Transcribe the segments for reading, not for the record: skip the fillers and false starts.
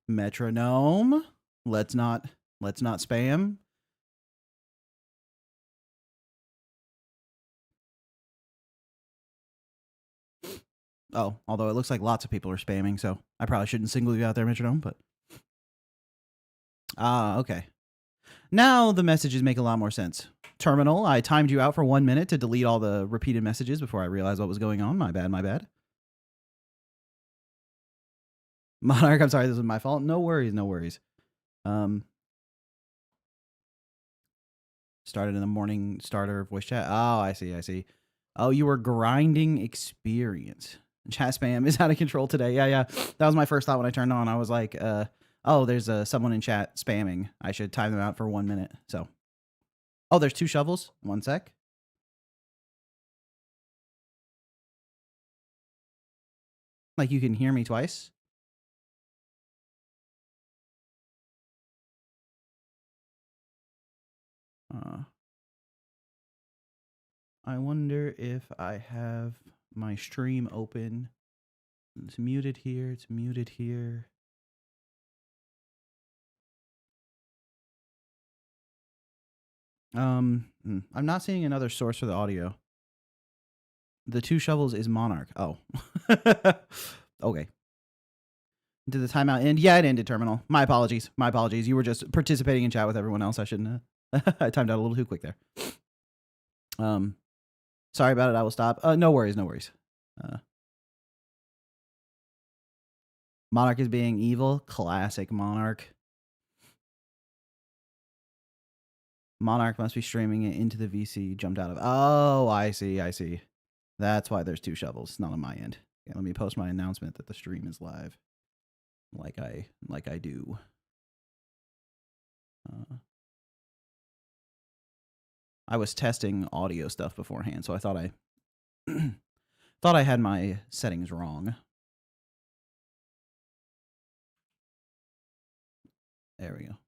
Metronome. Let's not spam. Oh, although it looks like lots of people are spamming, so I probably shouldn't single you out there, Metronome, but... okay. Now the messages make a lot more sense. Terminal, I timed you out for 1 minute to delete all the repeated messages before I realized what was going on. My bad, my bad. Monarch, I'm sorry, this was my fault. No worries, no worries. Started in the morning starter voice chat. Oh, I see, I see. Oh, you were grinding experience. Chat spam is out of control today. Yeah. That was my first thought when I turned on. I was like, oh, there's someone in chat spamming. I should time them out for 1 minute. So, oh, there's 2 shovels. 1 sec. Like you can hear me twice. I wonder if I have my stream open. It's muted here. It's muted here. I'm not seeing another source for the audio. The 2 shovels is Monarch. Oh. Okay. Did the timeout end? Yeah, it ended, Terminal. My apologies. My apologies. You were just participating in chat with everyone else. I shouldn't have. I timed out a little too quick there. Sorry about it. I will stop. No worries. No worries. Monarch is being evil. Classic Monarch. Monarch must be streaming it into the VC jumped out of. Oh, I see. I see. That's why there's 2 shovels. Not on my end. Okay, let me post my announcement that the stream is live. Like I do. I was testing audio stuff beforehand, so I thought I thought I had my settings wrong. There we go.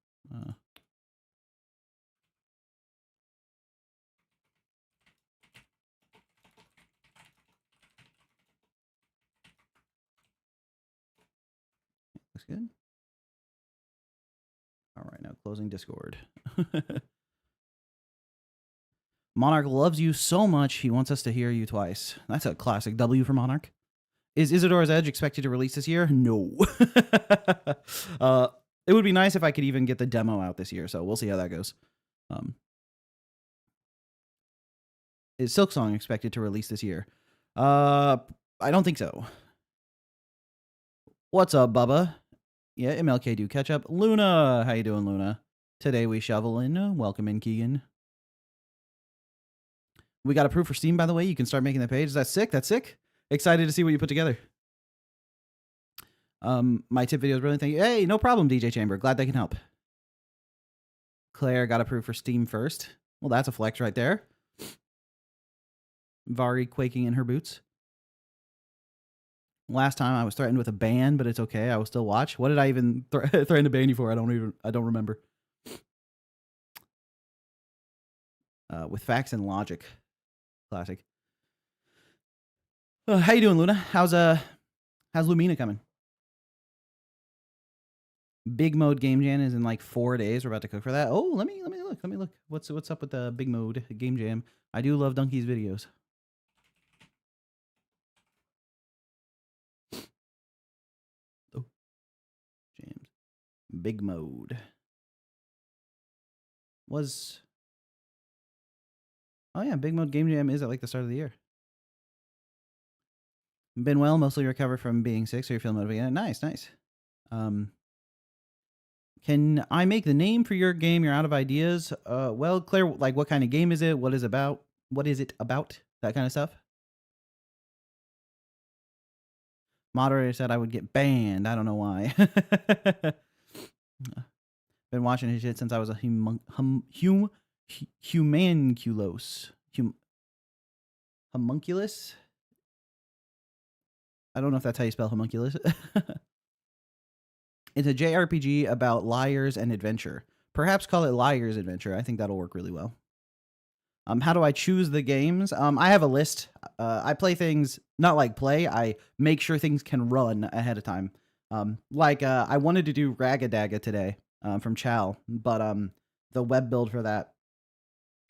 Looks good. All right, now closing Discord. Monarch loves you so much, he wants us to hear you twice. That's a classic W for Monarch. Is Isadora's Edge expected to release this year? No. It would be nice if I could even get the demo out this year, so we'll see how that goes. Is Silksong expected to release this year? I don't think so. What's up, Bubba? Yeah, MLK do catch up. Luna, how you doing, Luna? Today we shovel in. Welcome in, Keegan. We got approved for Steam, by the way. You can start making the page. Is that sick? That's sick. Excited to see what you put together. My tip video is really thank you. Hey, no problem, DJ Chamber. Glad they can help. Claire got approved for Steam first. Well, that's a flex right there. Vari quaking in her boots. Last time I was threatened with a ban, but it's okay. I will still watch. What did I even threaten to ban you for? I don't remember. With facts and logic. Classic. How you doing, Luna? How's Lumina coming? Big Mode Game Jam is in like 4 days. We're about to cook for that. Oh, let me look. Let me look. What's up with the Big Mode Game Jam? I do love Donkey's videos. Oh, jams. Big Mode was. Oh yeah, Big Mode Game Jam is at like the start of the year. Been well, mostly recovered from being sick, so you're feeling motivated. Nice, nice. Can I make the name for your game? You're out of ideas. Well, Claire, like what kind of game is it? What is it about? That kind of stuff. Moderator said I would get banned. I don't know why. Been watching his shit since I was a homunculus. I don't know if that's how you spell homunculus. It's a JRPG about liars and adventure. Perhaps call it Liar's Adventure. I think that'll work really well. How do I choose the games? I have a list. I play things, not like play. I make sure things can run ahead of time. I wanted to do Ragadaga today from Chow, but the web build for that,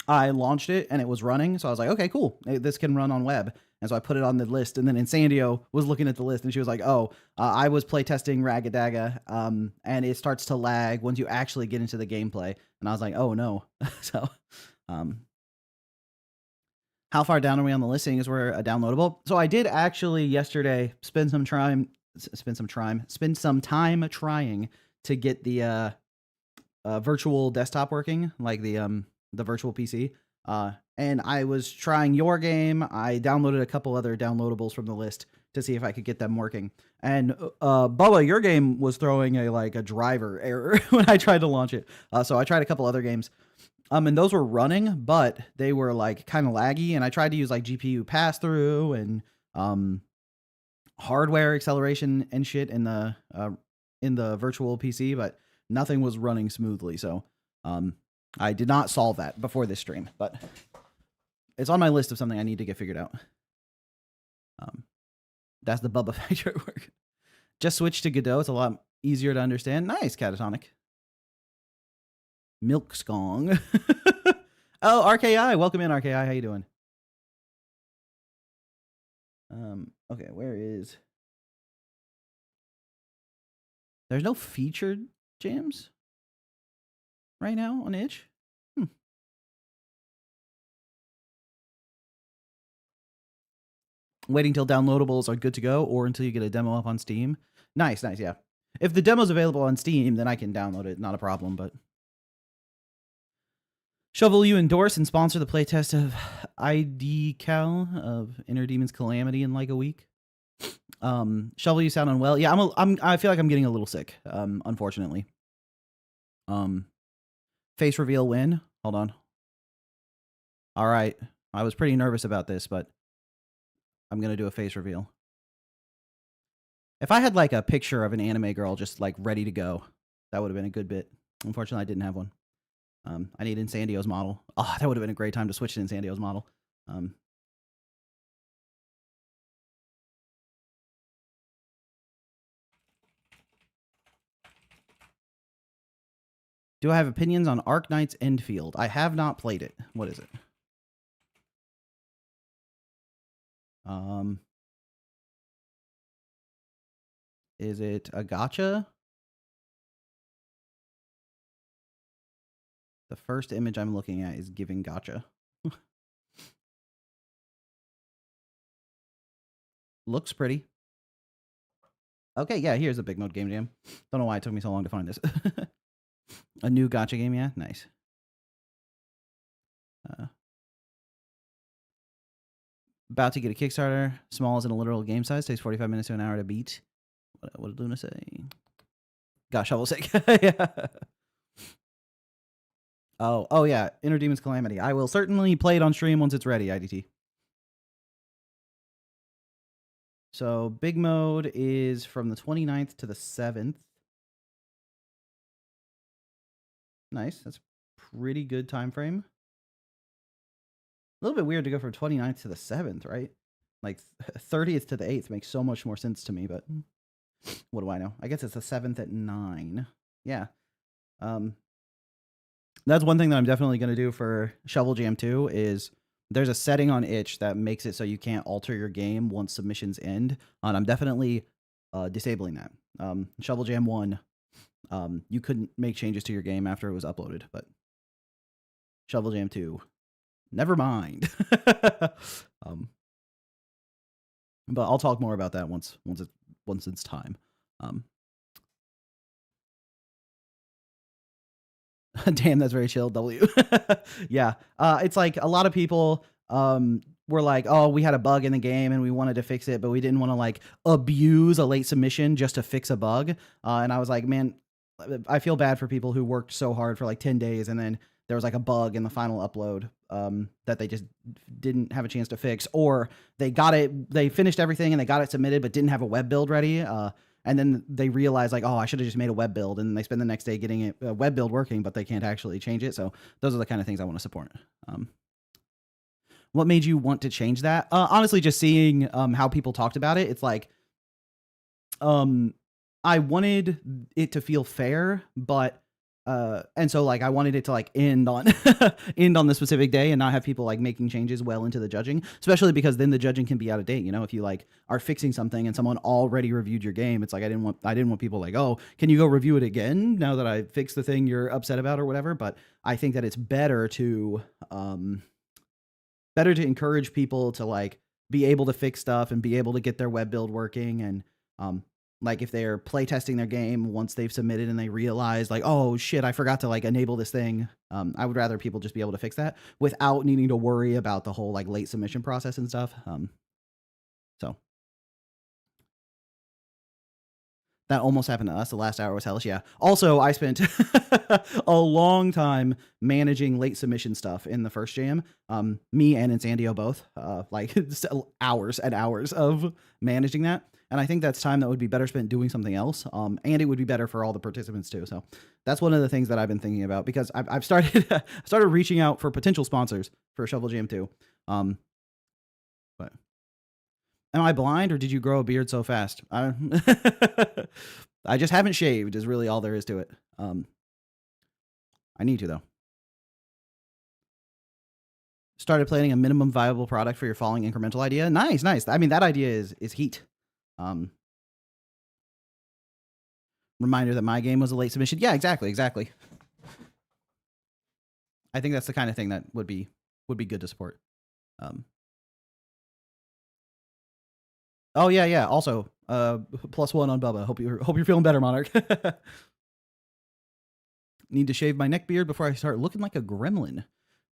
I launched it and it was running. So I was like, okay, cool. This can run on web. And so I put it on the list. And then Insandio was looking at the list and she was like, oh, I was playtesting Ragadaga and it starts to lag once you actually get into the gameplay. And I was like, oh no. So how far down are we on the listing? Is we're a downloadable? So I did actually yesterday spend some time trying to get the virtual desktop working, like the virtual PC. And I was trying your game. I downloaded a couple other downloadables from the list to see if I could get them working. And Bubba, your game was throwing a driver error when I tried to launch it. So I tried a couple other games. And those were running, but they were like kind of laggy. And I tried to use like GPU pass through and hardware acceleration and shit in the virtual PC, but nothing was running smoothly. So I did not solve that before this stream, but it's on my list of something I need to get figured out. That's the Bubba factor at work. Just switch to Godot. It's a lot easier to understand. Nice, Catatonic. Milk Skong. Oh, RKI. Welcome in, RKI. How you doing? Okay, where is... There's no featured jams right now on itch. Waiting till downloadables are good to go or until you get a demo up on Steam. Nice, yeah. If the demo's available on Steam, then I can download it. Not a problem, but... Shovel, you endorse and sponsor the playtest of IDCal of Inner Demon's Calamity in like a week. Shovel, you sound unwell. Yeah, I feel like I'm getting a little sick, unfortunately. Face reveal win. Hold on. All right. I was pretty nervous about this, but I'm going to do a face reveal. If I had like a picture of an anime girl just like ready to go, that would have been a good bit. Unfortunately, I didn't have one. I need Insandio's model. Oh, that would have been a great time to switch to Insandio's model. Do I have opinions on Arknight's Endfield? I have not played it. What is it? Is it a gacha? The first image I'm looking at is giving gacha. Looks pretty. Okay, yeah, here's a Big Mode Game Jam. Don't know why it took me so long to find this. A new gacha game, yeah? Nice. About to get a Kickstarter. Small as in a literal game size. Takes 45 minutes to an hour to beat. What did Luna say? Gosh, Shovel sick. Yeah. Oh yeah. Inner Demon's Calamity. I will certainly play it on stream once it's ready, IDT. So big mode is from the 29th to the 7th. Nice. That's a pretty good time frame. A little bit weird to go from 29th to the 7th, right? Like 30th to the 8th makes so much more sense to me, but what do I know? I guess it's the 7th at 9. Yeah. That's one thing that I'm definitely going to do for Shovel Jam 2 is there's a setting on itch that makes it so you can't alter your game once submissions end. And I'm definitely disabling that. Shovel Jam 1, you couldn't make changes to your game after it was uploaded, but Shovel Jam 2, never mind. But I'll talk more about that once it's time. Damn, that's very chill. W. Yeah. It's like a lot of people were like, oh, we had a bug in the game and we wanted to fix it, but we didn't want to like abuse a late submission just to fix a bug. And I was like, man, I feel bad for people who worked so hard for like 10 days and then there was like a bug in the final upload that they just didn't have a chance to fix, or they finished everything and they got it submitted but didn't have a web build ready. And then they realize like, oh, I should have just made a web build, and they spend the next day getting it web build working, but they can't actually change it. So those are the kind of things I want to support. What made you want to change that? Honestly, just seeing how people talked about it. It's like, I wanted it to feel fair, but and so like I wanted it to like end on end on the specific day and not have people like making changes well into the judging, especially because then the judging can be out of date. You know, if you like are fixing something and someone already reviewed your game, it's like I didn't want people like, oh, can you go review it again now that I fixed the thing you're upset about or whatever. But I think that it's better to encourage people to like be able to fix stuff and be able to get their web build working. And like if they're playtesting their game once they've submitted and they realize like, oh shit, I forgot to like enable this thing. I would rather people just be able to fix that without needing to worry about the whole like late submission process and stuff. So that almost happened to us. The last hour was hellish. Yeah. Also, I spent a long time managing late submission stuff in the first jam. Me and Insandio both, like hours and hours of managing that. And I think that's time that would be better spent doing something else. And it would be better for all the participants too. So that's one of the things that I've been thinking about because I've started started reaching out for potential sponsors for Shovel Jam 2. But am I blind or did you grow a beard so fast? I just haven't shaved is really all there is to it. I need to though. Started planning a minimum viable product for your following incremental idea. Nice, nice. I mean, that idea is heat. Reminder that my game was a late submission. Yeah, exactly. I think that's the kind of thing that would be good to support. Oh yeah. Also, +1 on Bubba. Hope you're feeling better, Monarch. Need to shave my neck beard before I start looking like a gremlin.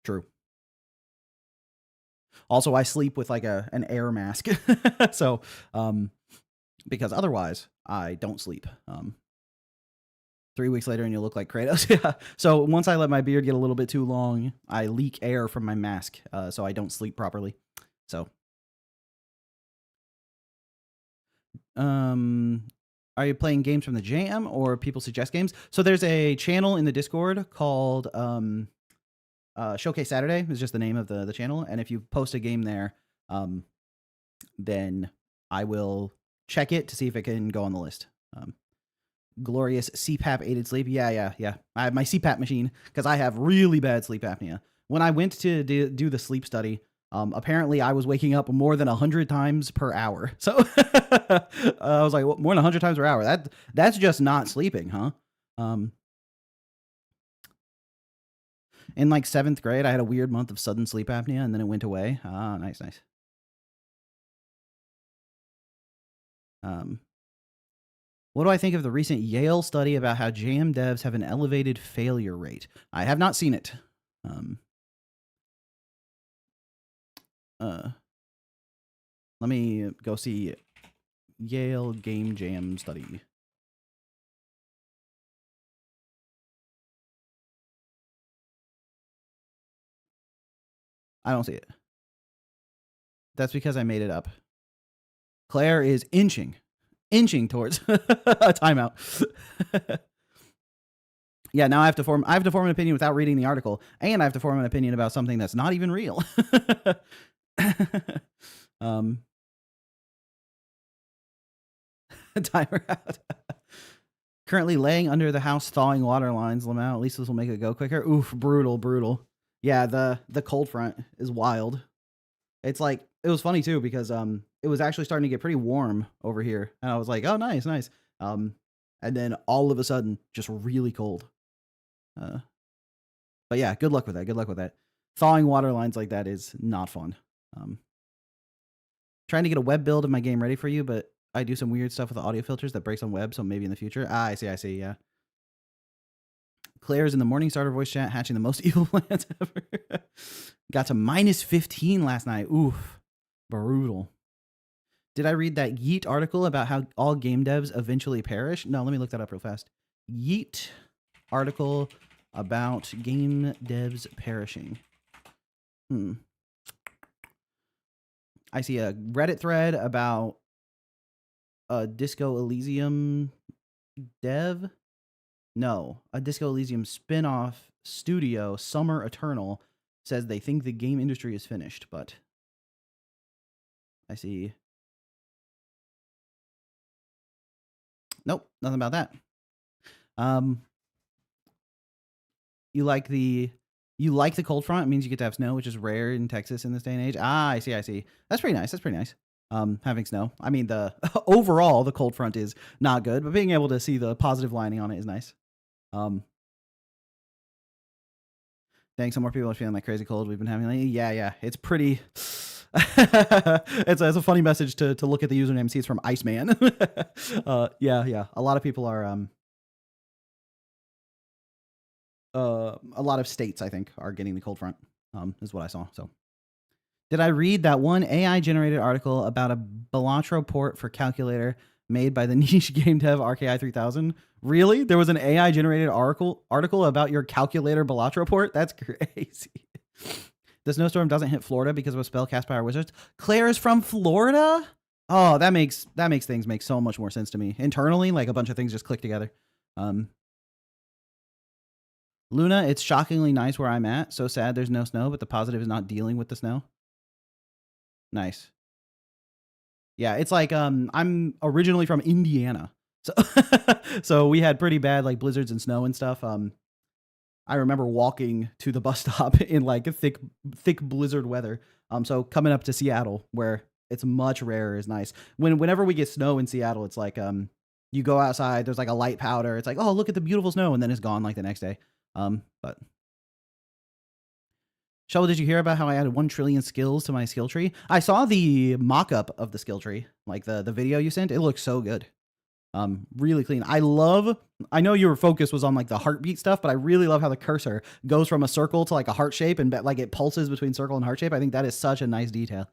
True. Also, I sleep with like an air mask, so because otherwise I don't sleep. 3 weeks later and you look like Kratos. Yeah. So once I let my beard get a little bit too long, I leak air from my mask, so I don't sleep properly. So, are you playing games from the jam or people suggest games? So there's a channel in the Discord called Showcase Saturday is just the name of the channel. And if you post a game there, then I will check it to see if it can go on the list. Glorious CPAP aided sleep. Yeah. I have my CPAP machine because I have really bad sleep apnea. When I went to do the sleep study, apparently I was waking up more than 100 times per hour. So I was like, well, more than 100 times per hour. That's just not sleeping, huh? In like 7th grade, I had a weird month of sudden sleep apnea and then it went away. Ah, nice. What do I think of the recent Yale study about how jam devs have an elevated failure rate? I have not seen it. Let me go see Yale Game Jam study. I don't see it. That's because I made it up. Claire is inching towards a timeout. Yeah, now I have to form an opinion without reading the article, and I have to form an opinion about something that's not even real. Timer out. Currently laying under the house thawing water lines, Lamau. At least this will make it go quicker. Oof, brutal. Yeah, the cold front is wild. It's like, it was funny too because it was actually starting to get pretty warm over here, and I was like, oh, nice. And then all of a sudden, just really cold. But yeah, good luck with that. Thawing water lines like that is not fun. Trying to get a web build of my game ready for you, but I do some weird stuff with the audio filters that breaks on web, so maybe in the future. I see, yeah. Claire's in the Morning Starter voice chat, hatching the most evil plans ever. Got to -15 last night. Oof. Brutal. Did I read that Yeet article about how all game devs eventually perish? No, let me look that up real fast. Yeet article about game devs perishing. I see a Reddit thread about a Disco Elysium dev. No, a Disco Elysium spin-off studio, Summer Eternal, says they think the game industry is finished, but I see. Nope, nothing about that. Um, you like the cold front. It means you get to have snow, which is rare in Texas in this day and age. Ah, I see, I see. That's pretty nice. That's pretty nice. Having snow. I mean, the overall the cold front is not good, but being able to see the positive lining on it is nice. Dang, some more people are feeling like crazy cold we've been having lately. Yeah. It's pretty. It's a funny message to look at the username. See, it's from Iceman. Yeah. A lot of people are a lot of states, I think, are getting the cold front. Is what I saw. So, did I read that one AI generated article about a Balatro port for calculator made by the niche game dev RKI 3000? Really? There was an AI generated article about your calculator Balatro port? That's crazy. The snowstorm doesn't hit Florida because of a spell cast by our wizards. Claire is from Florida? Oh, that makes things make so much more sense to me. Internally, like a bunch of things just click together. Luna, it's shockingly nice where I'm at. So sad there's no snow, but the positive is not dealing with the snow. Nice. Yeah, it's like I'm originally from Indiana. So so we had pretty bad like blizzards and snow and stuff. I remember walking to the bus stop in like a thick blizzard weather. So coming up to Seattle where it's much rarer is nice. Whenever we get snow in Seattle, it's like you go outside, there's like a light powder. It's like, oh, look at the beautiful snow, and then it's gone like the next day. But Shovel, did you hear about how I added 1 trillion skills to my skill tree? I saw the mock-up of the skill tree, like the video you sent. It looks so good. Really clean. I know your focus was on like the heartbeat stuff, but I really love how the cursor goes from a circle to like a heart shape and like it pulses between circle and heart shape. I think that is such a nice detail.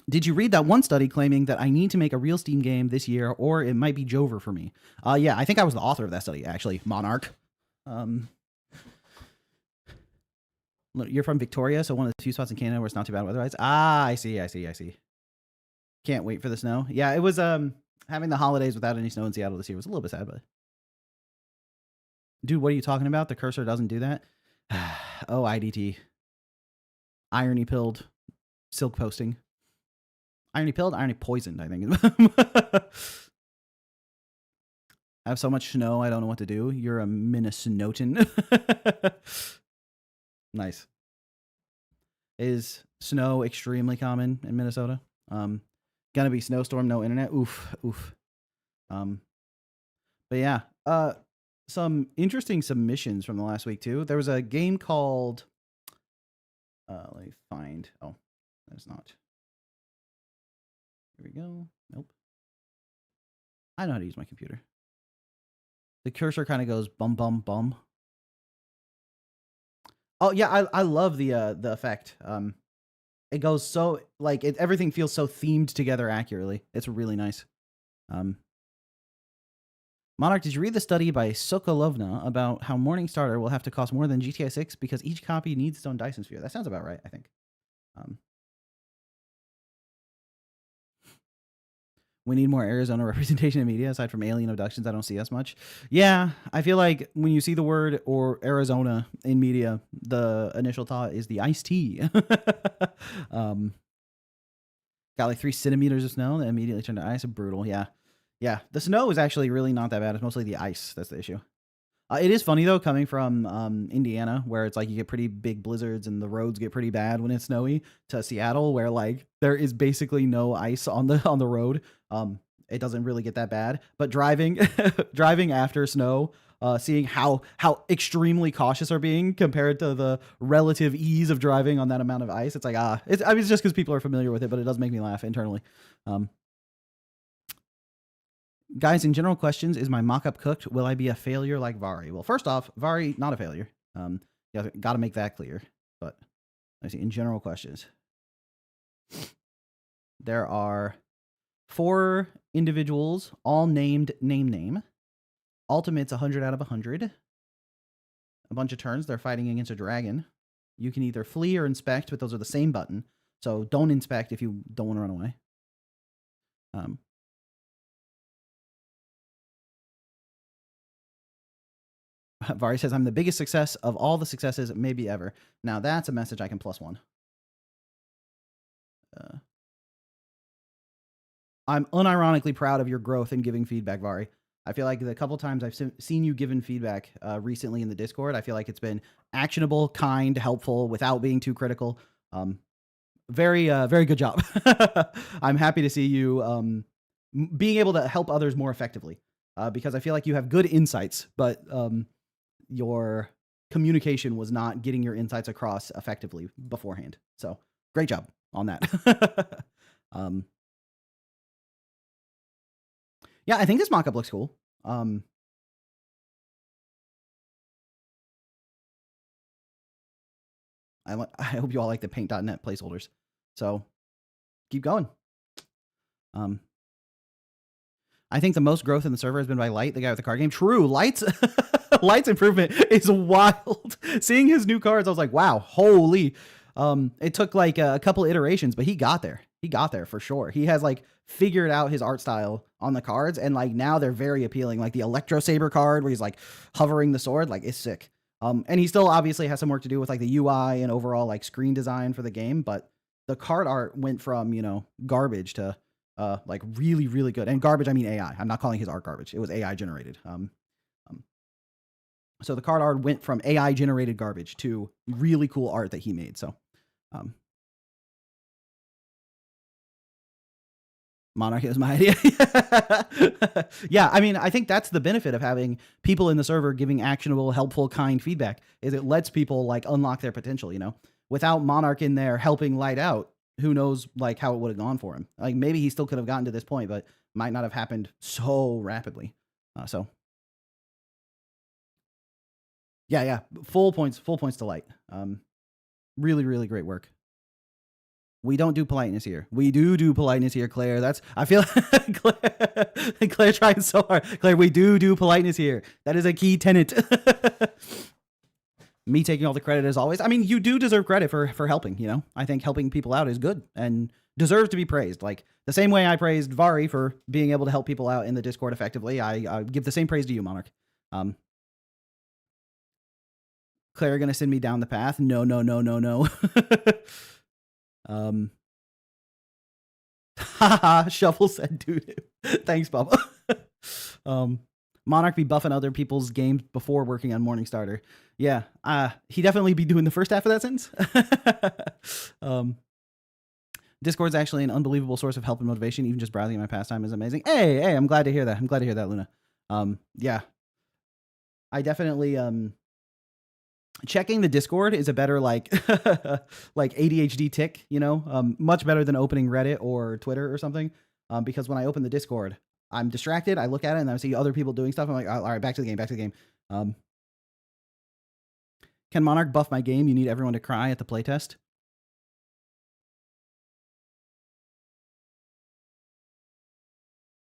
Did you read that one study claiming that I need to make a real Steam game this year, or it might be Jover for me? Yeah, I think I was the author of that study, actually, Monarch. You're from Victoria, so one of the few spots in Canada where it's not too bad weather-wise. Ah, I see. Can't wait for the snow. Yeah, it was having the holidays without any snow in Seattle this year was a little bit sad, but dude, what are you talking about? The cursor doesn't do that. Oh, IDT. Irony pilled, silk posting. Irony pilled, irony poisoned, I think. I have so much snow, I don't know what to do. You're a Minnesotan. Nice. Is snow extremely common in Minnesota? Gonna be snowstorm, no internet. Oof. But yeah, some interesting submissions from the last week too. There was a game called. Let me find. Oh, that's not. Here we go. Nope. I know how to use my computer. The cursor kind of goes bum bum bum. Oh yeah, I love the effect. It goes so like everything feels so themed together accurately. It's really nice. Monarch, did you read the study by Sokolovna about how Morning Starter will have to cost more than GTA 6 because each copy needs its own Dyson sphere? That sounds about right, I think. We need more Arizona representation in media aside from alien abductions. I don't see as much. Yeah, I feel like when you see the word or Arizona in media, the initial thought is the iced tea. Got like 3 centimeters of snow that immediately turned to ice. Brutal. Yeah. The snow is actually really not that bad. It's mostly the ice that's the issue. It is funny though, coming from Indiana, where it's like you get pretty big blizzards and the roads get pretty bad when it's snowy, to Seattle, where like there is basically no ice on the road. It doesn't really get that bad. But driving after snow, seeing how extremely cautious are being compared to the relative ease of driving on that amount of ice, it's like it's just because people are familiar with it, but it does make me laugh internally. Guys, in general questions, is my mock-up cooked? Will I be a failure like Vari? Well, first off, Vari, not a failure. Yeah, got to make that clear. But let's see, in general questions. There are 4 individuals, all named name. Ultimate's 100 out of 100. A bunch of turns, they're fighting against a dragon. You can either flee or inspect, but those are the same button. So don't inspect if you don't want to run away. Vari says, I'm the biggest success of all the successes maybe ever. Now that's a message I can +1. I'm unironically proud of your growth in giving feedback, Vari. I feel like the couple times I've seen you given feedback recently in the Discord, I feel like it's been actionable, kind, helpful, without being too critical. Very good job. I'm happy to see you being able to help others more effectively because I feel like you have good insights, but your communication was not getting your insights across effectively beforehand. So great job on that. Yeah, I think this mock-up looks cool. I hope you all like the paint.net placeholders. So keep going. I think the most growth in the server has been by Light, the guy with the card game. True, Light's improvement is wild. Seeing his new cards, I was like, wow, holy. It took like a couple iterations, but he got there. He got there for sure. He has like figured out his art style on the cards, and like now they're very appealing. Like the Electro Saber card where he's like hovering the sword, like it's sick. And he still obviously has some work to do with like the UI and overall like screen design for the game, but the card art went from, you know, garbage to like really, really good. And garbage, I mean AI. I'm not calling his art garbage. It was AI generated. So the card art went from AI generated garbage to really cool art that he made. So Monarchy was my idea. Yeah, I mean, I think that's the benefit of having people in the server giving actionable, helpful, kind feedback, is it lets people like unlock their potential, you know? Without Monarch in there helping Light out, who knows like how it would have gone for him. Like maybe he still could have gotten to this point, but might not have happened so rapidly. So yeah, full points to Light. Really, really great work. We don't do politeness here. We do politeness here, Claire. That's, I feel Claire trying so hard. Claire, we do politeness here. That is a key tenet. Me taking all the credit as always. I mean, you do deserve credit for helping, you know? I think helping people out is good and deserves to be praised. Like the same way I praised Vari for being able to help people out in the Discord effectively, I give the same praise to you, Monarch. Claire gonna send me down the path? No. Haha, Shuffle said dude. Thanks, Bubba. Monarch be buffing other people's games before working on Morningstarter. Yeah, he definitely be doing the first half of that sentence. Discord's actually an unbelievable source of help and motivation. Even just browsing in my pastime is amazing. Hey, I'm glad to hear that. I'm glad to hear that, Luna. Yeah, I definitely checking the Discord is a better like like ADHD tick, you know, much better than opening Reddit or Twitter or something. Because when I open the Discord, I'm distracted. I look at it and I see other people doing stuff. I'm like, all right, back to the game. Can Monarch buff my game? You need everyone to cry at the playtest.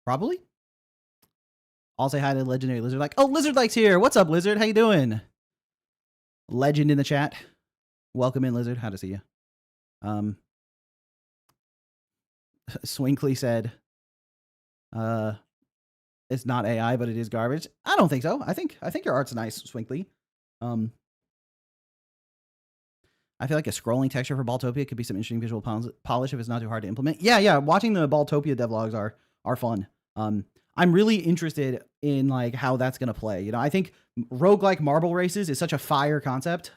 Probably. I'll say hi to Legendary Lizard. Like, oh, Lizard Like's here. What's up, Lizard? How you doing? Legend in the chat. Welcome in, Lizard. How to see you. Swinkly said, it's not AI, but it is garbage. I don't think so. I think your art's nice, Swinkly. I feel like a scrolling texture for Balltopia could be some interesting visual polish if it's not too hard to implement. Yeah. Watching the Balltopia devlogs are fun. I'm really interested in like how that's gonna play. You know, I think roguelike marble races is such a fire concept.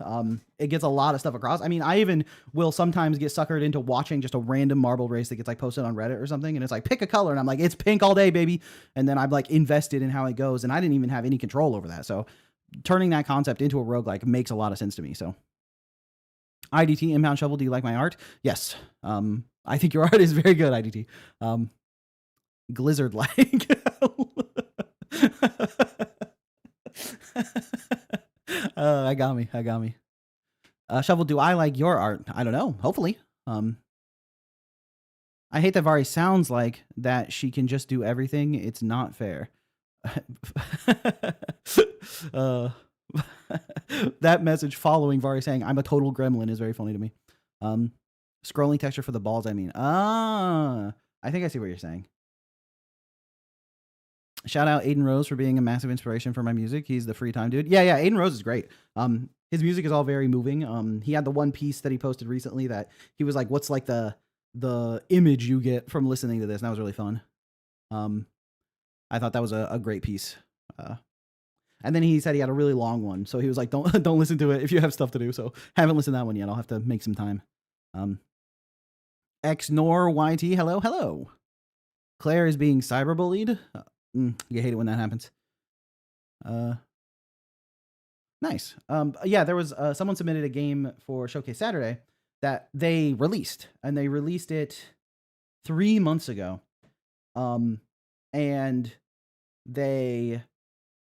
It gets a lot of stuff across. I mean, I even will sometimes get suckered into watching just a random marble race that gets like posted on Reddit or something, and it's like pick a color, and I'm like, it's pink all day, baby. And then I'm like invested in how it goes, and I didn't even have any control over that. So turning that concept into a roguelike makes a lot of sense to me. So IDT Inbound Shovel, do you like my art? Yes. I think your art is very good, IDT. Glizzard like. I got me. Shovel, do I like your art? I don't know. Hopefully. I hate that Vari sounds like that she can just do everything. It's not fair. That message following Vari saying I'm a total gremlin is very funny to me. Scrolling texture for the balls, I mean. I think I see what you're saying. Shout out Aiden Rose for being a massive inspiration for my music. He's the free time dude. Yeah, Aiden Rose is great. His music is all very moving. He had the one piece that he posted recently that he was like, what's like the the image you get from listening to this. And that was really fun. I thought that was a great piece. And then he said he had a really long one, so he was like, "Don't listen to it if you have stuff to do." So haven't listened to that one yet. I'll have to make some time. XNOR YT, hello. Claire is being cyberbullied. You hate it when that happens. Nice. Yeah, there was someone submitted a game for Showcase Saturday that they released, and they released it 3 months ago. And they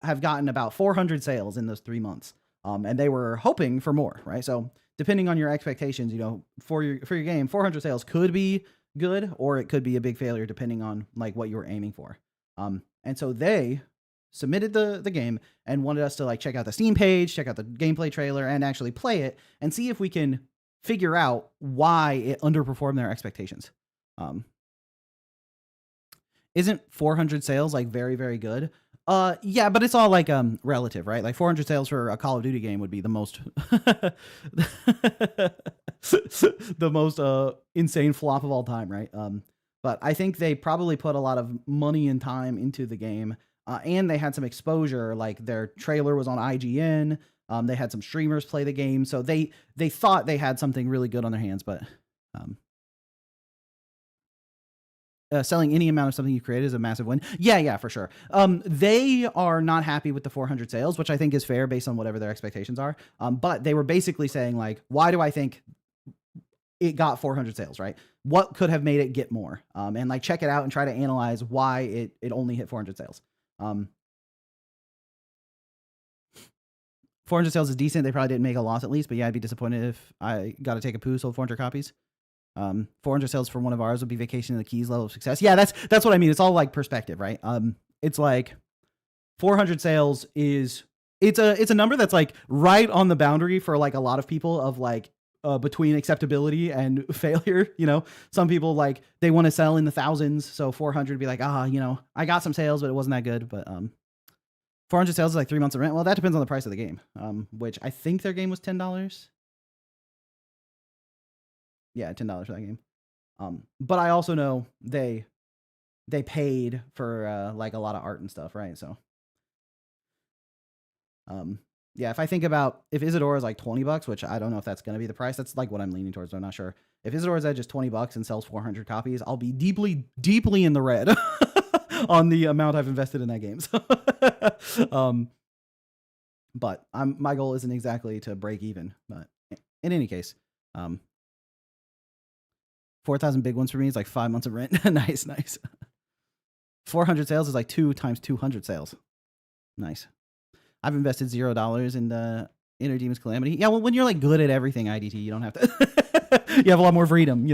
have gotten about 400 sales in those 3 months. And they were hoping for more, right? So depending on your expectations, for your game, 400 sales could be good, or it could be a big failure depending on like what you were aiming for. And so they submitted the game and wanted us to like check out the Steam page, check out the gameplay trailer, and actually play it and see if we can figure out why it underperformed their expectations. Isn't 400 sales like very, very good? Yeah, but it's all like relative, right? Like 400 sales for a Call of Duty game would be the most the most insane flop of all time, right? But I think they probably put a lot of money and time into the game, and they had some exposure. Like their trailer was on IGN. They had some streamers play the game, so they thought they had something really good on their hands. But selling any amount of something you create is a massive win. Yeah, for sure. They are not happy with the 400 sales, which I think is fair based on whatever their expectations are. But they were basically saying like, why do I think it got 400 sales, right? What could have made it get more? And like check it out and try to analyze why it only hit 400 sales. 400 sales is decent. They probably didn't make a loss at least, but yeah, I'd be disappointed if I got to take a poo, sold 400 copies. 400 sales for one of ours would be Vacation in the Keys level of success. Yeah, that's what I mean. It's all like perspective, right? It's like 400 sales is it's a number that's like right on the boundary for like a lot of people of like between acceptability and failure. Some people like they want to sell in the thousands, so 400 would be like, I got some sales, but it wasn't that good. But 400 sales is like 3 months of rent. Well, that depends on the price of the game, which I think their game was $10. Yeah, $10 for that game. But I also know they paid for like a lot of art and stuff, right? So yeah, if I think about if Isadora is like $20, which I don't know if that's going to be the price, that's like what I'm leaning towards, but I'm not sure. If Isadora's Edge is $20 and sells 400 copies, I'll be deeply in the red on the amount I've invested in that game. So, but my goal isn't exactly to break even, but in any case, 4,000 big ones for me is like 5 months of rent. Nice. 400 sales is like 2 times 200 sales. Nice. I've invested $0 in the Inner Demon's Calamity. Yeah, well, when you're like good at everything, IDT, you don't have to. You have a lot more freedom,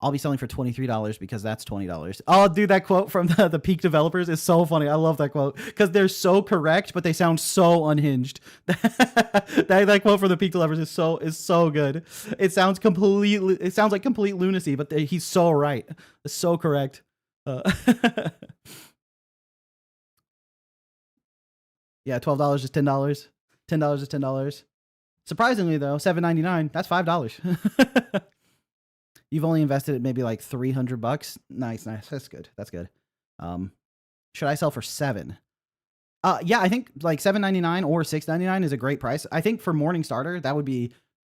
I'll be selling for $23 because that's $20. Oh, dude, that quote from the Peak developers is so funny. I love that quote because they're so correct, but they sound so unhinged. that quote from the Peak developers is so good. It sounds like complete lunacy, but he's so right. It's so correct. Yeah, $12 is $10. $10 is $10. Surprisingly, though, $7.99, that's $5. You've only invested at maybe like $300. Nice. That's good. Should I sell for $7? Yeah, I think like $7.99 or $6.99 is a great price. I think for Morning Starter,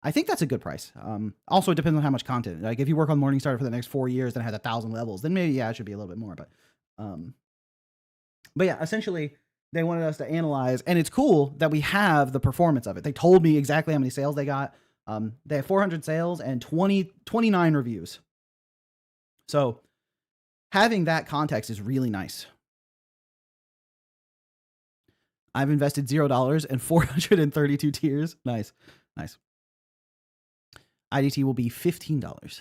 I think that's a good price. Also, it depends on how much content. Like if you work on Morning Starter for the next 4 years and it has 1,000 levels, then maybe it should be a little bit more. But yeah, essentially they wanted us to analyze, and it's cool that we have the performance of it. They told me exactly how many sales they got. They have 400 sales and 29 reviews. So having that context is really nice. I've invested $0 and 432 tiers. Nice. IDT will be $15.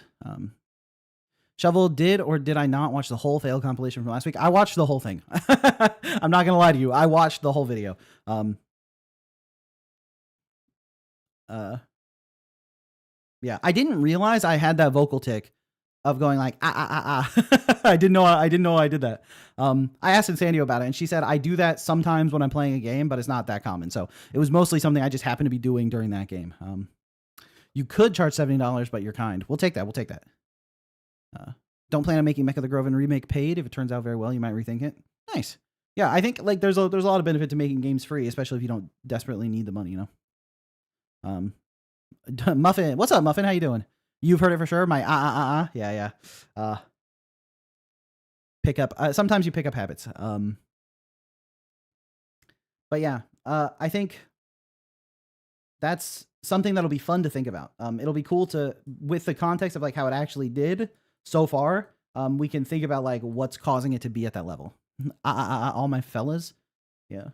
Shovel, did or did I not watch the whole fail compilation from last week? I watched the whole thing. I'm not going to lie to you. I watched the whole video. Yeah, I didn't realize I had that vocal tick of going like, I didn't know I did that. I asked Insandio about it, and she said, I do that sometimes when I'm playing a game, but it's not that common. So it was mostly something I just happened to be doing during that game. You could charge $70, but you're kind. We'll take that. We'll take that. Don't plan on making Mecha the Groven remake paid. If it turns out very well, you might rethink it. Nice. Yeah, I think like there's a lot of benefit to making games free, especially if you don't desperately need the money, you know. Muffin, what's up, Muffin? How you doing? You've heard it for sure. My yeah. Pick up. Sometimes you pick up habits. But yeah, I think that's something that'll be fun to think about. It'll be cool to, with the context of like how it actually did so far. We can think about like what's causing it to be at that level. All my fellas. Yeah.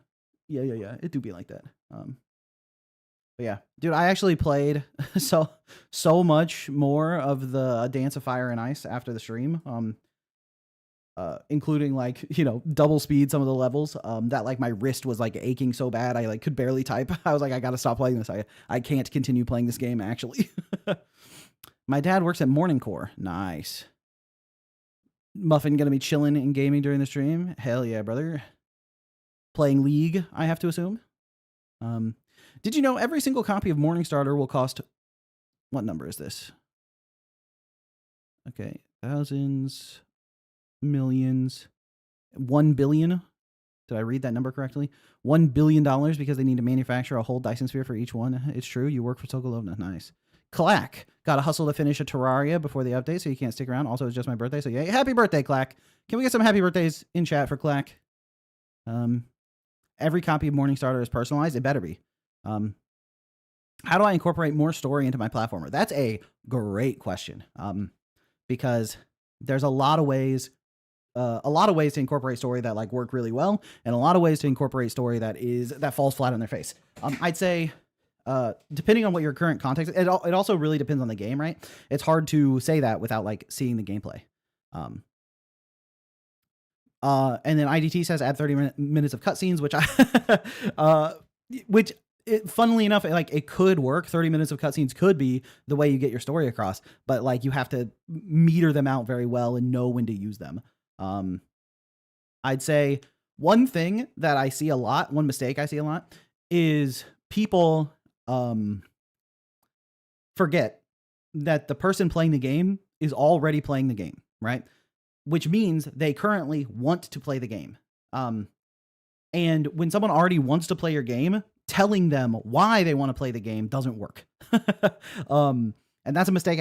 It do be like that. But yeah, dude, I actually played so much more of the Dance of Fire and Ice after the stream. Including like, you know, double speed some of the levels. That like my wrist was like aching so bad I like could barely type. I was like, I gotta stop playing this. I can't continue playing this game actually. My dad works at Morning Core. Nice. Muffin gonna be chilling and gaming during the stream. Hell yeah, brother. Playing League, I have to assume. Did you know every single copy of Morningstarter will cost, what number is this? Okay, thousands, millions, 1 billion. Did I read that number correctly? $1 billion because they need to manufacture a whole Dyson Sphere for each one. It's true. You work for Sokolovna. Nice. Clack. Gotta hustle to finish a Terraria before the update, so you can't stick around. Also, it's just my birthday, so yeah. Happy birthday, Clack. Can we get some happy birthdays in chat for Clack? Every copy of Morningstarter is personalized. It better be. How do I incorporate more story into my platformer? That's a great question. Because there's a lot of ways to incorporate story that like work really well, and a lot of ways to incorporate story that falls flat on their face. I'd say, depending on what your current context, it also really depends on the game, right? It's hard to say that without like seeing the gameplay. And then IDT says add 30 minutes of cutscenes, which funnily enough, like it could work. 30 minutes of cutscenes could be the way you get your story across, but like you have to meter them out very well and know when to use them. I'd say one thing that I see a lot, one mistake I see a lot, is people forget that the person playing the game is already playing the game, right? Which means they currently want to play the game. And when someone already wants to play your game, telling them why they want to play the game doesn't work. And that's a mistake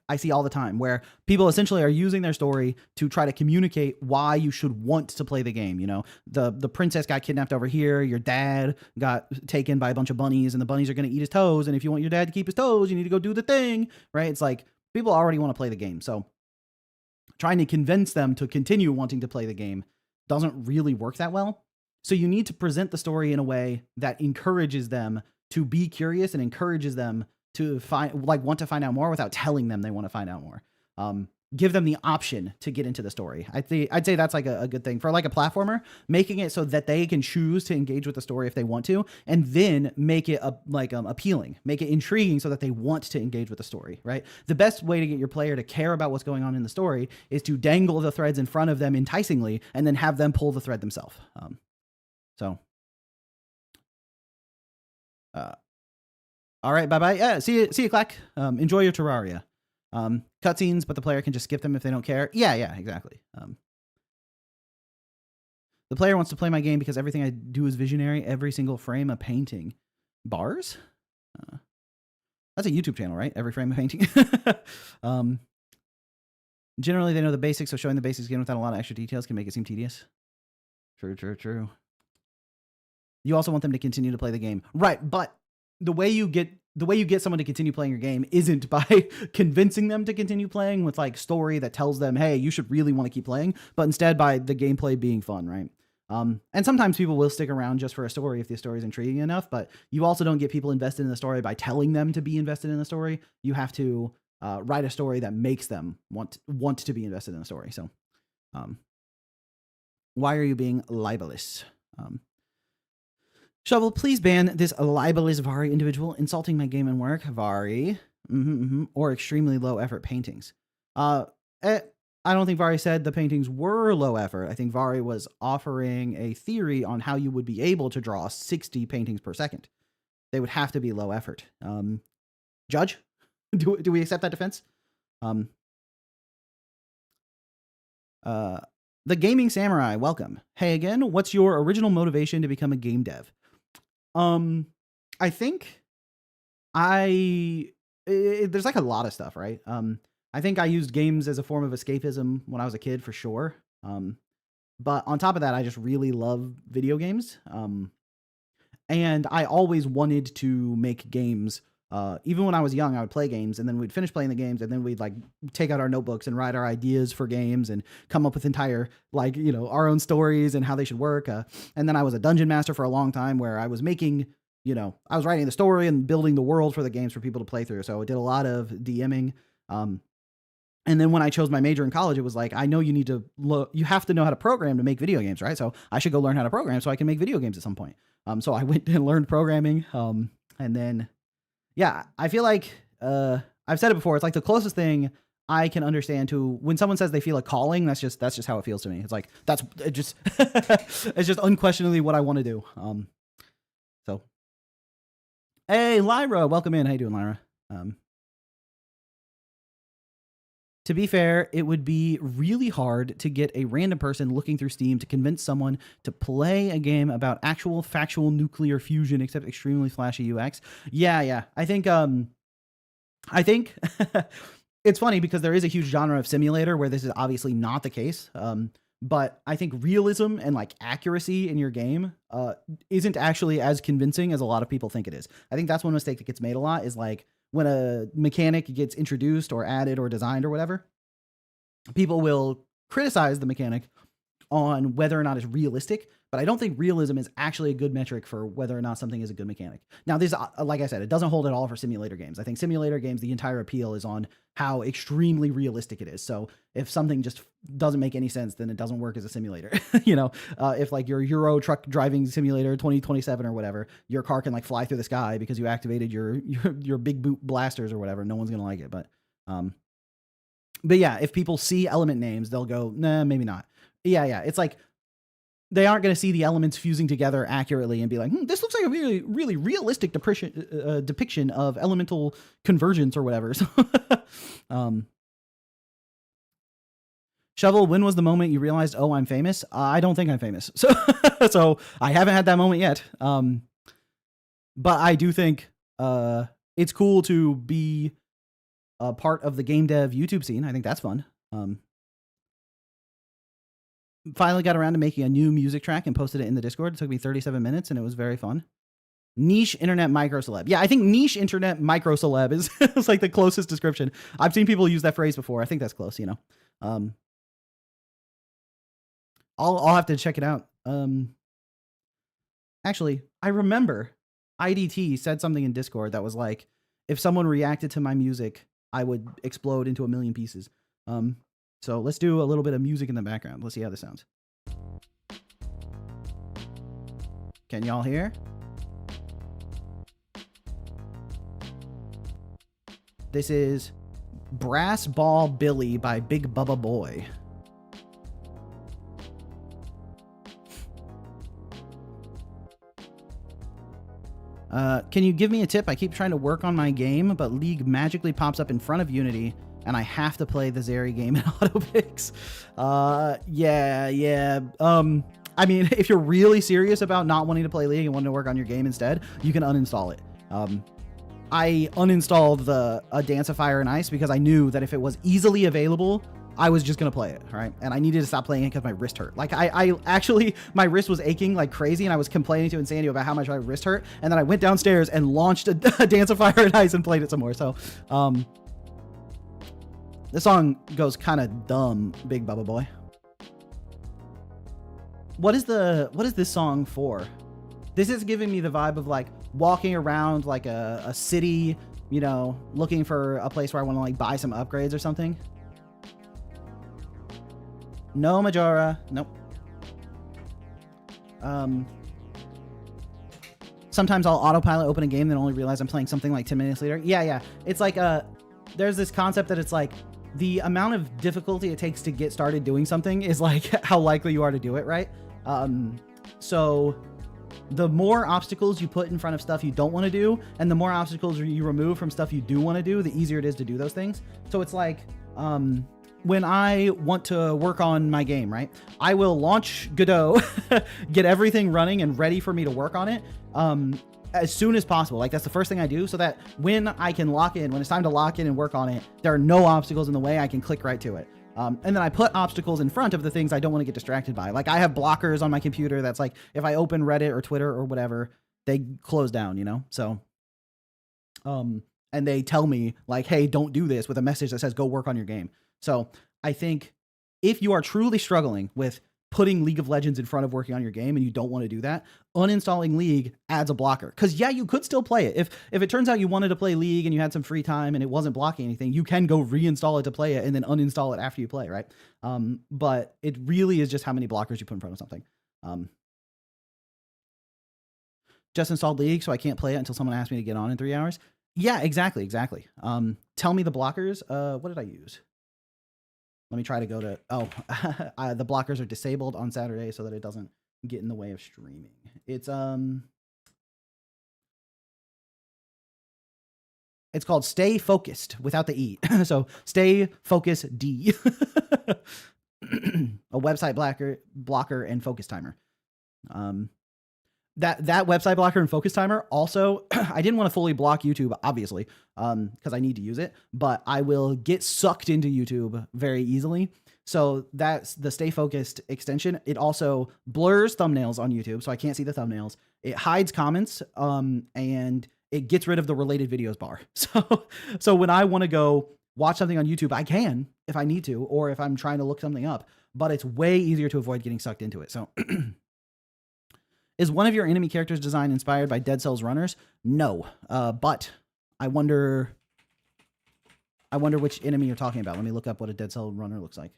I see all the time, where people essentially are using their story to try to communicate why you should want to play the game. You know, the princess got kidnapped over here. Your dad got taken by a bunch of bunnies, and the bunnies are going to eat his toes. And if you want your dad to keep his toes, you need to go do the thing, right? It's like people already want to play the game. So trying to convince them to continue wanting to play the game doesn't really work that well. So you need to present the story in a way that encourages them to be curious and encourages them to want to find out more without telling them they want to find out more. Give them the option to get into the story. I'd say that's like a good thing for like a platformer, making it so that they can choose to engage with the story if they want to, and then make it appealing, make it intriguing so that they want to engage with the story, right? The best way to get your player to care about what's going on in the story is to dangle the threads in front of them enticingly and then have them pull the thread themselves. All right, bye-bye. Yeah, see you, Clack. Enjoy your Terraria. Cutscenes, but the player can just skip them if they don't care. Yeah, exactly. The player wants to play my game because everything I do is visionary. Every single frame a painting. Bars? That's a YouTube channel, right? Every frame a painting. Generally, they know the basics, so showing the basics again without a lot of extra details can make it seem tedious. True. You also want them to continue to play the game. Right, but the way you get someone to continue playing your game isn't by convincing them to continue playing with like story that tells them, hey, you should really want to keep playing, but instead by the gameplay being fun, right? And sometimes people will stick around just for a story if the story is intriguing enough, but you also don't get people invested in the story by telling them to be invested in the story. You have to write a story that makes them want to be invested in the story. So why are you being libelous? Shovel, please ban this libelous Vari individual insulting my game and work. Vari. Or extremely low effort paintings. I don't think Vari said the paintings were low effort. I think Vari was offering a theory on how you would be able to draw 60 paintings per second. They would have to be low effort. Judge, do we accept that defense? The Gaming Samurai, welcome. Hey again, what's your original motivation to become a game dev? I think there's like a lot of stuff, right? I think I used games as a form of escapism when I was a kid for sure. But on top of that, I just really love video games. And I always wanted to make games. Even when I was young, I would play games, and then we'd finish playing the games, and then we'd like take out our notebooks and write our ideas for games and come up with entire, like, you know, our own stories and how they should work. And then I was a dungeon master for a long time, where I was making, you know, I was writing the story and building the world for the games for people to play through. So I did a lot of DMing. And then when I chose my major in college, it was like, I know you need to you have to know how to program to make video games, right? So I should go learn how to program so I can make video games at some point. So I went and learned programming. And then, yeah, I feel like, I've said it before. It's like the closest thing I can understand to when someone says they feel a calling. That's just how it feels to me. It's like, it's just unquestionably what I want to do. So, hey, Lyra, welcome in. How you doing, Lyra? To be fair, it would be really hard to get a random person looking through Steam to convince someone to play a game about actual factual nuclear fusion, except extremely flashy UX. Yeah. I think it's funny because there is a huge genre of simulator where this is obviously not the case. But I think realism and like accuracy in your game isn't actually as convincing as a lot of people think it is. I think that's one mistake that gets made a lot, is like, when a mechanic gets introduced or added or designed or whatever, people will criticize the mechanic on whether or not it's realistic, but I don't think realism is actually a good metric for whether or not something is a good mechanic. Now, this, like I said, it doesn't hold at all for simulator games. I think simulator games, the entire appeal is on how extremely realistic it is. So if something just doesn't make any sense, then it doesn't work as a simulator. You know, if like your Euro truck driving simulator 2027 or whatever, your car can like fly through the sky because you activated your big boot blasters or whatever, no one's gonna like it. But yeah, if people see element names, they'll go, nah, maybe not. Yeah. It's like, they aren't going to see the elements fusing together accurately and be like, this looks like a really, really realistic depiction of elemental convergence or whatever. So, Shovel, when was the moment you realized, oh, I'm famous? I don't think I'm famous. So I haven't had that moment yet. But I do think it's cool to be a part of the game dev YouTube scene. I think that's fun. Finally got around to making a new music track and posted it in the Discord. It took me 37 minutes and it was very fun. Niche internet micro celeb. Yeah, I think niche internet micro celeb is like the closest description. I've seen people use that phrase before. I think that's close, you know. I'll have to check it out. Actually, I remember IDT said something in Discord that was like, if someone reacted to my music, I would explode into a million pieces. So let's do a little bit of music in the background. Let's see how this sounds. Can y'all hear? This is Brass Ball Billy by Big Bubba Boy. Can you give me a tip? I keep trying to work on my game, but League magically pops up in front of Unity, and I have to play the Zeri game in autopix. Yeah. I mean, if you're really serious about not wanting to play League and wanting to work on your game instead, you can uninstall it. I uninstalled the Dance of Fire and Ice because I knew that if it was easily available, I was just going to play it, right? And I needed to stop playing it because my wrist hurt. Like, I actually, my wrist was aching like crazy, and I was complaining to Insandio about how much my wrist hurt, and then I went downstairs and launched a Dance of Fire and Ice and played it some more. So, this song goes kind of dumb, Big Bubba Boy. What is this song for? This is giving me the vibe of like walking around like a city, you know, looking for a place where I want to like buy some upgrades or something. No, Majora. Nope. Sometimes I'll autopilot open a game, then only realize I'm playing something like 10 minutes later. Yeah. It's like, there's this concept that it's like the amount of difficulty it takes to get started doing something is like how likely you are to do it, right? So the more obstacles you put in front of stuff you don't want to do, and the more obstacles you remove from stuff you do want to do, the easier it is to do those things. So it's like, when I want to work on my game, right, I will launch Godot, get everything running and ready for me to work on it as soon as possible. Like, that's the first thing I do, so that when I can lock in, when it's time to lock in and work on it, there are no obstacles in the way. I can click right to it. And then I put obstacles in front of the things I don't want to get distracted by. Like, I have blockers on my computer that's like, if I open Reddit or Twitter or whatever, they close down, you know? So, and they tell me like, hey, don't do this, with a message that says, go work on your game. So I think if you are truly struggling with putting League of Legends in front of working on your game and you don't want to do that, uninstalling League adds a blocker. Because yeah, you could still play it. If it turns out you wanted to play League and you had some free time and it wasn't blocking anything, you can go reinstall it to play it and then uninstall it after you play, right? But it really is just how many blockers you put in front of something. Just installed League, so I can't play it until someone asks me to get on in 3 hours. Yeah, exactly. Tell me the blockers. What did I use? Let me try to go to, the blockers are disabled on Saturday so that it doesn't get in the way of streaming. It's called Stay Focused without the E. So Stay Focus D. A website blocker and focus timer. That website blocker and focus timer also, I didn't want to fully block YouTube, obviously, because I need to use it, but I will get sucked into YouTube very easily. So that's the Stay Focused extension. It also blurs thumbnails on YouTube, so I can't see the thumbnails. It hides comments, and it gets rid of the related videos bar. So when I want to go watch something on YouTube, I can if I need to, or if I'm trying to look something up, but it's way easier to avoid getting sucked into it. So is one of your enemy characters' design inspired by Dead Cells runners? No, but I wonder which enemy you're talking about. Let me look up what a Dead Cell runner looks like.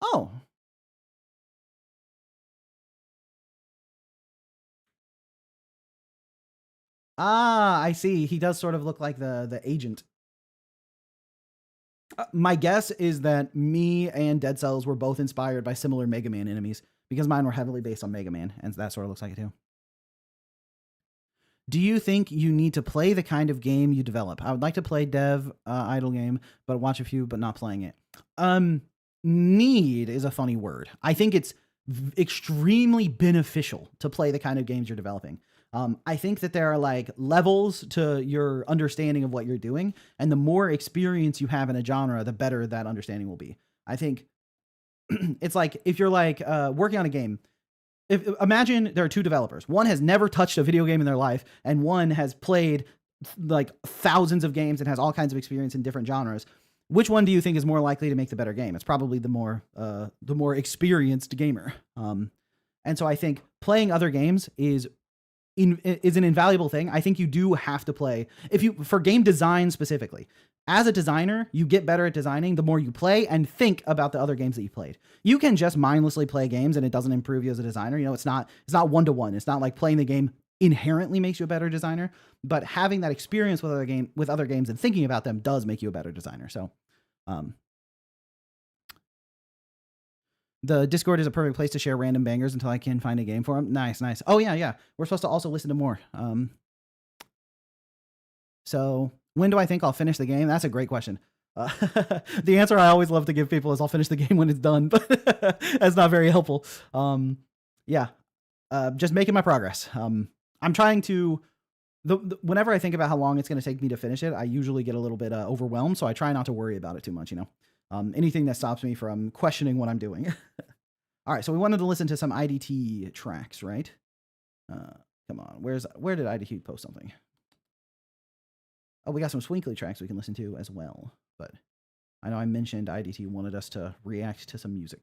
Oh. Ah, I see. He does sort of look like the agent. My guess is that me and Dead Cells were both inspired by similar Mega Man enemies, because mine were heavily based on Mega Man, and that sort of looks like it too. Do you think you need to play the kind of game you develop? I would like to play dev idle game, but watch a few, but not playing it. Need is a funny word. I think it's extremely beneficial to play the kind of games you're developing. I think that there are like levels to your understanding of what you're doing, and the more experience you have in a genre, the better that understanding will be. I think it's like if you're like working on a game. Imagine there are two developers. One has never touched a video game in their life, and one has played like thousands of games and has all kinds of experience in different genres. Which one do you think is more likely to make the better game? It's probably the more experienced gamer. And so I think playing other games is an invaluable thing. I think you do have to play for game design specifically. As a designer, you get better at designing the more you play and think about the other games that you played. You can just mindlessly play games and it doesn't improve you as a designer. You know, it's not one-to-one. It's not like playing the game inherently makes you a better designer, but having that experience with other games and thinking about them does make you a better designer. So, the Discord is a perfect place to share random bangers until I can find a game for them. Nice. Oh yeah. We're supposed to also listen to more. So when do I think I'll finish the game? That's a great question. The answer I always love to give people is I'll finish the game when it's done, but that's not very helpful. Just making my progress. I'm trying to, whenever I think about how long it's going to take me to finish it, I usually get a little bit overwhelmed. So I try not to worry about it too much, you know. Anything that stops me from questioning what I'm doing. All right. So we wanted to listen to some IDT tracks, right? Come on. Where did IDT post something? Oh, we got some Swinkly tracks we can listen to as well. But I know I mentioned IDT wanted us to react to some music.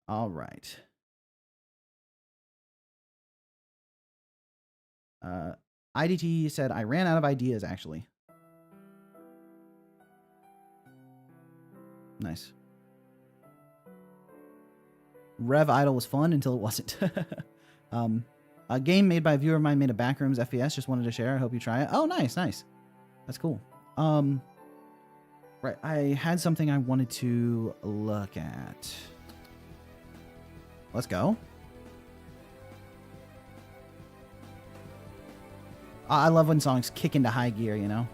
All right. IDT said, I ran out of ideas, actually. Nice. Rev Idol was fun until it wasn't. A game made by a viewer of mine made a Backrooms FPS. Just wanted to share. I hope you try it. Oh, nice. That's cool. Right. I had something I wanted to look at. Let's go. I love when songs kick into high gear, you know?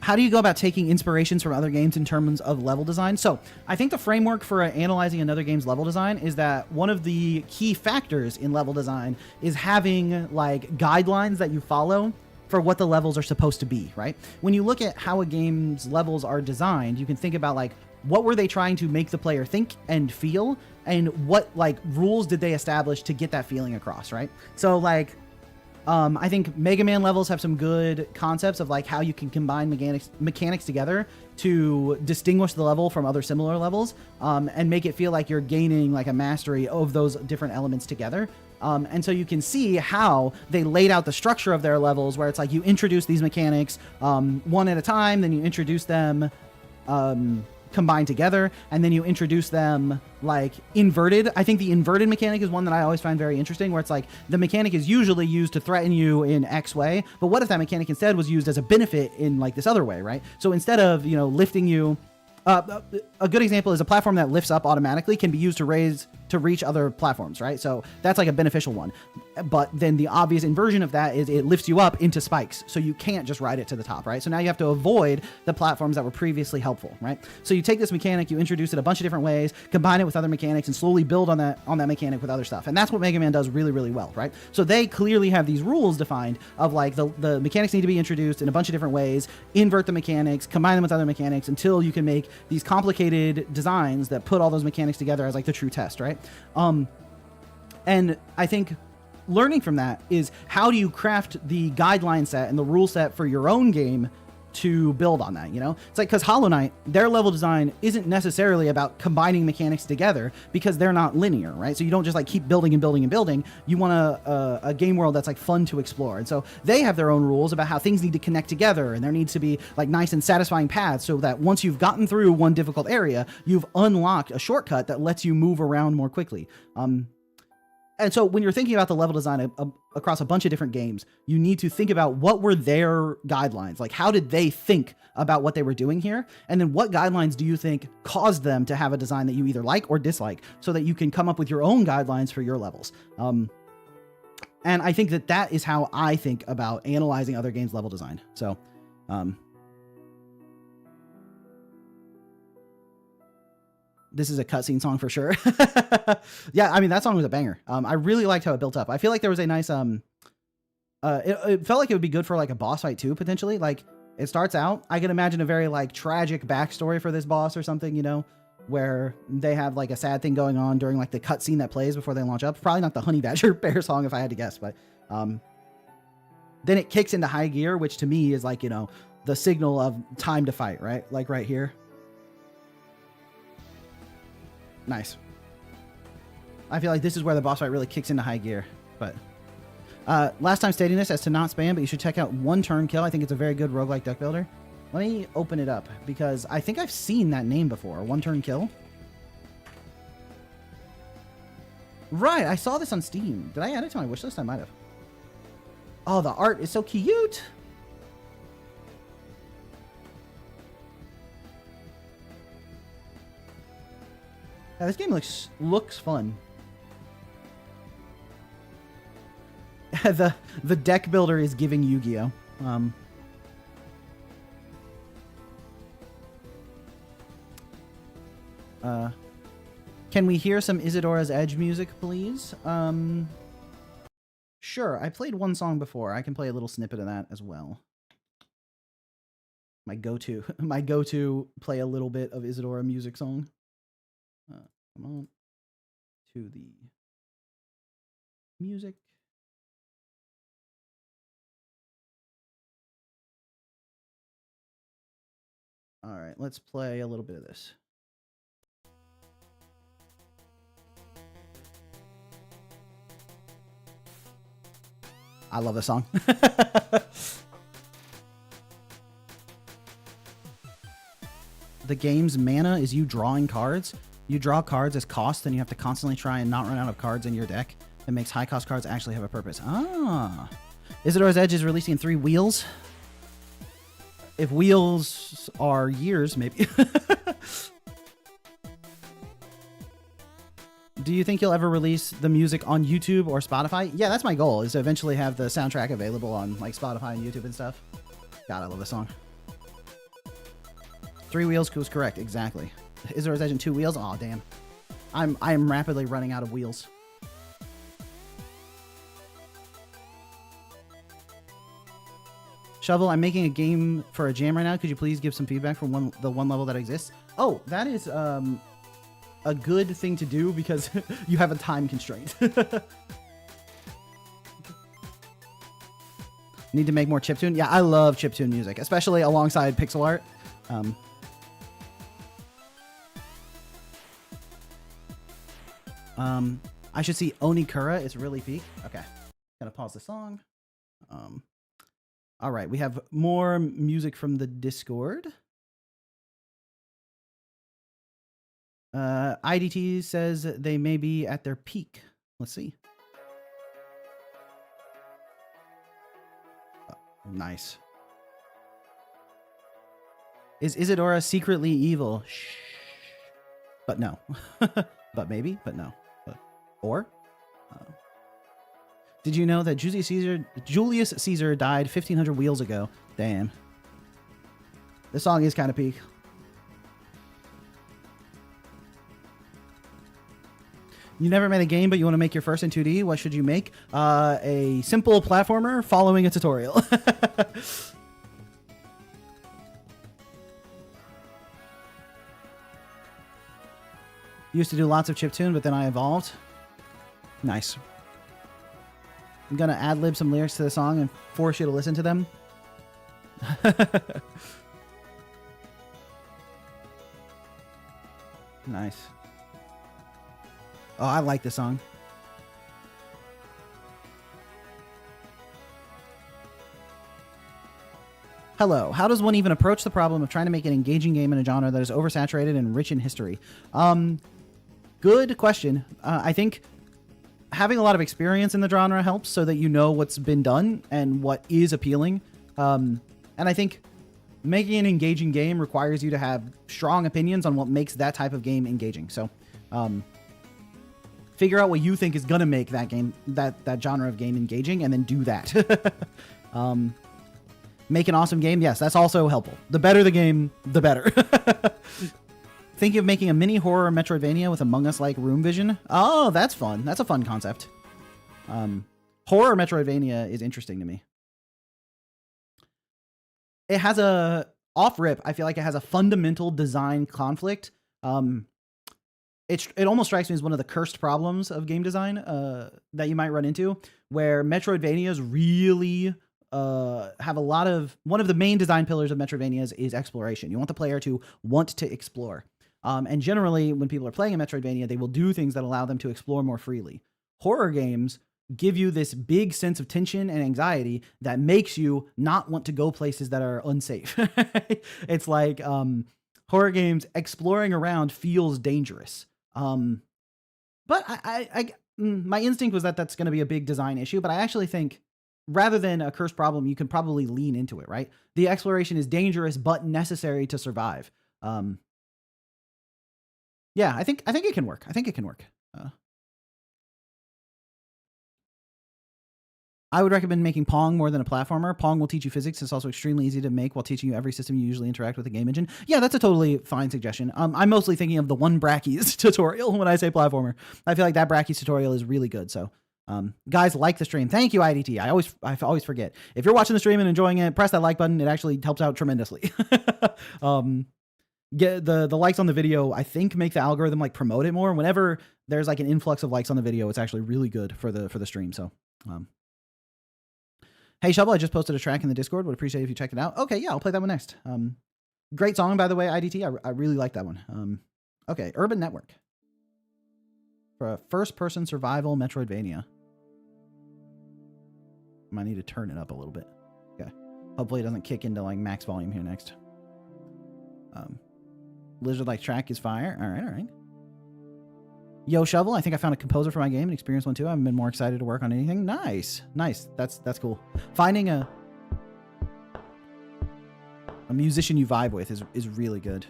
How do you go about taking inspirations from other games in terms of level design? So I think the framework for analyzing another game's level design is that one of the key factors in level design is having like guidelines that you follow for what the levels are supposed to be, right? When you look at how a game's levels are designed, you can think about like, what were they trying to make the player think and feel, and what like rules did they establish to get that feeling across, right? So like, I think Mega Man levels have some good concepts of like how you can combine mechanics together to distinguish the level from other similar levels, and make it feel like you're gaining like a mastery of those different elements together. And so you can see how they laid out the structure of their levels, where it's like you introduce these mechanics one at a time, then you introduce them combined together, and then you introduce them like inverted. I think the inverted mechanic is one that I always find very interesting, where it's like the mechanic is usually used to threaten you in X way, but what if that mechanic instead was used as a benefit in like this other way, right? So instead of, you know, lifting you, a good example is a platform that lifts up automatically can be used to reach other platforms, right? So that's like a beneficial one. But then the obvious inversion of that is it lifts you up into spikes, so you can't just ride it to the top, right? So now you have to avoid the platforms that were previously helpful, right? So you take this mechanic, you introduce it a bunch of different ways, combine it with other mechanics, and slowly build on that mechanic with other stuff. And that's what Mega Man does really, really well, right? So they clearly have these rules defined of like the mechanics need to be introduced in a bunch of different ways, invert the mechanics, combine them with other mechanics until you can make these complicated designs that put all those mechanics together as like the true test, right? And I think learning from that is how do you craft the guideline set and the rule set for your own game to build on that, you know? It's like, because Hollow Knight, their level design isn't necessarily about combining mechanics together because they're not linear, right? So you don't just like keep building and building and building. You want a game world that's like fun to explore. And so they have their own rules about how things need to connect together, and there needs to be like nice and satisfying paths so that once you've gotten through one difficult area, you've unlocked a shortcut that lets you move around more quickly. And so when you're thinking about the level design across a bunch of different games, you need to think about what were their guidelines? Like, how did they think about what they were doing here? And then what guidelines do you think caused them to have a design that you either like or dislike, so that you can come up with your own guidelines for your levels? And I think that is how I think about analyzing other games' level design. So, this is a cutscene song for sure. Yeah, I mean, that song was a banger. I really liked how it built up. I feel like there was a nice, it felt like it would be good for like a boss fight too, potentially. Like, it starts out, I can imagine a very like tragic backstory for this boss or something, you know, where they have like a sad thing going on during like the cutscene that plays before they launch up. Probably not the Honey Badger Bear song if I had to guess, but then it kicks into high gear, which to me is like, you know, the signal of time to fight, right? Like right here. Nice. I feel like this is where the boss fight really kicks into high gear. But last time stating this as to not spam, but you should check out One Turn Kill. I think it's a very good roguelike deck builder. Let me open it up because I think I've seen that name before. One Turn Kill. Right, I saw this on Steam. Did I add it to my wishlist? I might have. Oh, the art is so cute. Yeah, this game looks fun. the deck builder is giving Yu-Gi-Oh. Can we hear some Isadora's Edge music, please? Sure. I played one song before. I can play a little snippet of that as well. My go-to play a little bit of Isadora music song. Come on to the music. All right, let's play a little bit of this. I love this song. The game's mana is you drawing cards. You draw cards as cost, and you have to constantly try and not run out of cards in your deck. It makes high cost cards actually have a purpose. Ah. Isidora's Edge is releasing 3 wheels. If wheels are years, maybe. Do do you think you'll ever release the music on YouTube or Spotify? Yeah, that's my goal, is to eventually have the soundtrack available on like Spotify and YouTube and stuff. God, I love this song. 3 wheels was correct, exactly. Isadora's Edge and 2 wheels? Aw, damn. I am rapidly running out of wheels. Shovel, I'm making a game for a jam right now. Could you please give some feedback from the one level that exists? Oh, that is a good thing to do because you have a time constraint. Need to make more chiptune? Yeah, I love chiptune music, especially alongside pixel art. I should see Onikura. It's really peak. Okay. Gonna pause the song. All right. We have more music from the Discord. IDT says they may be at their peak. Let's see. Oh, nice. Is Isadora secretly evil? Shh. But no. But maybe, but no. But, or? Did you know that Julius Caesar died 1,500 wheels ago? Damn. This song is kind of peak. You never made a game, but you want to make your first in 2D? What should you make? A simple platformer following a tutorial. Used to do lots of chiptune, but then I evolved. Nice. I'm going to ad-lib some lyrics to the song and force you to listen to them. Nice. Oh, I like this song. Hello. How does one even approach the problem of trying to make an engaging game in a genre that is oversaturated and rich in history? Good question. I think having a lot of experience in the genre helps so that you know what's been done and what is appealing. And I think making an engaging game requires you to have strong opinions on what makes that type of game engaging. So, figure out what you think is going to make that game, that genre of game engaging, and then do that. Make an awesome game. Yes, that's also helpful. The better the game, the better. Thinking of making a mini horror Metroidvania with Among Us-like room vision. Oh, that's fun. That's a fun concept. Horror Metroidvania is interesting to me. It has a off-rip. I feel like it has a fundamental design conflict. It almost strikes me as one of the cursed problems of game design that you might run into, where Metroidvanias really have a lot of... One of the main design pillars of Metroidvanias is exploration. You want the player to want to explore. And generally, when people are playing a Metroidvania, they will do things that allow them to explore more freely. Horror games give you this big sense of tension and anxiety that makes you not want to go places that are unsafe. It's like horror games exploring around feels dangerous. But my instinct was that that's going to be a big design issue, but I actually think rather than a cursed problem, you can probably lean into it, right? The exploration is dangerous, but necessary to survive. Yeah, I think it can work. I think it can work. I would recommend making Pong more than a platformer. Pong will teach you physics. It's also extremely easy to make while teaching you every system you usually interact with the game engine. Yeah, that's a totally fine suggestion. I'm mostly thinking of the one Brackeys tutorial when I say platformer. I feel like that Brackeys tutorial is really good. So, guys, like the stream. Thank you, IDT. I always forget. If you're watching the stream and enjoying it, press that like button. It actually helps out tremendously. Get the likes on the video, I think, make the algorithm like promote it more. Whenever there's like an influx of likes on the video, it's actually really good for the stream. So, hey, Shovel, I just posted a track in the Discord. Would appreciate it if you checked it out. Okay, yeah, I'll play that one next. Great song, by the way, IDT. I really like that one. Okay, Urban Network. For a first-person survival Metroidvania. I might need to turn it up a little bit. Okay. Hopefully it doesn't kick into like max volume here next. Lizard-like track is fire. All right. Yo, Shovel, I think I found a composer for my game and experienced one too. I've been more excited to work on anything. Nice. That's cool. Finding a musician you vibe with is really good.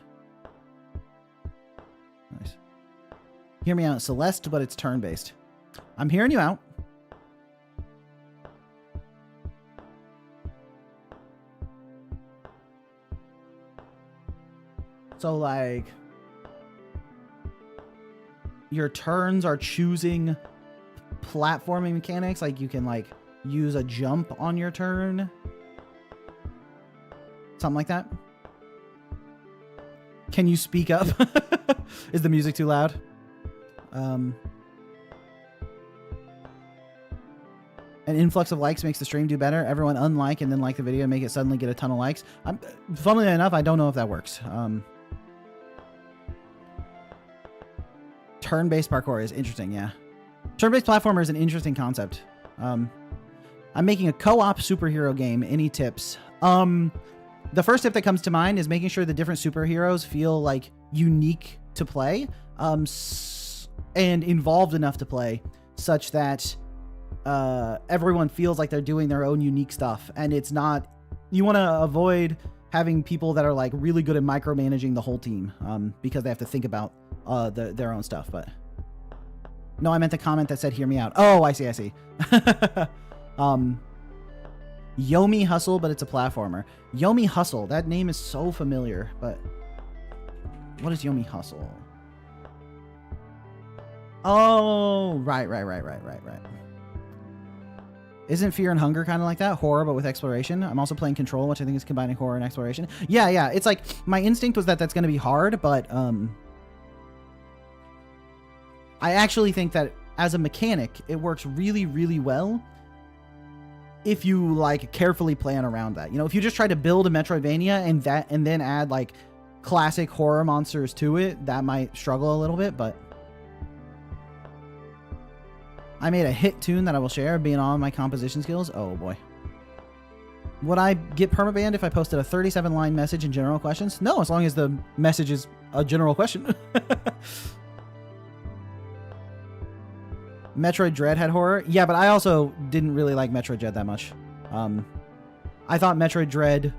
Nice. Hear me out. Celeste, but it's turn-based. I'm hearing you out. So, like, your turns are choosing platforming mechanics. Like, you can, like, use a jump on your turn. Something like that. Can you speak up? Is the music too loud? An influx of likes makes the stream do better. Everyone unlike and then like the video and make it suddenly get a ton of likes. Funnily enough, I don't know if that works. Turn-based parkour is interesting, yeah. Turn-based platformer is an interesting concept. I'm making a co-op superhero game. Any tips? The first tip that comes to mind is making sure the different superheroes feel like unique to play, and involved enough to play, such that everyone feels like they're doing their own unique stuff. And it's not, you want to avoid having people that are like really good at micromanaging the whole team, because they have to think about their own stuff. But no, I meant the comment that said hear me out. Oh, I see. Yomi Hustle, but it's a platformer. Yomi Hustle, that name is so familiar, but what is Yomi Hustle? Oh, right. Isn't Fear and Hunger kind of like that? Horror, but with exploration. I'm also playing Control, which I think is combining horror and exploration. Yeah. It's like, my instinct was that that's going to be hard, but I actually think that as a mechanic, it works really, really well if you like carefully plan around that. You know, if you just try to build a Metroidvania and then add like classic horror monsters to it, that might struggle a little bit, but I made a hit tune that I will share, being on my composition skills. Oh boy. Would I get permabanned if I posted a 37-line message in general questions? No, as long as the message is a general question. Metroid Dread had horror. Yeah, but I also didn't really like Metroid Dread that much. I thought Metroid Dread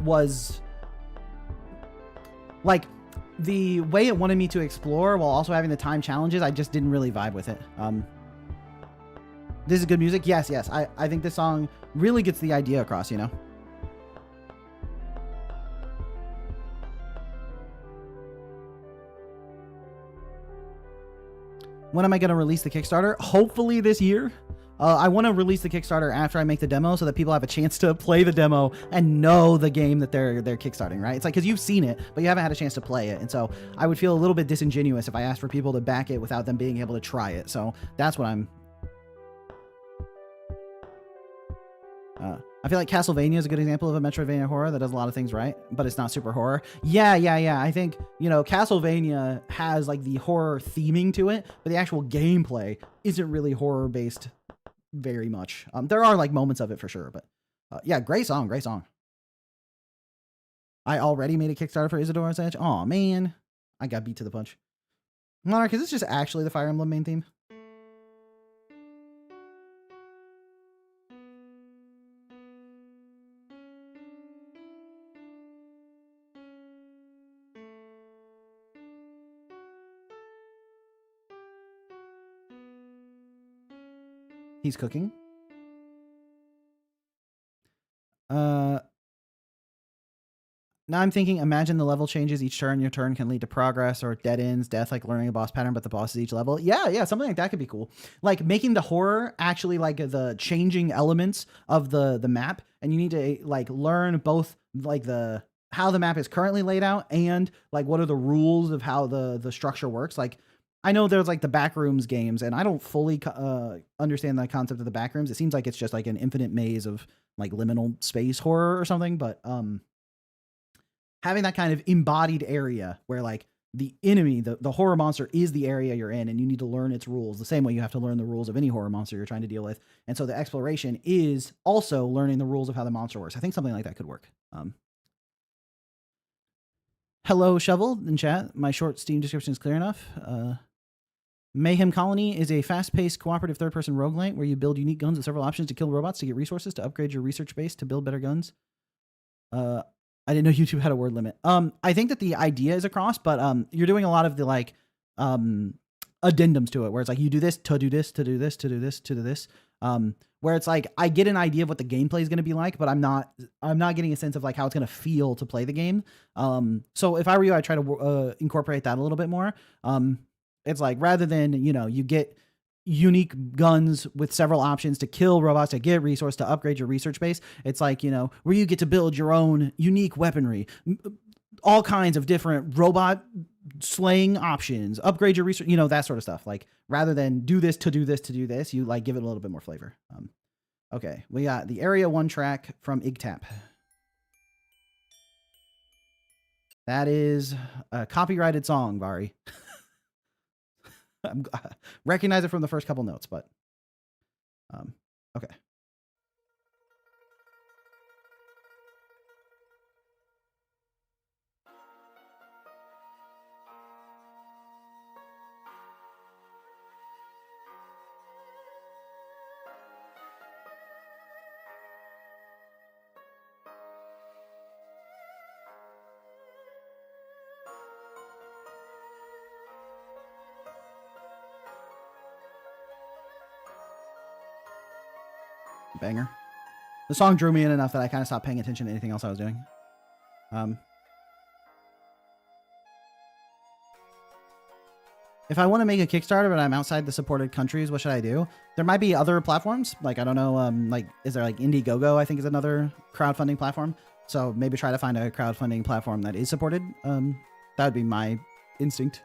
was like the way it wanted me to explore while also having the time challenges. I just didn't really vibe with it. This is good music. Yes. I think this song really gets the idea across, you know? When am I going to release the Kickstarter? Hopefully this year. I want to release the Kickstarter after I make the demo so that people have a chance to play the demo and know the game that they're kickstarting, right? It's like, because you've seen it, but you haven't had a chance to play it. And so I would feel a little bit disingenuous if I asked for people to back it without them being able to try it. So that's what I'm... I feel like Castlevania is a good example of a Metroidvania horror that does a lot of things right, but it's not super horror. Yeah. I think, you know, Castlevania has like the horror theming to it, but the actual gameplay isn't really horror based very much. There are like moments of it for sure, but yeah, great song. I already made a Kickstarter for Isadora's Edge. Oh man, I got beat to the punch. Monarch, is this just actually the Fire Emblem main theme? He's cooking. Now I'm thinking, imagine the level changes each turn. Your turn can lead to progress or dead ends, death, like learning a boss pattern, but the boss is each level. Yeah, something like that could be cool. Like making the horror actually like the changing elements of the map, and you need to like learn both like how the map is currently laid out and like what are the rules of how the structure works. Like, I know there's like the backrooms games, and I don't fully understand the concept of the backrooms. It seems like it's just like an infinite maze of like liminal space horror or something. But having that kind of embodied area where like the enemy, the horror monster is the area you're in, and you need to learn its rules the same way you have to learn the rules of any horror monster you're trying to deal with. And so the exploration is also learning the rules of how the monster works. I think something like that could work. Hello, Shovel in chat. My short Steam description is clear enough. Mayhem Colony is a fast-paced cooperative third-person roguelite where you build unique guns with several options to kill robots to get resources to upgrade your research base to build better guns. I didn't know YouTube had a word limit. I think that the idea is across, but you're doing a lot of the like addendums to it where it's like you do this to do this to do this to do this to do this. Where it's like I get an idea of what the gameplay is going to be like, but I'm not getting a sense of like how it's going to feel to play the game. So if I were you, I'd try to incorporate that a little bit more. It's like rather than, you know, you get unique guns with several options to kill robots, to get resource, to upgrade your research base. It's like, you know, where you get to build your own unique weaponry, all kinds of different robot slaying options, upgrade your research, you know, that sort of stuff. Like rather than do this to do this to do this, you like give it a little bit more flavor. Okay, we got the Area 1 track from IGTAP. That is a copyrighted song, Vari. I recognize it from the first couple notes, but okay. Banger. The song drew me in enough that I kind of stopped paying attention to anything else I was doing. If I want to make a Kickstarter but I'm outside the supported countries, what should I do? There might be other platforms. Like, I don't know, like, is there like Indiegogo, I think is another crowdfunding platform. So maybe try to find a crowdfunding platform that is supported. That would be my instinct.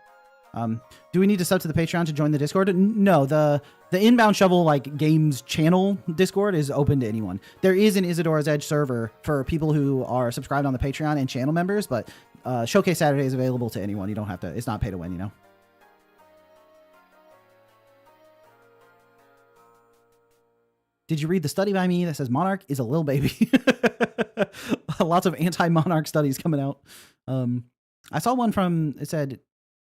Do we need to sub to the Patreon to join the Discord? No, the Inbound Shovel like games channel Discord is open to anyone. There is an Isadora's Edge server for people who are subscribed on the Patreon and channel members, but Showcase Saturday is available to anyone. You don't have to, it's not pay to win, you know? Did you read the study by me that says Monarch is a little baby? Lots of anti-Monarch studies coming out. I saw one from, it said,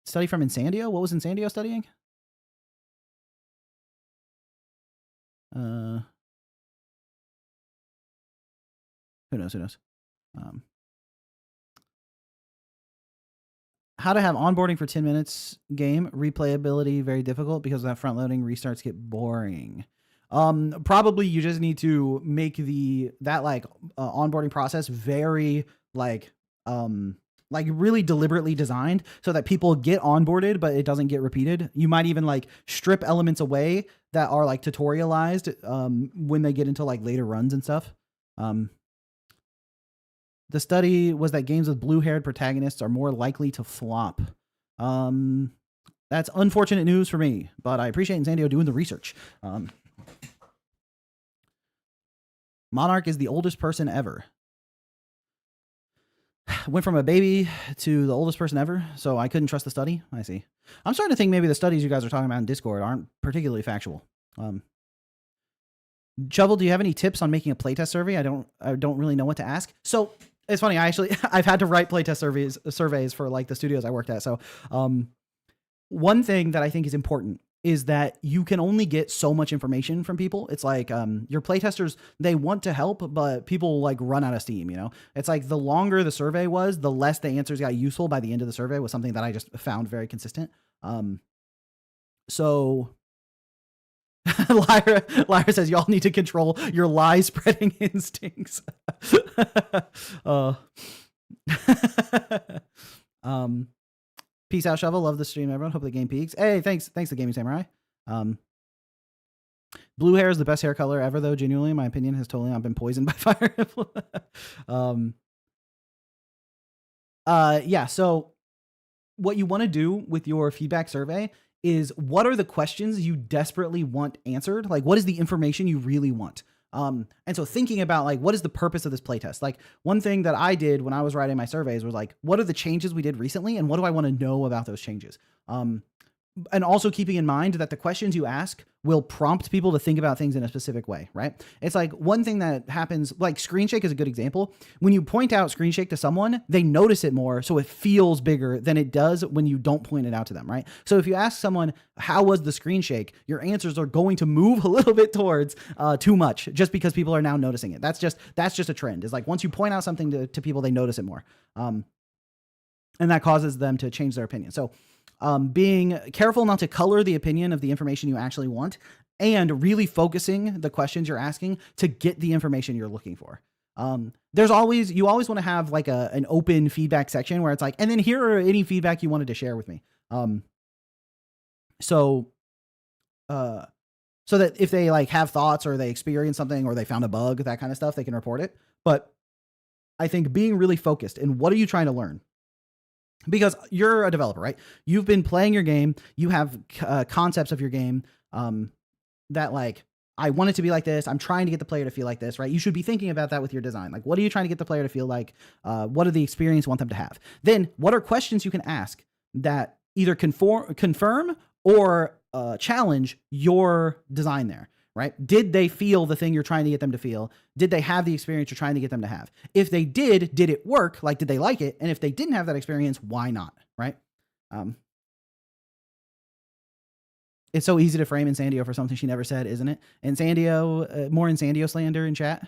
study from Insandio. What was Insandio studying? Who knows? Who knows? How to have onboarding for 10 minutes game. Replayability very difficult because of that front loading. Restarts get boring. Probably you just need to make that onboarding process very like really deliberately designed so that people get onboarded, but it doesn't get repeated. You might even like strip elements away that are like tutorialized when they get into like later runs and stuff. The study was that games with blue-haired protagonists are more likely to flop. That's unfortunate news for me, but I appreciate Insandio doing the research. Monarch is the oldest person ever. Went from a baby to the oldest person ever, so I couldn't trust the study. I see. I'm starting to think maybe the studies you guys are talking about in Discord aren't particularly factual. Shovel, do you have any tips on making a playtest survey? I don't really know what to ask. So it's funny. I've had to write playtest surveys for like the studios I worked at. So one thing that I think is important is that you can only get so much information from people. It's like your playtesters, they want to help, but people like run out of steam, you know? It's like the longer the survey was, the less the answers got useful by the end of the survey was something that I just found very consistent. So Lyra says, y'all need to control your lie spreading instincts. Peace out, Shovel. Love the stream, everyone. Hope the game peaks. Hey, thanks to Gaming Samurai. Blue hair is the best hair color ever, though. Genuinely, in my opinion, has totally not been poisoned by fire. Yeah. So, what you want to do with your feedback survey is what are the questions you desperately want answered? Like, what is the information you really want? And so thinking about like, what is the purpose of this playtest? Like one thing that I did when I was writing my surveys was like, what are the changes we did recently? And what do I want to know about those changes? And also keeping in mind that the questions you ask will prompt people to think about things in a specific way, right? It's like one thing that happens, like screen shake is a good example. When you point out screen shake to someone, they notice it more. So it feels bigger than it does when you don't point it out to them, right? So if you ask someone, how was the screen shake? Your answers are going to move a little bit towards too much just because people are now noticing it. That's just a trend. It's like once you point out something to people, they notice it more. And that causes them to change their opinion. So being careful not to color the opinion of the information you actually want, and really focusing the questions you're asking to get the information you're looking for. You always want to have like an open feedback section where it's like, and then here are any feedback you wanted to share with me. So that if they like have thoughts or they experience something or they found a bug, that kind of stuff, they can report it. But I think being really focused in what are you trying to learn? Because you're a developer, right? You've been playing your game. You have concepts of your game that like, I want it to be like this. I'm trying to get the player to feel like this, right? You should be thinking about that with your design. Like, what are you trying to get the player to feel like? What are the experience you want them to have? Then what are questions you can ask that either confirm or challenge your design there, right? Did they feel the thing you're trying to get them to feel? Did they have the experience you're trying to get them to have? If they did it work? Like, did they like it? And if they didn't have that experience, why not, right? It's so easy to frame Insandio for something she never said, isn't it? Insandio, more Insandio slander in chat.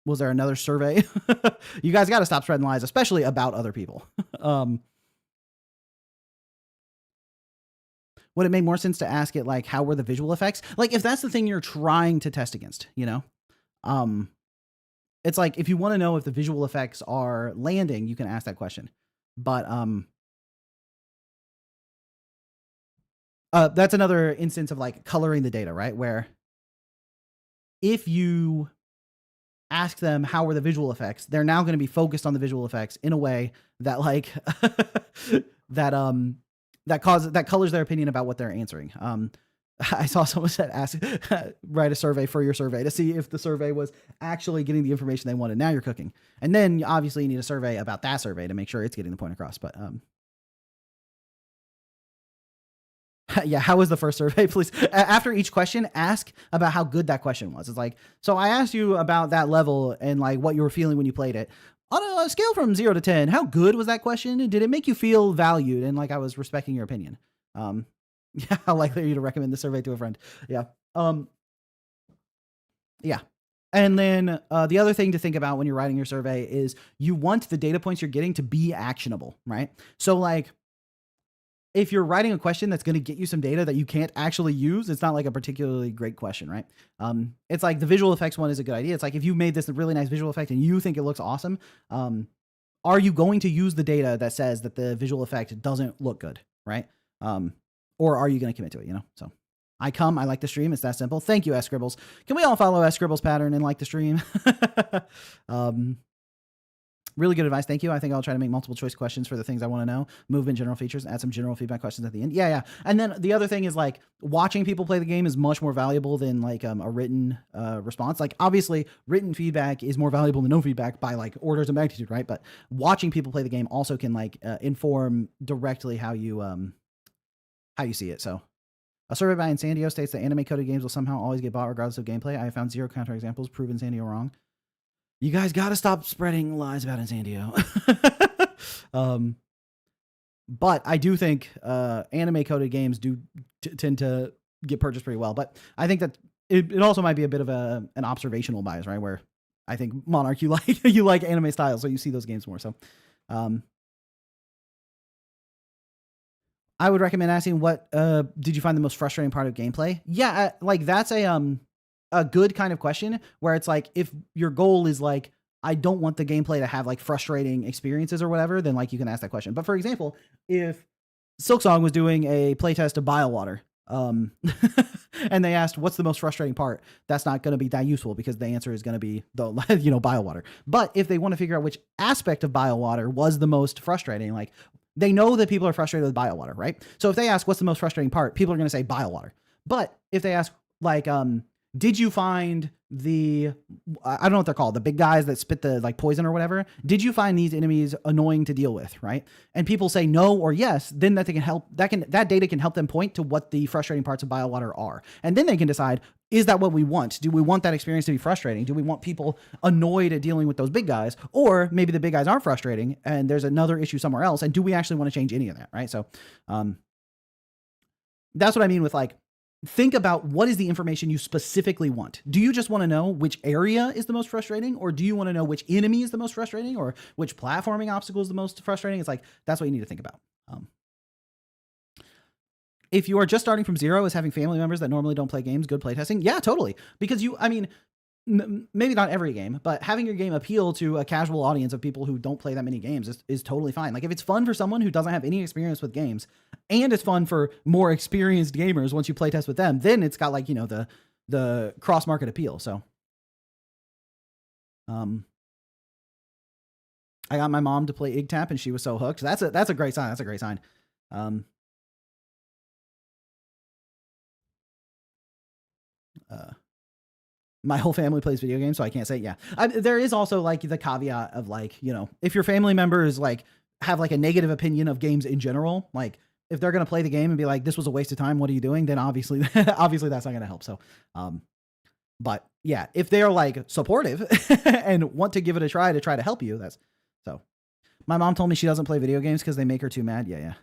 Was there another survey? You guys got to stop spreading lies, especially about other people. Would it make more sense to ask it like, how were the visual effects? Like, if that's the thing you're trying to test against, you know? It's like, if you want to know if the visual effects are landing, you can ask that question. But that's another instance of like coloring the data, right? Where if you ask them how were the visual effects, they're now going to be focused on the visual effects in a way that like that colors their opinion about what they're answering. I saw someone said write a survey for your survey to see if the survey was actually getting the information they wanted. Now you're cooking. And then obviously you need a survey about that survey to make sure it's getting the point across. But yeah, how was the first survey? Please, after each question, ask about how good that question was. It's like, so I asked you about that level and like what you were feeling when you played it. On a scale from 0 to 10, how good was that question? Did it make you feel valued and like I was respecting your opinion? Yeah, how likely are you to recommend the survey to a friend? Yeah. Yeah. And then the other thing to think about when you're writing your survey is you want the data points you're getting to be actionable, right? So like, if you're writing a question that's going to get you some data that you can't actually use, it's not like a particularly great question, right? It's like the visual effects one is a good idea. It's like, if you made this really nice visual effect and you think it looks awesome, are you going to use the data that says that the visual effect doesn't look good, right? Or are you going to commit to it, you know? So I like the stream. It's that simple. Thank you, S Scribbles. Can we all follow S Scribbles pattern and like the stream? Really good advice. Thank you. I think I'll try to make multiple choice questions for the things I want to know. Movement, general features, add some general feedback questions at the end. Yeah. And then the other thing is like watching people play the game is much more valuable than like a written response. Like obviously written feedback is more valuable than no feedback by like orders of magnitude, right? But watching people play the game also can like inform directly how you see it. So a survey by Insandio states that anime coded games will somehow always get bought regardless of gameplay. I have found 0 counterexamples prove Insandio wrong. You guys got to stop spreading lies about Insandio. But I do think anime coded games do tend to get purchased pretty well. But I think that it also might be a bit of an observational bias, right? Where I think Monarch, you like anime style, so you see those games more. So I would recommend asking, what did you find the most frustrating part of gameplay? Yeah, like that's a good kind of question where it's like, if your goal is like, I don't want the gameplay to have like frustrating experiences or whatever, then like you can ask that question. But for example, if Silksong was doing a playtest of BioWater, and they asked, what's the most frustrating part? That's not going to be that useful because the answer is going to be the, BioWater. But if they want to figure out which aspect of BioWater was the most frustrating, like they know that people are frustrated with BioWater, right? So if they ask, what's the most frustrating part? People are going to say BioWater. But if they ask like, did you find I don't know what they're called, the big guys that spit the like poison or whatever? Did you find these enemies annoying to deal with, right? And people say no or yes, then that data can help them point to what the frustrating parts of BioWater are. And then they can decide, is that what we want? Do we want that experience to be frustrating? Do we want people annoyed at dealing with those big guys? Or maybe the big guys aren't frustrating and there's another issue somewhere else. And do we actually want to change any of that, right? So that's what I mean with like, think about what is the information you specifically want. Do you just want to know which area is the most frustrating, or do you want to know which enemy is the most frustrating, or which platforming obstacle is the most frustrating? It's like, that's what you need to think about. If you are just starting from zero as having family members that normally don't play games, good playtesting. Yeah, totally. Because I mean, maybe not every game, but having your game appeal to a casual audience of people who don't play that many games is totally fine. Like if it's fun for someone who doesn't have any experience with games, and it's fun for more experienced gamers once you playtest with them, then it's got like, you know, the cross market appeal. So, I got my mom to play IgTap and she was so hooked. That's a great sign. That's a great sign. My whole family plays video games, so I can't say, yeah. There is also like the caveat of like, you know, if your family members like have like a negative opinion of games in general, like if they're going to play the game and be like, this was a waste of time, what are you doing? Then obviously, obviously that's not going to help. So, but yeah, if they're like supportive and want to give it a try to help you, that's so. My mom told me she doesn't play video games because they make her too mad. Yeah.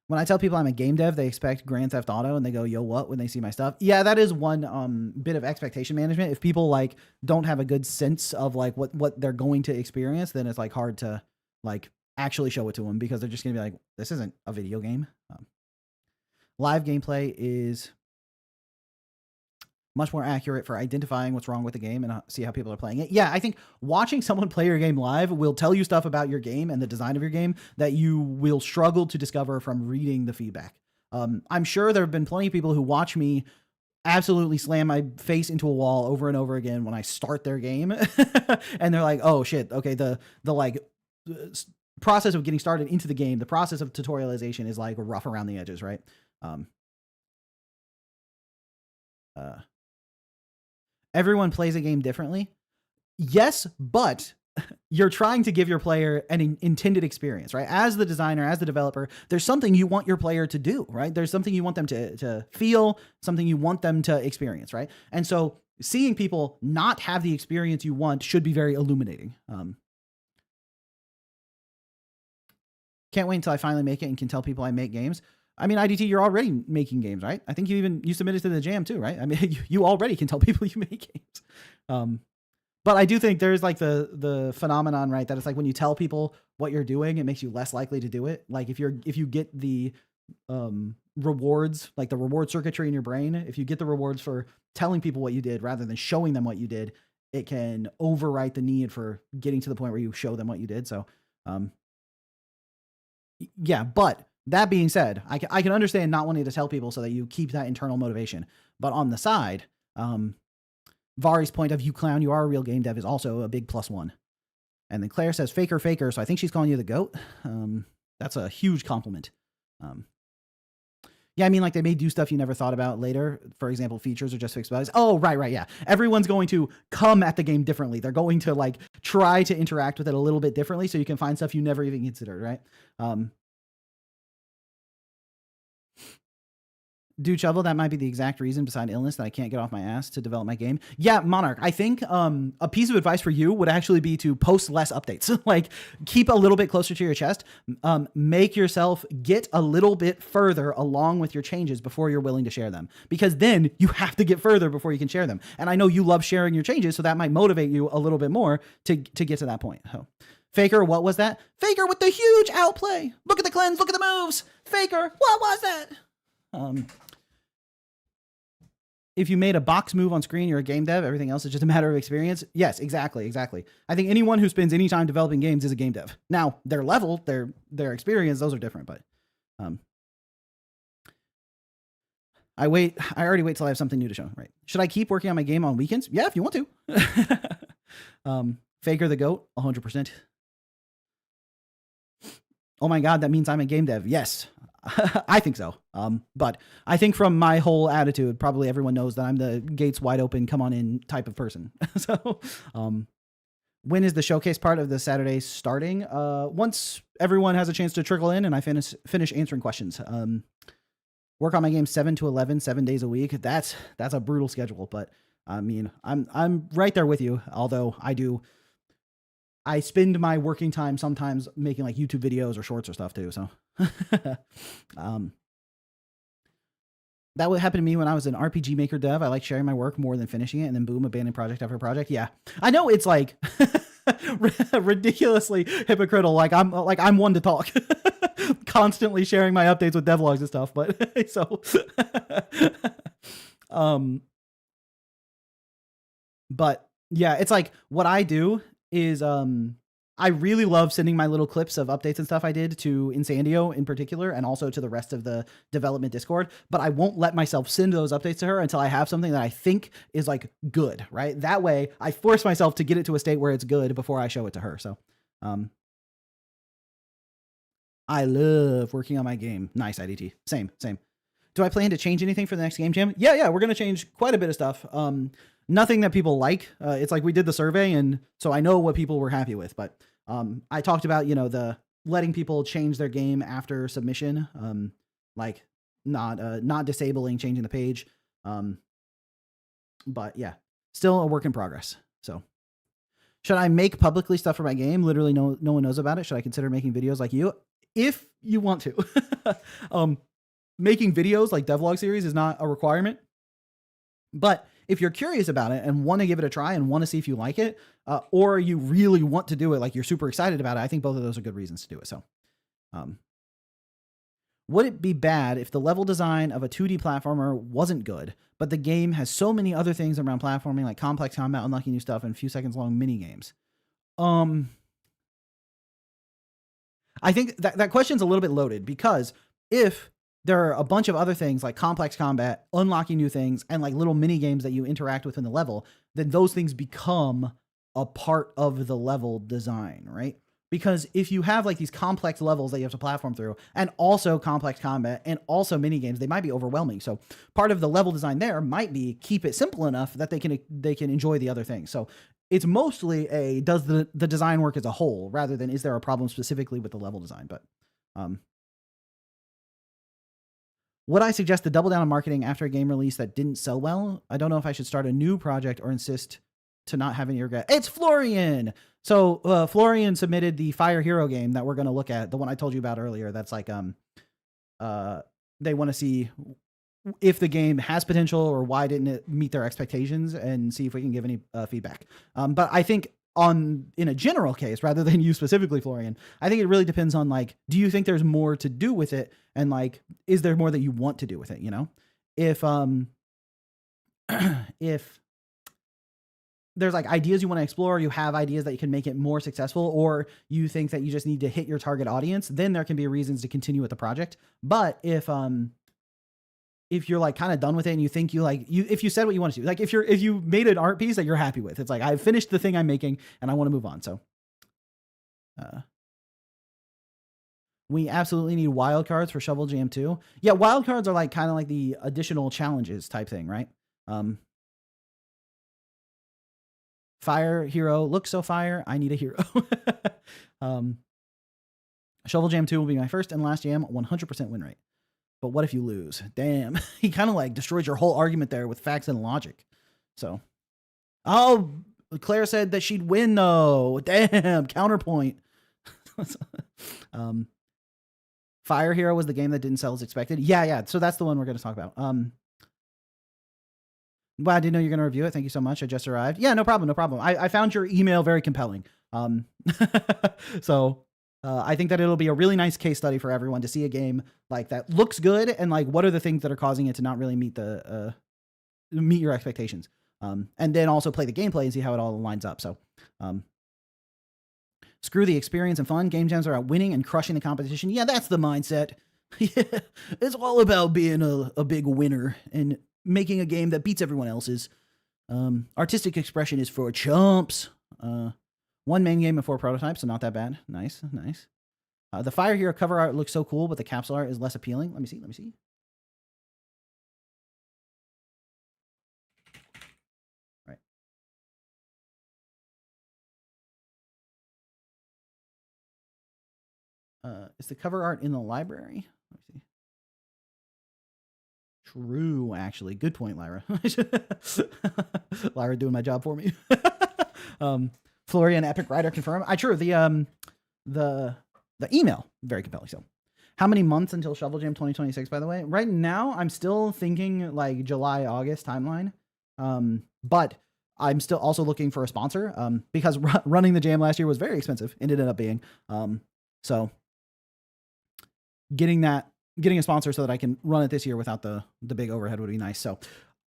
When I tell people I'm a game dev, they expect Grand Theft Auto and they go, yo, what, when they see my stuff. Yeah, that is one bit of expectation management. If people like don't have a good sense of like what they're going to experience, then it's like hard to like actually show it to them because they're just gonna be like, this isn't a video game. Live gameplay is much more accurate for identifying what's wrong with the game and see how people are playing it. Yeah, I think watching someone play your game live will tell you stuff about your game and the design of your game that you will struggle to discover from reading the feedback. I'm sure there have been plenty of people who watch me absolutely slam my face into a wall over and over again when I start their game. And they're like, oh shit, okay, the like process of getting started into the game, the process of tutorialization is like rough around the edges, right? Everyone plays a game differently. Yes, but you're trying to give your player an intended experience, right? As the designer, as the developer, there's something you want your player to do, right? There's something you want them to feel, something you want them to experience, right? And so seeing people not have the experience you want should be very illuminating. Can't wait until I finally make it and can tell people I make games. I mean, IDT, you're already making games, right? I think you submitted to the jam too, right? I mean, you already can tell people you make games. But I do think there's like the phenomenon, right? That it's like when you tell people what you're doing, it makes you less likely to do it. Like if you get the rewards, like the reward circuitry in your brain, if you get the rewards for telling people what you did rather than showing them what you did, it can overwrite the need for getting to the point where you show them what you did. So, yeah, but that being said, I can understand not wanting to tell people so that you keep that internal motivation. But on the side, Vari's point of you clown, you are a real game dev is also a big +1. And then Claire says faker, faker. So I think she's calling you the GOAT. That's a huge compliment. Yeah, I mean, like they may do stuff you never thought about later. For example, features or just fixed bugs. Oh, right, yeah. Everyone's going to come at the game differently. They're going to like try to interact with it a little bit differently so you can find stuff you never even considered, right? Dude Shovel, that might be the exact reason beside illness that I can't get off my ass to develop my game. Yeah, Monarch, I think a piece of advice for you would actually be to post less updates. Like keep a little bit closer to your chest. Make yourself get a little bit further along with your changes before you're willing to share them. Because then you have to get further before you can share them. And I know you love sharing your changes, so that might motivate you a little bit more to get to that point. So, Faker, what was that? Faker with the huge outplay. Look at the cleanse, look at the moves. Faker, what was that? If you made a box move on screen, you're a game dev. Everything else is just a matter of experience. Yes, exactly. I think anyone who spends any time developing games is a game dev. Now, their level, their experience, those are different. But I already wait till I have something new to show. Right? Should I keep working on my game on weekends? Yeah, if you want to. Faker the GOAT, 100%. Oh my God, that means I'm a game dev. Yes, I think so. But I think from my whole attitude, probably everyone knows that I'm the gates wide open, come on in type of person. So, when is the showcase part of the Saturday starting? Once everyone has a chance to trickle in and I finish answering questions. Work on my game 7 to 11, 7 days a week. That's a brutal schedule, but I mean, I'm right there with you. Although I spend my working time sometimes making like YouTube videos or shorts or stuff too. So, That would happen to me when I was an RPG Maker dev. I like sharing my work more than finishing it, and then boom, abandon project after project. Yeah, I know it's like ridiculously hypocritical. Like I'm one to talk, constantly sharing my updates with devlogs and stuff. But so, but yeah, it's like what I do is I really love sending my little clips of updates and stuff I did to Insandio in particular, and also to the rest of the development Discord. But I won't let myself send those updates to her until I have something that I think is like good, right? That way I force myself to get it to a state where it's good before I show it to her. So I love working on my game. Nice, IDT. Same. Do I plan to change anything for the next game jam? Yeah, we're going to change quite a bit of stuff. Nothing that people like. It's like we did the survey, and so I know what people were happy with, but I talked about, the letting people change their game after submission, like not disabling changing the page. But yeah, still a work in progress. So should I make publicly stuff for my game? Literally no one knows about it. Should I consider making videos like you? If you want to. Making videos like devlog series is not a requirement, but if you're curious about it and want to give it a try and want to see if you like it, or you really want to do it, like you're super excited about it, I think both of those are good reasons to do it. So, would it be bad if the level design of a 2D platformer wasn't good, but the game has so many other things around platforming, like complex combat, unlocking new stuff, and a few seconds long mini games? I think that question's a little bit loaded, because if there are a bunch of other things like complex combat, unlocking new things, and like little mini games that you interact with in the level, then those things become a part of the level design, right? Because if you have like these complex levels that you have to platform through, and also complex combat, and also mini games, they might be overwhelming. So part of the level design there might be keep it simple enough that they can enjoy the other things. So it's mostly does the design work as a whole, rather than is there a problem specifically with the level design. But would I suggest to double down on marketing after a game release that didn't sell well? I don't know if I should start a new project or insist to not have any regret. It's Florian. So Florian submitted the Fire Hero game that we're going to look at, the one I told you about earlier. That's like they want to see if the game has potential or why didn't it meet their expectations, and see if we can give any feedback. But I think in a general case, rather than you specifically, Florian, I think it really depends on like, do you think there's more to do with it? And like, is there more that you want to do with it? If if there's like ideas you want to explore, you have ideas that you can make it more successful, or you think that you just need to hit your target audience, then there can be reasons to continue with the project. But if you're like kind of done with it and you think if you said what you want to do, like if you made an art piece that you're happy with, it's like, I've finished the thing I'm making and I want to move on. So, we absolutely need wildcards for Shovel Jam 2. Yeah, wildcards are like kind of like the additional challenges type thing, right? Fire Hero looks so fire. I need a hero. Shovel Jam 2 will be my first and last jam, 100% win rate. But what if you lose? Damn. He kind of like destroyed your whole argument there with facts and logic. So, Claire said that she'd win though. Damn, counterpoint. Fire Hero was the game that didn't sell as expected. Yeah. So that's the one we're going to talk about. Well, I didn't know you're going to review it. Thank you so much. I just arrived. Yeah, no problem. I found your email very compelling. So I think that it'll be a really nice case study for everyone to see a game like that looks good, and like what are the things that are causing it to not really meet your expectations. And then also play the gameplay and see how it all lines up. So screw the experience and fun. Game jams are about winning and crushing the competition. Yeah, that's the mindset. Yeah, it's all about being a big winner and making a game that beats everyone else's. Artistic expression is for chumps. One main game and 4 prototypes, so not that bad. Nice. The Fire Hero cover art looks so cool, but the capsule art is less appealing. Let me see. Right. Is the cover art in the library? Let me see. True, actually. Good point, Lyra. Lyra doing my job for me. Florian Epic Writer confirmed. True. The email, very compelling. So How many months until Shovel Jam 2026, by the way? Right now, I'm still thinking like July, August timeline. But I'm still also looking for a sponsor because running the jam last year was very expensive and it ended up being. So getting a sponsor so that I can run it this year without the big overhead would be nice. So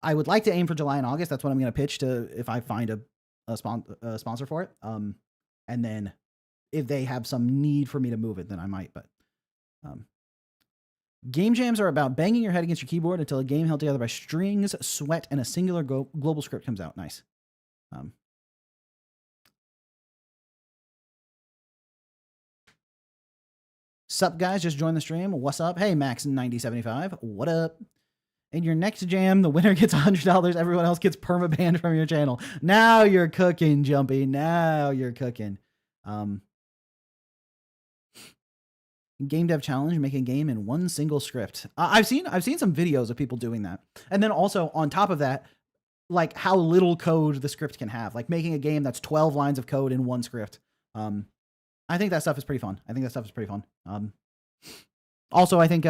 I would like to aim for July and August. That's what I'm going to pitch to if I find a sponsor for it. And then if they have some need for me to move it, then I might. But game jams are about banging your head against your keyboard until a game held together by strings, sweat, and a singular global script comes out. Nice. Sup, guys? Just joined the stream. What's up? Hey, Max9075. What up? In your next jam, the winner gets $100. Everyone else gets permabanned from your channel. Now you're cooking, Jumpy. Now you're cooking. Game dev challenge, make a game in one single script. I've seen some videos of people doing that. And then also on top of that, like how little code the script can have, like making a game that's 12 lines of code in one script. I think that stuff is pretty fun. Also, I think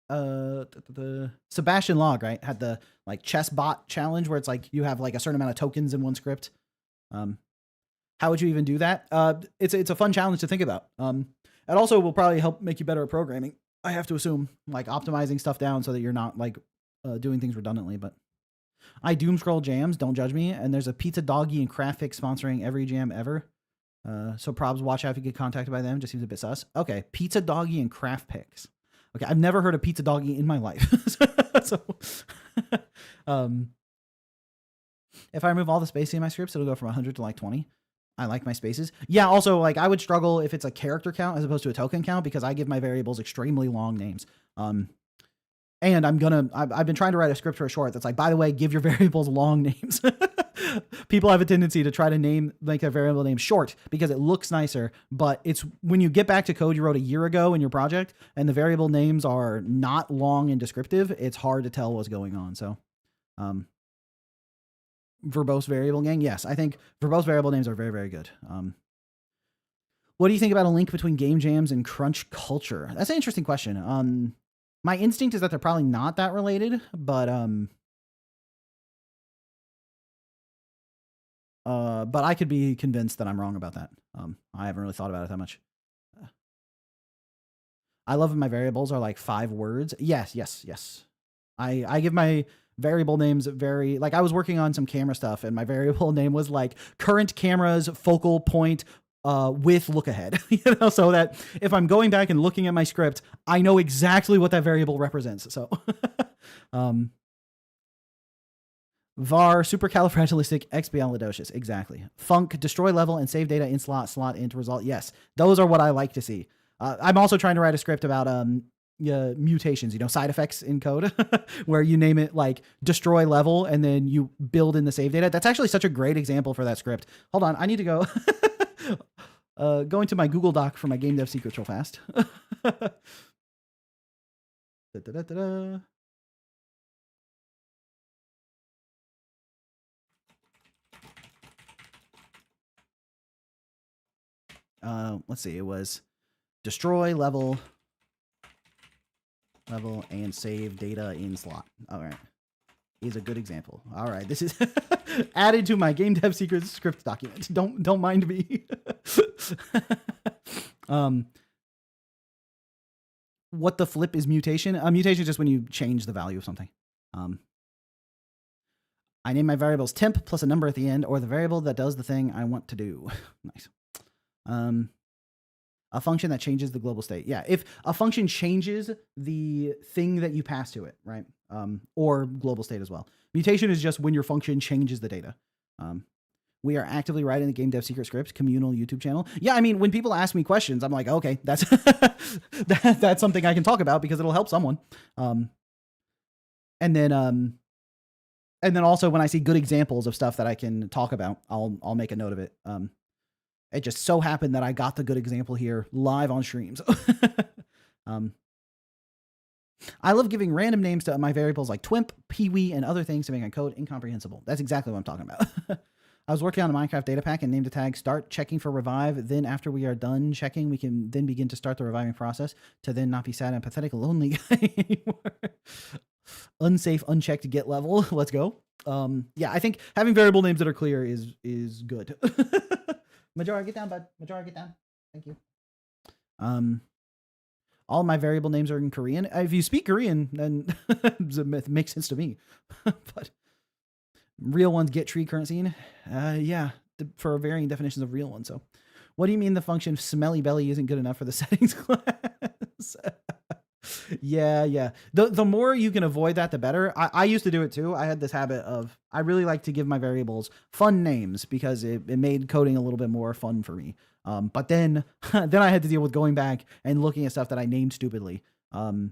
the Sebastian Log, right, had the like chess bot challenge where it's like you have like a certain amount of tokens in one script. How would you even do that? It's a fun challenge to think about. It also will probably help make you better at programming. I have to assume, like optimizing stuff down so that you're not like doing things redundantly. But I doom scroll jams, don't judge me. And there's a Pizza Doggy and Craftfix sponsoring every jam ever. So probs, watch out if you get contacted by them. Just seems a bit sus. Okay, Pizza Doggy and Craftfix. Okay, I've never heard of Pizza Doggy in my life. So, if I remove all the spacing in my scripts, it'll go from 100 to like 20. I like my spaces. Yeah, also, like, I would struggle if it's a character count as opposed to a token count because I give my variables extremely long names. And I've been trying to write a script for a short that's like, by the way, give your variables long names. People have a tendency to try to make their variable name short because it looks nicer, but it's when you get back to code you wrote a year ago in your project and the variable names are not long and descriptive, it's hard to tell what's going on. So, verbose variable gang. Yes, I think verbose variable names are very, very good. What do you think about a link between game jams and crunch culture? That's an interesting question. My instinct is that they're probably not that related, but I could be convinced that I'm wrong about that. I haven't really thought about it that much. I love when my variables are like 5 words. Yes. I give my variable names very, like I was working on some camera stuff and my variable name was like current camera's focal point with look ahead, so that if I'm going back and looking at my script, I know exactly what that variable represents. So, var supercalifragilisticexpialidocious. Exactly. Func, destroy level and save data in slot into result. Yes. Those are what I like to see. I'm also trying to write a script about, mutations, side effects in code where you name it like destroy level and then you build in the save data. That's actually such a great example for that script. Hold on. I need to go. Going to my Google Doc for my game dev secrets real fast. Let's see. It was destroy level and save data in slot. All right. Is a good example. All right. This is added to my game dev secrets script document. Don't mind me. What the flip is mutation? Mutation is just when you change the value of something. I name my variables temp plus a number at the end, or the variable that does the thing I want to do. Nice. A function that changes the global state. Yeah, if a function changes the thing that you pass to it, right? Or global state as well. Mutation is just when your function changes the data. We are actively writing the game dev secret scripts communal YouTube channel. Yeah, I mean, when people ask me questions, I'm like, okay, that's that's something I can talk about because it'll help someone. And then also when I see good examples of stuff that I can talk about, I'll make a note of it. It just so happened that I got the good example here live on streams. I love giving random names to my variables like twimp, peewee, and other things to make my code incomprehensible. That's exactly what I'm talking about. I was working on a Minecraft data pack and named a tag start checking for revive. Then after we are done checking, we can then begin to start the reviving process to then not be sad and pathetic lonely guy anymore. Unsafe, unchecked get level. Let's go. Yeah, I think having variable names that are clear is good. Majora, get down, bud. Majora, get down. Thank you. All my variable names are in Korean. If you speak Korean, then it makes sense to me. But real ones get tree current scene. Yeah, for varying definitions of real ones. So what do you mean the function smelly belly isn't good enough for the settings class? Yeah. The more you can avoid that, the better. I used to do it too. I had this habit of, I really like to give my variables fun names because it made coding a little bit more fun for me. But then I had to deal with going back and looking at stuff that I named stupidly. And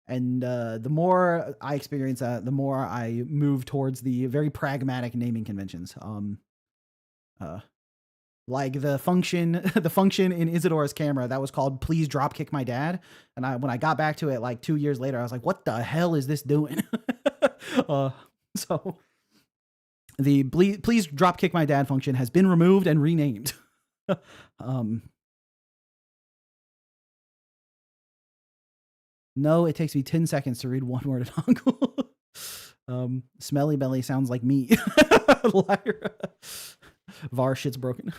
the more I experience that, the more I move towards the very pragmatic naming conventions. Like the function in Isadora's camera that was called "Please drop kick my dad," and when I got back to it like 2 years later, I was like, "What the hell is this doing?" So the "Please drop kick my dad" function has been removed and renamed. No, it takes me 10 seconds to read one word at Hangul. Smelly belly sounds like me. Liar. Var shit's broken.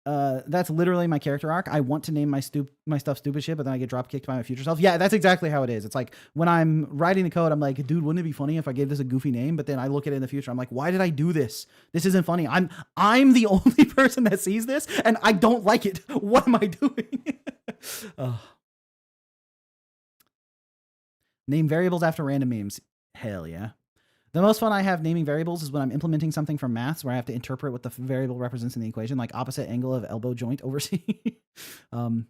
That's literally my character arc. I want to name my stuff stupid shit, but then I get drop kicked by my future self. Yeah, that's exactly how it is. It's like when I'm writing the code, I'm like, dude, wouldn't it be funny if I gave this a goofy name? But then I look at it in the future, I'm like, why did I do this? This isn't funny. I'm the only person that sees this, and I don't like it. What am I doing? Name variables after random memes. Hell yeah. The most fun I have naming variables is when I'm implementing something from maths where I have to interpret what the variable represents in the equation, like opposite angle of elbow joint over C. All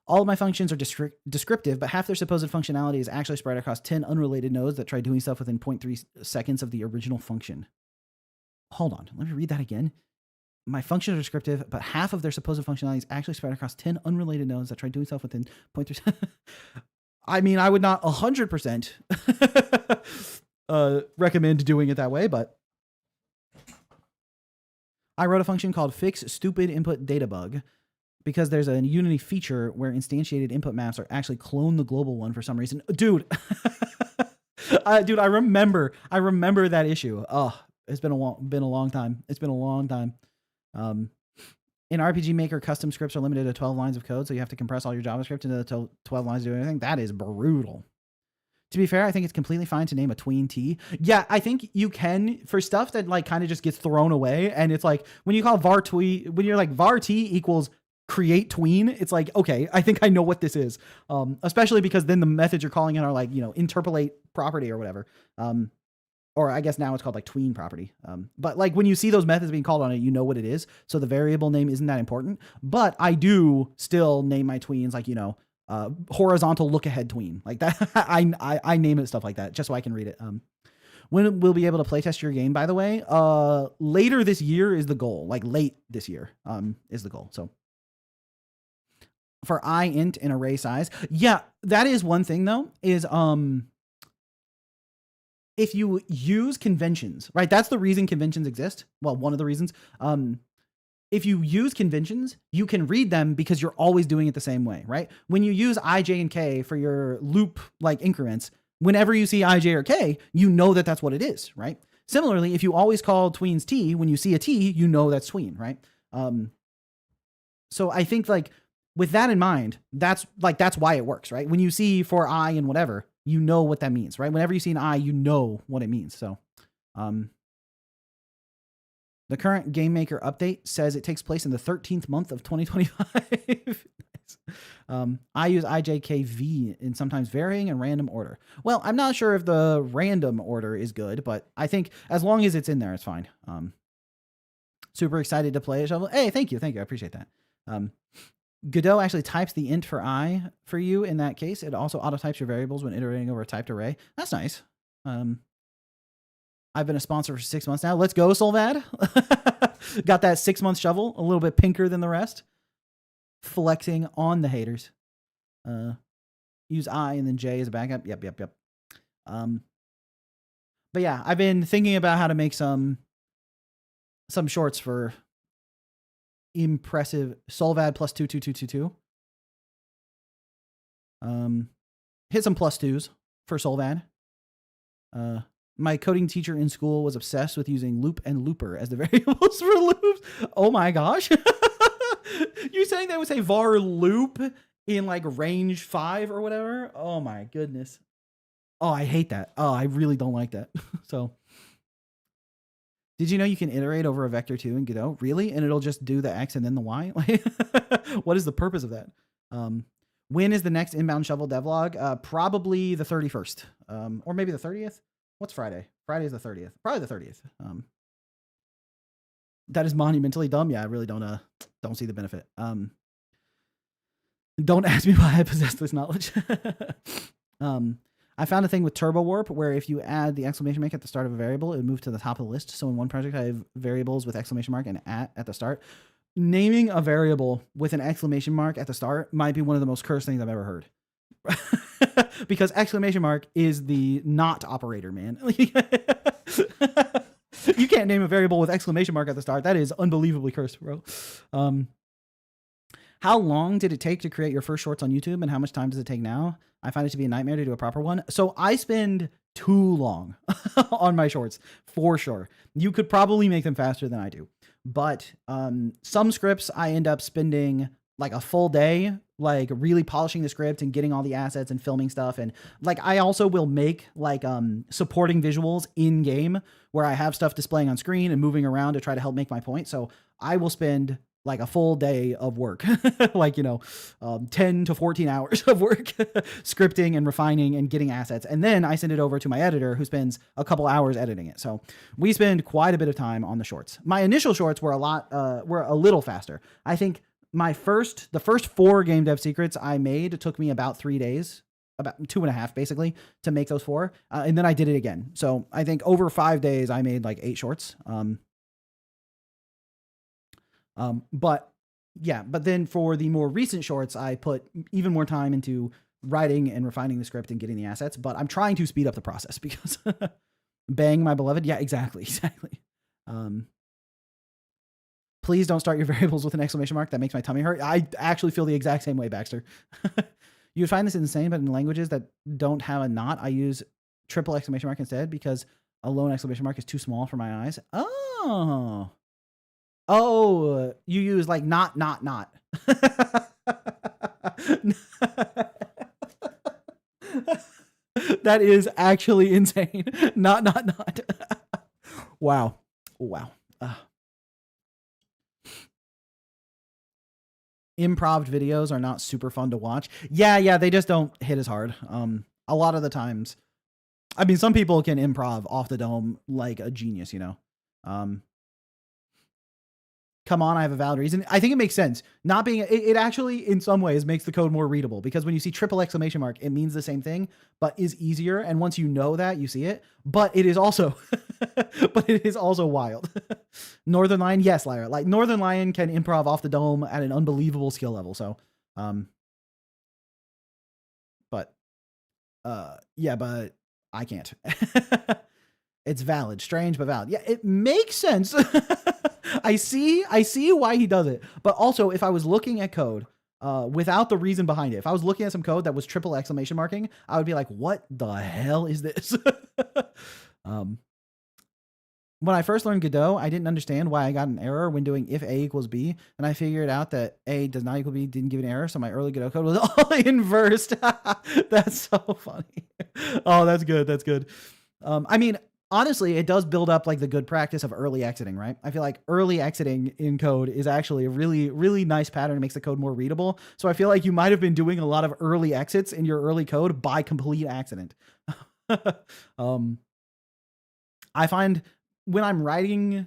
of my functions are descriptive, but half their supposed functionality is actually spread across 10 unrelated nodes that try doing stuff within 0.3 seconds of the original function. Hold on, let me read that again. My functions are descriptive, but half of their supposed functionality is actually spread across 10 unrelated nodes that try doing stuff within 0.3 I mean, I would not 100% recommend doing it that way, but I wrote a function called fix stupid input data bug because there's a Unity feature where instantiated input maps are actually clone the global one for some reason. Dude, dude, I remember that issue. Oh, it's been a long time. It's been a long time. In RPG Maker, custom scripts are limited to 12 lines of code, so you have to compress all your JavaScript into 12 lines to do anything. That is brutal. To be fair, I think it's completely fine to name a tween T. Yeah, I think you can for stuff that like kind of just gets thrown away, and it's like when you call var tween, when you're like var t equals create tween, it's like, okay, I think I know what this is. Especially because then the methods you're calling in are like, you know, interpolate property or whatever. Or I guess now it's called like tween property. But like when you see those methods being called on it, you know what it is. So the variable name isn't that important. But I do still name my tweens like, you know, horizontal look ahead tween like that. I name it stuff like that just so I can read it. When we'll be able to playtest your game, by the way, later this year is the goal. Like late this year is the goal. So for int and array size, yeah, that is one thing though. Is if you use conventions, right? That's the reason conventions exist. Well, one of the reasons. If you use conventions, you can read them because you're always doing it the same way, right? When you use I, J, and K for your loop like increments, whenever you see I, J, or K, you know that that's what it is, right? Similarly, if you always call tweens T, when you see a T, you know that's tween, right? So I think like with that in mind, that's why it works, right? When you see for I and whatever, you know what that means, right? Whenever you see an I, you know what it means. So, the current Game Maker update says it takes place in the 13th month of 2025. Nice. I use IJKV in sometimes varying and random order. Well, I'm not sure if the random order is good, but I think as long as it's in there, it's fine. Super excited to play a shovel. Hey, thank you. I appreciate that. Godot actually types the int for I for you in that case. It also auto types your variables when iterating over a typed array. That's nice. I've been a sponsor for 6 months now. Let's go, Solvad. Got that 6-month shovel, a little bit pinker than the rest. Flexing on the haters. Use I and then J as a backup. Yep. But yeah, I've been thinking about how to make some shorts for impressive Solvad plus 22222. Hit some plus twos for Solvad. My coding teacher in school was obsessed with using loop and looper as the variables for loops. Oh my gosh. You saying they would say var loop in like range 5 or whatever? Oh my goodness. Oh, I hate that. Oh, I really don't like that. So, did you know you can iterate over a vector 2 in Godot? Really? And it'll just do the X and then the Y? What is the purpose of that? When is the next inbound shovel devlog? Probably the 31st. Or maybe the 30th. What's Friday? Friday is the 30th. Probably the 30th. That is monumentally dumb. Yeah, I really don't see the benefit. Don't ask me why I possess this knowledge. I found a thing with Turbo Warp where if you add the exclamation mark at the start of a variable, it would move to the top of the list. So in one project, I have variables with exclamation mark and at the start. Naming a variable with an exclamation mark at the start might be one of the most cursed things I've ever heard. Because exclamation mark is the not operator, man. You can't name a variable with exclamation mark at the start. That is unbelievably cursed, bro. How long did it take to create your first shorts on YouTube, and how much time does it take now? I find it to be a nightmare to do a proper one. So I spend too long on my shorts, for sure. You could probably make them faster than I do. But some scripts I end up spending like a full day, like really polishing the script and getting all the assets and filming stuff. And like, I also will make like supporting visuals in game where I have stuff displaying on screen and moving around to try to help make my point. So I will spend like a full day of work, like, 10 to 14 hours of work scripting and refining and getting assets. And then I send it over to my editor who spends a couple hours editing it. So we spend quite a bit of time on the shorts. My initial shorts were were a little faster. I think the first 4 game dev secrets I made took me about 3 days, about 2.5 basically, to make those 4. And then I did it again. So I think over 5 days I made like 8 shorts. But then for the more recent shorts, I put even more time into writing and refining the script and getting the assets, but I'm trying to speed up the process because bang, my beloved. Yeah, exactly. Please don't start your variables with an exclamation mark. That makes my tummy hurt. I actually feel the exact same way, Baxter. You would find this insane, but in languages that don't have a not, I use triple exclamation mark instead because a lone exclamation mark is too small for my eyes. Oh, you use like not. That is actually insane. Not. Wow. Improv videos are not super fun to watch. Yeah, they just don't hit as hard. A lot of the times, I mean, some people can improv off the dome like a genius, Come on, I have a valid reason. I think it makes sense. Not being it actually in some ways makes the code more readable because when you see triple exclamation mark, it means the same thing, but is easier. And once you know that, you see it. But it is also wild. Northern Lion, yes, liar. Like Northern Lion can improv off the dome at an unbelievable skill level. So, but I can't. It's valid, strange, but valid. Yeah, it makes sense. I see why he does it. But also, if I was looking at code without the reason behind it, if I was looking at some code that was triple exclamation marking, I would be like, what the hell is this? When I first learned Godot, I didn't understand why I got an error when doing if A equals B. And I figured out that A does not equal B didn't give an error. So my early Godot code was all inversed. That's so funny. Oh, that's good. I mean, honestly, it does build up like the good practice of early exiting, right? I feel like early exiting in code is actually a really, really nice pattern. It makes the code more readable. So I feel like you might have been doing a lot of early exits in your early code by complete accident. I find when I'm writing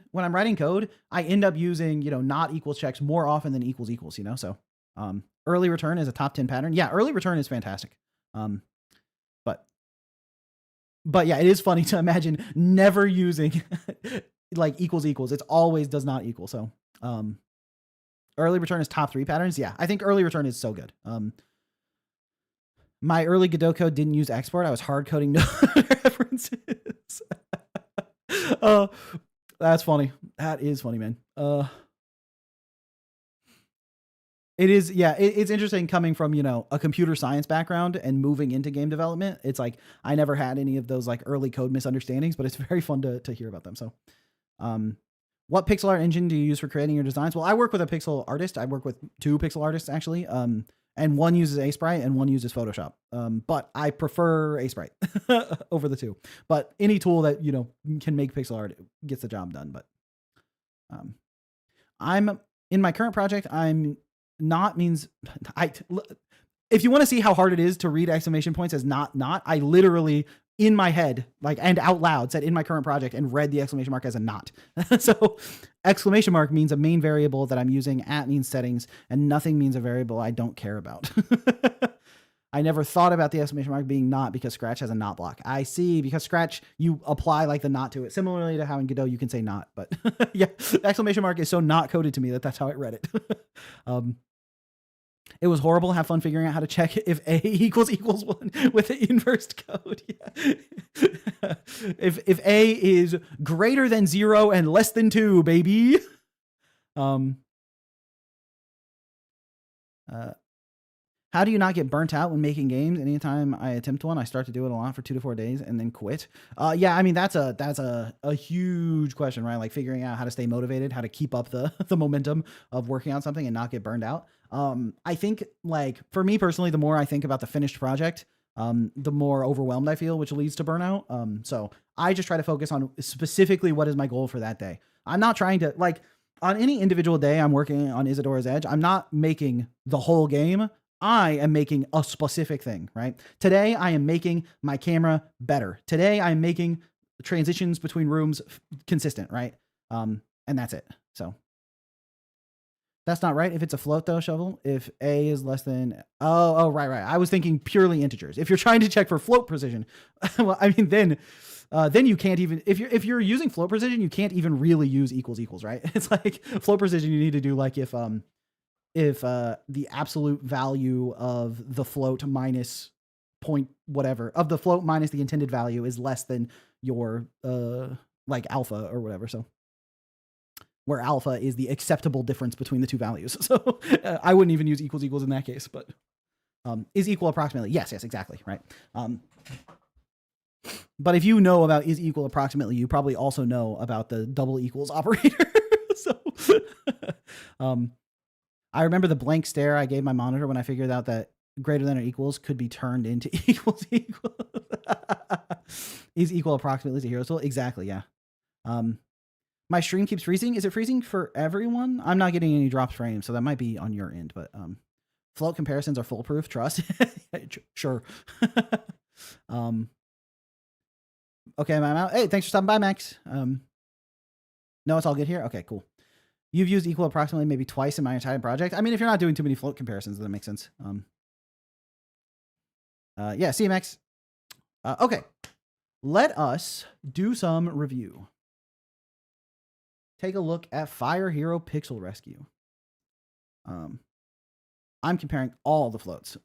code, I end up using, not equals checks more often than equals, so early return is a top 10 pattern. Yeah, early return is fantastic. But yeah, it is funny to imagine never using like equals. It's always does not equal. So early return is top 3 patterns. Yeah, I think early return is so good. My early Godot code didn't use export. I was hard coding no references. That's funny. That is funny, man. It is, yeah. It's interesting coming from a computer science background and moving into game development. It's like I never had any of those like early code misunderstandings, but it's very fun to hear about them. So, what pixel art engine do you use for creating your designs? Well, I work with a pixel artist. I work with 2 pixel artists actually. And one uses Sprite and one uses Photoshop. But I prefer Sprite over the 2. But any tool that can make pixel art gets the job done. But I'm in my current project. If you want to see how hard it is to read exclamation points as not, I literally in my head, like, and out loud said in my current project and read the exclamation mark as a not. So exclamation mark means a main variable that I'm using, at means settings, and nothing means a variable I don't care about. I never thought about the exclamation mark being not because Scratch has a not block. I see, because Scratch, you apply like the not to it. Similarly to how in Godot you can say not, but yeah, the exclamation mark is so not coded to me that's how I read it. It was horrible. Have fun figuring out how to check if A equals 1 with the inverse code. Yeah. If A is greater than 0 and less than 2, baby. How do you not get burnt out when making games? Anytime I attempt one, I start to do it a lot for 2 to 4 days and then quit. Yeah, I mean, that's a huge question, right? Like figuring out how to stay motivated, how to keep up the momentum of working on something and not get burned out. I think, like, for me personally, the more I think about the finished project, the more overwhelmed I feel, which leads to burnout. So I just try to focus on specifically what is my goal for that day. I'm not trying to, like, on any individual day I'm working on Isadora's Edge, I'm not making the whole game. I am making a specific thing, right? Today, I am making my camera better. Today, I'm making transitions between rooms consistent, right? And that's it. So that's not right. If it's a float though, Shovel, if A is less than, right. I was thinking purely integers. If you're trying to check for float precision, well, I mean, then you can't even, if you're using float precision, you can't even really use equals, right? It's like float precision, you need to do like if the absolute value of the float minus point whatever of the float minus the intended value is less than your like alpha or whatever. So where alpha is the acceptable difference between the 2 values. So I wouldn't even use equals in that case, but is equal approximately. Yes, exactly. Right. But if you know about is equal approximately, you probably also know about the double equals operator. So I remember the blank stare I gave my monitor when I figured out that greater than or equals could be turned into equals. Is equal approximately to hero tool. Exactly. Yeah. My stream keeps freezing. Is it freezing for everyone? I'm not getting any drops frames, so that might be on your end, but float comparisons are foolproof. Trust. Sure. Okay, I'm out. Hey, thanks for stopping by, Max. No, it's all good here. Okay, cool. You've used equal approximately maybe twice in my entire project. I mean, if you're not doing too many float comparisons, then that makes sense. Yeah, CMX. Okay, let us do some review. Take a look at Fire Hero Pixel Rescue. I'm comparing all the floats.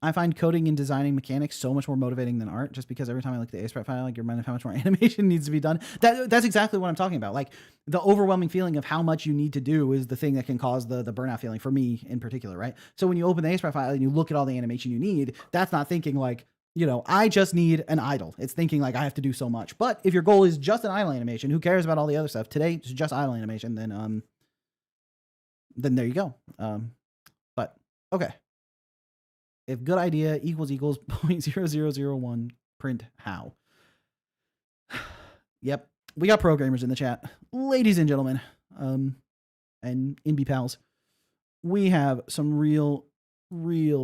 I find coding and designing mechanics so much more motivating than art, just because every time I look at the ASPRite file, I get reminded of how much more animation needs to be done. That's exactly what I'm talking about. Like, the overwhelming feeling of how much you need to do is the thing that can cause the burnout feeling, for me in particular, right? So when you open the ASPRite file and you look at all the animation you need, that's not thinking like, I just need an idle. It's thinking like I have to do so much. But if your goal is just an idle animation, who cares about all the other stuff? Today, it's just idle animation, then there you go. But okay. If good idea equals 0.0001, print how. Yep. We got programmers in the chat. Ladies and gentlemen, and InB pals, we have some real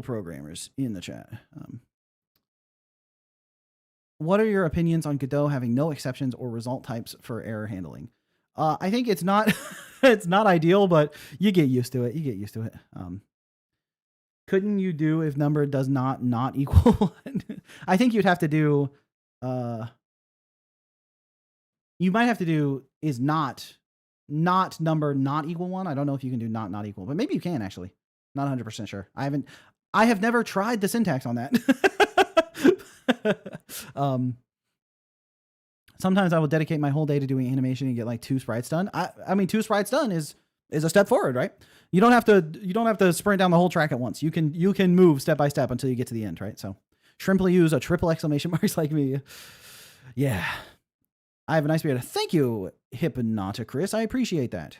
programmers in the chat. What are your opinions on Godot having no exceptions or result types for error handling? I think it's not it's not ideal, but you get used to it. Couldn't you do if number does not equal 1? I think you'd have to do, you might have to do is not number not equal 1. I don't know if you can do not equal, but maybe you can actually. Not 100% sure. I have never tried the syntax on that. Sometimes I will dedicate my whole day to doing animation and get like 2 sprites done. I mean, 2 sprites done is a step forward, right? You don't have to sprint down the whole track at once. You can move step by step until you get to the end, right? So Shrimply use a triple exclamation marks like me. Yeah. I have a nice beard. Thank you, Hypnota Chris. I appreciate that.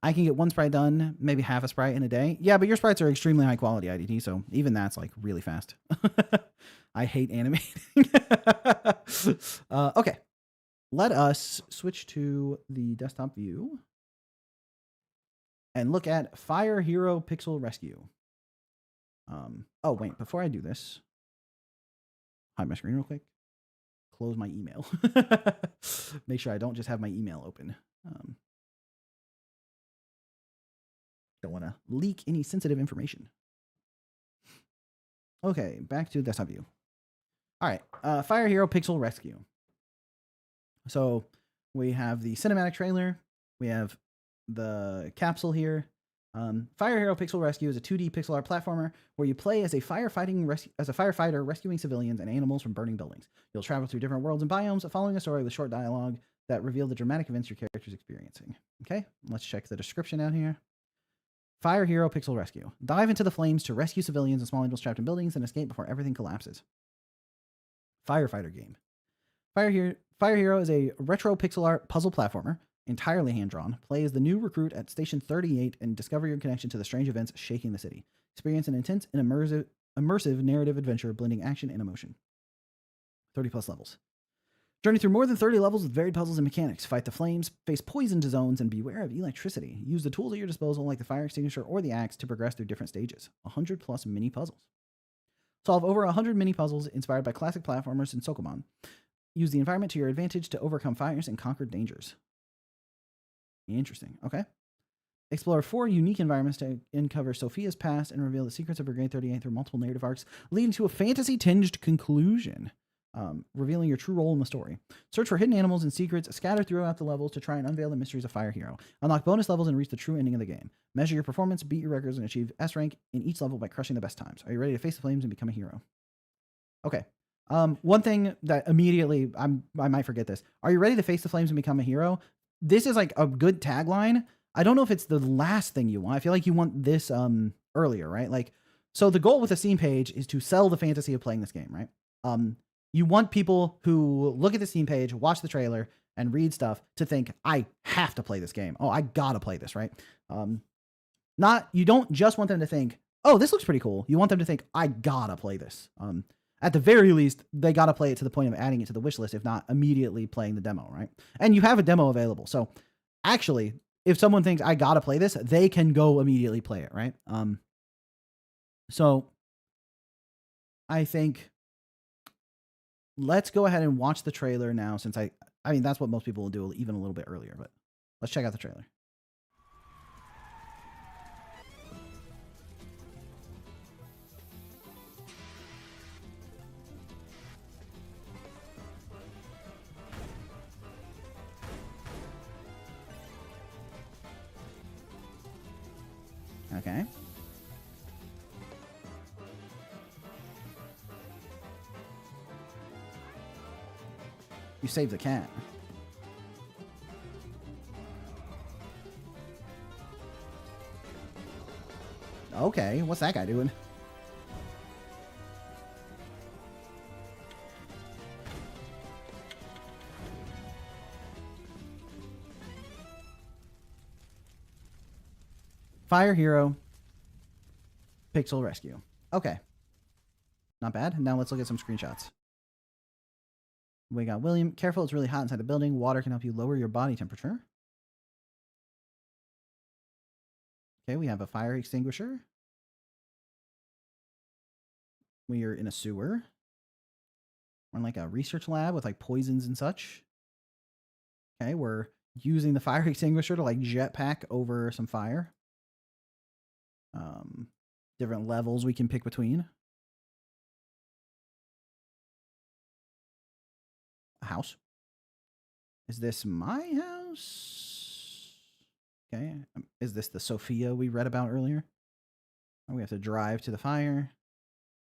I can get 1 sprite done, maybe half a sprite in a day. Yeah, but your sprites are extremely high quality, IDT, so even that's like really fast. I hate animating. Okay. Let us switch to the desktop view and look at Fire Hero Pixel Rescue. Oh, wait, before I do this, hide my screen real quick. Close my email. Make sure I don't just have my email open. Don't want to leak any sensitive information. Okay, back to desktop view. All right, Fire Hero Pixel Rescue. So we have the cinematic trailer. We have the capsule here. Fire Hero Pixel Rescue is a 2D pixel art platformer where you play as a firefighter rescuing civilians and animals from burning buildings. You'll travel through different worlds and biomes, following a story with short dialogue that reveal the dramatic events your character's experiencing. Okay, let's check the description out here. Fire Hero Pixel Rescue. Dive into the flames to rescue civilians and small animals trapped in buildings and escape before everything collapses. Firefighter game. Fire Hero is a retro pixel art puzzle platformer, entirely hand-drawn. Play as the new recruit at Station 38 and discover your connection to the strange events shaking the city. Experience an intense and immersive narrative adventure blending action and emotion. 30+ levels. Journey through more than 30 levels with varied puzzles and mechanics. Fight the flames, face poisoned zones, and beware of electricity. Use the tools at your disposal like the fire extinguisher or the axe to progress through different stages. 100+ mini puzzles. Solve over 100 mini puzzles inspired by classic platformers and Sokomon. Use the environment to your advantage to overcome fires and conquer dangers. Interesting. Okay. Explore 4 unique environments to uncover Sophia's past and reveal the secrets of Brigade 38 through multiple narrative arcs, leading to a fantasy-tinged conclusion. Revealing your true role in the story. Search for hidden animals and secrets scattered throughout the levels to try and unveil the mysteries of Fire Hero. Unlock bonus levels and reach the true ending of the game. Measure your performance, beat your records, and achieve S rank in each level by crushing the best times. Are you ready to face the flames and become a hero? Okay. One thing that immediately, I might forget this. Are you ready to face the flames and become a hero? This is like a good tagline. I don't know if it's the last thing you want. I feel like you want this earlier, right? Like, so the goal with the Steam page is to sell the fantasy of playing this game, right? You want people who look at the Steam page, watch the trailer, and read stuff to think, I have to play this game. Oh, I gotta play this, right? You don't just want them to think, oh, this looks pretty cool. You want them to think, I gotta play this. At the very least, they gotta play it to the point of adding it to the wish list, if not immediately playing the demo, right? And you have a demo available. So actually, if someone thinks I gotta play this, they can go immediately play it, right? So I think let's go ahead and watch the trailer now, since I mean, that's what most people will do even a little bit earlier, but let's check out the trailer. Okay. You saved the cat. Okay, what's that guy doing? Fire Hero Pixel Rescue. Okay. Not bad. Now let's look at some screenshots. We got William. Careful, it's really hot inside the building. Water can help you lower your body temperature. Okay, we have a fire extinguisher. We are in a sewer. We're in like a research lab with like poisons and such. Okay, we're using the fire extinguisher to like jetpack over some fire. Different levels we can pick between. A house. Is this my house? Okay. Is this the Sophia we read about earlier? Oh, we have to drive to the fire.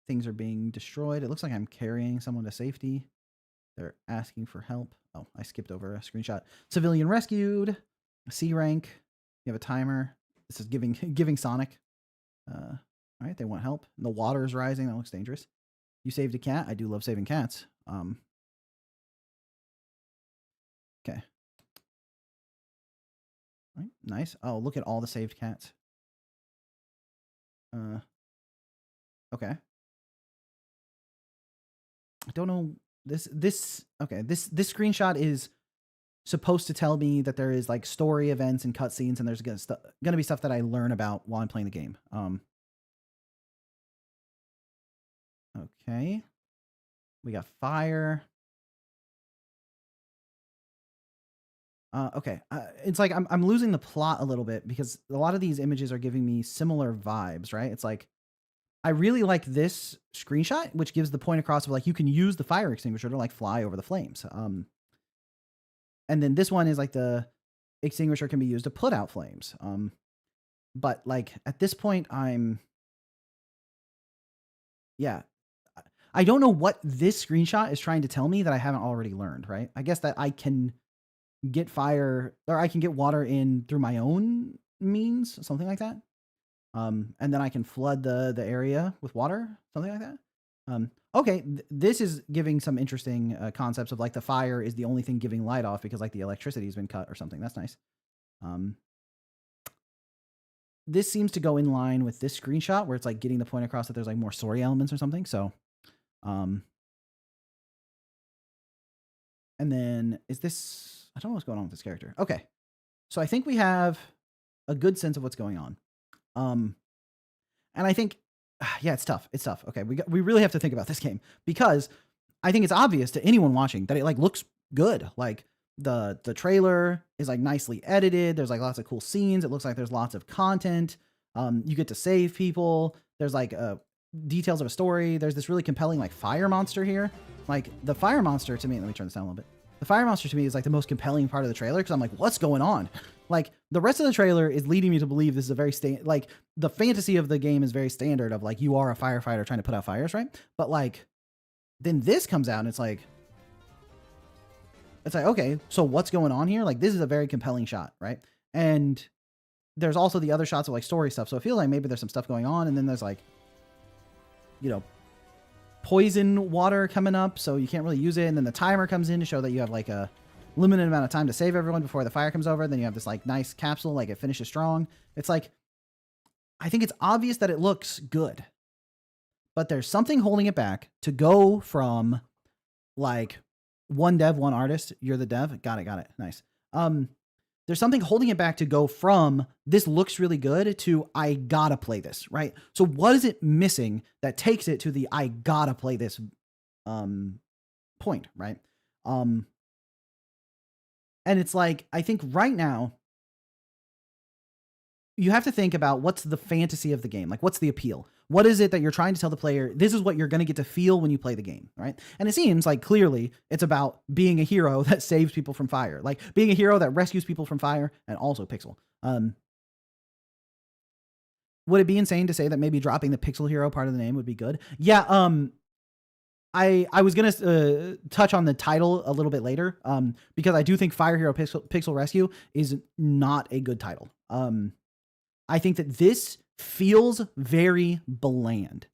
things are being destroyed. It looks like I'm carrying someone to safety. They're asking for help. Oh, I skipped over a screenshot. Civilian rescued. C rank. You have a timer. This is giving Sonic. All right, they want help. The water is rising. That looks dangerous. You saved a cat. I do love saving cats. Okay. All right, nice. Oh, look at all the saved cats. Okay. I don't know. Okay. This screenshot is supposed to tell me that there is like story events and cutscenes, and there's gonna be stuff that I learn about while I'm playing the game. Okay. We got fire. Okay. It's like I'm losing the plot a little bit because a lot of these images are giving me similar vibes, right? It's like I really like this screenshot, which gives the point across of like you can use the fire extinguisher to like fly over the flames. And then this one is like the extinguisher can be used to put out flames. But like at this point, yeah, I don't know what this screenshot is trying to tell me that I haven't already learned, right? I guess that I can get fire or I can get water in through my own means, something like that. And then I can flood the area with water, something like that. Okay, this is giving some interesting concepts of like the fire is the only thing giving light off because like the electricity has been cut or something. That's nice. This seems to go in line with this screenshot where it's like getting the point across that there's like more story elements or something. So, and then is this, I don't know what's going on with this character. Okay. So I think we have a good sense of what's going on. And I think, yeah, it's tough. It's tough. Okay. We really have to think about this game because I think it's obvious to anyone watching that it like looks good. Like the trailer is like nicely edited. There's like lots of cool scenes. It looks like there's lots of content. You get to save people. There's like details of a story. There's this really compelling like fire monster here. Like the fire monster to me, let me turn this down a little bit. The fire monster to me is like the most compelling part of the trailer because I'm like, what's going on? Like the rest of the trailer is leading me to believe this is a very like the fantasy of the game is very standard of like you are a firefighter trying to put out fires, right? But like then this comes out and it's like okay, so what's going on here? Like this is a very compelling shot, right? And there's also the other shots of like story stuff. So I feel like maybe there's some stuff going on, and then there's like, you know, poison water coming up, so you can't really use it. And then the timer comes in to show that you have like a limited amount of time to save everyone before the fire comes over. Then you have this like nice capsule, like it finishes strong. It's like, I think it's obvious that it looks good, but there's something holding it back to go from like one dev, one artist. You're the dev. Got it. Nice. There's something holding it back to go from this looks really good to I gotta play this, right? So what is it missing that takes it to the I gotta play this point, right? And it's like, I think right now you have to think about what's the fantasy of the game. Like what's the appeal? What is it that you're trying to tell the player? This is what you're going to get to feel when you play the game, right? And it seems like clearly it's about being a hero that saves people from fire, like being a hero that rescues people from fire, and also pixel. Would it be insane to say that maybe dropping the pixel hero part of the name would be good? Yeah. I was going to touch on the title a little bit later because I do think Fire Hero Pixel Rescue is not a good title. I think that this feels very bland.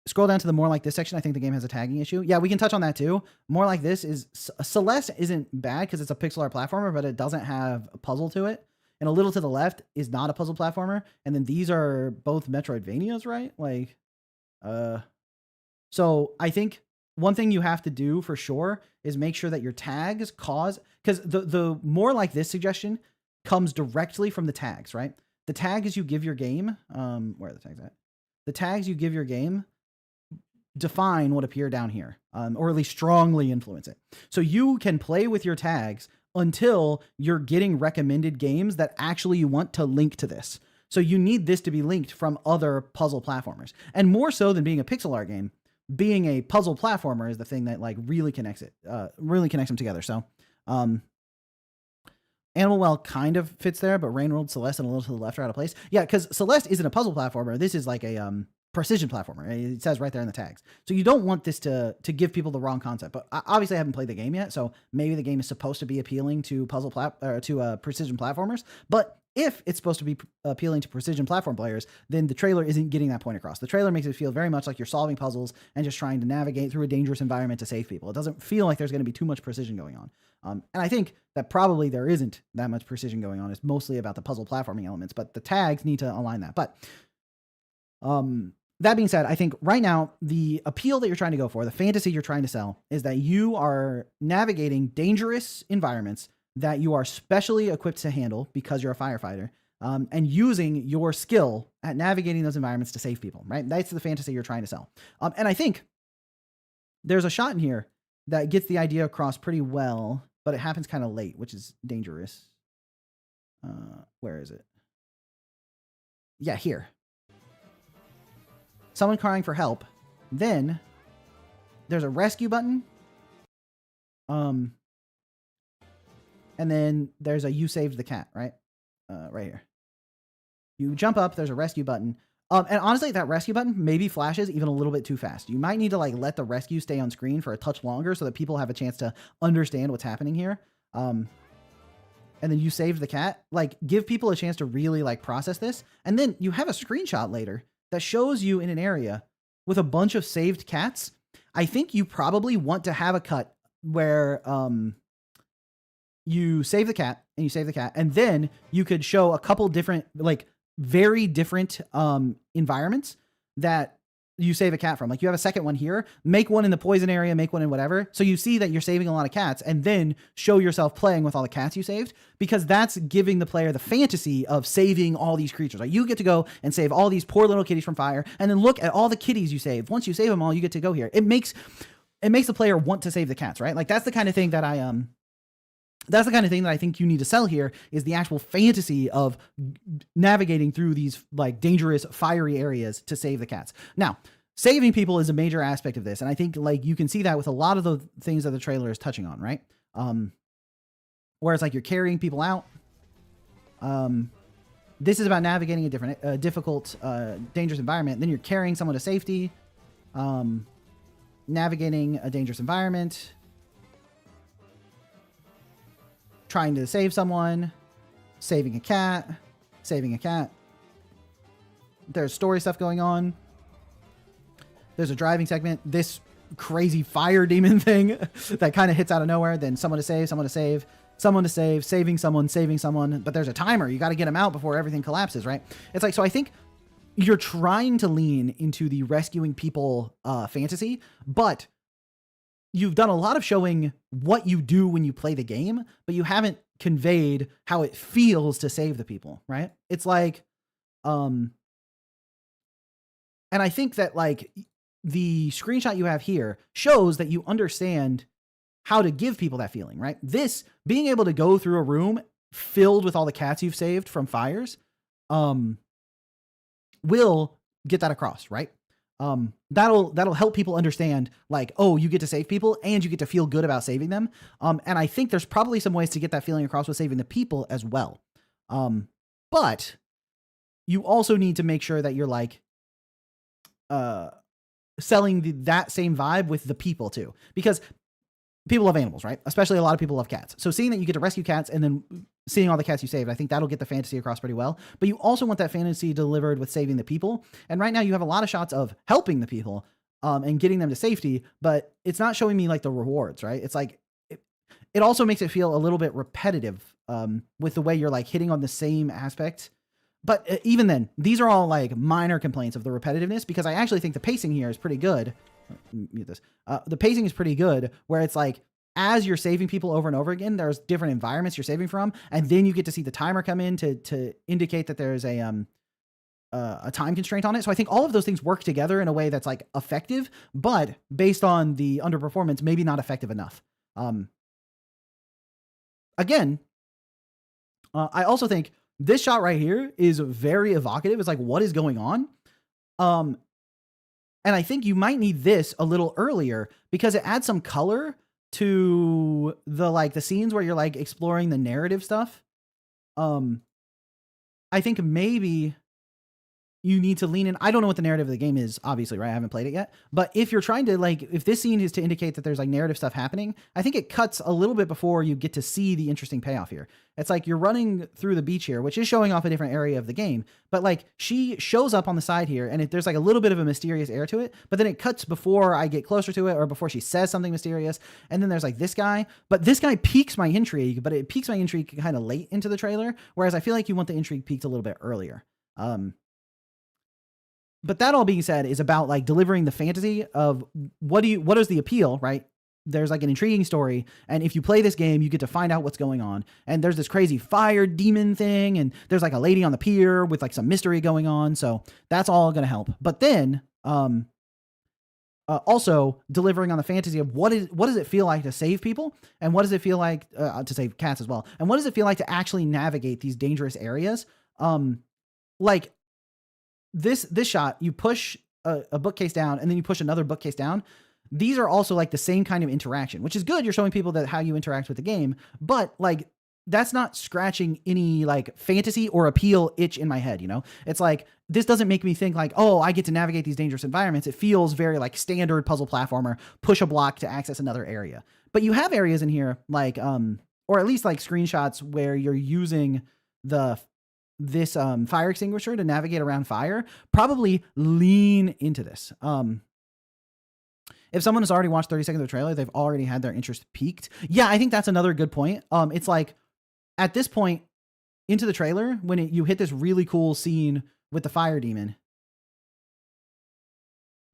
Scroll down to the more like this section. I think the game has a tagging issue. Yeah, we can touch on that too. More like this is Celeste isn't bad because it's a pixel art platformer, but it doesn't have a puzzle to it. And a little to the left is not a puzzle platformer. And then these are both Metroidvanias, right? Like, so I think one thing you have to do for sure is make sure that your tags cause, because the more like this suggestion comes directly from the tags, right? The tags you give your game, where are the tags at? The tags you give your game define what appear down here, or at least strongly influence it. So you can play with your tags until you're getting recommended games that actually you want to link to this. So you need this to be linked from other puzzle platformers. And more so than being a pixel art game, being a puzzle platformer is the thing that like really connects them together. So, Animal Well kind of fits there, but Rain World, Celeste, and a little to the left are out of place. Yeah, because Celeste isn't a puzzle platformer. This is like a precision platformer. It says right there in the tags. So you don't want this to give people the wrong concept. But obviously I haven't played the game yet, so maybe the game is supposed to be appealing to precision platformers. But if it's supposed to be appealing to precision platform players, then the trailer isn't getting that point across. The trailer makes it feel very much like you're solving puzzles and just trying to navigate through a dangerous environment to save people. It doesn't feel like there's going to be too much precision going on. And I think that probably there isn't that much precision going on. It's mostly about the puzzle platforming elements, but the tags need to align that. But that being said, I think right now the appeal that you're trying to go for, the fantasy you're trying to sell, is that you are navigating dangerous environments that you are specially equipped to handle because you're a firefighter, and using your skill at navigating those environments to save people, right? That's the fantasy you're trying to sell. And I think there's a shot in here that gets the idea across pretty well, but it happens kind of late, which is dangerous. Where is it? Yeah, here. Someone crying for help. Then there's a rescue button. And then there's a you saved the cat, right? Right here. You jump up, there's a rescue button. And honestly, that rescue button maybe flashes even a little bit too fast. You might need to like let the rescue stay on screen for a touch longer so that people have a chance to understand what's happening here. And then you saved the cat. Like, give people a chance to really like process this. And then you have a screenshot later that shows you in an area with a bunch of saved cats. I think you probably want to have a cut where you save the cat and then you could show a couple different, like very different environments that you save a cat from. Like you have a second one here, make one in the poison area, make one in whatever. So you see that you're saving a lot of cats and then show yourself playing with all the cats you saved, because that's giving the player the fantasy of saving all these creatures. Like you get to go and save all these poor little kitties from fire and then look at all the kitties you saved. Once you save them all, you get to go here. It makes the player want to save the cats, right? Like that's the kind of thing that I think you need to sell here, is the actual fantasy of navigating through these like dangerous, fiery areas to save the cats. Now, saving people is a major aspect of this. And I think like you can see that with a lot of the things that the trailer is touching on, right? Where it's like you're carrying people out. This is about navigating a difficult, dangerous environment. Then you're carrying someone to safety, navigating a dangerous environment, trying to save someone, saving a cat. There's story stuff going on. There's a driving segment. This crazy fire demon thing that kind of hits out of nowhere. Then someone to save, saving someone. But there's a timer. You got to get them out before everything collapses, right? It's like, so I think you're trying to lean into the rescuing people fantasy, but you've done a lot of showing what you do when you play the game, but you haven't conveyed how it feels to save the people, right? It's like, and I think that like the screenshot you have here shows that you understand how to give people that feeling, right? This being able to go through a room filled with all the cats you've saved from fires, will get that across, right? That'll help people understand like, oh, you get to save people and you get to feel good about saving them. And I think there's probably some ways to get that feeling across with saving the people as well. But you also need to make sure that you're like, selling that same vibe with the people too, because people love animals, right? Especially a lot of people love cats. So seeing that you get to rescue cats and then seeing all the cats you saved, I think that'll get the fantasy across pretty well. But you also want that fantasy delivered with saving the people. And right now you have a lot of shots of helping the people and getting them to safety, but it's not showing me like the rewards, right? It's like, it also makes it feel a little bit repetitive with the way you're like hitting on the same aspect. But even then, these are all like minor complaints of the repetitiveness, because I actually think the pacing here is pretty good. Mute this. The pacing is pretty good, where it's like, as you're saving people over and over again, there's different environments you're saving from, and then you get to see the timer come in to indicate that there's a time constraint on it. So I think all of those things work together in a way that's like effective, but based on the underperformance, maybe not effective enough. Again, I also think this shot right here is very evocative. It's like, what is going on? And I think you might need this a little earlier, because it adds some color to the scenes where you're like exploring the narrative stuff. I think maybe you need to lean in. I don't know what the narrative of the game is, obviously, right? I haven't played it yet. But if you're trying to like, if this scene is to indicate that there's like narrative stuff happening, I think it cuts a little bit before you get to see the interesting payoff here. It's like you're running through the beach here, which is showing off a different area of the game. But like she shows up on the side here and there's like a little bit of a mysterious air to it, but then it cuts before I get closer to it or before she says something mysterious. And then there's like this guy, but this guy piques my intrigue, but it piques my intrigue kind of late into the trailer. Whereas I feel like you want the intrigue peaked a little bit earlier. But that all being said is about like delivering the fantasy of what is the appeal, right? There's like an intriguing story. And if you play this game, you get to find out what's going on. And there's this crazy fire demon thing. And there's like a lady on the pier with like some mystery going on. So that's all going to help. But then, also delivering on the fantasy of what does it feel like to save people? And what does it feel like to save cats as well? And what does it feel like to actually navigate these dangerous areas? Like, this shot, you push a bookcase down and then you push another bookcase down. These are also like the same kind of interaction, which is good. You're showing people that how you interact with the game, but like that's not scratching any like fantasy or appeal itch in my head. You know, it's like, this doesn't make me think like, oh, I get to navigate these dangerous environments. It feels very like standard puzzle platformer, push a block to access another area. But you have areas in here like, or at least like screenshots where you're using this fire extinguisher to navigate around fire. Probably lean into this. If someone has already watched 30 seconds of the trailer, they've already had their interest piqued. Yeah, I think that's another good point. It's like at this point into the trailer, when you hit this really cool scene with the fire demon,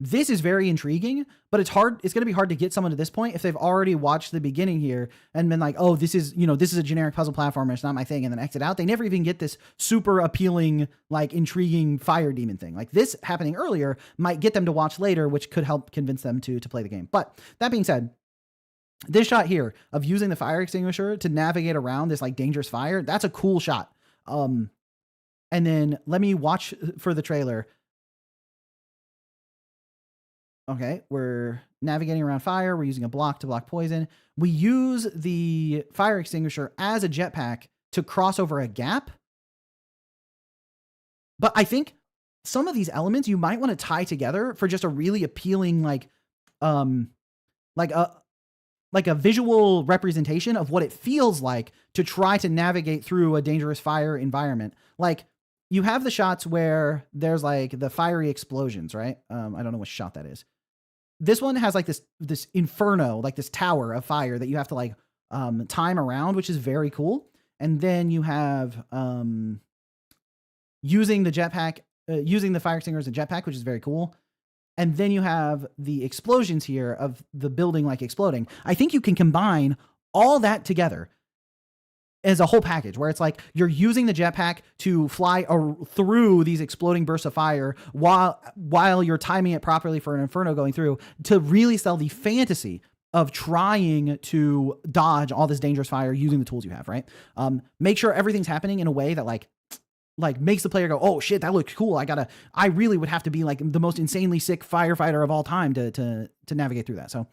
this is very intriguing, but it's hard. It's going to be hard to get someone to this point if they've already watched the beginning here and been like, oh, this is a generic puzzle platformer. It's not my thing. And then exit out. They never even get this super appealing, like intriguing fire demon thing. Like this happening earlier might get them to watch later, which could help convince them to play the game. But that being said, this shot here of using the fire extinguisher to navigate around this like dangerous fire, that's a cool shot. And then let me watch for the trailer. Okay, we're navigating around fire. We're using a block to block poison. We use the fire extinguisher as a jetpack to cross over a gap. But I think some of these elements you might want to tie together for just a really appealing, like a visual representation of what it feels like to try to navigate through a dangerous fire environment. Like you have the shots where there's like the fiery explosions, right? I don't know what shot that is. This one has like this inferno, like this tower of fire that you have to like time around, which is very cool. And then you have using the jetpack, using the fire extinguisher as a jetpack, which is very cool. And then you have the explosions here of the building like exploding. I think you can combine all that together as a whole package where it's like you're using the jetpack to fly through these exploding bursts of fire while you're timing it properly for an inferno going through to really sell the fantasy of trying to dodge all this dangerous fire using the tools you have, right? Make sure everything's happening in a way that like makes the player go, oh shit, that looks cool. I really would have to be like the most insanely sick firefighter of all time to navigate through that. So,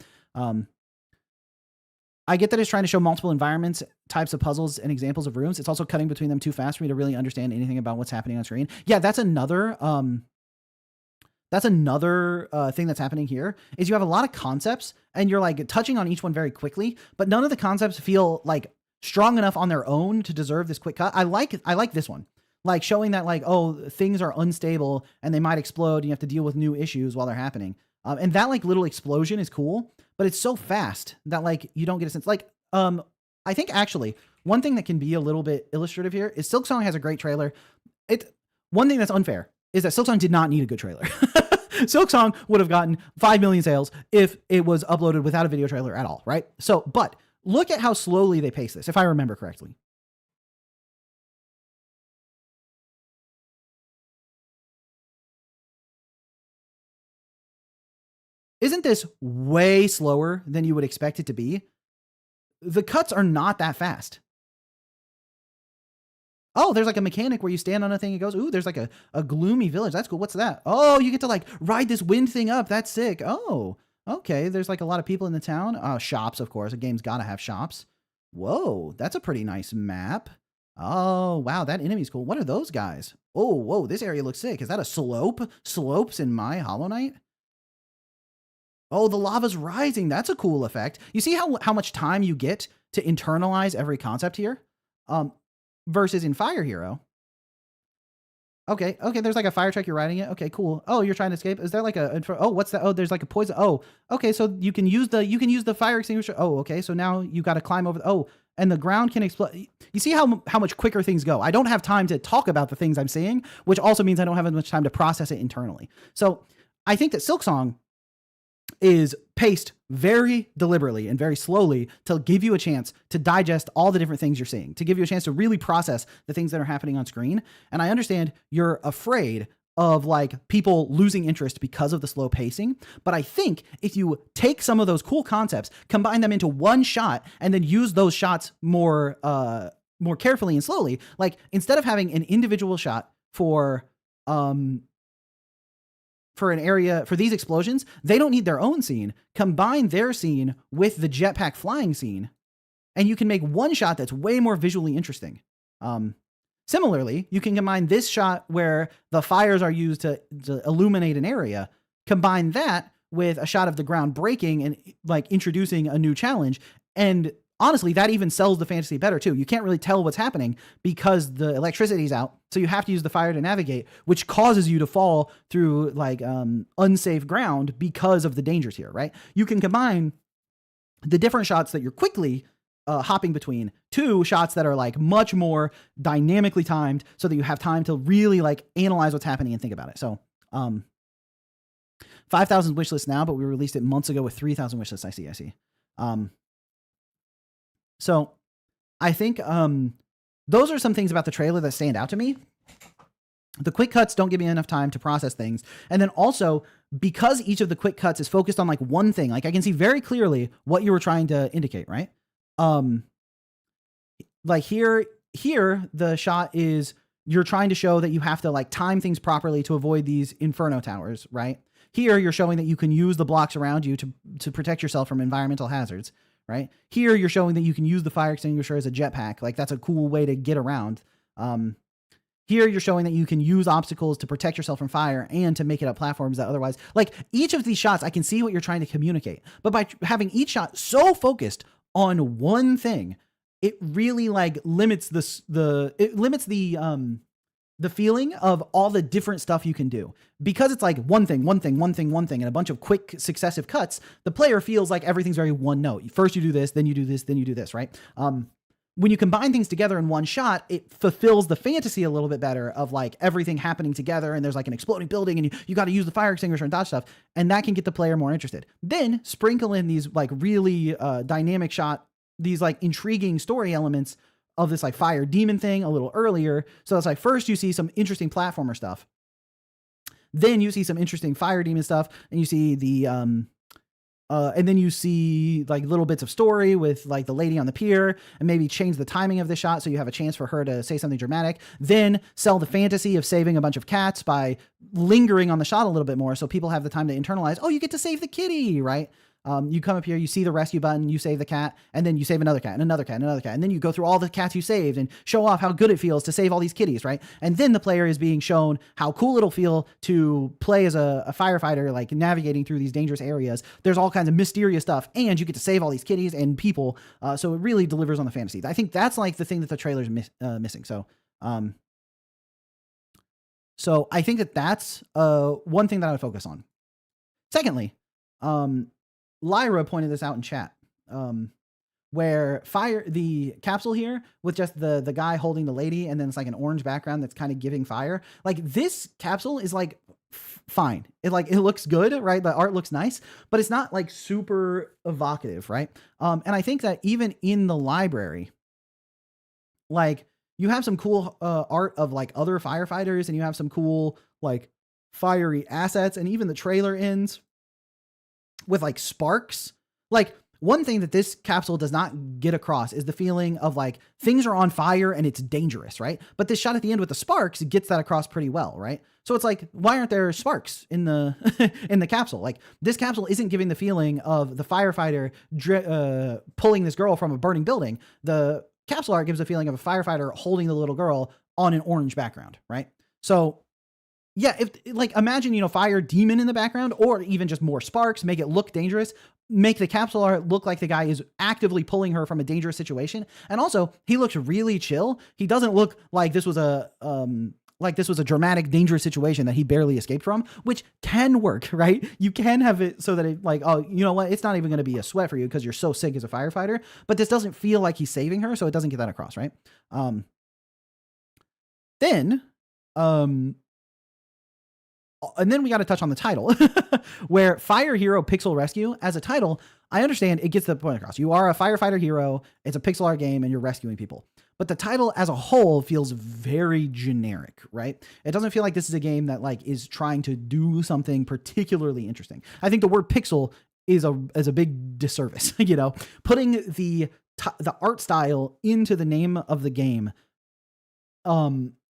I get that it's trying to show multiple environments, types of puzzles, and examples of rooms. It's also cutting between them too fast for me to really understand anything about what's happening on screen. Yeah, that's another thing that's happening here is you have a lot of concepts and you're like touching on each one very quickly, but none of the concepts feel like strong enough on their own to deserve this quick cut. I like this one, like showing that like, oh, things are unstable and they might explode. And you have to deal with new issues while they're happening. And that like little explosion is cool, but it's so fast that like you don't get a sense. Like, I think actually one thing that can be a little bit illustrative here is Silksong has a great trailer. One thing that's unfair is that Silksong did not need a good trailer. Silksong would have gotten 5 million sales if it was uploaded without a video trailer at all, right? So, but look at how slowly they pace this, if I remember correctly. Isn't this way slower than you would expect it to be? The cuts are not that fast. Oh, there's like a mechanic where you stand on a thing and goes, ooh, there's like a gloomy village. That's cool. What's that? Oh, you get to like ride this wind thing up. That's sick. Oh, okay. There's like a lot of people in the town. Shops, of course. A game's got to have shops. Whoa, that's a pretty nice map. Oh, wow. That enemy's cool. What are those guys? Oh, whoa, this area looks sick. Is that a slope? Slopes in my Hollow Knight? Oh, the lava's rising. That's a cool effect. You see how much time you get to internalize every concept here? Versus in Fire Hero. Okay, there's like a fire truck, you're riding it. Okay, cool. Oh, you're trying to escape. Is there like oh, what's that? Oh, there's like a poison. Oh, okay, so you can use the fire extinguisher. Oh, okay, so now you got to climb over. Oh, and the ground can explode. You see how much quicker things go. I don't have time to talk about the things I'm seeing, which also means I don't have as much time to process it internally. So I think that Silksong is paced very deliberately and very slowly to give you a chance to digest all the different things you're seeing, to give you a chance to really process the things that are happening on screen. And I understand you're afraid of like people losing interest because of the slow pacing. But I think if you take some of those cool concepts, combine them into one shot, and then use those shots more carefully and slowly, like instead of having an individual shot for an area for these explosions, they don't need their own scene. Combine their scene with the jetpack flying scene, and you can make one shot that's way more visually interesting. Similarly, you can combine this shot where the fires are used to illuminate an area, combine that with a shot of the ground breaking and like introducing a new challenge. And honestly, that even sells the fantasy better too. You can't really tell what's happening because the electricity's out. So you have to use the fire to navigate, which causes you to fall through like unsafe ground because of the dangers here, right? You can combine the different shots that you're quickly hopping between two shots that are like much more dynamically timed so that you have time to really like analyze what's happening and think about it. So 5,000 wish list now, but we released it months ago with 3,000 wish lists. I see. So I think those are some things about the trailer that stand out to me. The quick cuts don't give me enough time to process things. And then also, because each of the quick cuts is focused on like one thing, like I can see very clearly what you were trying to indicate, right? Like here, the shot is you're trying to show that you have to like time things properly to avoid these inferno towers, right? Here, you're showing that you can use the blocks around you to protect yourself from environmental hazards, right? Here, you're showing that you can use the fire extinguisher as a jetpack. Like that's a cool way to get around. Here, you're showing that you can use obstacles to protect yourself from fire and to make it up platforms that otherwise, like each of these shots, I can see what you're trying to communicate. But by having each shot so focused on one thing, it really like limits the feeling of all the different stuff you can do. Because it's like one thing, and a bunch of quick successive cuts, the player feels like everything's very one note. First you do this, then you do this, then you do this, right? When you combine things together in one shot, it fulfills the fantasy a little bit better of like everything happening together, and there's like an exploding building and you got to use the fire extinguisher and dodge stuff, and that can get the player more interested. Then sprinkle in these like really dynamic shot, these like intriguing story elements of this like fire demon thing a little earlier. So it's like first you see some interesting platformer stuff, then you see some interesting fire demon stuff, and you see the and then you see like little bits of story with like the lady on the pier, and maybe change the timing of the shot so you have a chance for her to say something dramatic. Then sell the fantasy of saving a bunch of cats by lingering on the shot a little bit more so people have the time to internalize, oh, you get to save the kitty, right? You come up here, you see the rescue button, you save the cat, and then you save another cat and another cat and another cat. And then you go through all the cats you saved and show off how good it feels to save all these kitties, right? And then the player is being shown how cool it'll feel to play as a firefighter, like navigating through these dangerous areas. There's all kinds of mysterious stuff, and you get to save all these kitties and people. So it really delivers on the fantasy. I think that's like the thing that the trailer's missing. So I think that's one thing that I would focus on. Secondly, Lyra pointed this out in chat, where the capsule here with just the guy holding the lady, and then it's like an orange background that's kind of giving fire. Like this capsule is like fine. It looks good, right? The art looks nice, but it's not like super evocative, right? And I think that even in the library, like you have some cool art of like other firefighters, and you have some cool like fiery assets, and even the trailer ends with like sparks. Like one thing that this capsule does not get across is the feeling of like things are on fire and it's dangerous, right? But this shot at the end with the sparks gets that across pretty well, right? So it's like, why aren't there sparks in the in the capsule? Like this capsule isn't giving the feeling of the firefighter pulling this girl from a burning building. The capsule art gives the feeling of a firefighter holding the little girl on an orange background, right? So yeah, if like imagine, you know, fire demon in the background, or even just more sparks, make it look dangerous, make the capsule art look like the guy is actively pulling her from a dangerous situation. And also he looks really chill. He doesn't look like this was a dramatic, dangerous situation that he barely escaped from, which can work, right? You can have it so that it like, oh, you know what? It's not even going to be a sweat for you because you're so sick as a firefighter, but this doesn't feel like he's saving her. So it doesn't get that across. Right. Then, and then we got to touch on the title where Fire Hero Pixel Rescue as a title. I understand it gets the point across. You are a firefighter hero. It's a pixel art game and you're rescuing people. But the title as a whole feels very generic, right? It doesn't feel like this is a game that like is trying to do something particularly interesting. I think the word pixel is a big disservice, you know, putting the art style into the name of the game.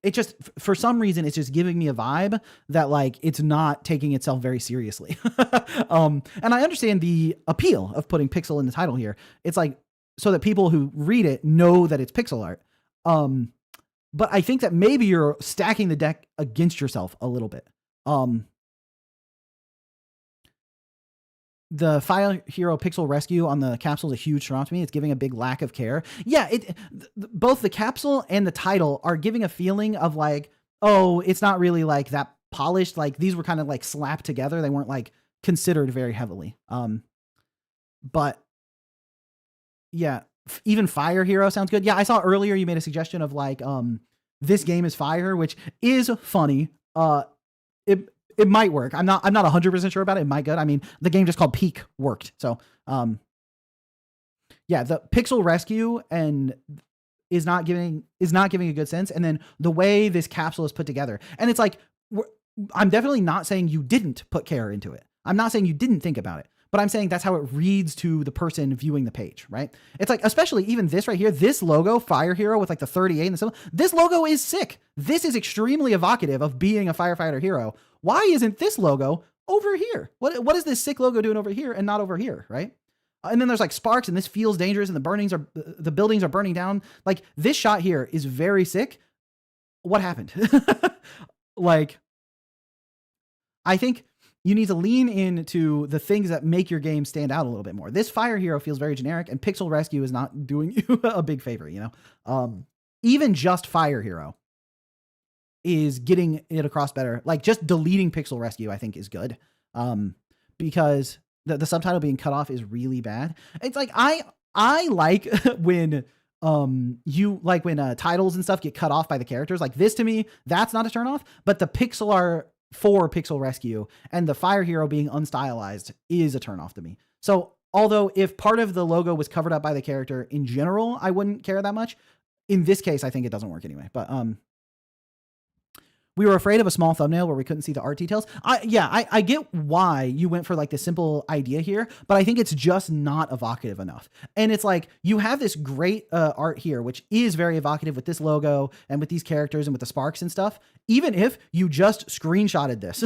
It just, for some reason, it's just giving me a vibe that like, it's not taking itself very seriously. And I understand the appeal of putting pixel in the title here. It's like, so that people who read it know that it's pixel art. But I think that maybe you're stacking the deck against yourself a little bit. The Fire Hero Pixel Rescue on the capsule is a huge turn off to me. It's giving a big lack of care. Yeah, both the capsule and the title are giving a feeling of like, oh, it's not really like that polished. Like these were kind of like slapped together. They weren't like considered very heavily. But yeah, even Fire Hero sounds good. Yeah, I saw earlier you made a suggestion of like, this game is fire, which is funny. It might work. I'm not 100% sure about it. It might good. I mean, the game just called Peak worked. So, yeah, the Pixel Rescue and is not giving a good sense. And then the way this capsule is put together, and it's like, I'm definitely not saying you didn't put care into it. I'm not saying you didn't think about it, but I'm saying that's how it reads to the person viewing the page, right? It's like, especially even this right here, this logo, Fire Hero with like the 38 and the symbol, this logo is sick. This is extremely evocative of being a firefighter hero. Why isn't this logo over here? What is this sick logo doing over here and not over here, right? And then there's like sparks and this feels dangerous and the buildings are burning down. Like this shot here is very sick. What happened? Like, I think you need to lean into the things that make your game stand out a little bit more. This Fire Hero feels very generic and Pixel Rescue is not doing you a big favor, you know? Even just Fire Hero is getting it across better. Like just deleting Pixel Rescue, I think is good. Because the subtitle being cut off is really bad. It's like, I like when, when titles and stuff get cut off by the characters. Like this to me, that's not a turn off, but the pixel art for Pixel Rescue and the Fire Hero being unstylized is a turn off to me. So although if part of the logo was covered up by the character in general, I wouldn't care that much. In this case, I think it doesn't work anyway, but, we were afraid of a small thumbnail where we couldn't see the art details. I get why you went for like the simple idea here, but I think it's just not evocative enough. And it's like, you have this great art here, which is very evocative with this logo and with these characters and with the sparks and stuff. Even if you just screenshotted this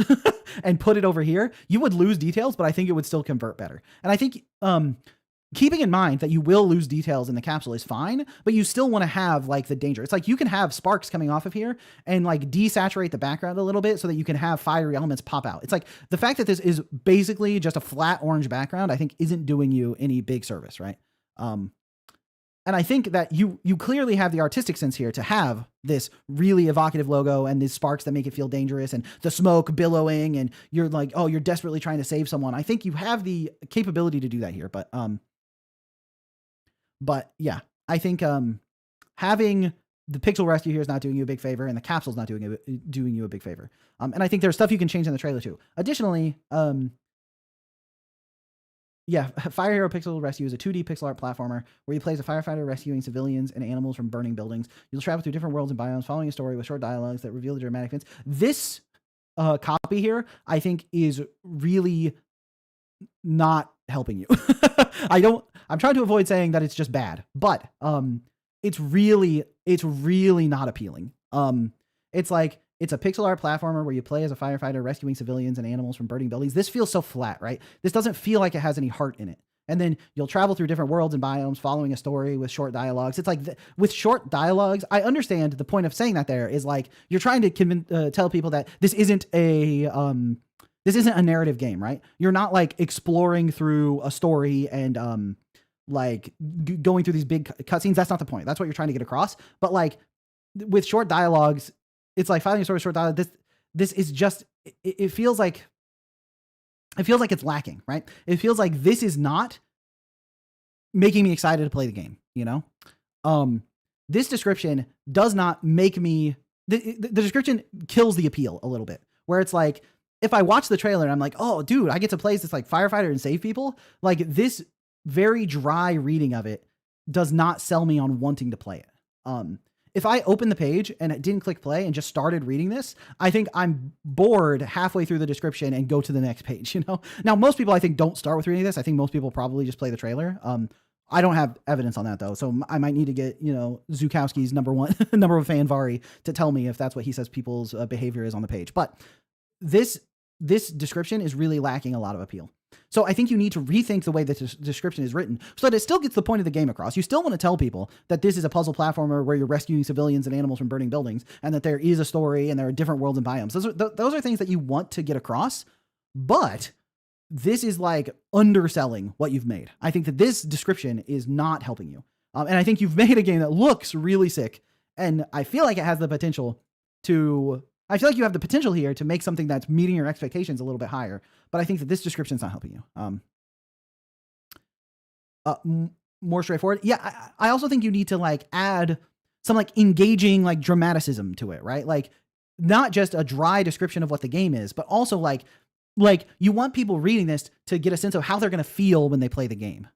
and put it over here, you would lose details, but I think it would still convert better. And I think, keeping in mind that you will lose details in the capsule is fine, but you still want to have like the danger. It's like you can have sparks coming off of here and like desaturate the background a little bit so that you can have fiery elements pop out. It's like the fact that this is basically just a flat orange background, I think isn't doing you any big service, right? And I think that you clearly have the artistic sense here to have this really evocative logo and these sparks that make it feel dangerous and the smoke billowing and you're like, oh, you're desperately trying to save someone. I think you have the capability to do that here, but yeah, I think having the Pixel Rescue here is not doing you a big favor, and the capsule's not doing you a big favor. And I think there's stuff you can change in the trailer too. Additionally, yeah, Fire Hero Pixel Rescue is a 2D pixel art platformer where you play as a firefighter rescuing civilians and animals from burning buildings. You'll travel through different worlds and biomes, following a story with short dialogues that reveal the dramatic events. This copy here, I think, is really not helping you. I'm trying to avoid saying that it's just bad, but it's really not appealing. It's like, it's a pixel art platformer where you play as a firefighter rescuing civilians and animals from burning buildings. This feels so flat, right? This doesn't feel like it has any heart in it. And then you'll travel through different worlds and biomes following a story with short dialogues. It's like with short dialogues, I understand the point of saying that there is like you're trying to tell people that this isn't a narrative game, right? You're not like exploring through a story and like going through these big cutscenes. That's not the point. That's what you're trying to get across. But like with short dialogues, it's like following a story with short dialogue. This is just it feels like it's lacking, right? It feels like this is not making me excited to play the game, you know? This description does not make me, the description kills the appeal a little bit, where it's like, if I watch the trailer and I'm like, oh, dude, I get to play as this like firefighter and save people. Like this very dry reading of it does not sell me on wanting to play it. If I open the page and it didn't click play and just started reading this, I think I'm bored halfway through the description and go to the next page, you know? Now, most people I think don't start with reading this. I think most people probably just play the trailer. I don't have evidence on that though. So I might need to get, you know, Zukowski's number one fan Vari to tell me if that's what he says people's behavior is on the page. But this description is really lacking a lot of appeal. So I think you need to rethink the way that this description is written so that it still gets the point of the game across. You still want to tell people that this is a puzzle platformer where you're rescuing civilians and animals from burning buildings, and that there is a story and there are different worlds and biomes. Those are things that you want to get across, but this is like underselling what you've made. I think that this description is not helping you. And I think you've made a game that looks really sick, and I feel like it has the potential to... I feel like you have the potential here to make something that's meeting your expectations a little bit higher, but I think that this description is not helping you. More straightforward. Yeah, I also think you need to like add some like engaging like dramaticism to it, right? Like not just a dry description of what the game is, but also like you want people reading this to get a sense of how they're going to feel when they play the game.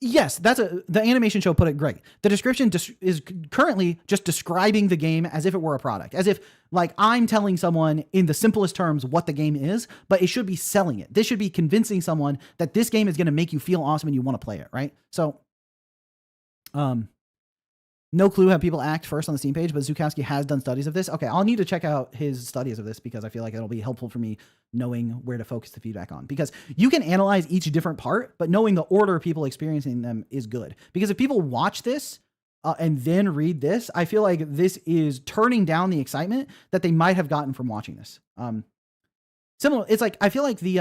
Yes, the animation show put it great. The description is currently just describing the game as if it were a product, as if like I'm telling someone in the simplest terms what the game is, but it should be selling it. This should be convincing someone that this game is going to make you feel awesome and you want to play it, right? So, no clue how people act first on the Steam page, but Zukowski has done studies of this. Okay, I'll need to check out his studies of this because I feel like it'll be helpful for me knowing where to focus the feedback on. Because you can analyze each different part, but knowing the order people experiencing them is good. Because if people watch this and then read this, I feel like this is turning down the excitement that they might have gotten from watching this. Similar, it's like, I feel like the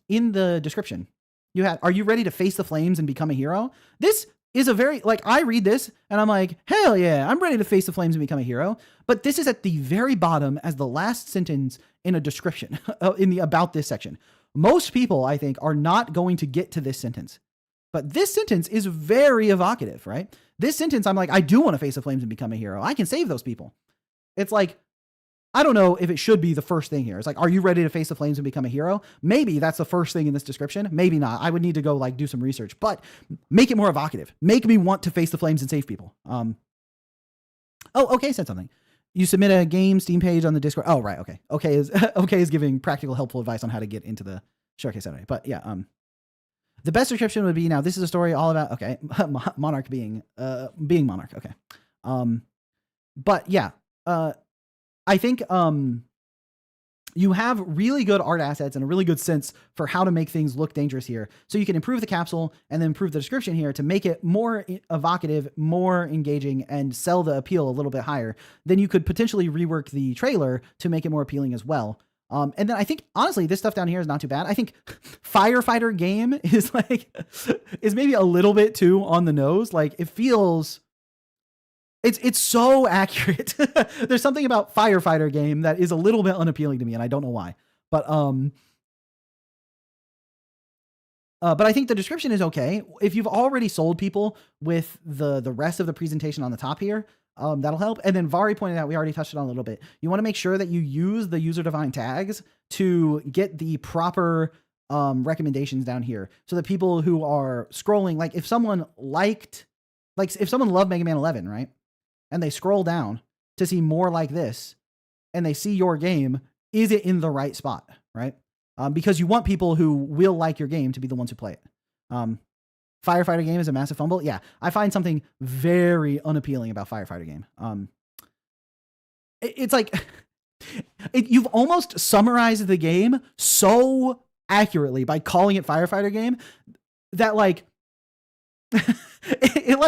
in the description, you had, are you ready to face the flames and become a hero? This is a very, like, I read this and I'm like, hell yeah, I'm ready to face the flames and become a hero. But this is at the very bottom as the last sentence in a description in the about this section. Most people, I think, are not going to get to this sentence. But this sentence is very evocative, right? This sentence, I'm like, I do want to face the flames and become a hero. I can save those people. It's like, I don't know if it should be the first thing here. It's like, are you ready to face the flames and become a hero? Maybe that's the first thing in this description. Maybe not. I would need to go like do some research, but make it more evocative. Make me want to face the flames and save people. Oh, okay, said something. You submit a game Steam page on the Discord. Oh, right. Okay. Okay is giving practical, helpful advice on how to get into the showcase Saturday. But yeah, the best description would be, now this is a story all about, okay, Monarch being Monarch. Okay. But yeah, I think you have really good art assets and a really good sense for how to make things look dangerous here. So you can improve the capsule and then improve the description here to make it more evocative, more engaging, and sell the appeal a little bit higher. Then you could potentially rework the trailer to make it more appealing as well. And then I think, honestly, this stuff down here is not too bad. I think firefighter game is maybe a little bit too on the nose. Like it feels... It's so accurate. There's something about firefighter game that is a little bit unappealing to me, and I don't know why. But I think the description is okay. If you've already sold people with the rest of the presentation on the top here, that'll help. And then Vari pointed out, we already touched it on a little bit. You want to make sure that you use the user-defined tags to get the proper recommendations down here, so that people who are scrolling, like if someone if someone loved Mega Man 11, right? And they scroll down to see more like this, and they see your game, is it in the right spot, right? Because you want people who will like your game to be the ones who play it. Firefighter game is a massive fumble. Yeah, I find something very unappealing about firefighter game. It's like you've almost summarized the game so accurately by calling it firefighter game that like it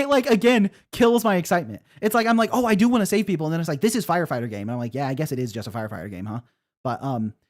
like again kills my excitement. It's like I'm like, oh, I do want to save people, and then it's like, this is firefighter game, and I'm like, yeah, I guess it is just a firefighter game, huh? But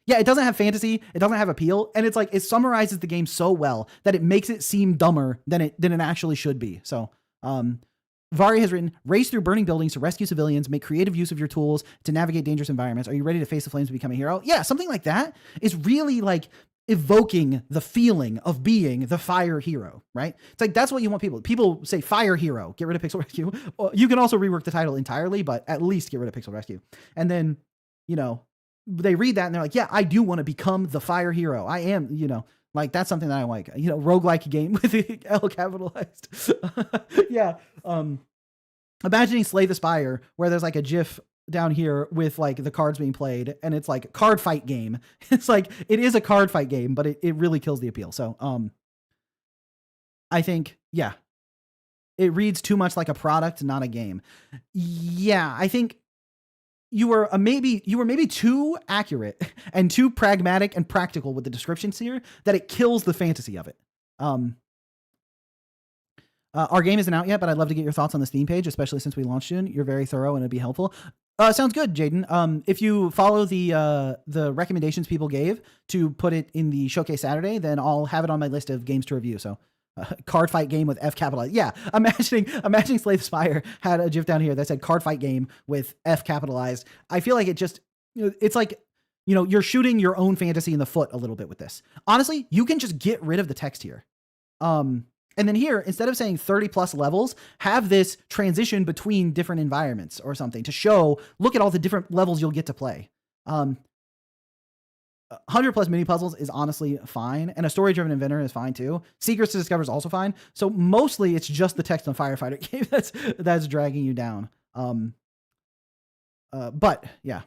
yeah, it doesn't have fantasy, it doesn't have appeal, and it's like it summarizes the game so well that it makes it seem dumber than it actually should be. So Vari has written, race through burning buildings to rescue civilians, make creative use of your tools to navigate dangerous environments. Are you ready to face the flames and become a hero? Yeah, something like that is really like evoking the feeling of being the fire hero, right? It's like, that's what you want people. People say fire hero, get rid of Pixel Rescue. You can also rework the title entirely, but at least get rid of Pixel Rescue. And then, you know, they read that and they're like, yeah, I do want to become the fire hero. I am, you know, like that's something that I like, you know, roguelike game with the L capitalized. Yeah. Imagining Slay the Spire, where there's like a GIF down here with like the cards being played, and it's like card fight game. It's like, it is a card fight game, but it really kills the appeal. So, I think, yeah, it reads too much like a product, not a game. Yeah. I think you were maybe too accurate and too pragmatic and practical with the descriptions here that it kills the fantasy of it. Our game isn't out yet, but I'd love to get your thoughts on the Steam page, especially since we launched soon. You're very thorough and it'd be helpful. Sounds good, Jaden. If you follow the recommendations people gave to put it in the Showcase Saturday, then I'll have it on my list of games to review. So card fight game with F capitalized. Yeah, imagining Slay the Spire had a GIF down here that said card fight game with F capitalized. I feel like it just, you know, it's like, you know, you're shooting your own fantasy in the foot a little bit with this. Honestly, you can just get rid of the text here. And then here, instead of saying 30 plus levels, have this transition between different environments or something to show, look at all the different levels you'll get to play. 100 plus mini puzzles is honestly fine. And a story driven inventor is fine too. Secrets to discover is also fine. So mostly it's just the text on firefighter game that's dragging you down. But yeah.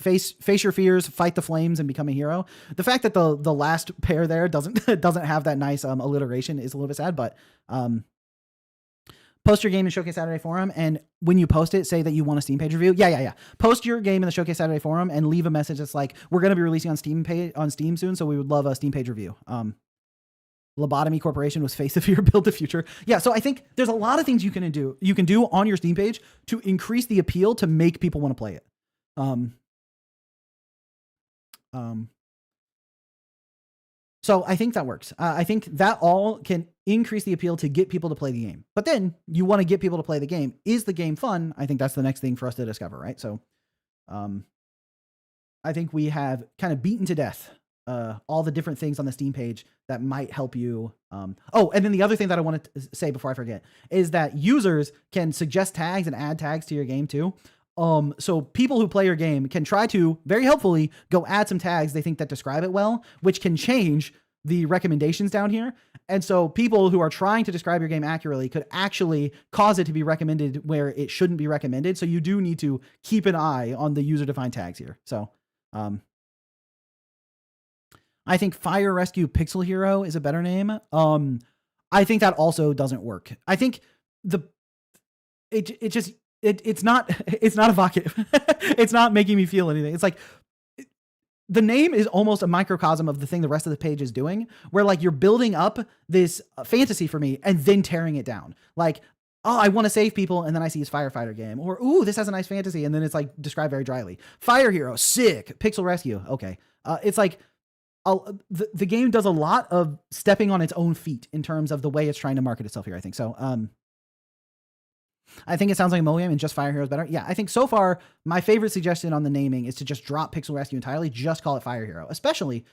Face your fears, fight the flames, and become a hero. The fact that the last pair there doesn't have that nice alliteration is a little bit sad. But post your game in Showcase Saturday forum, and when you post it, say that you want a Steam page review. Yeah. Post your game in the Showcase Saturday forum and leave a message that's like, we're going to be releasing on Steam soon, so we would love a Steam page review. Lobotomy Corporation was Face the Fear, Build the Future. Yeah, so I think there's a lot of things you can do on your Steam page to increase the appeal to make people want to play it. So I think that works. I think that all can increase the appeal to get people to play the game. But then you want to get people to play the game. Is the game fun? I think that's the next thing for us to discover, right? So I think we have kind of beaten to death all the different things on the Steam page that might help you. Oh, and then the other thing that I wanted to say before I forget is that users can suggest tags and add tags to your game too. So people who play your game can try to very helpfully go add some tags they think that describe it well, which can change the recommendations down here. And so people who are trying to describe your game accurately could actually cause it to be recommended where it shouldn't be recommended. So you do need to keep an eye on the user defined tags here. So, I think Fire Rescue Pixel Hero is a better name. I think that also doesn't work. I think it's not evocative. It's not making me feel anything. It's like the name is almost a microcosm of the thing the rest of the page is doing, where like you're building up this fantasy for me and then tearing it down. Like, oh, I want to save people, and then I see his firefighter game, or ooh, this has a nice fantasy, and then it's like described very dryly. Fire Hero, sick. Pixel Rescue, okay. It's like the game does a lot of stepping on its own feet in terms of the way it's trying to market itself here, I think. So, I think it sounds like a mobile game and just Fire Hero is better. Yeah, I think so far, my favorite suggestion on the naming is to just drop Pixel Rescue entirely, just call it Fire Hero, especially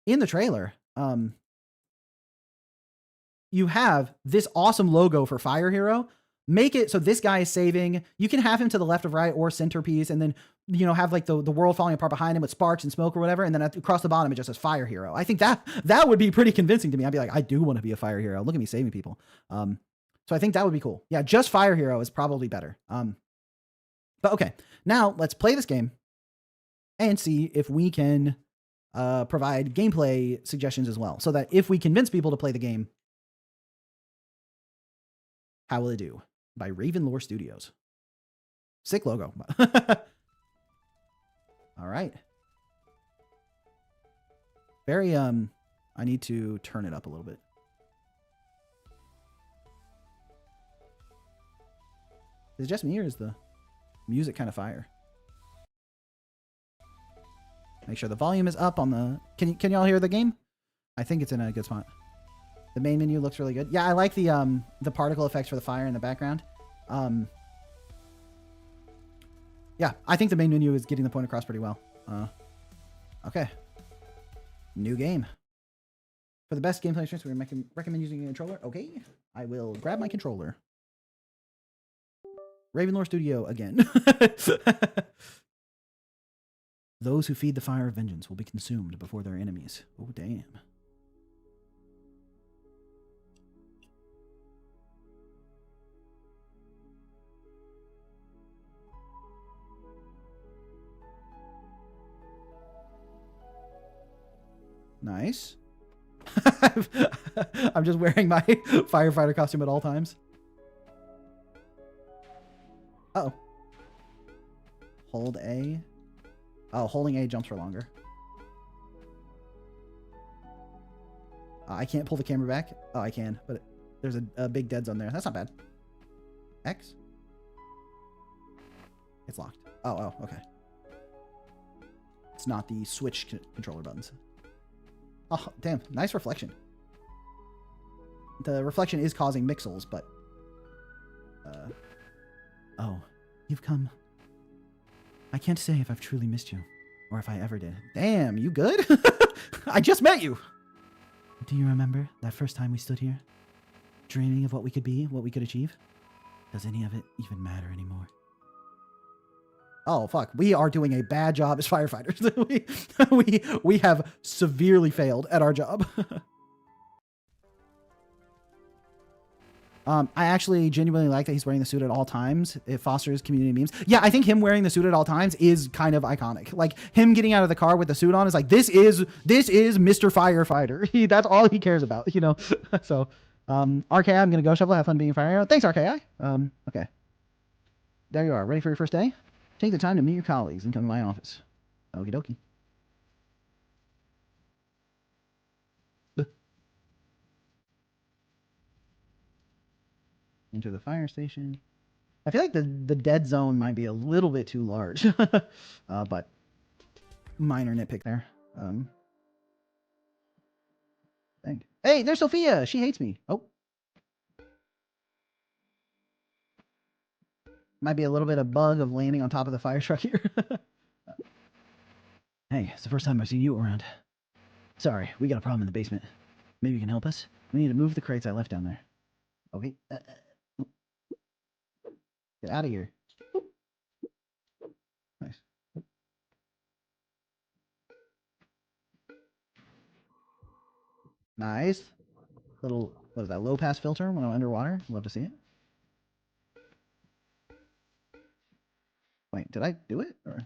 in the trailer. You have this awesome logo for Fire Hero. Make it so this guy is saving. You can have him to the left or right or centerpiece, and then, you know, have like the world falling apart behind him with sparks and smoke or whatever. And then across the bottom, it just says Fire Hero. I think that would be pretty convincing to me. I'd be like, I do want to be a Fire Hero. Look at me saving people. So I think that would be cool. Yeah, just Fire Hero is probably better. But okay, now let's play this game and see if we can provide gameplay suggestions as well, so that if we convince people to play the game, how will it do? By Ravenlore Studios. Sick logo. All right. Very, I need to turn it up a little bit. Is it just me or is the music kind of fire? Make sure the volume is up on the... Can y'all hear the game? I think it's in a good spot. The main menu looks really good. Yeah, I like the particle effects for the fire in the background. Yeah, I think the main menu is getting the point across pretty well. Okay. New game. For the best gameplay experience, we recommend using a controller. Okay, I will grab my controller. Ravenlore Studio again. Those who feed the fire of vengeance will be consumed before their enemies. Oh, damn. Nice. I'm just wearing my firefighter costume at all times. Uh-oh. Hold A. Oh, holding A jumps for longer. I can't pull the camera back. Oh, I can, but there's a big dead zone there. That's not bad. X? It's locked. Oh, okay. It's not the Switch controller buttons. Oh, damn. Nice reflection. The reflection is causing mixels, but... Oh, you've come. I can't say if I've truly missed you, or if I ever did. Damn, you good? I just met you! Do you remember that first time we stood here? Dreaming of what we could be, what we could achieve? Does any of it even matter anymore? Oh, fuck. We are doing a bad job as firefighters. we have severely failed at our job. I actually genuinely like that he's wearing the suit at all times. It fosters community memes. Yeah, I think him wearing the suit at all times is kind of iconic. Like, him getting out of the car with the suit on is like, this is Mr. Firefighter. That's all he cares about, you know? So, RKI, I'm going to go shovel. Have fun being a firefighter. Thanks, RKI. Okay. There you are. Ready for your first day? Take the time to meet your colleagues and come to my office. Okie dokie. Enter the fire station. I feel like the dead zone might be a little bit too large. But minor nitpick there. Dang. Hey, there's Sophia! She hates me. Oh. Might be a little bit of bug of landing on top of the fire truck here. Hey, it's the first time I've seen you around. Sorry, we got a problem in the basement. Maybe you can help us? We need to move the crates I left down there. Okay. Get out of here. Nice. Nice. Little, what is that, low pass filter when I'm underwater? Love to see it. Wait, did I do it? Or...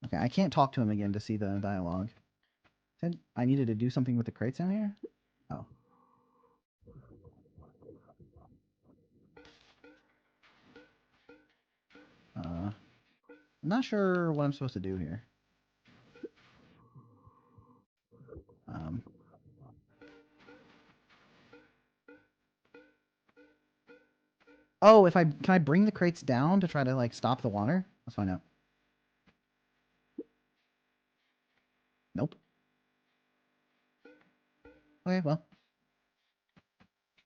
Okay, I can't talk to him again to see the dialogue. Said I needed to do something with the crates down here? Oh. I'm not sure what I'm supposed to do here. Oh, can I bring the crates down to try to, like, stop the water? Let's find out. Nope. Okay, well.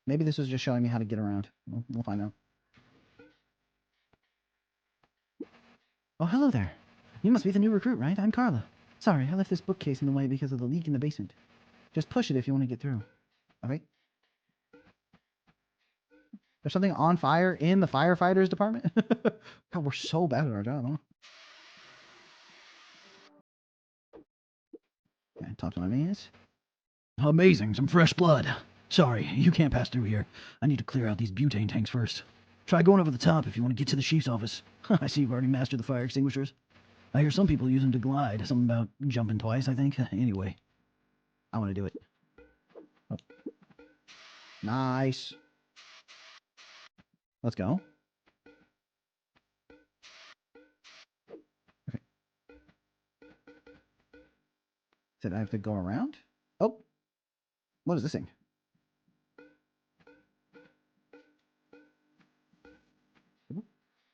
Maybe this was just showing me how to get around. We'll find out. Oh, hello there. You must be the new recruit, right? I'm Carla. Sorry, I left this bookcase in the way because of the leak in the basement. Just push it if you want to get through. Okay. There's something on fire in the firefighters department? God, we're so bad at our job, huh? Okay, talk to my mans. Amazing, some fresh blood. Sorry, you can't pass through here. I need to clear out these butane tanks first. Try going over the top if you want to get to the chief's office. I see you've already mastered the fire extinguishers. I hear some people use them to glide. Something about jumping twice, I think. Anyway, I want to do it. Oh. Nice. Let's go. Okay. Said I have to go around? Oh. What is this thing?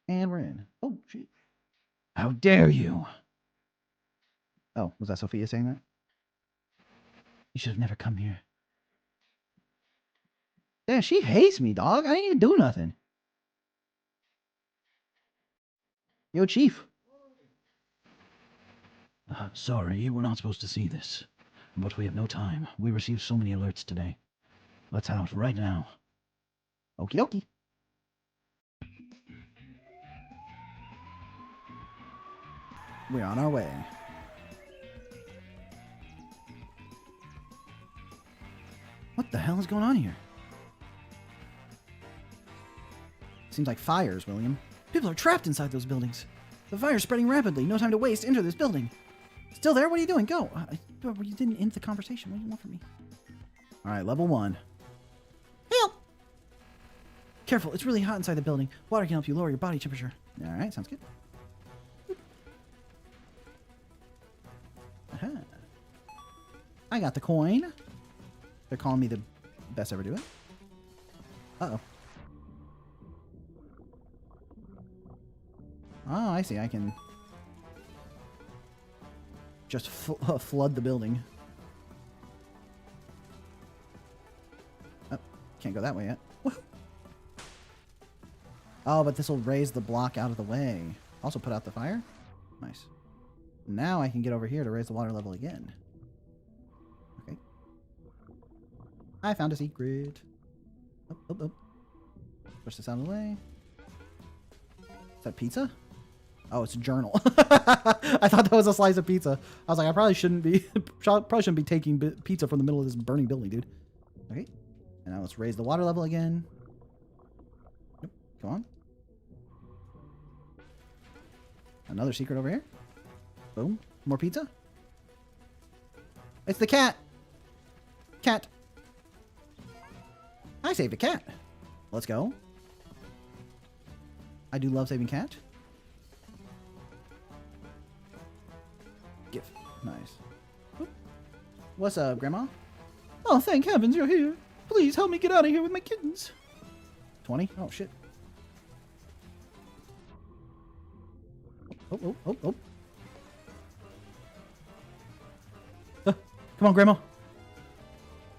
And we're in. Oh, shit. How dare you? Oh, was that Sophia saying that? You should have never come here. Damn, she hates me, dog. I didn't even do nothing. Yo, Chief. Sorry, we're not supposed to see this. But we have no time. We received so many alerts today. Let's out right now. Okie dokie. We're on our way. What the hell is going on here? Seems like fires, William. People are trapped inside those buildings. The fire's spreading rapidly. No time to waste. Enter this building. Still there? What are you doing? Go. You didn't end the conversation. What do you want from me? All right, level 1. Help! Careful. It's really hot inside the building. Water can help you lower your body temperature. All right, sounds good. Aha. I got the coin. They're calling me the best ever do it. Uh-oh. Oh, I see. I can just flood the building. Oh, can't go that way yet. Woohoo. Oh, but this will raise the block out of the way. Also put out the fire. Nice. Now I can get over here to raise the water level again. Okay. I found a secret. Oh. Push this out of the way. Is that pizza? Oh, it's a journal. I thought that was a slice of pizza. I was like, I probably shouldn't be taking pizza from the middle of this burning building, dude. Okay. And now let's raise the water level again. Nope. Come on. Another secret over here. Boom. More pizza. It's the cat. Cat. I saved a cat. Let's go. I do love saving cat. Gift. Nice. Oop. What's up, Grandma? Oh, thank heavens you're here. Please help me get out of here with my kittens. 20? Oh, shit. Oh. Come on, Grandma.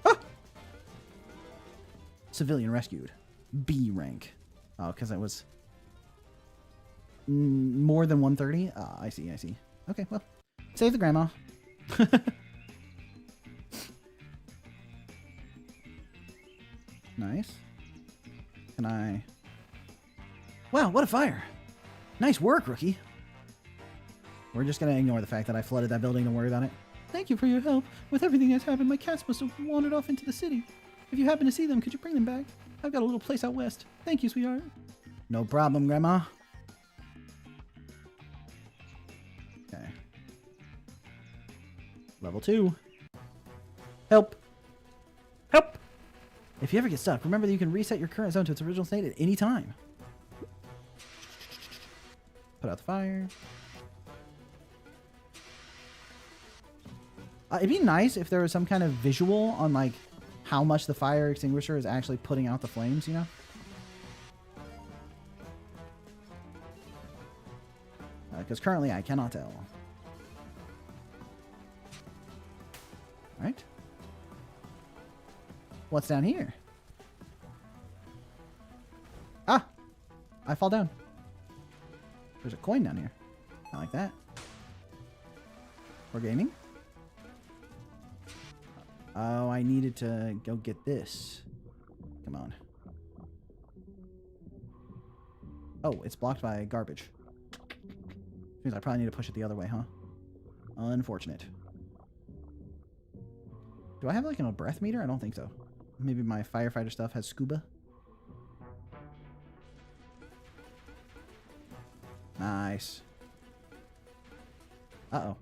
Ah! Civilian rescued. B rank. Oh, because it was more than 130? Ah, I see. Okay, well. Save the grandma. Nice. Can I... Wow, what a fire. Nice work, rookie. We're just going to ignore the fact that I flooded that building. Don't worry about it. Thank you for your help. With everything that's happened, my cats must have wandered off into the city. If you happen to see them, could you bring them back? I've got a little place out west. Thank you, sweetheart. No problem, Grandma. Okay. Level 2. Help. Help! If you ever get stuck, remember that you can reset your current zone to its original state at any time. Put out the fire. It'd be nice if there was some kind of visual on, like, how much the fire extinguisher is actually putting out the flames, you know? Because currently I cannot tell. Alright. What's down here? Ah! I fall down. There's a coin down here. I like that. For gaming. Oh, I needed to go get this. Come on. Oh, it's blocked by garbage. Means I probably need to push it the other way, huh? Unfortunate. Do I have like a breath meter? I don't think so. Maybe my firefighter stuff has scuba. Nice. Uh-oh.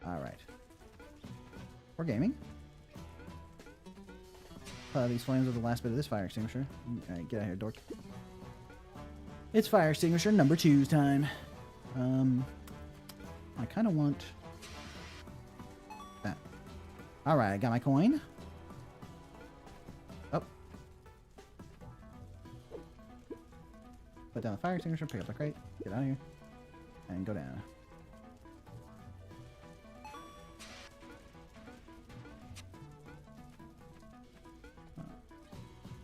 Alright. We're gaming. These flames are the last bit of this fire extinguisher. Alright, get out of here, dork. It's fire extinguisher number 2's time. I kind of want All right, I got my coin. Oh. Put down the fire extinguisher, pick up the crate, get out of here, and go down.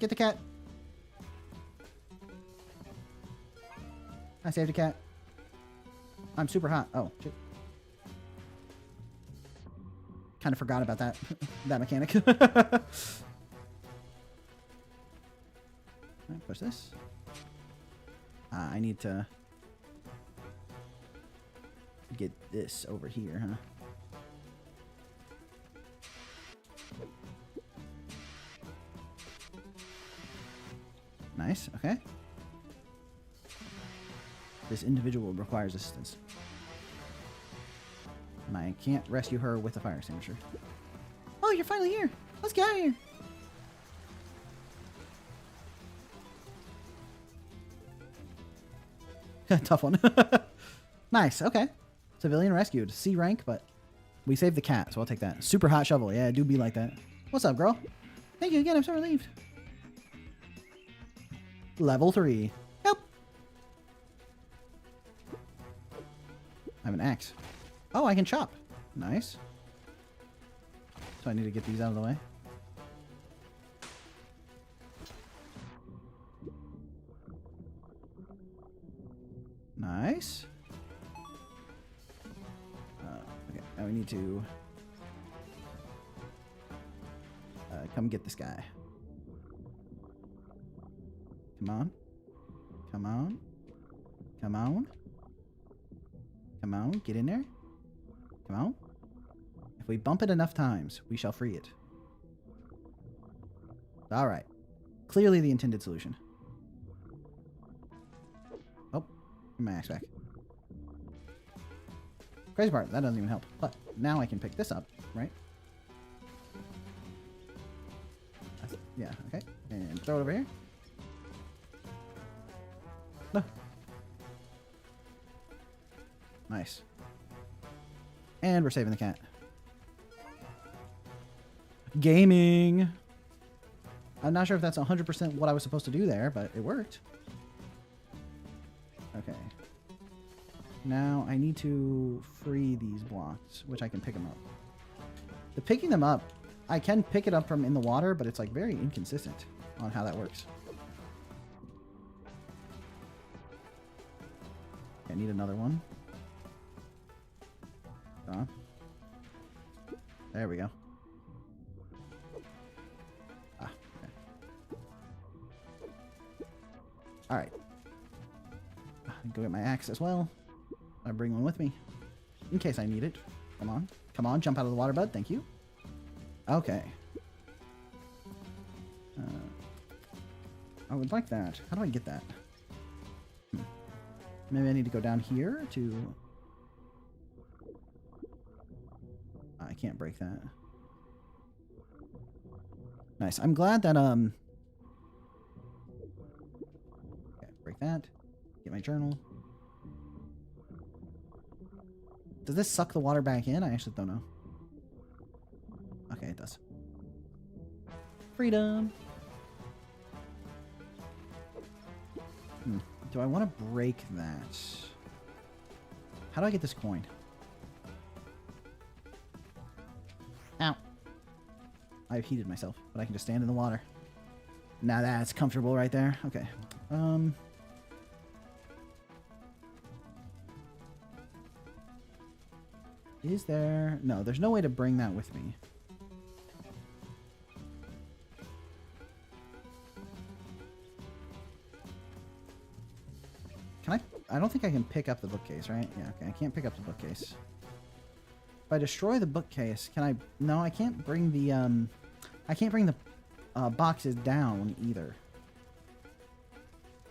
Get the cat. I saved a cat. I'm super hot. Oh, shit. Kind of forgot about that that mechanic. Right, push this. I need to get this over here, huh? Nice, okay. This individual requires assistance. And I can't rescue her with a fire extinguisher. Oh, you're finally here. Let's get out of here. Tough one. Nice, okay. Civilian rescued. C rank, but we saved the cat, so I'll take that. Super hot shovel. Yeah, do be like that. What's up, girl? Thank you again. I'm so relieved. Level 3. Help. I have an axe. Oh, I can chop. Nice. So I need to get these out of the way. Nice. Okay, now we need to come get this guy. Come on. Come on. Come on. Come on, get in there. Come on. If we bump it enough times, we shall free it. Alright. Clearly the intended solution. Oh, my axe back. Crazy part, that doesn't even help. But now I can pick this up, right? Yeah, okay. And throw it over here. No. Nice. And we're saving the cat. Gaming! I'm not sure if that's 100% what I was supposed to do there, but it worked. Okay. Now I need to free these blocks, which I can pick them up. The picking them up, I can pick it up from in the water, but it's like very inconsistent on how that works. I need another one. There we go. Ah, okay. Alright. Go get my axe as well. I bring one with me. In case I need it. Come on. Come on, jump out of the water, bud. Thank you. Okay. I would like that. How do I get that? Maybe I need to go down here to... I can't break that. Nice. I'm glad that, okay, break that. Get my journal. Does this suck the water back in? I actually don't know. Okay, it does. Freedom! Do I want to break that? How do I get this coin? Ow. I've heated myself, but I can just stand in the water. Now that's comfortable right there. Okay. Is there... No, there's no way to bring that with me. Can I don't think I can pick up the bookcase, right? Yeah, okay. I can't pick up the bookcase. If I destroy the bookcase, can I... No, I can't bring the, I can't bring the boxes down either.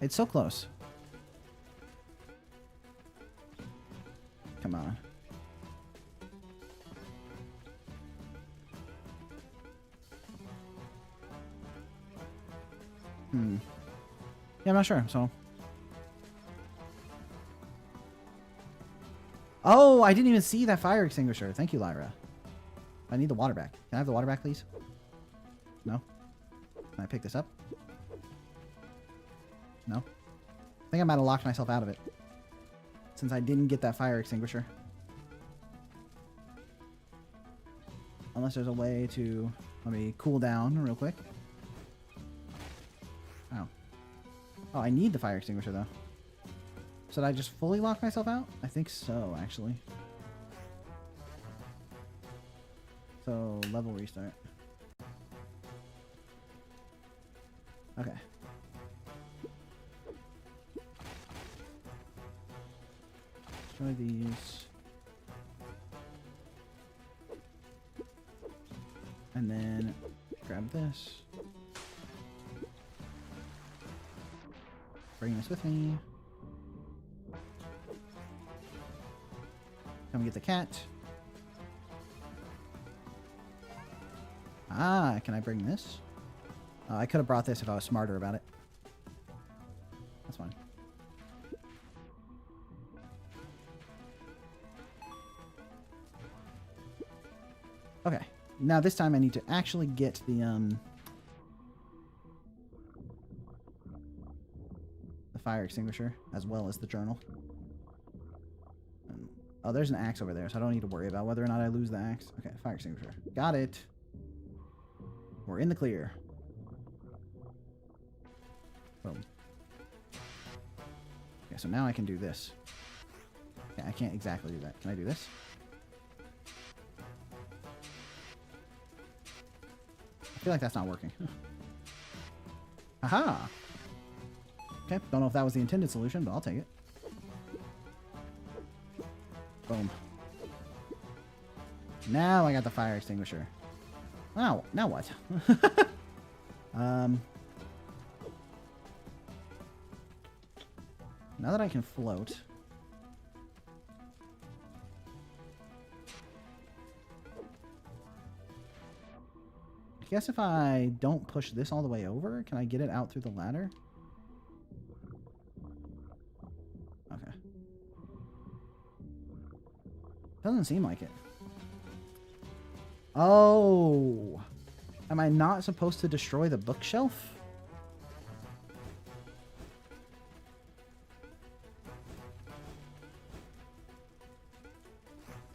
It's so close. Come on. Yeah, I'm not sure, so... Oh, I didn't even see that fire extinguisher. Thank you, Lyra. I need the water back. Can I have the water back, please? No? Can I pick this up? No? I think I might have locked myself out of it. Since I didn't get that fire extinguisher. Unless there's a way to... Let me cool down real quick. Oh. Oh, I need the fire extinguisher, though. So did I just fully lock myself out? I think so, actually. So, level restart. Okay. Destroy these. And then grab this. Bring this with me. Come get the cat. Ah, can I bring this? I could have brought this if I was smarter about it. That's fine. Okay. Now this time I need to actually get the fire extinguisher as well as the journal. Oh, there's an axe over there, so I don't need to worry about whether or not I lose the axe. Okay, fire extinguisher. Got it. We're in the clear. Boom. Okay, so now I can do this. Okay, I can't exactly do that. Can I do this? I feel like that's not working. Aha! Okay, don't know if that was the intended solution, but I'll take it. Boom. Now I got the fire extinguisher. Wow, now what? Now that I can float. I guess if I don't push this all the way over, can I get it out through the ladder? Okay. Doesn't seem like it. Oh. Am I not supposed to destroy the bookshelf?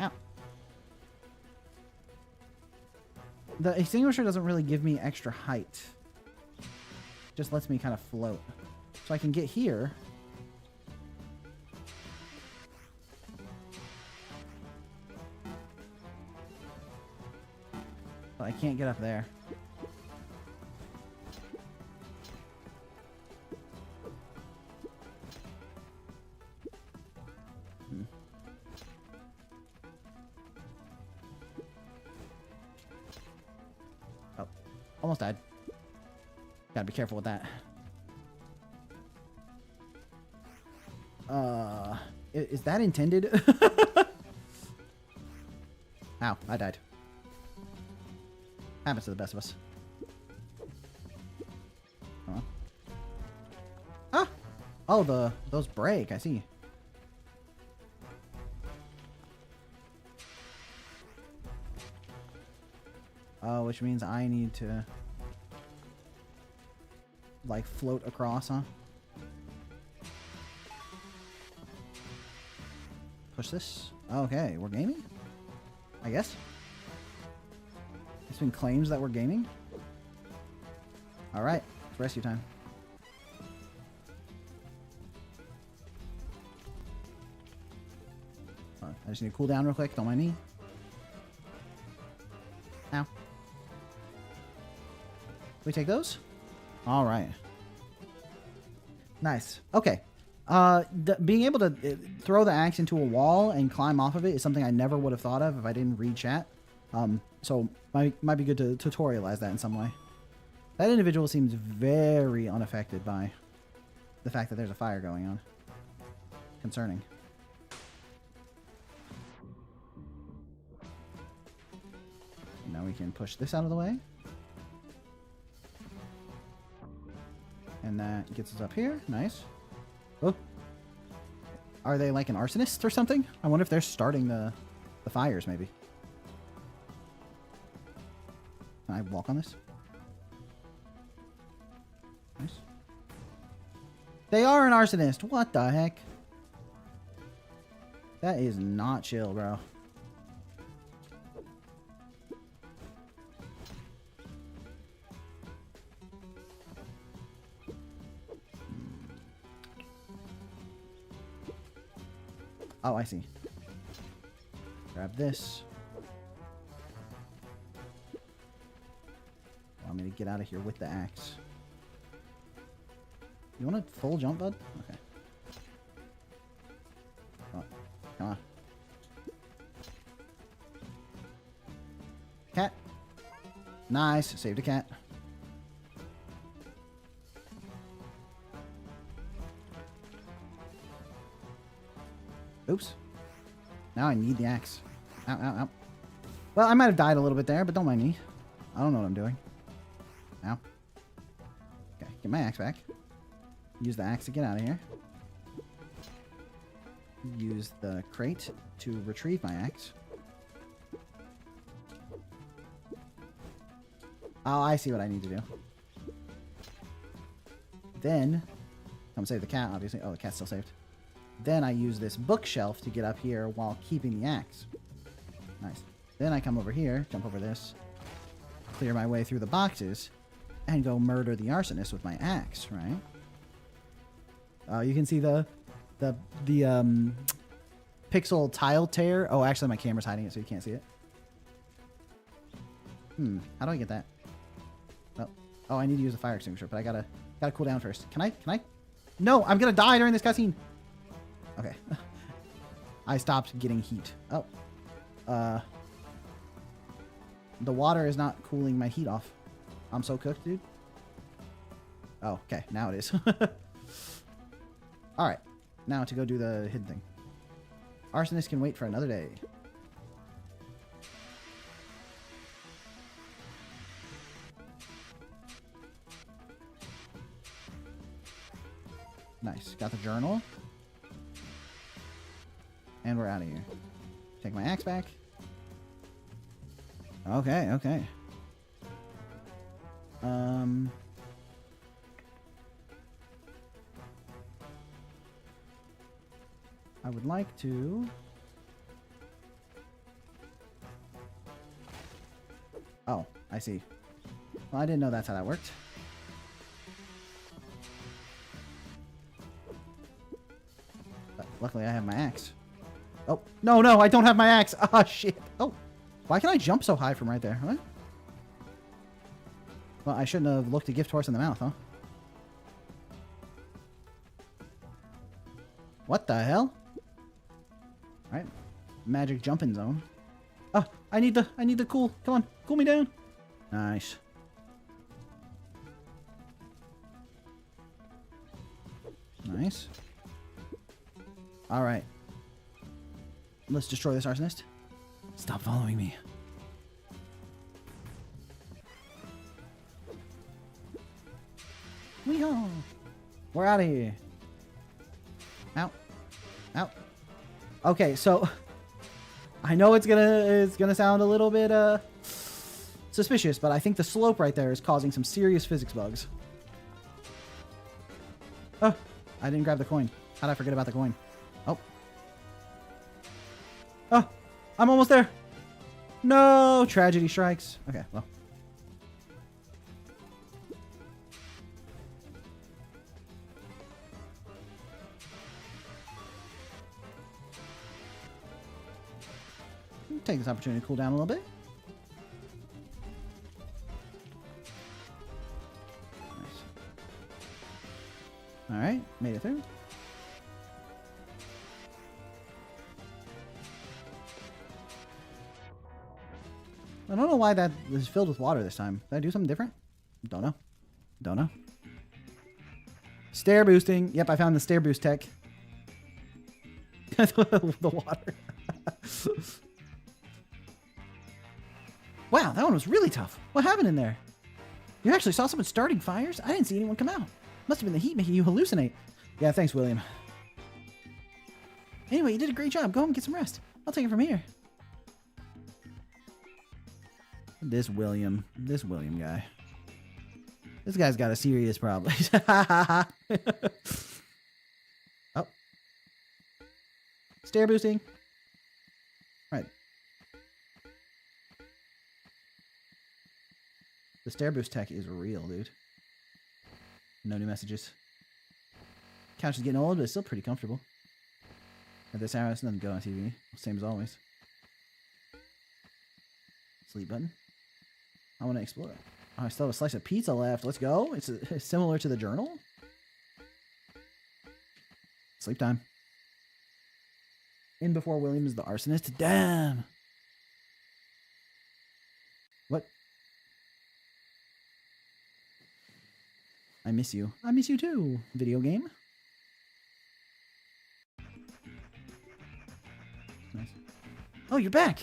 Ow. The extinguisher doesn't really give me extra height. Just lets me kind of float. So I can get here. But I can't get up there. Oh, almost died. Gotta be careful with that. Is that intended? Ow, I died. Happens to the best of us. Huh? Ah! Oh, those break, I see. Oh, which means I need to like float across, huh? Push this. Okay, we're gaming? I guess. It's been claims that we're gaming. Alright, it's rescue time. I just need to cool down real quick, don't mind me. Ow. We take those? Alright. Nice. Okay. Being able to throw the axe into a wall and climb off of it is something I never would have thought of if I didn't read chat. So might be good to tutorialize that in some way. That individual seems very unaffected by the fact that there's a fire going on. Concerning. And now we can push this out of the way. And that gets us up here. Nice. Oh. Are they like an arsonist or something? I wonder if they're starting the fires, maybe. I walk on this? Nice. They are an arsonist. What the heck? That is not chill, bro. Oh, I see. Grab this. Want me to get out of here with the axe. You want a full jump, bud? Okay. Oh, come on. Cat. Nice. Saved a cat. Oops. Now I need the axe. Ow, ow, ow. Well, I might have died a little bit there, but don't mind me. I don't know what I'm doing. Ow. Okay, get my axe back. Use the axe to get out of here. Use the crate to retrieve my axe. Oh, I see what I need to do. Then, come save the cat, obviously. Oh, the cat's still saved. Then I use this bookshelf to get up here while keeping the axe. Nice. Then I come over here, jump over this, clear my way through the boxes, and go murder the arsonist with my axe, right? You can see the pixel tile tear. Oh, actually my camera's hiding it so you can't see it. How do I get that? Oh, I need to use a fire extinguisher, but I gotta cool down first. Can I? No, I'm gonna die during this cutscene. Okay. I stopped getting heat. Oh. The water is not cooling my heat off. I'm so cooked, dude. Oh, okay. Now it is. Alright. Now to go do the hidden thing. Arsonist can wait for another day. Nice. Got the journal. And we're out of here. Take my axe back. Okay, okay. I would like to... Oh, I see. Well, I didn't know that's how that worked. But luckily I have my axe. Oh, no, no, I don't have my axe. Ah, shit. Oh, why can I jump so high from right there? What? Well, I shouldn't have looked a gift horse in the mouth, huh? What the hell? All right, magic jumping zone. Oh, I need the cool. Come on, cool me down. Nice. Nice. All right. Let's destroy this arsonist. Stop following me. Weehaw! We're out of here. Out. Out. Okay, so I know it's gonna sound a little bit suspicious, but I think the slope right there is causing some serious physics bugs. Oh, I didn't grab the coin. How'd I forget about the coin? Oh. Oh, I'm almost there. No, tragedy strikes. Okay, well. Take this opportunity to cool down a little bit. Nice. All right, made it through. I don't know why that is filled with water this time. Did I do something different? Don't know. Don't know. Stair boosting. Yep, I found the stair boost tech. The water. Wow, that one was really tough. What happened in there? You actually saw someone starting fires? I didn't see anyone come out. Must have been the heat making you hallucinate. Yeah, thanks, William. Anyway, you did a great job. Go home and get some rest. I'll take it from here. This William guy. This guy's got a serious problem. Oh. Stair boosting. Right. The stair boost tech is real, dude. No new messages. Couch is getting old, but it's still pretty comfortable. At this hour, it's nothing good on TV. Same as always. Sleep button. I want to explore. Oh, I still have a slice of pizza left. Let's go. It's similar to the journal. Sleep time. In before William is the arsonist. Damn. What? I miss you. I miss you too. Video game. Nice. Oh, you're back.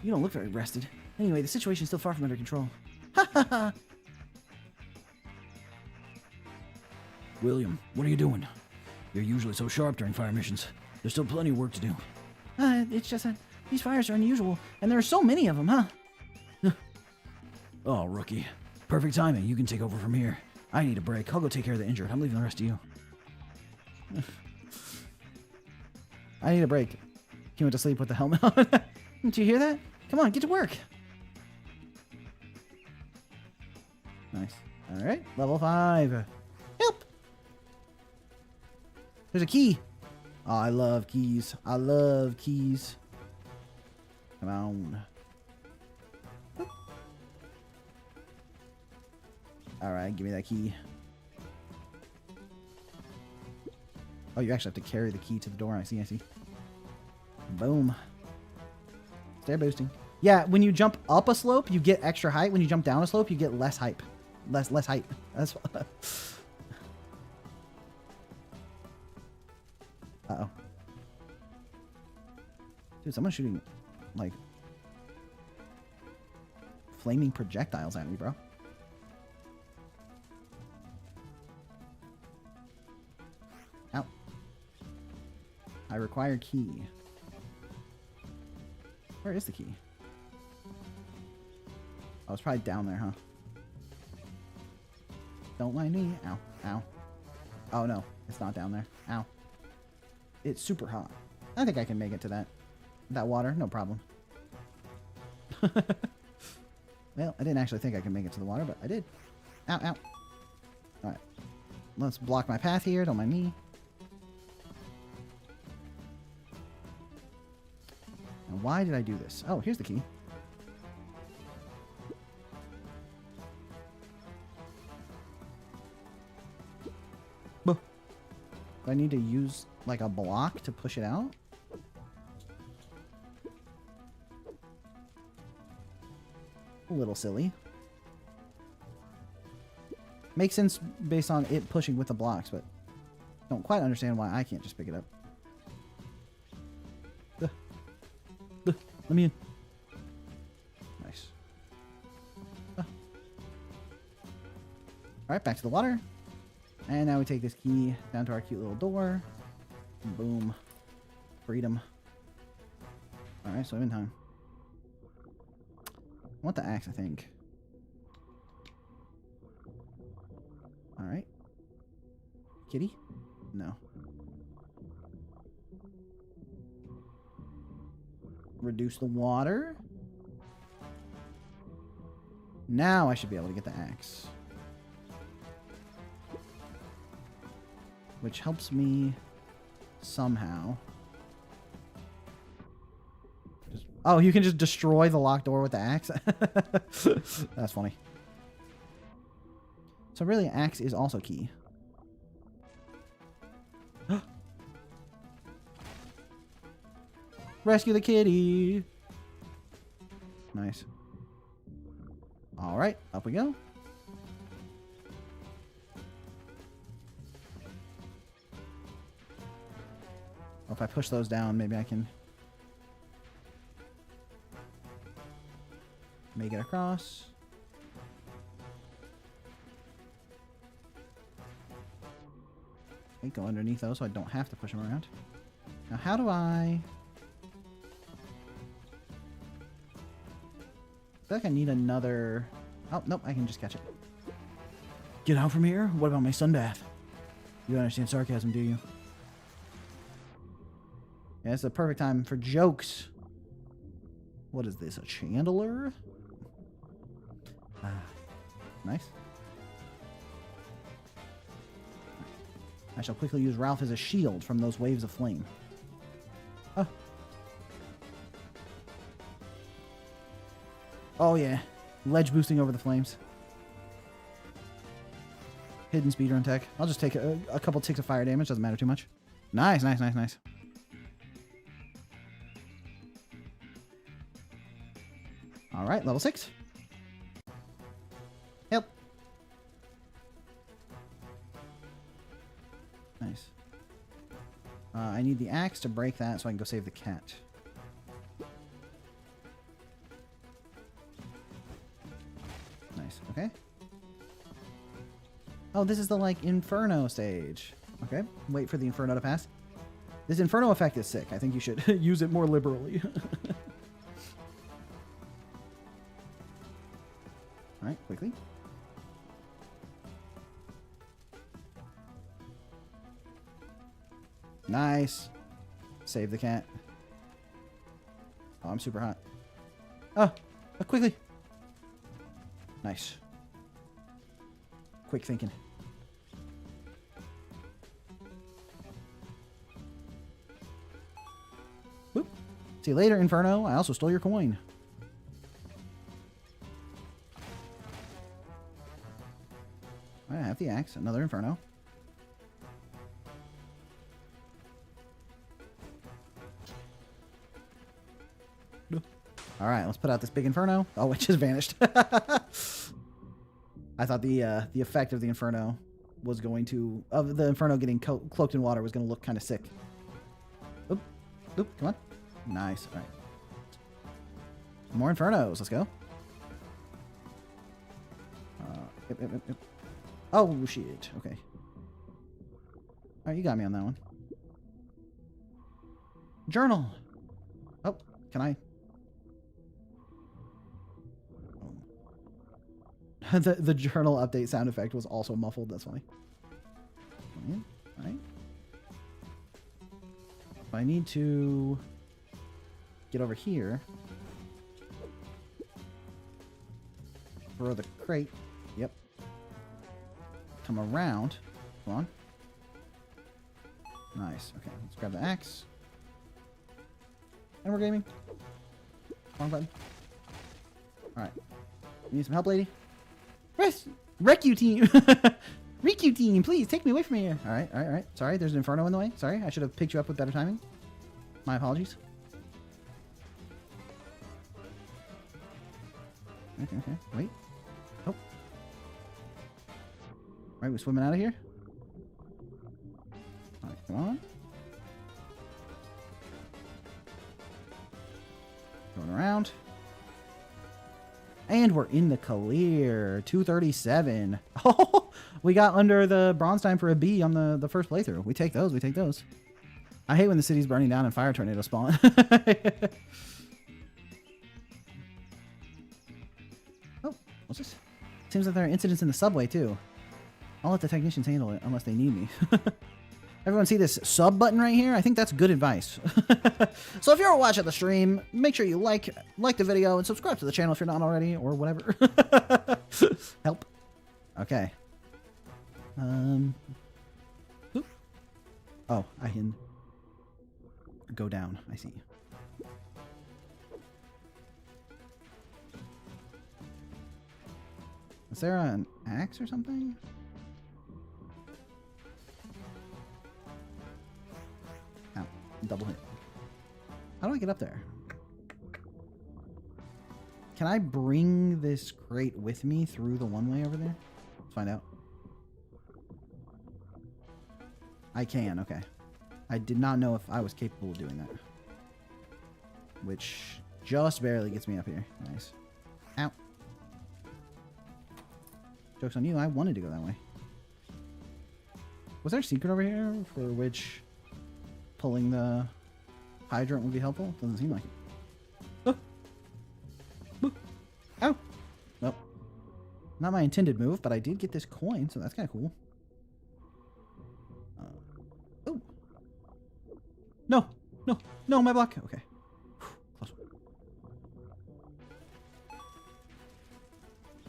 You don't look very rested. Anyway, the situation's still far from under control. Ha ha ha! William, what are you doing? You're usually so sharp during fire missions. There's still plenty of work to do. It's just that these fires are unusual, and there are so many of them, huh? Oh, rookie. Perfect timing. You can take over from here. I need a break. I'll go take care of the injured. I'm leaving the rest of you. I need a break. He went to sleep with the helmet on. Did you hear that? Come on, get to work. Nice. All right, level 5. Help! There's a key. Oh, I love keys. I love keys. Come on. All right, give me that key. Oh, you actually have to carry the key to the door. I see, I see. Boom. Stair boosting. Yeah, when you jump up a slope, you get extra height. When you jump down a slope, you get less height. Less height. That's uh-oh. Dude, someone's shooting, like, flaming projectiles at me, bro. Ow. I require key. Where is the key? Oh, it's probably down there, huh? Don't mind me. Ow. Ow. Oh, no. It's not down there. Ow. It's super hot. I think I can make it to that water. No problem. Well, I didn't actually think I could make it to the water, but I did. Ow, ow. Alright. Let's block my path here. Don't mind me. Now, why did I do this? Oh, here's the key. Do I need to use, like, a block to push it out? A little silly. Makes sense based on it pushing with the blocks, but don't quite understand why I can't just pick it up. Let me in. Nice. Alright, back to the water. And now we take this key down to our cute little door. Boom. Freedom. Alright, so I'm in time. I want the axe, I think. Alright. Kitty? No. Reduce the water. Now I should be able to get the axe. Which helps me somehow. Oh, you can just destroy the locked door with the axe? That's funny. So really, axe is also key. Rescue the kitty! Nice. Alright, up we go. If I push those down, maybe I can make it across. Okay, go underneath those so I don't have to push them around. Now, how do I... feel like I need another... Oh, nope, I can just catch it. Get out from here? What about my sun bath? You don't understand sarcasm, do you? Yeah, it's the perfect time for jokes. What is this, a chandelier? Ah, nice. I shall quickly use Ralph as a shield from those waves of flame. Oh. Oh, yeah. Ledge boosting over the flames. Hidden speedrun tech. I'll just take a couple ticks of fire damage. Doesn't matter too much. Nice, nice, nice, nice. All right, level 6. Help. Nice. I need the axe to break that so I can go save the cat. Nice. Okay. Oh, this is the, like, Inferno stage. Okay. Wait for the Inferno to pass. This Inferno effect is sick. I think you should use it more liberally. All right, quickly. Nice. Save the cat. Oh, I'm super hot. Oh, quickly. Nice. Quick thinking. Whoop. See you later, Inferno. I also stole your coin. I have the axe. Another Inferno. All right, let's put out this big Inferno. Oh, it just vanished. I thought the effect of the Inferno was going to... Of the Inferno getting cloaked in water was going to look kind of sick. Oop. Oop, come on. Nice. All right. More Infernos. Let's go. Yep. Oh, shit. Okay. All right, you got me on that one. Journal. Oh, can I... the journal update sound effect was also muffled. That's funny. Right. I need to get over here for the crate. Yep. Come around. Come on. Nice. Okay, let's grab the axe. And we're gaming. Wrong button. All right. You need some help, lady? Rescue team! Rescue team, please take me away from here. All right. Sorry, there's an Inferno in the way. Sorry, I should have picked you up with better timing. My apologies. Okay. Wait. Oh. All right, we're swimming out of here. All right, come on. Going around. And we're in the clear. 237. Oh, we got under the bronze time for a B on the first playthrough. We take those. I hate when the city's burning down and fire tornadoes spawn. Oh, what's this? Seems like there are incidents in the subway, too. I'll let the technicians handle it, unless they need me. Everyone see this sub button right here? I think that's good advice. So if you're watching the stream, make sure you like the video and subscribe to the channel if you're not already, or whatever. Help. Okay. Oop. Oh, I can go down. I see. Is there an axe or something? Ow. Double hit. How do I get up there? Can I bring this crate with me through the one-way over there? Let's find out. I can, okay. I did not know if I was capable of doing that. Which just barely gets me up here. Nice. Ow. Joke's on you, I wanted to go that way. Was there a secret over here for which pulling the hydrant would be helpful? Doesn't seem like it. Oh. Oh. Not my intended move, but I did get this coin, so that's kind of cool. Oh. No. No. No, my block. Okay. Close.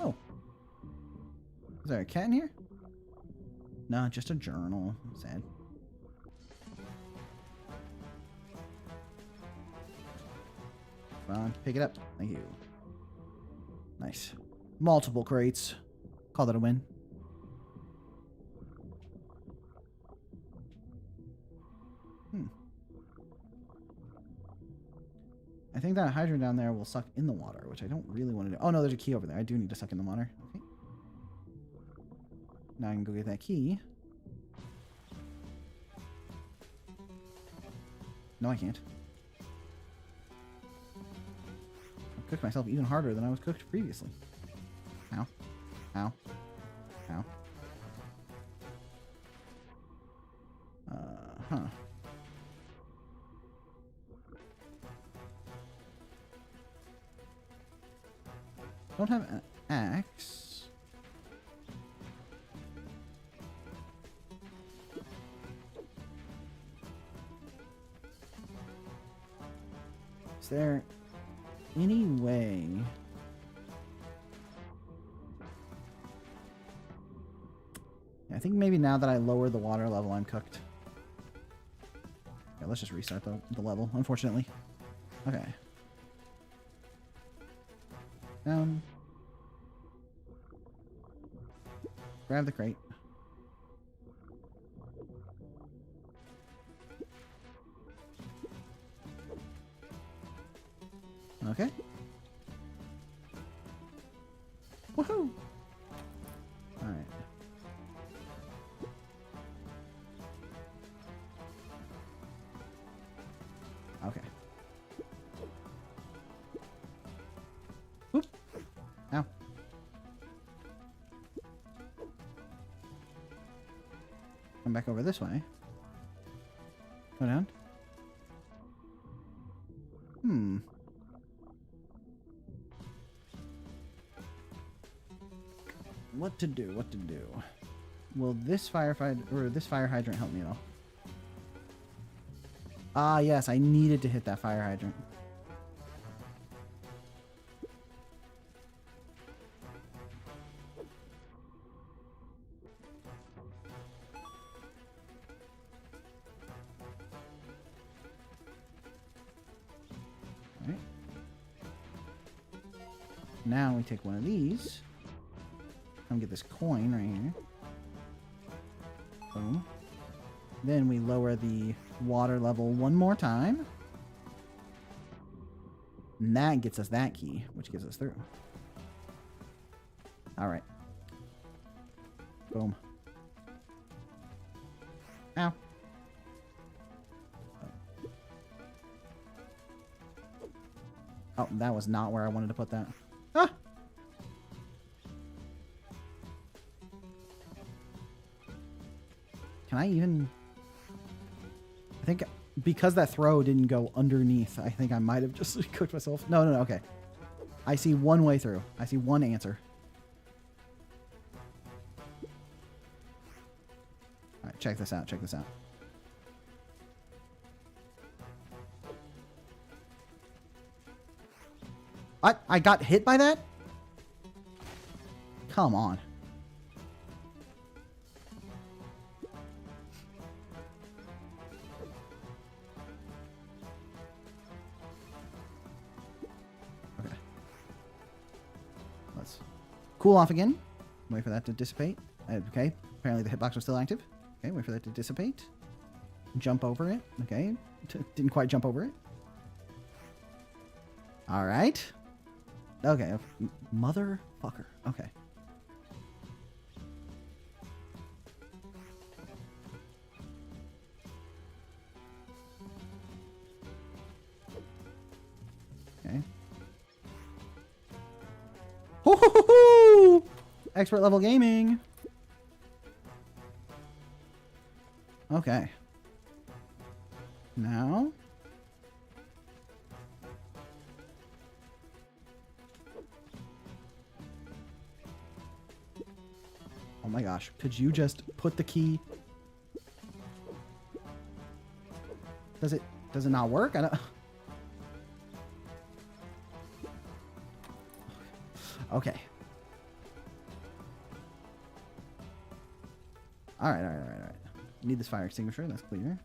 Oh. Is there a cat in here? No, just a journal. Sad. Come on, pick it up. Thank you. Nice. Multiple crates. Call that a win. I think that hydrant down there will suck in the water, which I don't really want to do. Oh, no, there's a key over there. I do need to suck in the water. Okay. Now I can go get that key. No, I can't. I cooked myself even harder than I was cooked previously. Ow. Ow. Ow. Huh. Don't have an axe. Is there any way? I think maybe now that I lower the water level, I'm cooked. Yeah, let's just restart the level, unfortunately. Okay. Grab the crate. Okay. Woohoo! Alright. Okay. Whoop. Ow. Come back over this way. Go down. What to do? What to do? Will this firefight or this fire hydrant help me at all? Ah, yes, I needed to hit that fire hydrant. All right. Now we take one of these. Come get this coin right here. Boom. Then we lower the water level one more time. And that gets us that key, which gets us through. All right. Boom. Ow. Oh, that was not where I wanted to put that. Ah! Can I even... I think because that throw didn't go underneath, I think I might have just cooked myself. No, okay. I see one way through. I see one answer. All right, check this out. Check this out. What? I got hit by that? Come on. Okay. Let's cool off again. Wait for that to dissipate. Okay. Apparently the hitbox was still active. Okay, wait for that to dissipate. Jump over it. Okay. Didn't quite jump over it. All right. Okay. Motherfucker. Okay. Okay. Ho-ho-ho-ho! Expert level gaming. Okay. Now. Oh my gosh. Could you just put the key? Does it not work? I don't... Okay. Alright. Need this fire extinguisher, that's clear.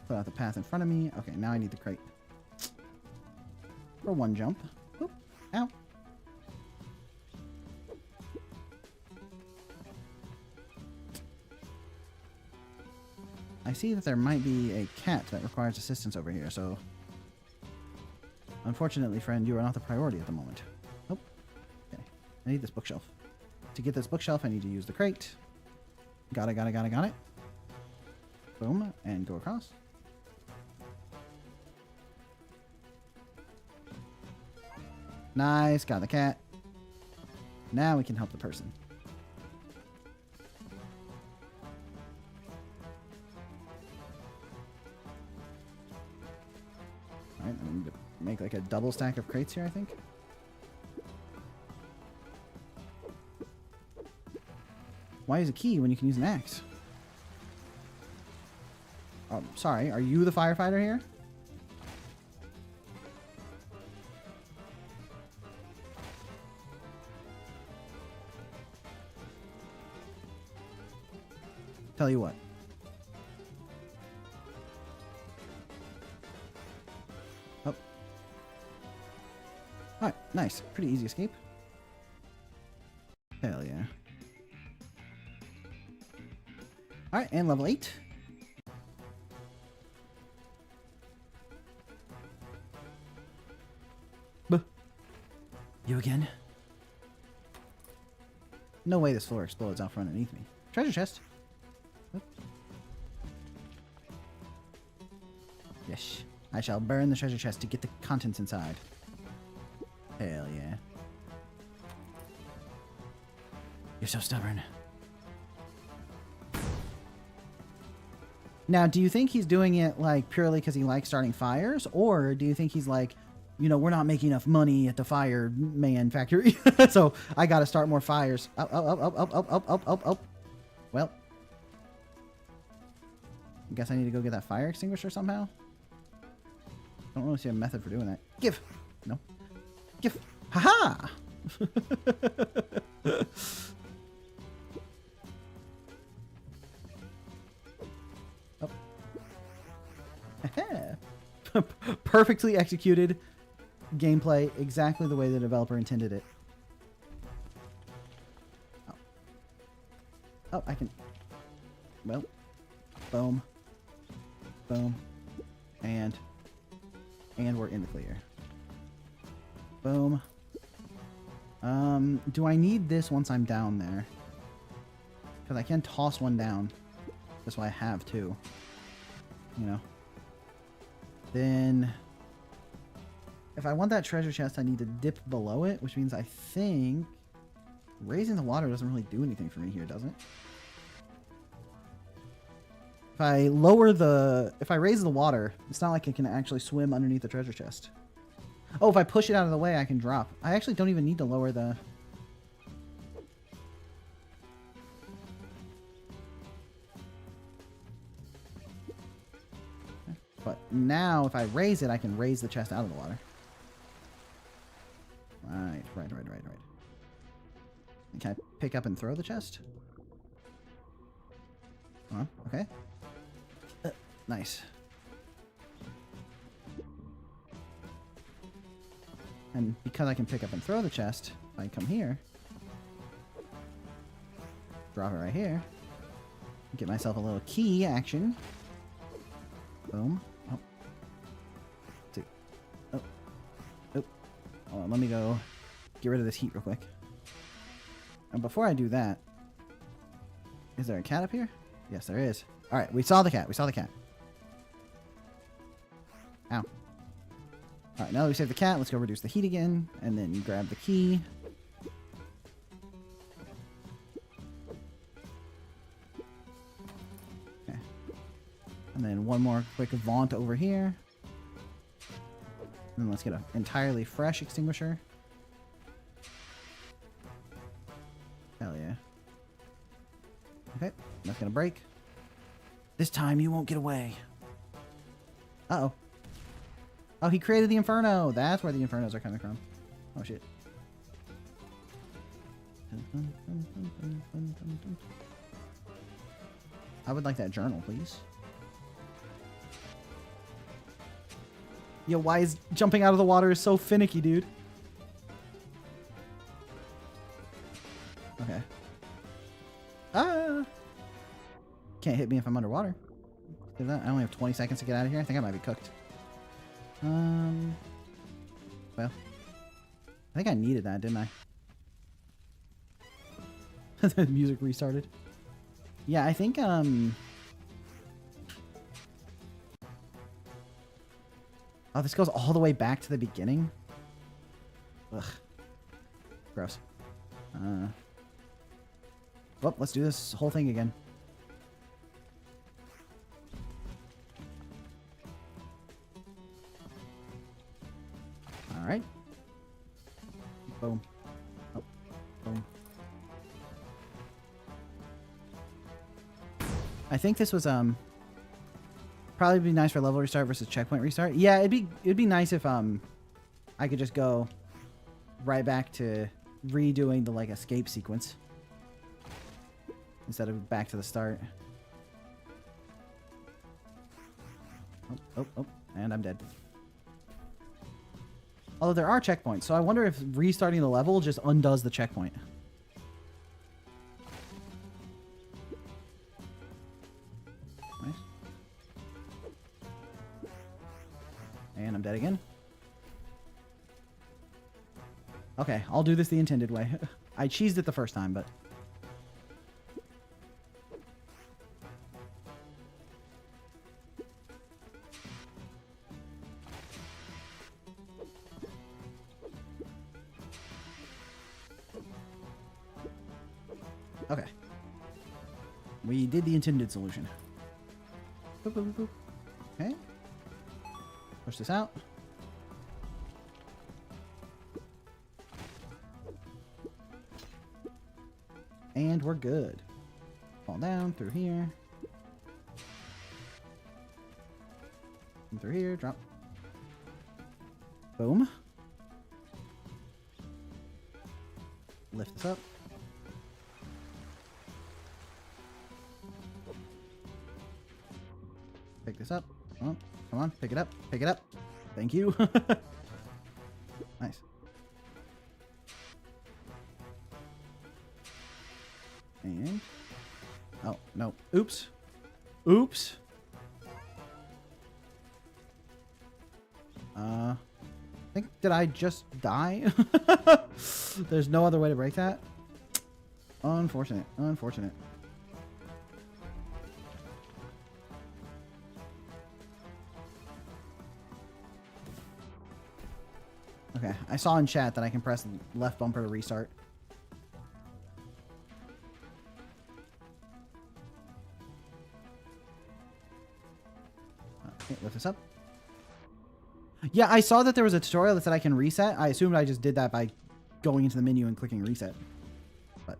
Put out the path in front of me. Okay, now I need the crate. For one jump. Oop. Ow. I see that there might be a cat that requires assistance over here, so... Unfortunately, friend, you are not the priority at the moment. Oh. Okay. I need this bookshelf. To get this bookshelf, I need to use the crate. Got it. Boom. And go across. Nice. Got the cat. Now we can help the person. Alright, I need to make like a double stack of crates here, I think. Why use a key when you can use an axe? Oh, sorry. Are you the firefighter here? Tell you what. Oh. Alright, nice. Pretty easy escape. Hell yeah. Alright, and level 8. Buh. You again? No way this floor explodes out from underneath me. Treasure chest. Oop. Yes. I shall burn the treasure chest to get the contents inside. Hell yeah. You're so stubborn. Now, do you think he's doing it, like, purely because he likes starting fires? Or do you think he's like, you know, we're not making enough money at the fireman factory, so I gotta start more fires. Up. Well. I guess I need to go get that fire extinguisher somehow. I don't really see a method for doing that. Give! No. Give! Haha! Oh. Perfectly executed gameplay, exactly the way the developer intended it. Oh. Oh, I can... Well. Boom. Boom. And we're in the clear. Boom. Do I need this once I'm down there? Because I can toss one down. That's why I have two. You know. Then, if I want that treasure chest, I need to dip below it, which means I think raising the water doesn't really do anything for me here, does it? If I raise the water, it's not like I can actually swim underneath the treasure chest. Oh, if I push it out of the way, I can drop. I actually don't even need to lower the... But now, if I raise it, I can raise the chest out of the water. Right. Can I pick up and throw the chest? Oh, okay. Nice. And because I can pick up and throw the chest, if I come here, drop it right here, get myself a little key action. Boom. Oh. Two. Oh. Oh. Hold on, let me go get rid of this heat real quick. And before I do that, is there a cat up here? Yes, there is. Alright, we saw the cat. Ow. Alright, now that we saved the cat, let's go reduce the heat again, and then grab the key. Okay. And then one more quick vaunt over here. And then let's get an entirely fresh extinguisher. Hell yeah. Okay, that's gonna break. This time you won't get away. Uh-oh. Oh, he created the Inferno. That's where the Infernos are coming from. Oh, shit. I would like that journal, please. Yo, why is jumping out of the water so finicky, dude? Okay. Ah! Can't hit me if I'm underwater. I only have 20 seconds to get out of here. I think I might be cooked. Well. I think I needed that, didn't I? The music restarted. Yeah, I think, oh, this goes all the way back to the beginning? Ugh. Gross. Well, let's do this whole thing again. Alright. Boom. Oh, boom. I think this was, probably be nice for level restart versus checkpoint restart. Yeah, it'd be nice if, I could just go right back to redoing the, like, escape sequence. Instead of back to the start. Oh, and I'm dead. Although there are checkpoints, so I wonder if restarting the level just undoes the checkpoint. Nice. And I'm dead again. Okay, I'll do this the intended way. I cheesed it the first time, but... Okay. We did the intended solution. Boop, boop, boop, boop. Okay. Push this out. And we're good. Fall down through here. Come through here, drop. Boom. Lift this up. Pick this up. Oh, come on, pick it up. Pick it up. Thank you. Nice. And... oh, no. Oops. Oops. I think, did I just die? There's no other way to break that? Unfortunate. Unfortunate. Okay, I saw in chat that I can press left bumper to restart. Okay, lift this up. Yeah, I saw that there was a tutorial that said I can reset. I assumed I just did that by going into the menu and clicking reset. But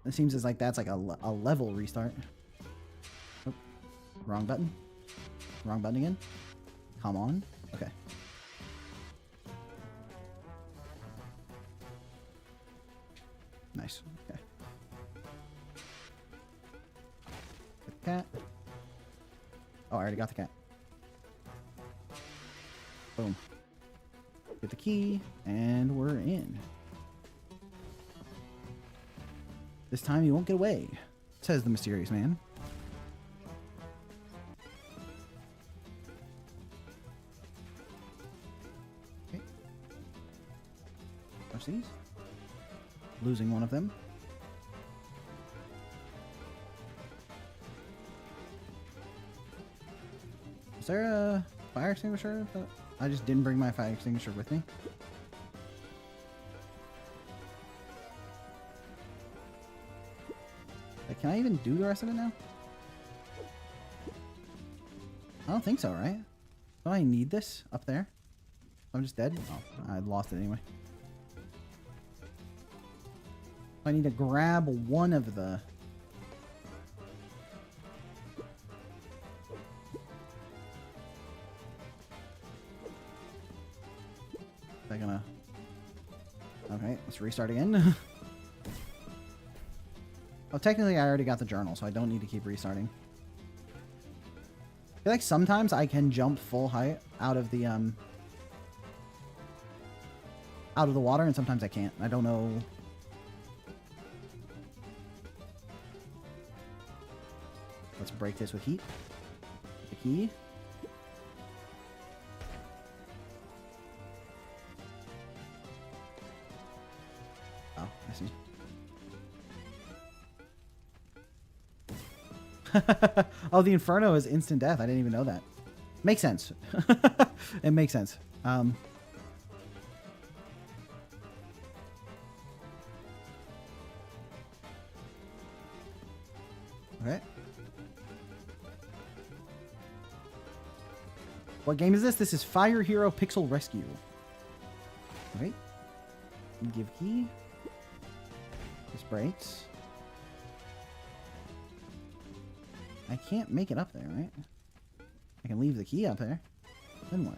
it seems as like that's like a level restart. Oh, wrong button. Wrong button again. Come on. Okay. Nice. Okay. Get the cat. Oh, I already got the cat. Boom. Get the key, and we're in. This time you won't get away, says the mysterious man. Okay. Touch these. Losing one of them. Is there a fire extinguisher? I just didn't bring my fire extinguisher with me. Like, can I even do the rest of it now? I don't think so, right? Don't I need this up there? I'm just dead? Oh, I lost it anyway. I need to grab one of the... They're gonna... Okay, let's restart again. Oh, technically I already got the journal, so I don't need to keep restarting. I feel like sometimes I can jump full height out of the water, and sometimes I can't. I don't know. Let's break this with heat. The key. Oh, I see. Oh, the Inferno is instant death. I didn't even know that. Makes sense. It makes sense. Okay. What game is this? This is Fire Hero Pixel Rescue. Okay. Give key. This breaks. I can't make it up there, right? I can leave the key up there. Then what?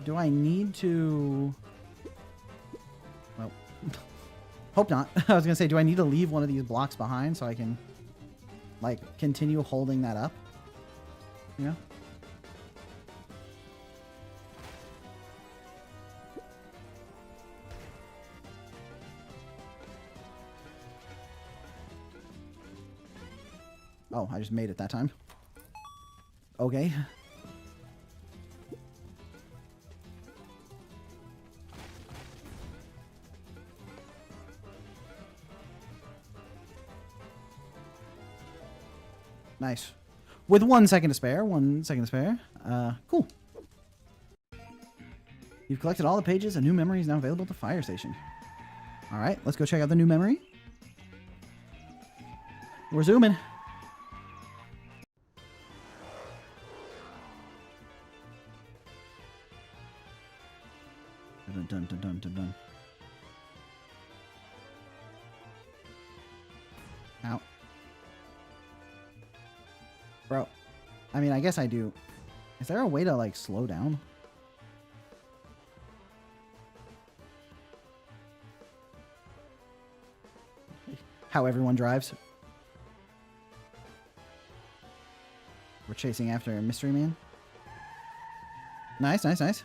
Do I need to... Well, hope not. I was going to say, do I need to leave one of these blocks behind so I can, like, continue holding that up? You know? Oh, I just made it that time. Okay. Nice. With 1 second to spare. 1 second to spare. Cool. You've collected all the pages. A new memory is now available at the fire station. Alright, let's go check out the new memory. We're zooming. Dun, dun, dun, dun, dun, dun. Ow. Bro, I mean, I guess I do. Is there a way to, like, slow down? How everyone drives. We're chasing after a mystery man. Nice, nice, nice.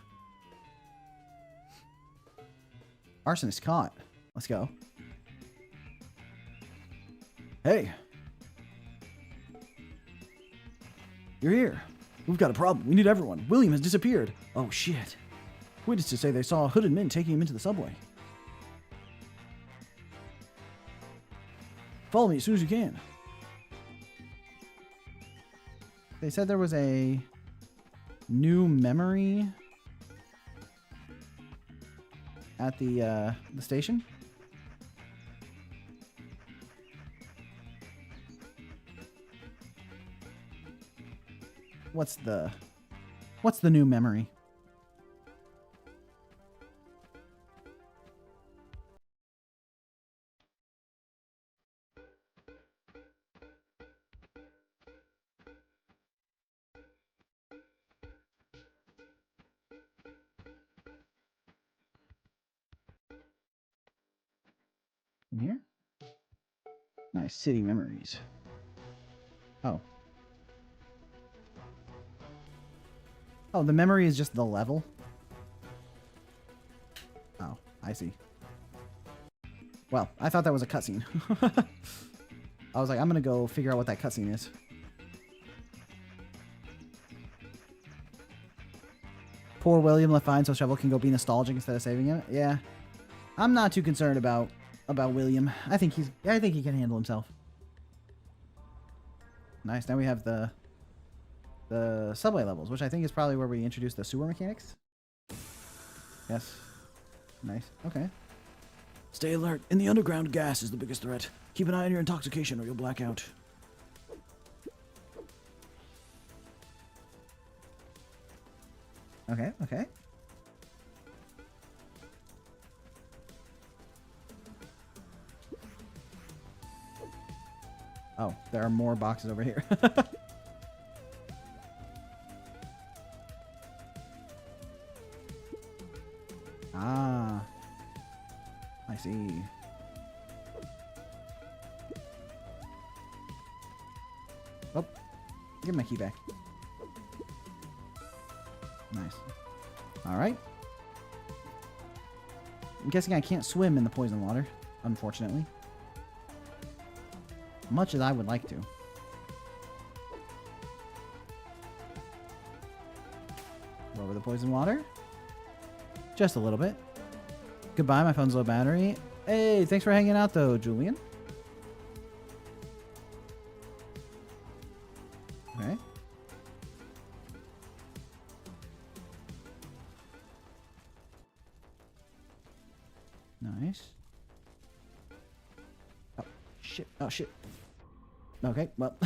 Arsonist caught. Let's go. Hey. You're here. We've got a problem. We need everyone. William has disappeared. Oh, shit. Witnesses say they saw hooded men taking him into the subway. Follow me as soon as you can. They said there was a new memory at the station. What's the new memory? In here? Nice. City memories. Oh. Oh, the memory is just the level? Oh, I see. Well, I thought that was a cutscene. I was like, I'm gonna go figure out what that cutscene is. Poor William left behind so Shovel can go be nostalgic instead of saving him. Yeah. I'm not too concerned about William. I think he can handle himself. Nice. Now we have the subway levels, which I think is probably where we introduce the sewer mechanics. Yes. Nice. Okay. Stay alert. In the underground, gas is the biggest threat. Keep an eye on your intoxication or you'll black out. Okay, okay. Oh, there are more boxes over here. Ah. I see. Oh, give my key back. Nice. Alright. I'm guessing I can't swim in the poison water, unfortunately. Much as I would like to. Lower the poison water. Just a little bit. Goodbye, my phone's low battery. Hey, thanks for hanging out though, Julian. Okay. Nice. Oh, shit. Oh, shit. Okay, well.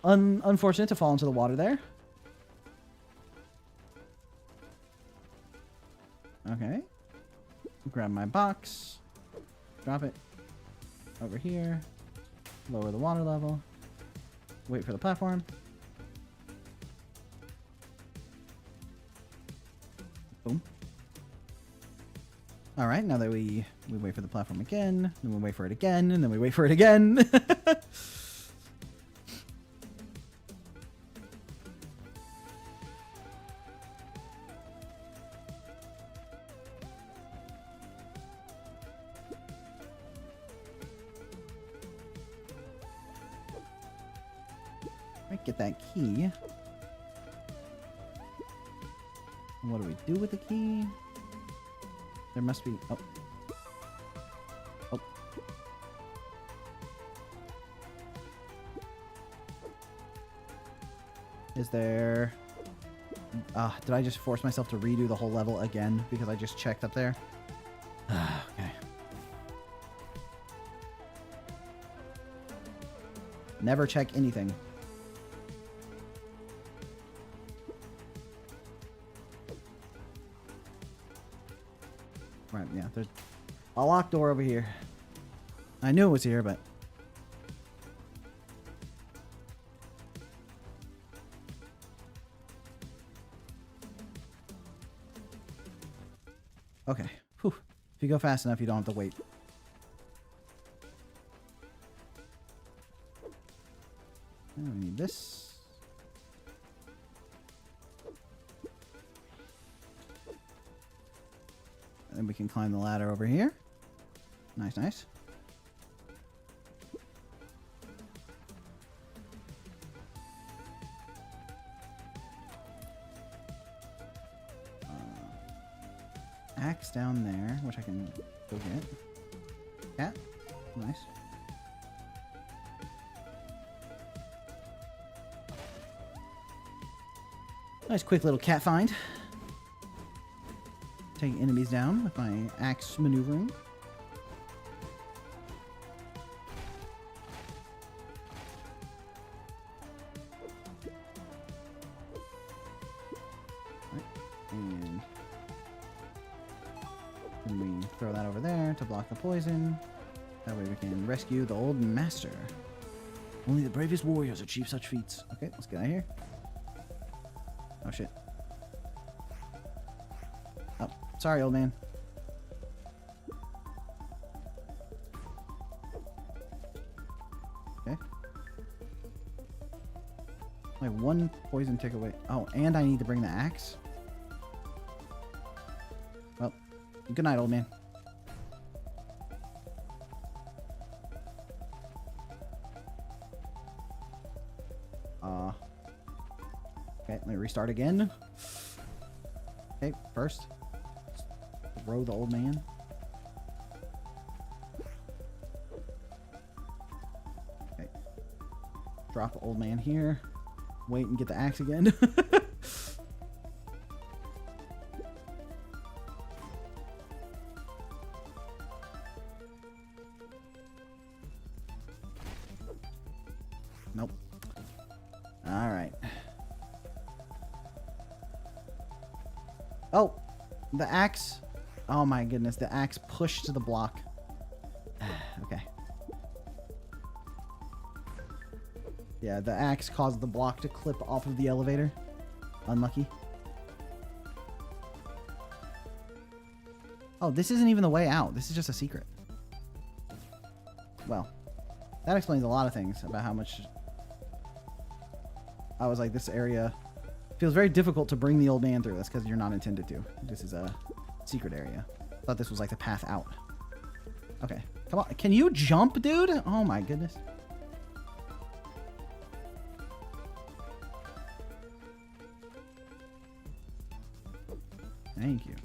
Unfortunate to fall into the water there. Okay. Grab my box. Drop it. Over here. Lower the water level. Wait for the platform. Boom. Alright, now that we wait for the platform again, then we wait for it again, and then we wait for it again. Get that key. And what do we do with the key? There must be... Oh. Oh. Is there... did I just force myself to redo the whole level again because I just checked up there? Okay. Never check anything. Right, yeah, there's a locked door over here. I knew it was here, but... Okay. Whew. If you go fast enough, you don't have to wait. And we need this. And then we can climb the ladder over here. Nice, nice. Axe down there, which I can go get. Cat. Nice. Nice quick little cat find. Take enemies down with my axe maneuvering. Right. And then we throw that over there to block the poison. That way we can rescue the old master. Only the bravest warriors achieve such feats. Okay, let's get out of here. Oh shit. Oh, sorry, old man. Okay. Like one poison tick away. Oh, and I need to bring the axe. Well, good night, old man. Okay, let me restart again. Okay, first, throw the old man. Okay, drop the old man here. Wait and get the axe again. Oh, the axe. Oh my goodness, the axe pushed the block. Okay. Yeah, the axe caused the block to clip off of the elevator. Unlucky. Oh, this isn't even the way out. This is just a secret. Well, that explains a lot of things about how much... I was like, this area feels very difficult to bring the old man through. That's because you're not intended to. This is a secret area. I thought this was like the path out. Okay. Come on. Can you jump, dude? Oh my goodness. Thank you.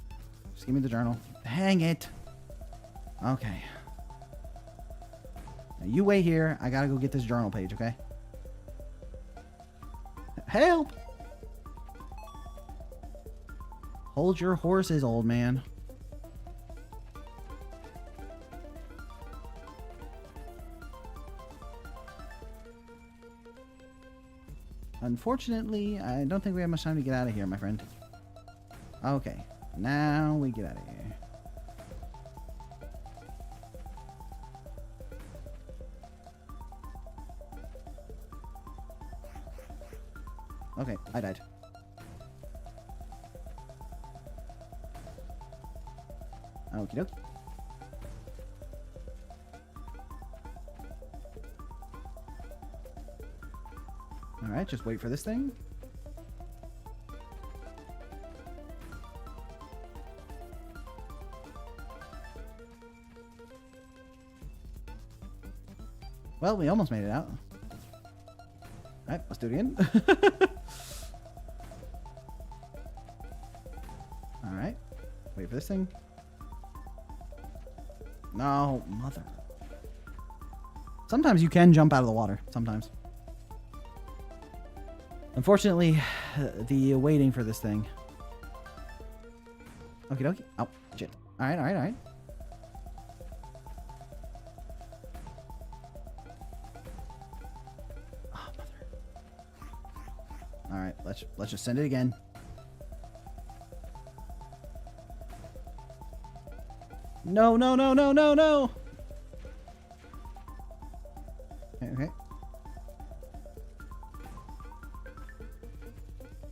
Just give me the journal. Hang it. Okay. Now you wait here. I gotta go get this journal page, okay? Help! Hold your horses, old man. Unfortunately, I don't think we have much time to get out of here, my friend. Okay, now we get out of here. Okay, I died. Okie doke. Alright, just wait for this thing. Well, we almost made it out. Alright, let's do it again. Alright. Wait for this thing. No, mother. Sometimes you can jump out of the water. Sometimes. Unfortunately, the waiting for this thing. Okie dokie. Oh, shit. Alright, alright, alright. Oh, mother. Alright, let's just send it again. No, no, no, no, no, no! Okay, okay.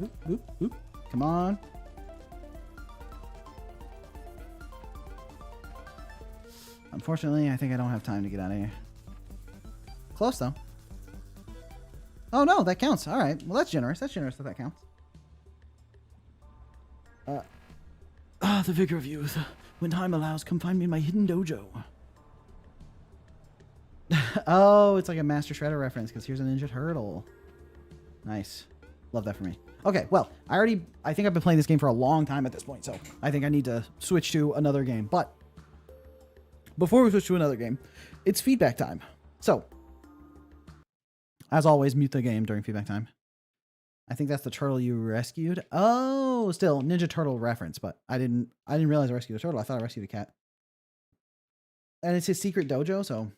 Oop, oop, oop. Come on. Unfortunately, I think I don't have time to get out of here. Close, though. Oh, no, that counts. All right. Well, that's generous. That's generous that counts. The vigor of youth. When time allows, come find me in my hidden dojo. Oh, it's like a Master Shredder reference because here's a Ninja Turtle. Nice. Love that for me. Okay, well, I think I've been playing this game for a long time at this point, so I think I need to switch to another game. But before we switch to another game, it's feedback time. So, as always, mute the game during feedback time. I think that's the turtle you rescued. Oh, still Ninja Turtle reference, but I didn't realize I rescued a turtle. I thought I rescued a cat. And it's his secret dojo, so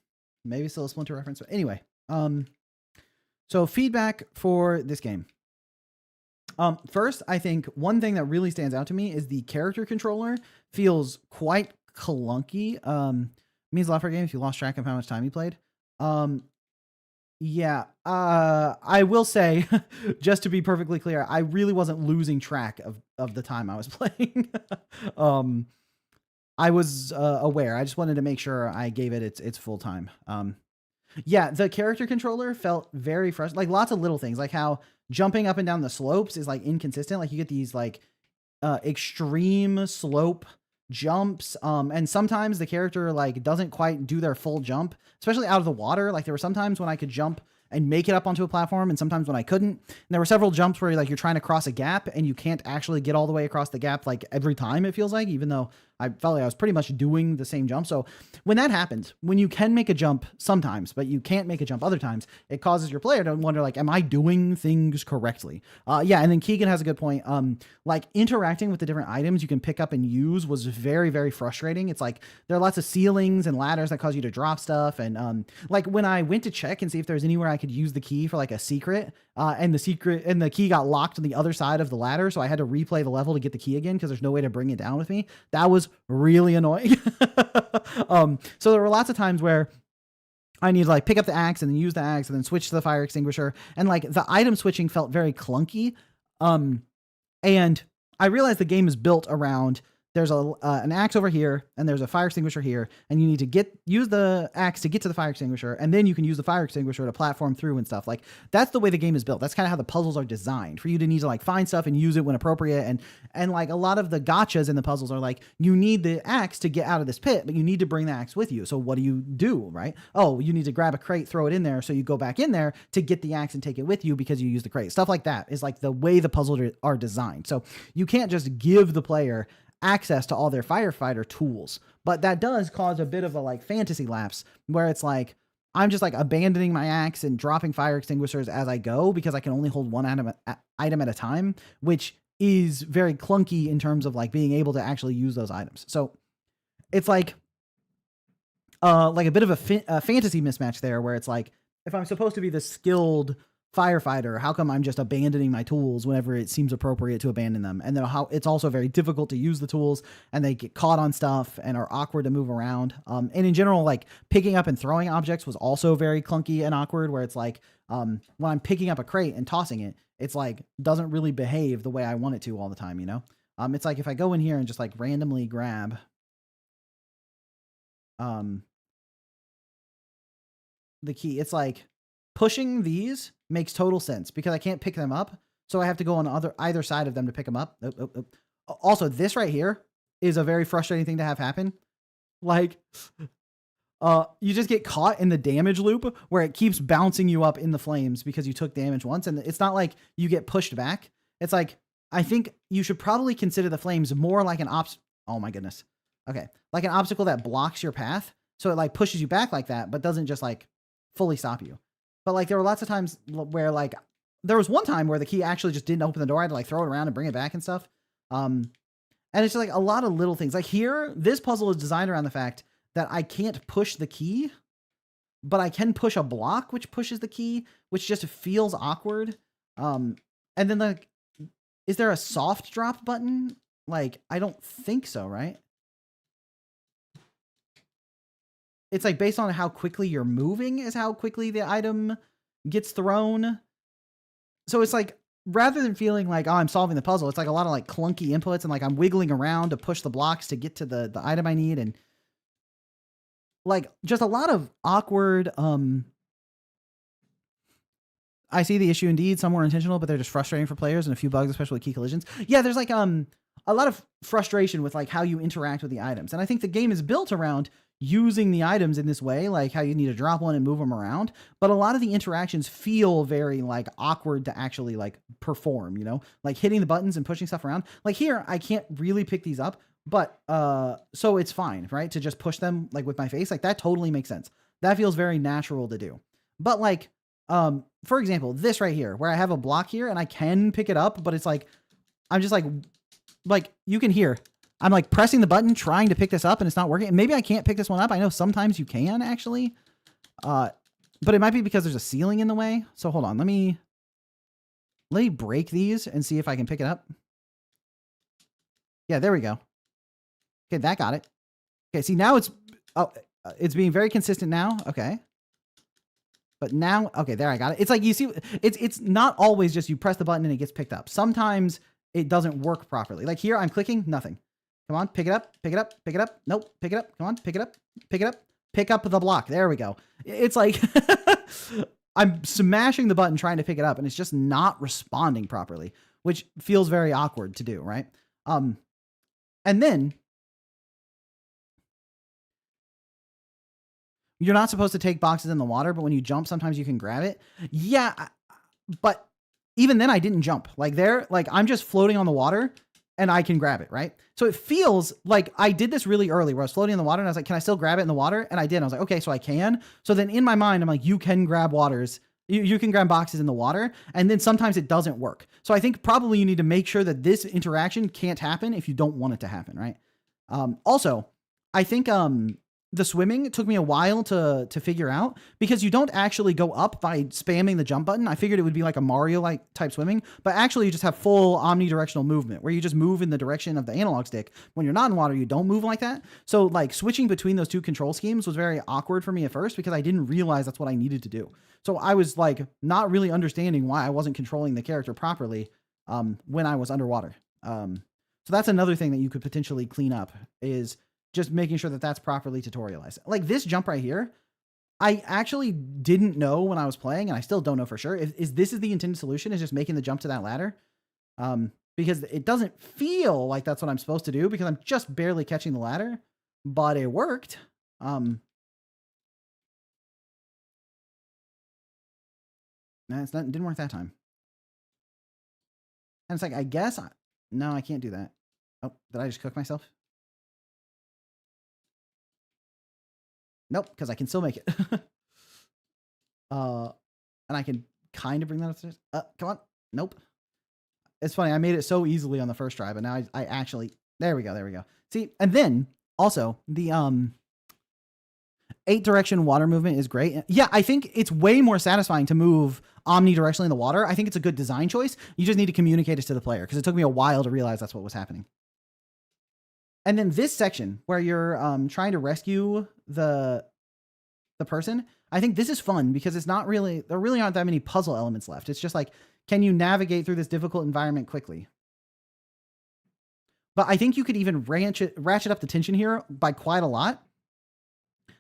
maybe still a Splinter reference. But anyway, so feedback for this game. First, I think one thing that really stands out to me is the character controller feels quite clunky. Means a lot for a game if you lost track of how much time you played. Yeah, I will say, just to be perfectly clear, I really wasn't losing track of the time I was playing. I was aware. I just wanted to make sure I gave it its full time. Yeah, the character controller felt very fresh. Like lots of little things, like how jumping up and down the slopes is like inconsistent. Like you get these like extreme slope jumps, and sometimes the character like doesn't quite do their full jump, especially out of the water. Like there were some times when I could jump and make it up onto a platform, and sometimes when I couldn't. And there were several jumps where like you're trying to cross a gap and you can't actually get all the way across the gap like every time, it feels like, even though I felt like I was pretty much doing the same jump. So when that happens, when you can make a jump sometimes, but you can't make a jump other times, it causes your player to wonder, like, am I doing things correctly? Yeah, and then Keegan has a good point. Like interacting with the different items you can pick up and use was very, very frustrating. It's like there are lots of ceilings and ladders that cause you to drop stuff. And like when I went to check and see if there's anywhere I could use the key for like a secret, and the key got locked on the other side of the ladder, so I had to replay the level to get the key again because there's no way to bring it down with me. That was really annoying. So there were lots of times where I need to like pick up the axe and then use the axe and then switch to the fire extinguisher, and like the item switching felt very clunky. And I realized the game is built around there's an axe over here and there's a fire extinguisher here, and you need to use the axe to get to the fire extinguisher, and then you can use the fire extinguisher to platform through and stuff. Like that's the way the game is built. That's kind of how the puzzles are designed for you to need to like find stuff and use it when appropriate. And like a lot of the gotchas in the puzzles are like, you need the axe to get out of this pit, but you need to bring the axe with you. So what do, right? Oh, you need to grab a crate, throw it in there. So you go back in there to get the axe and take it with you because you use the crate. Stuff like that is like the way the puzzles are designed. So you can't just give the player access to all their firefighter tools, but that does cause a bit of a like fantasy lapse where it's like I'm just like abandoning my axe and dropping fire extinguishers as I go because I can only hold one item at a time, which is very clunky in terms of like being able to actually use those items. So it's like a bit of a fantasy mismatch there where it's like, if I'm supposed to be the skilled firefighter, how come I'm just abandoning my tools whenever it seems appropriate to abandon them? And then how it's also very difficult to use the tools and they get caught on stuff and are awkward to move around. And in general, like picking up and throwing objects was also very clunky and awkward, where it's like when I'm picking up a crate and tossing it, it's like doesn't really behave the way I want it to all the time, you know? It's like if I go in here and just like randomly grab the key, it's like pushing these makes total sense because I can't pick them up. So I have to go on either side of them to pick them up. Also, this right here is a very frustrating thing to have happen. Like, you just get caught in the damage loop where it keeps bouncing you up in the flames because you took damage once. And it's not like you get pushed back. It's like, I think you should probably consider the flames more like an oh my goodness. Okay. Like an obstacle that blocks your path. So it like pushes you back like that, but doesn't just like fully stop you. But like there were lots of times where like there was one time where the key actually just didn't open the door. I had to like throw it around and bring it back and stuff. And it's just like a lot of little things. Like here, this puzzle is designed around the fact that I can't push the key, but I can push a block which pushes the key, which just feels awkward. And then like, is there a soft drop button? Like, I don't think so, right? It's like based on how quickly you're moving is how quickly the item gets thrown. So it's like, rather than feeling like, oh, I'm solving the puzzle, it's like a lot of like clunky inputs and like I'm wiggling around to push the blocks to get to the item I need. And like just a lot of awkward, I see the issue indeed. Some were intentional, but they're just frustrating for players and a few bugs, especially key collisions. Yeah, there's like a lot of frustration with like how you interact with the items. And I think the game is built around using the items in this way, like how you need to drop one and move them around. But a lot of the interactions feel very like awkward to actually like perform, you know, like hitting the buttons and pushing stuff around. Like here, I can't really pick these up, but so it's fine, right? To just push them like with my face, like that totally makes sense. That feels very natural to do. But like, for example, this right here, where I have a block here and I can pick it up, but it's like, I'm just like you can hear, I'm like pressing the button, trying to pick this up and it's not working. And maybe I can't pick this one up. I know sometimes you can actually, but it might be because there's a ceiling in the way. So hold on, let me break these and see if I can pick it up. Yeah, there we go. Okay, that got it. Okay, see now it's being very consistent now. Okay. But now, okay, there I got it. It's like, you see, it's not always just you press the button and it gets picked up. Sometimes it doesn't work properly. Like here, I'm clicking, nothing. Come on, pick it up, pick it up, pick it up. Nope, pick it up. Come on, pick it up, pick it up. Pick up the block. There we go. It's like I'm smashing the button trying to pick it up and it's just not responding properly, which feels very awkward to do, right? And then you're not supposed to take boxes in the water, but when you jump, sometimes you can grab it. Yeah, but even then I didn't jump. Like there, like I'm just floating on the water and I can grab it, right? So it feels like I did this really early where I was floating in the water and I was like, can I still grab it in the water? And I did. I was like, okay, so I can. So then in my mind, I'm like, you can grab waters. You can grab boxes in the water. And then sometimes it doesn't work. So I think probably you need to make sure that this interaction can't happen if you don't want it to happen, right? Also, I think the swimming took me a while to figure out, because you don't actually go up by spamming the jump button. I figured it would be like a Mario-like type swimming, but actually you just have full omnidirectional movement where you just move in the direction of the analog stick. When you're not in water, you don't move like that. So like switching between those two control schemes was very awkward for me at first because I didn't realize that's what I needed to do. So I was like not really understanding why I wasn't controlling the character properly when I was underwater. So that's another thing that you could potentially clean up, is just making sure that that's properly tutorialized. Like this jump right here, I actually didn't know when I was playing, and I still don't know for sure, is this is the intended solution, is just making the jump to that ladder. Because it doesn't feel like that's what I'm supposed to do, because I'm just barely catching the ladder, but it worked. No, it didn't work that time. And it's like, I guess, no, I can't do that. Oh, did I just cook myself? Nope, because I can still make it. And I can kind of bring that upstairs. Come on. Nope. It's funny. I made it so easily on the first try, but now I actually, there we go. See, and then also the 8-direction water movement is great. Yeah, I think it's way more satisfying to move omnidirectionally in the water. I think it's a good design choice. You just need to communicate it to the player, because it took me a while to realize that's what was happening. And then this section where you're trying to rescue the person, I think this is fun because it's not really, there really aren't that many puzzle elements left. It's just like, can you navigate through this difficult environment quickly? But I think you could even ratchet up the tension here by quite a lot.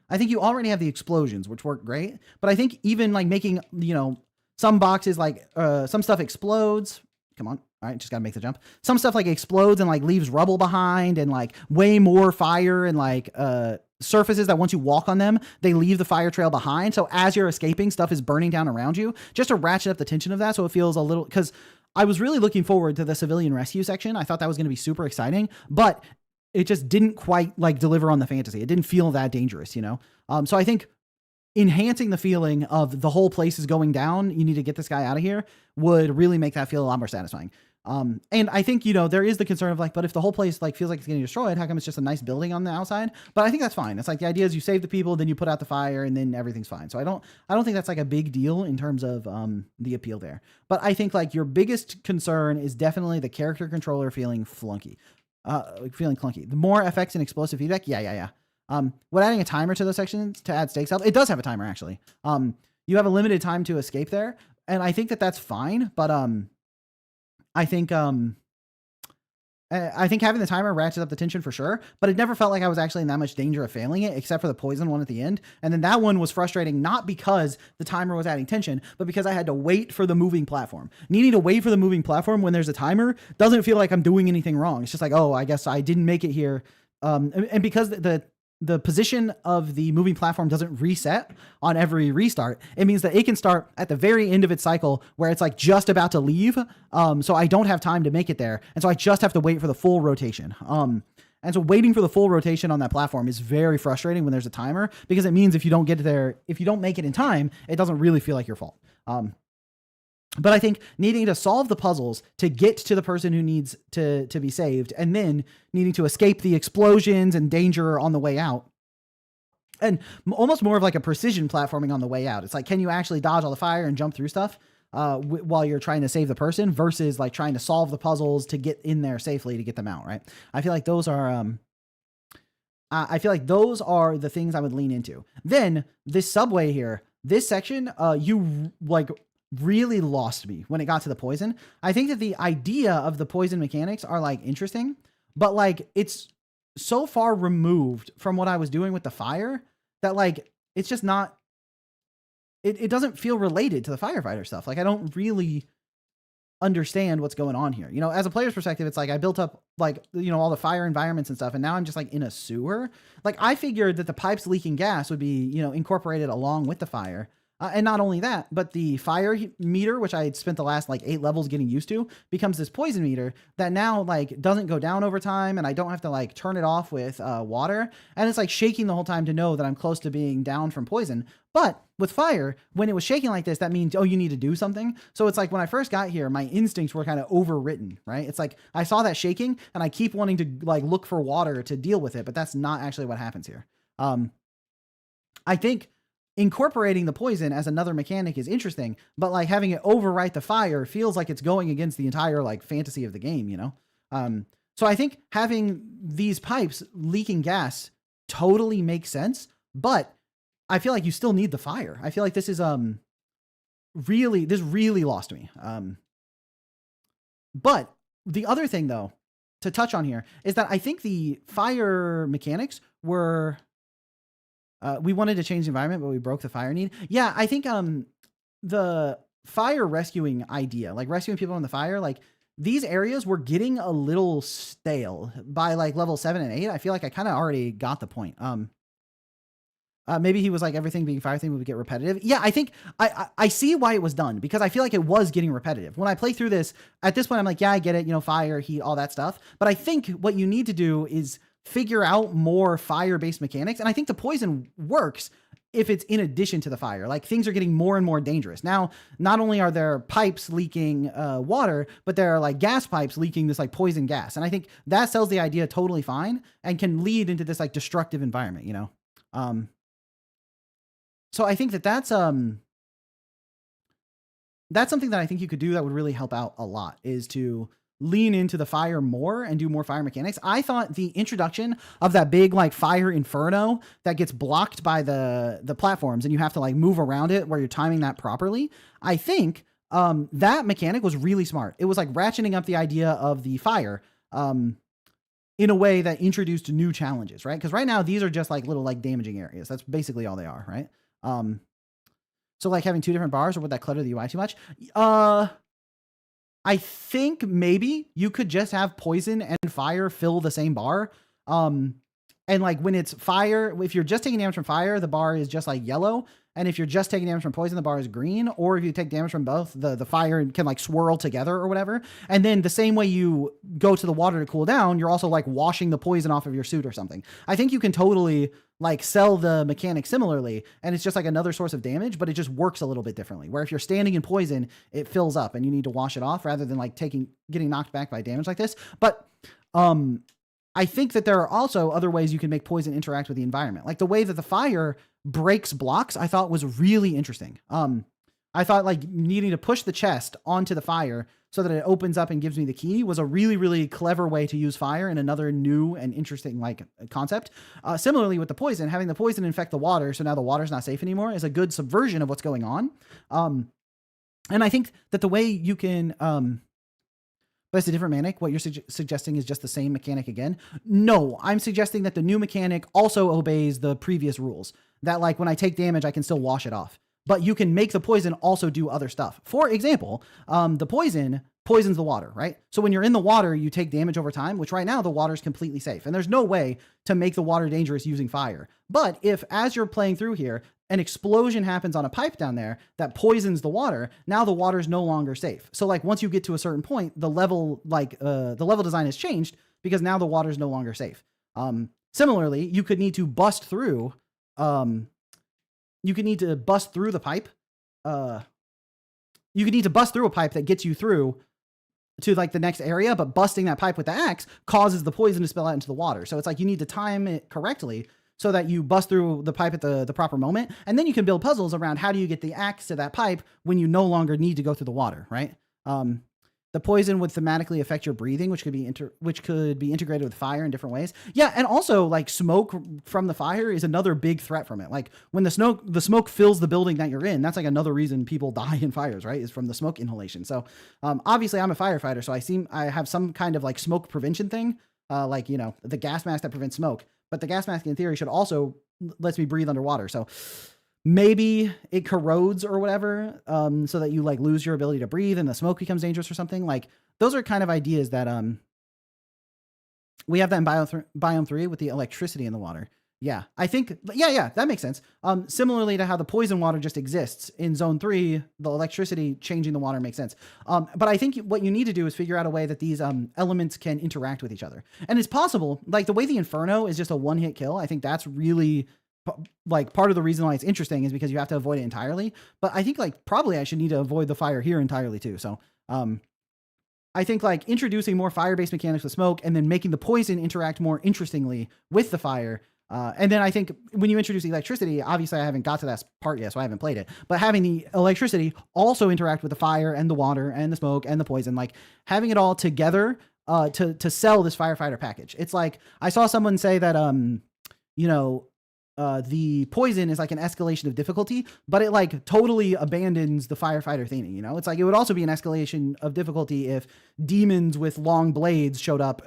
I think you already have the explosions, which work great. But I think even like making, you know, some boxes like some stuff explodes. Come on. All right, just gotta make the jump. Some stuff like explodes and like leaves rubble behind, and like way more fire, and like surfaces that once you walk on them, they leave the fire trail behind. So as you're escaping, stuff is burning down around you, just to ratchet up the tension of that. So it feels a little, because I was really looking forward to the civilian rescue section. I thought that was going to be super exciting, but it just didn't quite like deliver on the fantasy. It didn't feel that dangerous, you know? So I think enhancing the feeling of the whole place is going down, you need to get this guy out of here, would really make that feel a lot more satisfying. And I think, you know, there is the concern of like, but if the whole place like feels like it's getting destroyed, how come it's just a nice building on the outside? But I think that's fine. It's like, the idea is you save the people, then you put out the fire, and then everything's fine. So I don't think that's like a big deal in terms of the appeal there. But I think like your biggest concern is definitely the character controller feeling clunky. The more effects and explosive feedback. Yeah. Would adding a timer to those sections to add stakes help? It does have a timer, actually. You have a limited time to escape there, and I think that that's fine. But I think having the timer ratchets up the tension for sure, but it never felt like I was actually in that much danger of failing it, except for the poison one at the end. And then that one was frustrating, not because the timer was adding tension, but because I had to wait for the moving platform. Needing to wait for the moving platform when there's a timer doesn't feel like I'm doing anything wrong. It's just like, oh, I guess I didn't make it here. And because the position of the moving platform doesn't reset on every restart, it means that it can start at the very end of its cycle where it's like just about to leave. So I don't have time to make it there. And so I just have to wait for the full rotation. And so waiting for the full rotation on that platform is very frustrating when there's a timer, because it means if you don't get there, if you don't make it in time, it doesn't really feel like your fault. But I think needing to solve the puzzles to get to the person who needs to be saved, and then needing to escape the explosions and danger on the way out, and almost more of like a precision platforming on the way out. It's like, can you actually dodge all the fire and jump through stuff while you're trying to save the person, versus like trying to solve the puzzles to get in there safely to get them out, right? I feel like those are the things I would lean into. Then this subway here, this section, you like really lost me when it got to the poison. I think that the idea of the poison mechanics are like interesting, but like it's so far removed from what I was doing with the fire that like it's just not, it doesn't feel related to the firefighter stuff. Like I don't really understand what's going on here. You know, as a player's perspective, it's like I built up like, you know, all the fire environments and stuff, and now I'm just like in a sewer. Like I figured that the pipes leaking gas would be, you know, incorporated along with the fire. And not only that, but the fire meter, which I had spent the last like 8 levels getting used to, becomes this poison meter that now like doesn't go down over time, and I don't have to like turn it off with water. And it's like shaking the whole time to know that I'm close to being down from poison. But with fire, when it was shaking like this, that means, oh, you need to do something. So it's like when I first got here, my instincts were kind of overwritten, right? It's like I saw that shaking and I keep wanting to like look for water to deal with it, but that's not actually what happens here. I think incorporating the poison as another mechanic is interesting, but like having it overwrite the fire feels like it's going against the entire like fantasy of the game, you know? So I think having these pipes leaking gas totally makes sense, but I feel like you still need the fire. I feel like this is really lost me. But the other thing though to touch on here is that I think the fire mechanics were we wanted to change the environment, but we broke the fire need. Yeah, I think the fire rescuing idea, like rescuing people in the fire, like these areas were getting a little stale by like level 7 and 8. I feel like I kind of already got the point. Maybe he was like everything being fire thing would get repetitive. Yeah, I think I see why it was done, because I feel like it was getting repetitive. When I play through this, at this point, I'm like, yeah, I get it, you know, fire, heat, all that stuff. But I think what you need to do is figure out more fire-based mechanics. And I think the poison works if it's in addition to the fire. Like things are getting more and more dangerous. Now, not only are there pipes leaking water, but there are like gas pipes leaking this like poison gas. And I think that sells the idea totally fine and can lead into this like destructive environment, you know? So I think that's something that I think you could do that would really help out a lot, is to lean into the fire more and do more fire mechanics. I thought the introduction of that big like fire inferno that gets blocked by the platforms and you have to like move around it where you're timing that properly, I think that mechanic was really smart. It was like ratcheting up the idea of the fire in a way that introduced new challenges, right? Because right now these are just like little like damaging areas. That's basically all they are, right? So like having two different bars, or would that clutter the UI too much? I think maybe you could just have poison and fire fill the same bar. And like when it's fire, if you're just taking damage from fire, the bar is just like yellow. And if you're just taking damage from poison, the bar is green. Or if you take damage from both, the fire can like swirl together or whatever. And then the same way you go to the water to cool down, you're also like washing the poison off of your suit or something. I think you can totally like sell the mechanic similarly, and it's just like another source of damage, but it just works a little bit differently. Where if you're standing in poison, it fills up and you need to wash it off rather than like getting knocked back by damage like this. But I think that there are also other ways you can make poison interact with the environment. Like the way that the fire breaks blocks, I thought was really interesting. I thought like needing to push the chest onto the fire so that it opens up and gives me the key was a really, really clever way to use fire in another new and interesting like concept. Similarly with the poison, having the poison infect the water, so now the water's not safe anymore, is a good subversion of what's going on. And I think that the way you can, but it's a different mechanic. What you're suggesting is just the same mechanic again. No, I'm suggesting that the new mechanic also obeys the previous rules. That like when I take damage, I can still wash it off. But you can make the poison also do other stuff. For example, the poison poisons the water, right? So when you're in the water, you take damage over time, which right now the water is completely safe. And there's no way to make the water dangerous using fire. But if as you're playing through here, an explosion happens on a pipe down there that poisons the water, now the water is no longer safe. So like once you get to a certain point, the level design has changed because now the water is no longer safe. Similarly, you could need to bust through the pipe. You could need to bust through a pipe that gets you through to like the next area, but busting that pipe with the axe causes the poison to spill out into the water. So it's like you need to time it correctly so that you bust through the pipe at the proper moment. And then you can build puzzles around how do you get the axe to that pipe when you no longer need to go through the water, right? The poison would thematically affect your breathing, which could be integrated with fire in different ways. Yeah, and also like smoke from the fire is another big threat from it. Like when the smoke fills the building that you're in, that's like another reason people die in fires, right? Is from the smoke inhalation. So obviously I'm a firefighter, so I have some kind of like smoke prevention thing, like you know the gas mask that prevents smoke. But the gas mask in theory should also lets me breathe underwater. So maybe it corrodes or whatever, so that you like lose your ability to breathe and the smoke becomes dangerous or something. Like those are kind of ideas that we have that in biome 3 with the electricity in the water. Yeah, I think, yeah, that makes sense. Similarly to how the poison water just exists in zone 3, the electricity changing the water makes sense. But I think what you need to do is figure out a way that these elements can interact with each other. And it's possible, like the way the Inferno is just a one-hit kill, I think that's really like part of the reason why it's interesting is because you have to avoid it entirely. But I think like probably I should need to avoid the fire here entirely too. So I think like introducing more fire-based mechanics with smoke and then making the poison interact more interestingly with the fire And then I think when you introduce electricity, obviously I haven't got to that part yet, so I haven't played it. But having the electricity also interact with the fire and the water and the smoke and the poison, like having it all together to sell this firefighter package. It's like I saw someone say that the poison is like an escalation of difficulty, but it like totally abandons the firefighter theming. You know, it's like it would also be an escalation of difficulty if demons with long blades showed up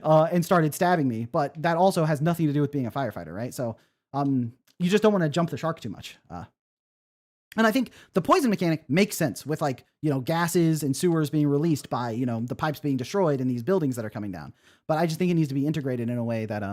and started stabbing me. But that also has nothing to do with being a firefighter, right? So you just don't want to jump the shark too much. And I think the poison mechanic makes sense with like, gases and sewers being released by, the pipes being destroyed in these buildings that are coming down. But I just think it needs to be integrated in a way that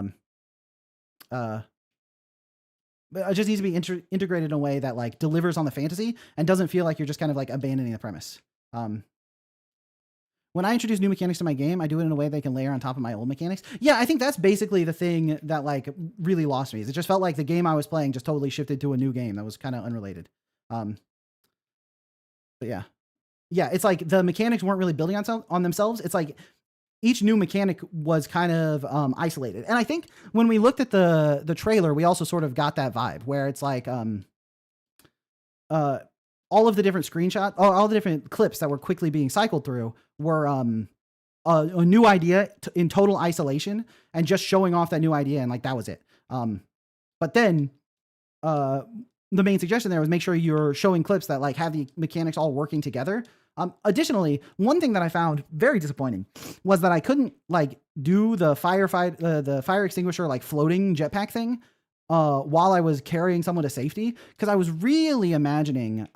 it just needs to be integrated in a way that like delivers on the fantasy and doesn't feel like you're just kind of like abandoning the premise. When I introduce new mechanics to my game, I do it in a way they can layer on top of my old mechanics. Yeah, I think that's basically the thing that like really lost me. It just felt like the game I was playing just totally shifted to a new game that was kind of unrelated. But yeah, it's like the mechanics weren't really building on themselves. It's like each new mechanic was kind of isolated. And I think when we looked at the trailer, we also sort of got that vibe where it's like all of the different screenshots, all the different clips that were quickly being cycled through were a new idea in total isolation and just showing off that new idea. And like, that was it. But then the main suggestion there was make sure you're showing clips that like have the mechanics all working together. Additionally, one thing that I found very disappointing was that I couldn't like do the the fire extinguisher, like floating jetpack thing, while I was carrying someone to safety. Cause I was really imagining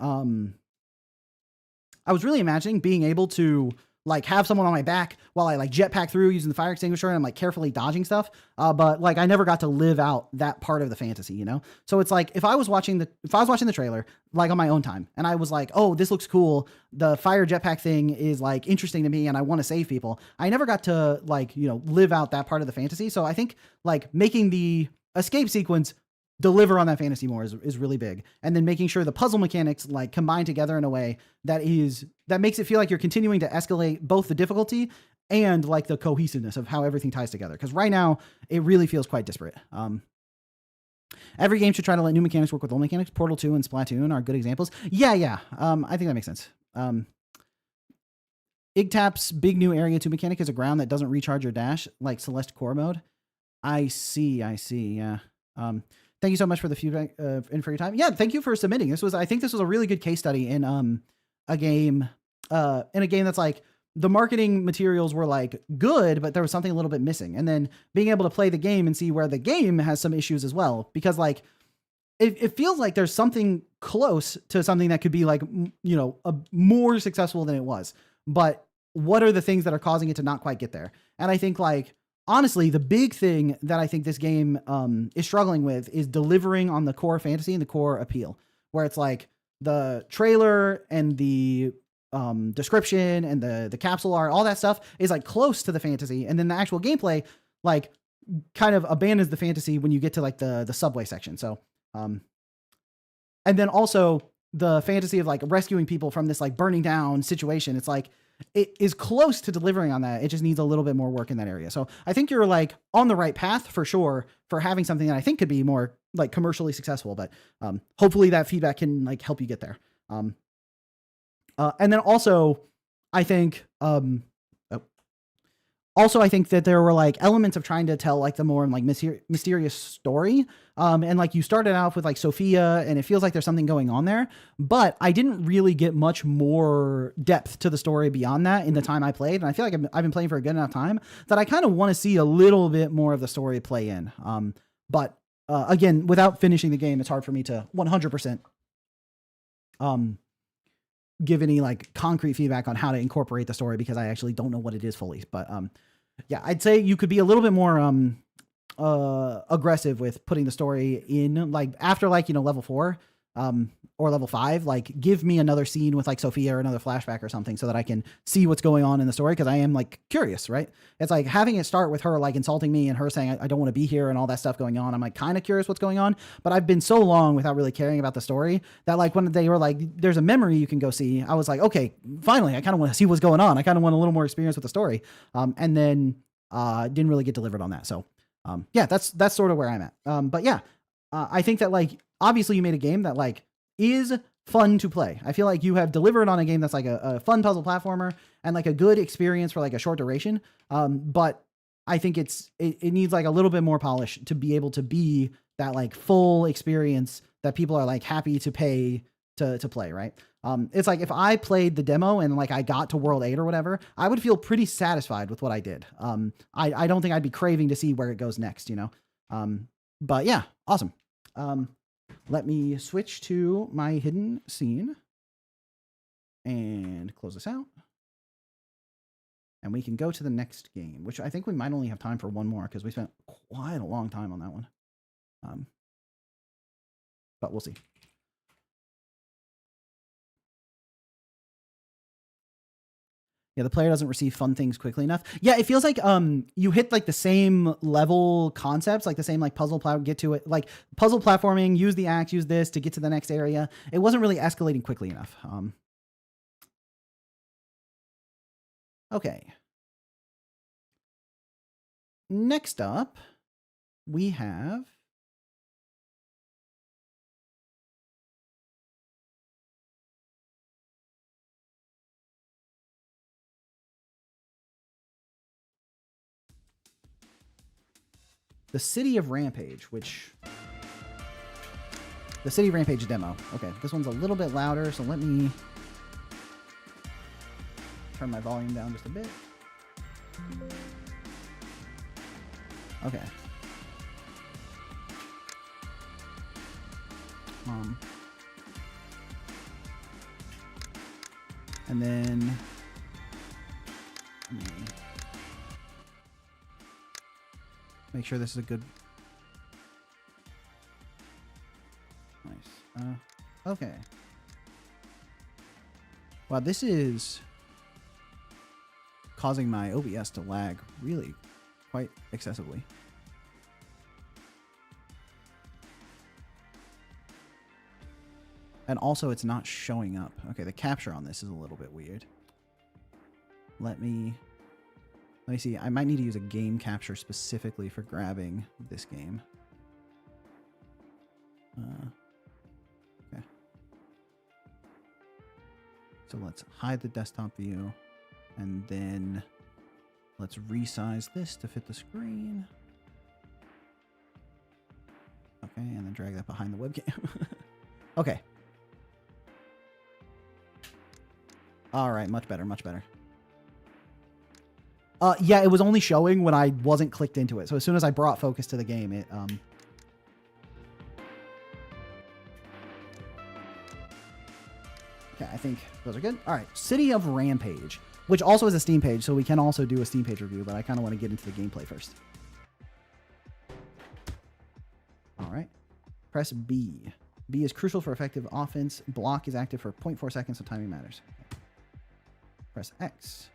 being able to like have someone on my back while I like jetpack through using the fire extinguisher and I'm like carefully dodging stuff. But like I never got to live out that part of the fantasy, So it's like if I was watching the trailer like on my own time and I was like, oh, this looks cool. The fire jetpack thing is like interesting to me and I want to save people. I never got to like, live out that part of the fantasy. So I think like making the escape sequence deliver on that fantasy more is really big. And then making sure the puzzle mechanics like combine together in a way that makes it feel like you're continuing to escalate both the difficulty and like the cohesiveness of how everything ties together. Cause right now it really feels quite disparate. Every game should try to let new mechanics work with old mechanics. Portal 2 and Splatoon are good examples. Yeah. I think that makes sense. Igtap's big new area 2 mechanic is a ground that doesn't recharge your dash like Celeste core mode. I see. Yeah. Thank you so much for the feedback and for your time. Yeah, thank you for submitting. I think this was a really good case study in a game that's like the marketing materials were like good, but there was something a little bit missing. And then being able to play the game and see where the game has some issues as well, because like it feels like there's something close to something that could be like, more successful than it was. But what are the things that are causing it to not quite get there? And I think like, honestly, the big thing that I think this game is struggling with is delivering on the core fantasy and the core appeal, where it's like the trailer and the description and the capsule art, all that stuff is like close to the fantasy. And then the actual gameplay, like kind of abandons the fantasy when you get to like the subway section. So, and then also the fantasy of like rescuing people from this like burning down situation. It's like, it is close to delivering on that. It just needs a little bit more work in that area. So I think you're like on the right path for sure for having something that I think could be more like commercially successful, but hopefully that feedback can like help you get there. And then also I think, I think that there were like elements of trying to tell like the more like mysterious story. And like you started out with like Sophia and it feels like there's something going on there, but I didn't really get much more depth to the story beyond that in the time I played. And I feel like I've been playing for a good enough time that I kind of want to see a little bit more of the story play in. But again, without finishing the game, it's hard for me to 100% give any like concrete feedback on how to incorporate the story because I actually don't know what it is fully. But yeah, I'd say you could be a little bit more aggressive with putting the story in, like after like, level 4 or level 5, like give me another scene with like Sophia or another flashback or something so that I can see what's going on in the story. Cause I am like curious, right? It's like having it start with her like insulting me and her saying, I don't want to be here and all that stuff going on. I'm like kind of curious what's going on, but I've been so long without really caring about the story that like when they were like, there's a memory you can go see, I was like, okay, finally, I kind of want to see what's going on. I kind of want a little more experience with the story. And then didn't really get delivered on that. So Yeah, that's sort of where I'm at. But yeah, I think that like obviously you made a game that like is fun to play. I feel like you have delivered on a game that's like a fun puzzle platformer and like a good experience for like a short duration. But I think it needs like a little bit more polish to be able to be that like full experience that people are like happy to pay to play, right? It's like if I played the demo and like I got to World 8 or whatever, I would feel pretty satisfied with what I did. I don't think I'd be craving to see where it goes next, you know? But yeah, awesome. Let me switch to my hidden scene and close this out. And we can go to the next game, which I think we might only have time for one more because we spent quite a long time on that one. But we'll see. Yeah, the player doesn't receive fun things quickly enough. Yeah, it feels like you hit like the same level concepts, like the same like puzzle get to it, like puzzle platforming, use the axe, use this to get to the next area. It wasn't really escalating quickly enough. Okay. Next up, we have the City of Rampage, which the City of Rampage demo. Okay, this one's a little bit louder, so let me turn my volume down just a bit. Okay. And then make sure this is a good. Nice. Okay. Wow, this is causing my OBS to lag really quite excessively. And also it's not showing up. Okay, the capture on this is a little bit weird. Let me see. I might need to use a game capture specifically for grabbing this game. Okay. So let's hide the desktop view and then let's resize this to fit the screen. Okay, and then drag that behind the webcam. Okay. All right, much better, much better. Yeah, it was only showing when I wasn't clicked into it. So as soon as I brought focus to the game, it okay, I think those are good. All right, City of Rampage, which also is a Steam page, so we can also do a Steam page review, but I kind of want to get into the gameplay first. All right, press B. B is crucial for effective offense. Block is active for 0.4 seconds, so timing matters. Press X.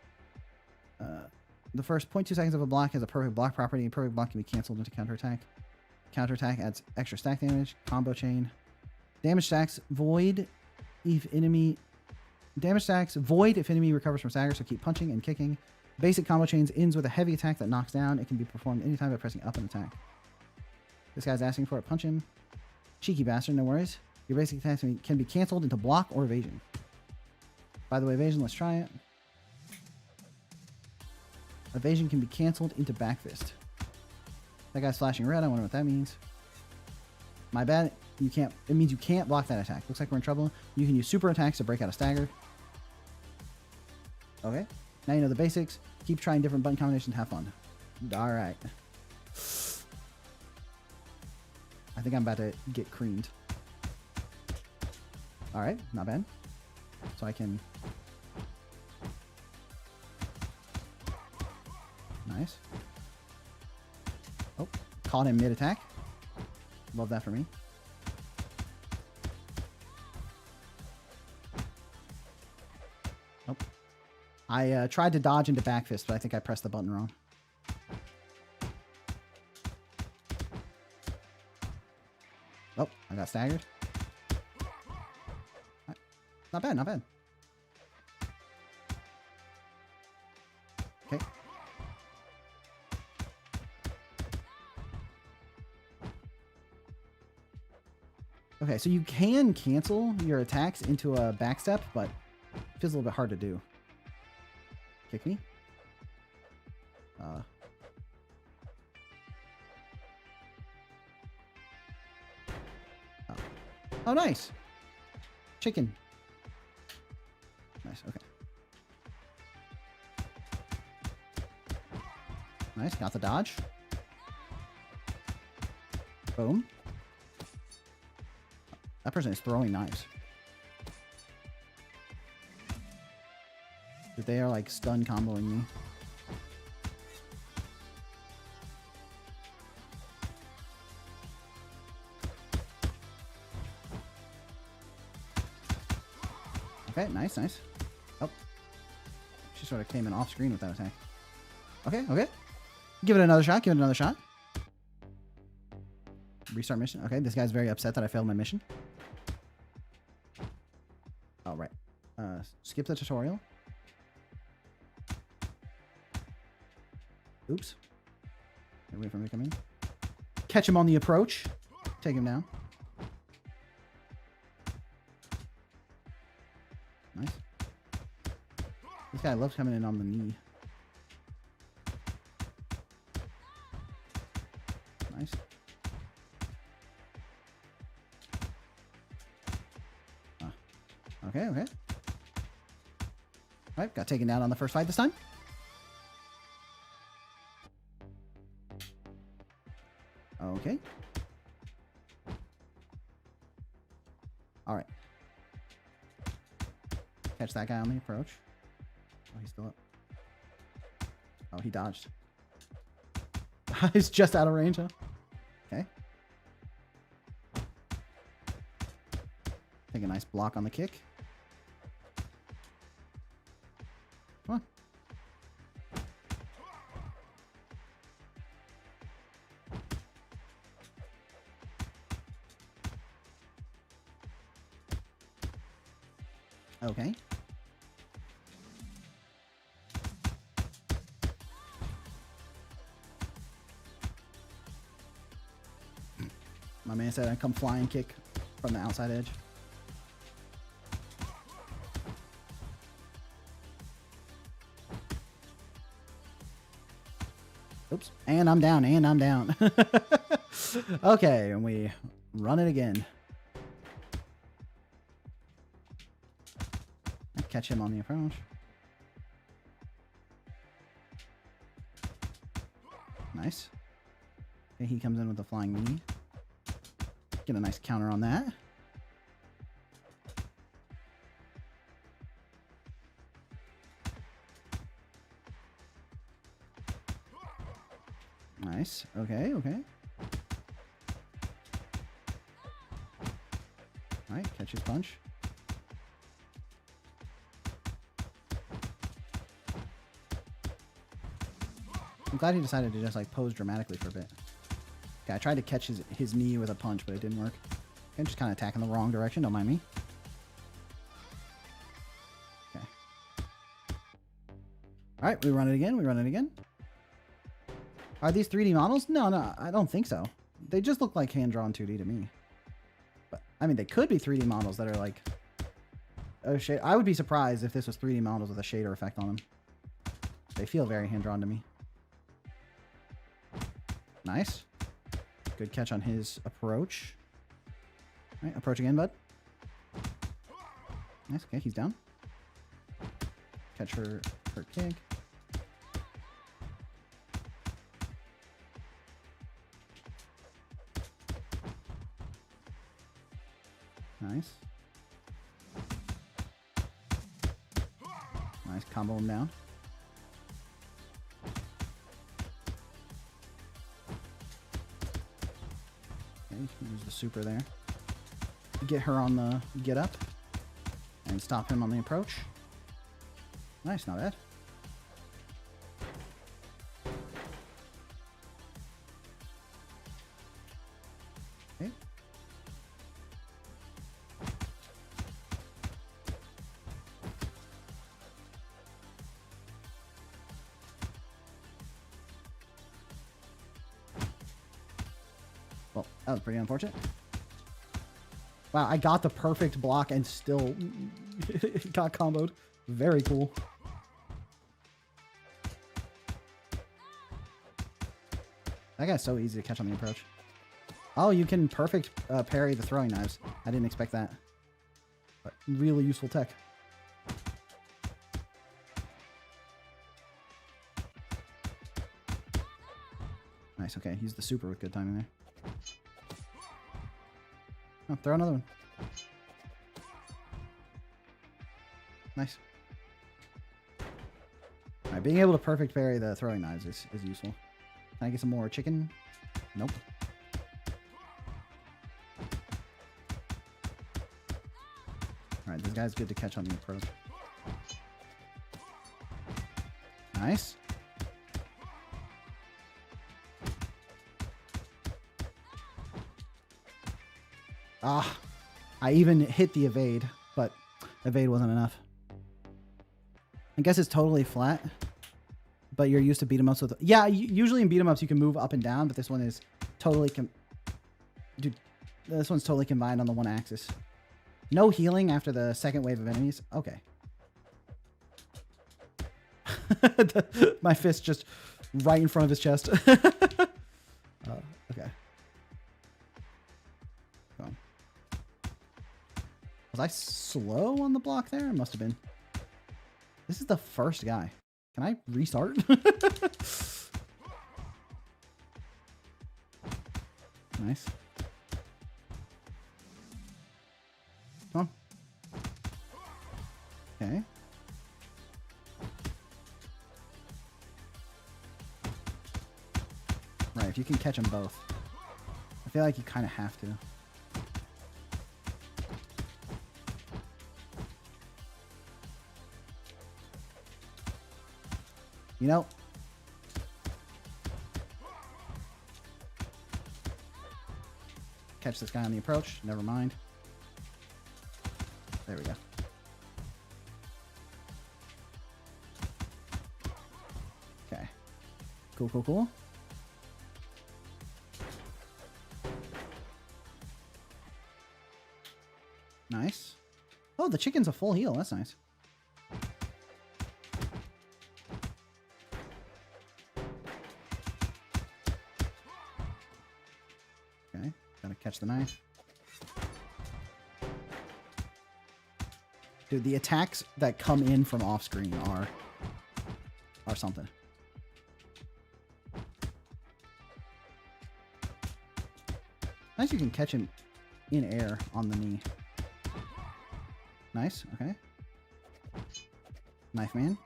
The first 0.2 seconds of a block has a perfect block property, and perfect block can be canceled into counterattack. Counterattack adds extra stack damage. Combo chain. Damage stacks void if enemy. Damage stacks void if enemy recovers from stagger, so keep punching and kicking. Basic combo chains ends with a heavy attack that knocks down. It can be performed anytime by pressing up and attack. This guy's asking for it. Punch him. Cheeky bastard, no worries. Your basic attacks can be canceled into block or evasion. By the way, evasion, let's try it. Evasion can be canceled into back fist. That guy's flashing red. I wonder what that means. My bad. You can't. It means you can't block that attack. Looks like we're in trouble. You can use super attacks to break out a stagger. Okay. Now you know the basics. Keep trying different button combinations. Have fun. All right. I think I'm about to get creamed. All right. Not bad. So I can... Nice. Oh, caught him mid-attack. Love that for me. Nope. I tried to dodge into back fist, but I think I pressed the button wrong. Oh, I got staggered. Not bad, not bad. Okay. Okay, so you can cancel your attacks into a backstep, but it feels a little bit hard to do. Kick me. Oh, nice. Chicken. Nice, okay. Nice, got the dodge. Boom. That person is throwing knives. They are like stun comboing me. Okay, nice, nice. Oh. She sort of came in off screen with that attack. Okay, okay. Give it another shot, give it another shot. Restart mission. Okay, this guy's very upset that I failed my mission. Oh, right. Skip the tutorial. Oops. Wait for him to come in. Catch him on the approach. Take him down. Nice. This guy loves coming in on the knee. Nice. Okay, okay. Alright, got taken down on the first fight this time. Okay. Alright. Catch that guy on the approach. Oh, he's still up. Oh, he dodged. He's just out of range, huh? Okay. Take a nice block on the kick. Come on. Okay. My man said I'd come flying kick from the outside edge. Oops. And I'm down, and I'm down. Okay, and we run it again. Catch him on the approach. Nice. Okay, he comes in with a flying knee. Get a nice counter on that. Nice. Okay, okay. Alright, catch his punch. I'm glad he decided to just like pose dramatically for a bit. Okay, I tried to catch his knee with a punch, but it didn't work. I'm just kind of attacking the wrong direction, don't mind me. Okay. Alright, we run it again, we run it again. Are these 3D models? No, no, I don't think so. They just look like hand-drawn 2D to me. But, I mean, they could be 3D models that are like... a shade. I would be surprised if this was 3D models with a shader effect on them. They feel very hand-drawn to me. Nice. Good catch on his approach. All right, approach again, bud. Nice. Okay, he's down. Catch her kick. Nice. Nice, combo him down. Use the super there. Get her on the get up. And stop him on the approach. Nice, not bad. Okay. Well, that was pretty unfortunate. Wow, I got the perfect block and still got comboed. Very cool. That guy's so easy to catch on the approach. Oh, you can perfect parry the throwing knives. I didn't expect that. But really useful tech. Nice, okay. Use the super with good timing there. Oh, throw another one. Nice. Alright, being able to perfect parry the throwing knives is useful. Can I get some more chicken? Nope. Alright, this guy's good to catch on the approach. Nice. Ah, I even hit the evade, but evade wasn't enough. I guess it's totally flat, but you're used to beat 'em ups with... Yeah, usually in beat 'em ups you can move up and down, but this one is totally... Dude, this one's totally combined on the one axis. No healing after the second wave of enemies? Okay. My fist just right in front of his chest. Okay. Go on. Was I slow on the block there? It must have been. This is the first guy. Can I restart? Nice. Come on. Okay. Right, if you can catch them both. I feel like you kind of have to. You know, catch this guy on the approach. Never mind. There we go. Okay. Cool, cool, cool. Nice. Oh, the chicken's a full heal. That's nice. Okay. Gotta catch the knife. Dude, the attacks that come in from off screen are something. Nice, you can catch him in air on the knee. Nice, okay. Knife man.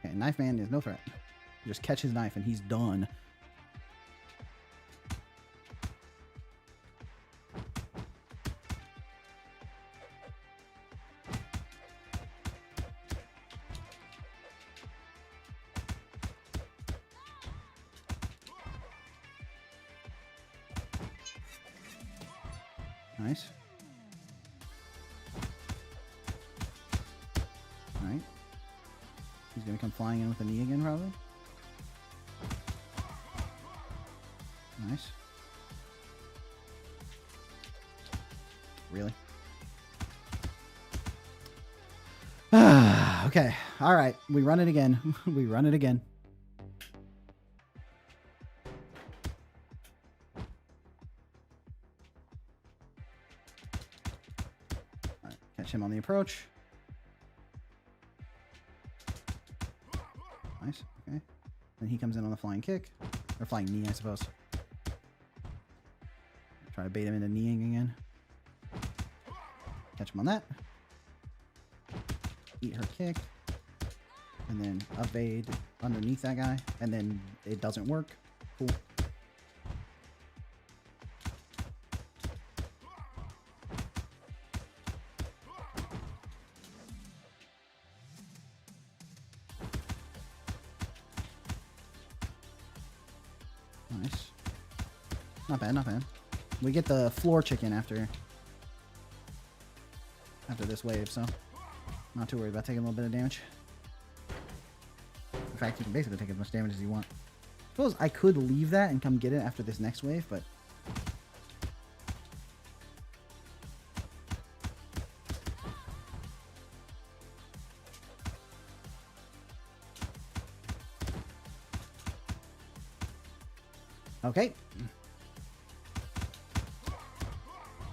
Okay, knife man is no threat. You just catch his knife and he's done. Nice. Alright. He's gonna come flying in with a knee again, probably. Nice. Really? Okay. Alright. We run it again. We run it again. Catch him on the approach. Nice. Okay. Then he comes in on the flying kick. Or flying knee, I suppose. Try to bait him into kneeing again. Catch him on that. Eat her kick. And then evade underneath that guy. And then it doesn't work. Cool. Nice. Not bad, not bad. We get the floor chicken after this wave, so not too worried about taking a little bit of damage. In fact, you can basically take as much damage as you want. I suppose I could leave that and come get it after this next wave, but Okay.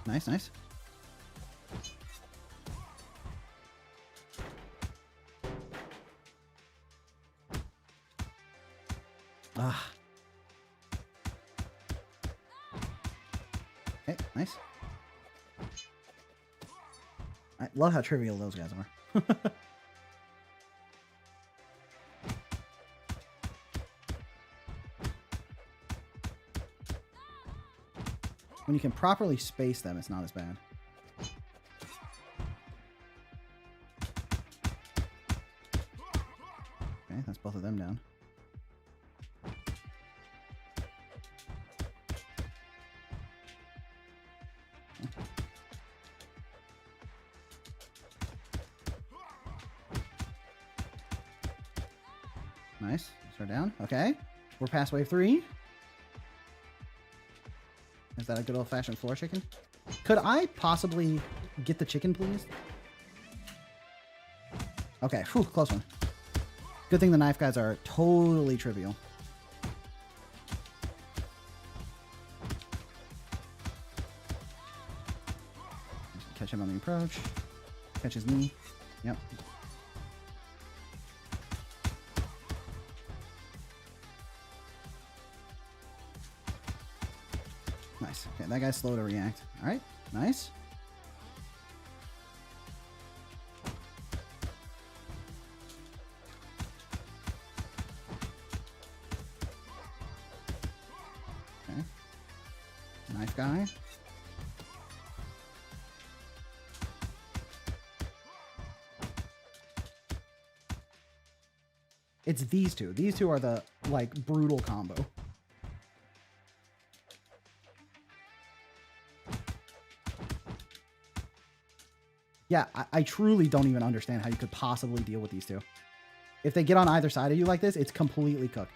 Nice, nice. Ah. Okay, nice. I love how trivial those guys are. When you can properly space them, it's not as bad. Okay, that's both of them down. Nice. Start down. Okay. We're past wave 3. Is that a good old-fashioned floor chicken? Could I possibly get the chicken, please? Okay. Whew, close one. Good thing the knife guys are totally trivial. Catch him on the approach. Catch his knee. Yep. Nice. Okay, that guy's slow to react. All right. Nice. Okay. Knife guy. It's these two. These two are the, like, brutal combo. Yeah, I truly don't even understand how you could possibly deal with these two. If they get on either side of you like this, it's completely cooked.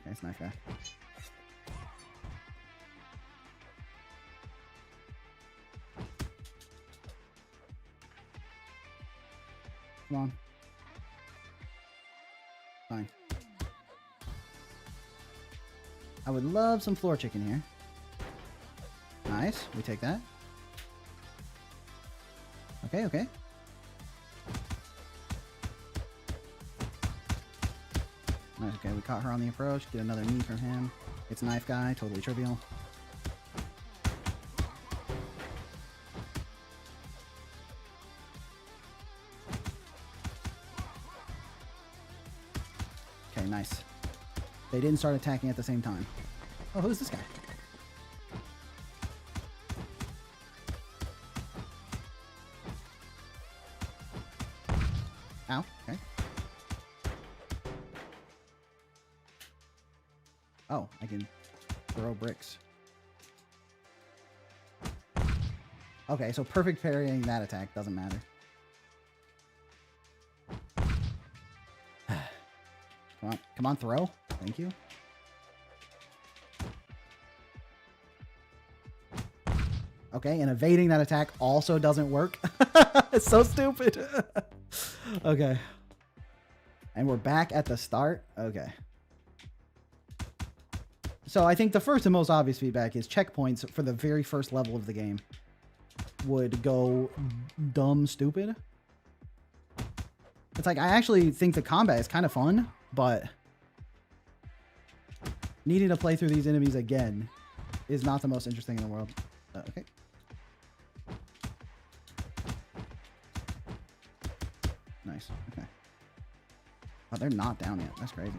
Okay, it's knife guy. Come on. Fine. I would love some floor chicken here. Nice. We take that. Okay, okay. Nice, okay, we caught her on the approach. Get another knee from him. It's knife guy. Totally trivial. Okay, nice. They didn't start attacking at the same time. Oh, who's this guy? Ow. Okay. Oh, I can throw bricks. Okay, so perfect parrying that attack doesn't matter. Come on, come on, throw. Thank you. Okay, and evading that attack also doesn't work. It's so stupid. Okay. And we're back at the start. Okay. So I think the first and most obvious feedback is checkpoints for the very first level of the game would go dumb stupid. It's like, I actually think the combat is kind of fun, but needing to play through these enemies again is not the most interesting in the world. Okay. Nice. Okay. Oh, they're not down yet. That's crazy.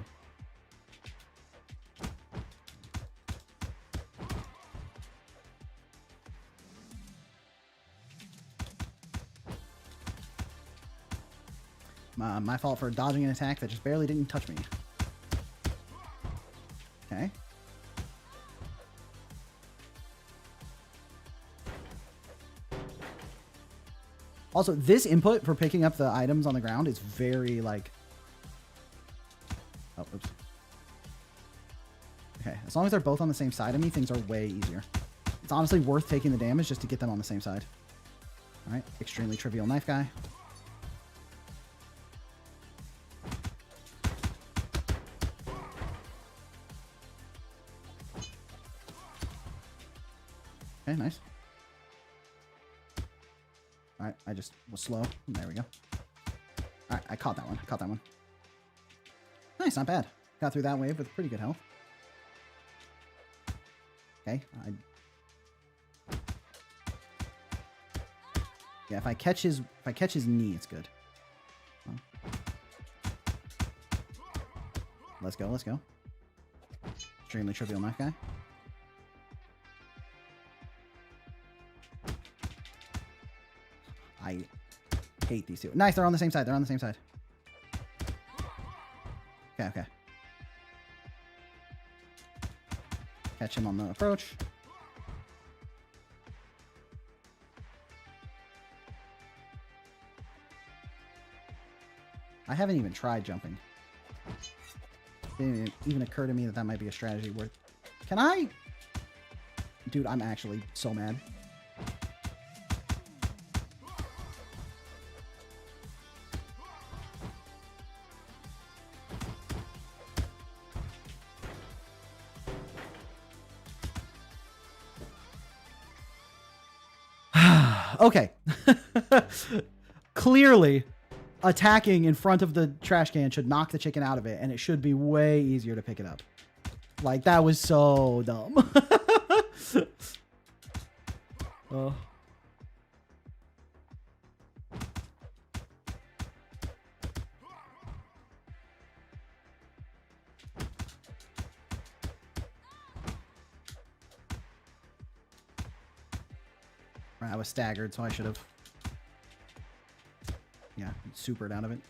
My fault for dodging an attack that just barely didn't touch me. Okay. Also, this input for picking up the items on the ground is very, like... Oh, oops. Okay, as long as they're both on the same side of me, things are way easier. It's honestly worth taking the damage just to get them on the same side. Alright, extremely trivial knife guy. Okay, nice. All right, I just was slow. There we go. All right, I caught that one. I caught that one. Nice, not bad. Got through that wave with pretty good health. Okay. Yeah, if I catch his knee, it's good. Well. Let's go, let's go. Extremely trivial knife guy. I hate these two. Nice, they're on the same side. They're on the same side. Okay, okay. Catch him on the approach. I haven't even tried jumping. Didn't even occur to me that that might be a strategy worth... Can I... Dude, I'm actually so mad. Okay. Clearly, attacking in front of the trash can should knock the chicken out of it, and it should be way easier to pick it up. Like, that was so dumb. Oh. I was staggered, so I should have... Yeah, supered out of it.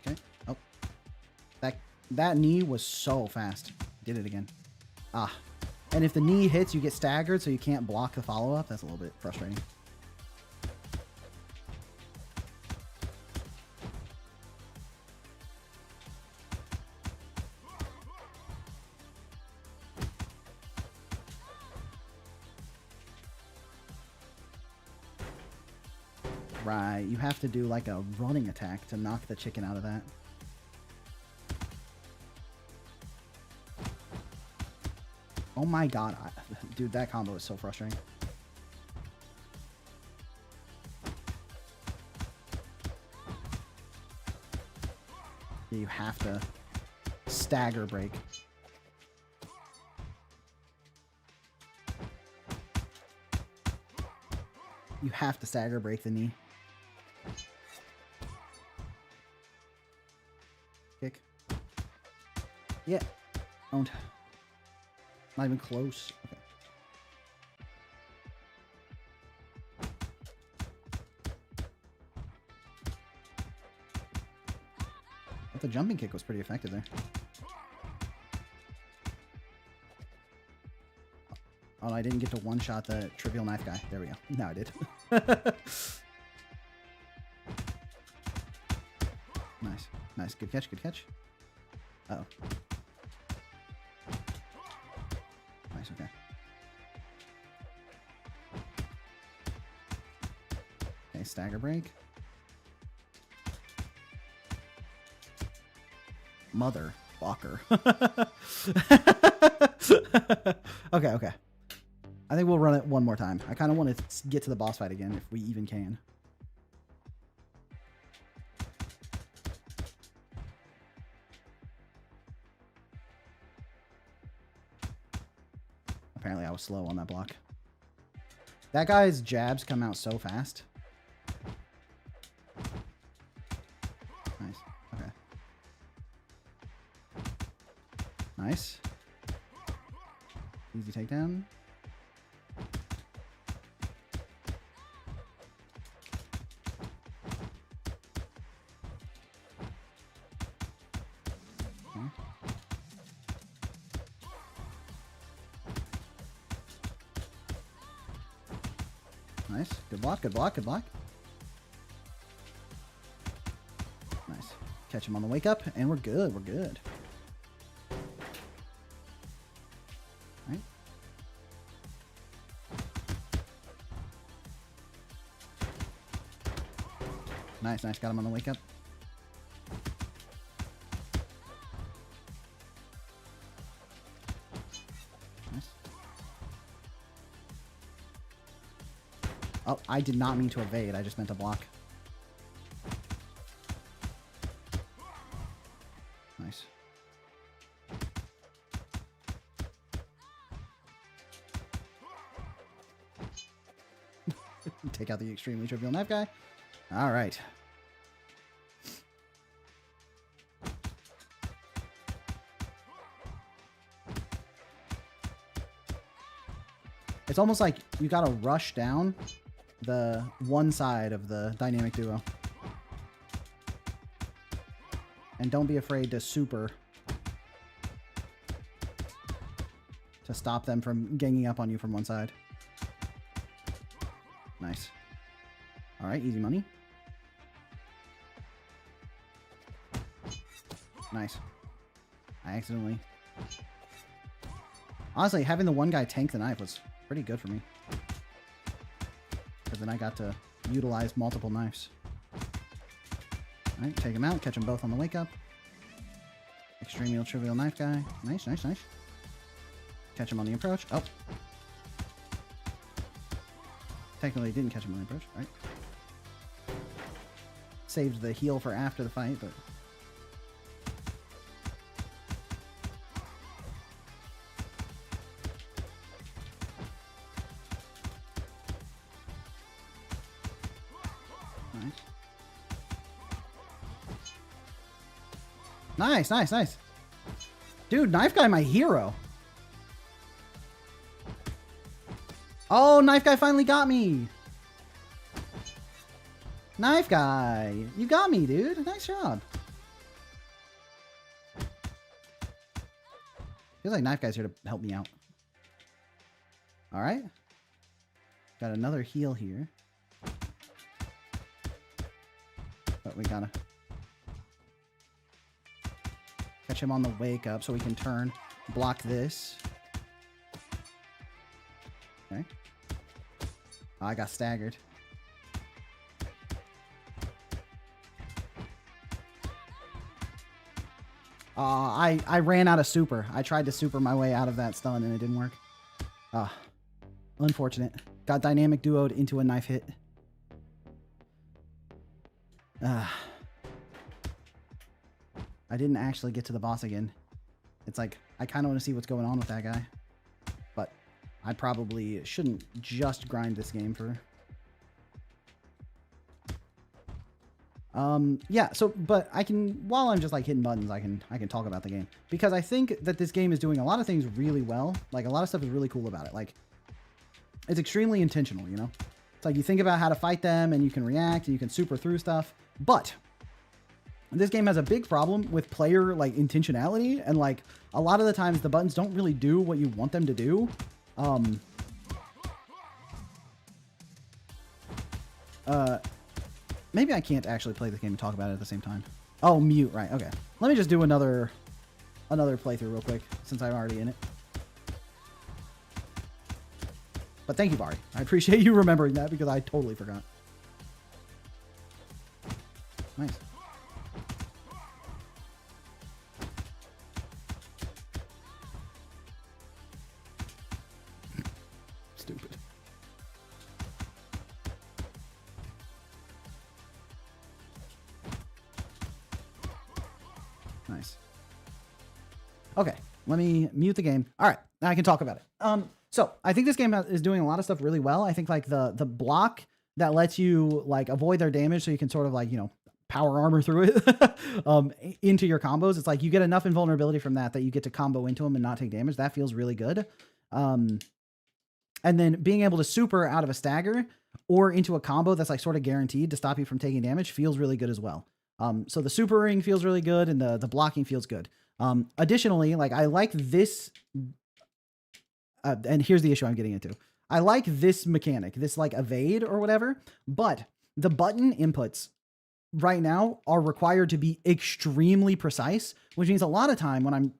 Okay. Oh. That knee was so fast. Did it again. Ah. And if the knee hits, you get staggered, so you can't block the follow-up. That's a little bit frustrating. Right, you have to do like a running attack to knock the chicken out of that. Oh my god, dude, that combo is so frustrating. You have to stagger break. You have to stagger break the knee. Kick. Yeah. Owned. Not even close. Okay. But the jumping kick was pretty effective there. Oh, I didn't get to one-shot the trivial knife guy. There we go. Now I did. Nice. Nice. Good catch. Good catch. Uh-oh. Nice. Okay. Okay, stagger break. Mother walker. Okay, okay. I think we'll run it one more time. I kind of want to get to the boss fight again, if we even can. Apparently I was slow on that block. That guy's jabs come out so fast. Nice. Okay. Nice. Easy takedown. Nice. Good block, good block, good block. Nice. Catch him on the wake up, and we're good, we're good. Alright. Nice, nice. Got him on the wake up. Oh, I did not mean to evade. I just meant to block. Nice. Take out the extremely trivial knife guy. All right. It's almost like you gotta rush down the one side of the dynamic duo. And don't be afraid to super to stop them from ganging up on you from one side. Nice. All right, easy money. Nice. I accidentally... Honestly, having the one guy tank the knife was pretty good for me. Because then I got to utilize multiple knives. Alright, take him out, catch them both on the wake up. Extremely trivial knife guy. Nice, nice, nice. Catch him on the approach. Oh. Technically didn't catch him on the approach. Alright. Saved the heal for after the fight, but... Nice, nice, nice. Dude, Knife Guy, my hero. Oh, Knife Guy finally got me. Knife Guy, you got me, dude. Nice job. Feels like Knife Guy's here to help me out. All right. Got another heal here. But we gotta... catch him on the wake up so we can turn, block this. Okay. Oh, I got staggered. I ran out of super. I tried to super my way out of that stun and it didn't work. Unfortunate. Got dynamic duoed into a knife hit. I didn't actually get to the boss again. It's like, I kind of want to see what's going on with that guy. But I probably shouldn't just grind this game for... yeah, so, but I can, while I'm just like hitting buttons, I can talk about the game. Because I think that this game is doing a lot of things really well. Like, a lot of stuff is really cool about it. Like, it's extremely intentional, you know? It's like you think about how to fight them and you can react and you can super through stuff. But... this game has a big problem with player, like, intentionality, and, like, a lot of the times the buttons don't really do what you want them to do. Maybe I can't actually play this game and talk about it at the same time. Oh, mute, right, okay. Let me just do another playthrough real quick, since I'm already in it. But thank you, Bari. I appreciate you remembering that, because I totally forgot. Nice. Stupid. Nice. Okay, let me mute the game. All right, now I can talk about it. So I think this game is doing a lot of stuff really well. I think like the block that lets you like avoid their damage, so you can sort of like, you know, power armor through it into your combos. It's like you get enough invulnerability from that you get to combo into them and not take damage. That feels really good. And then being able to super out of a stagger or into a combo that's like sort of guaranteed to stop you from taking damage feels really good as well. So the supering feels really good and the blocking feels good. Additionally, like I like this, and here's the issue I'm getting into. I like this mechanic, this like evade or whatever, but the button inputs right now are required to be extremely precise, which means a lot of time when I'm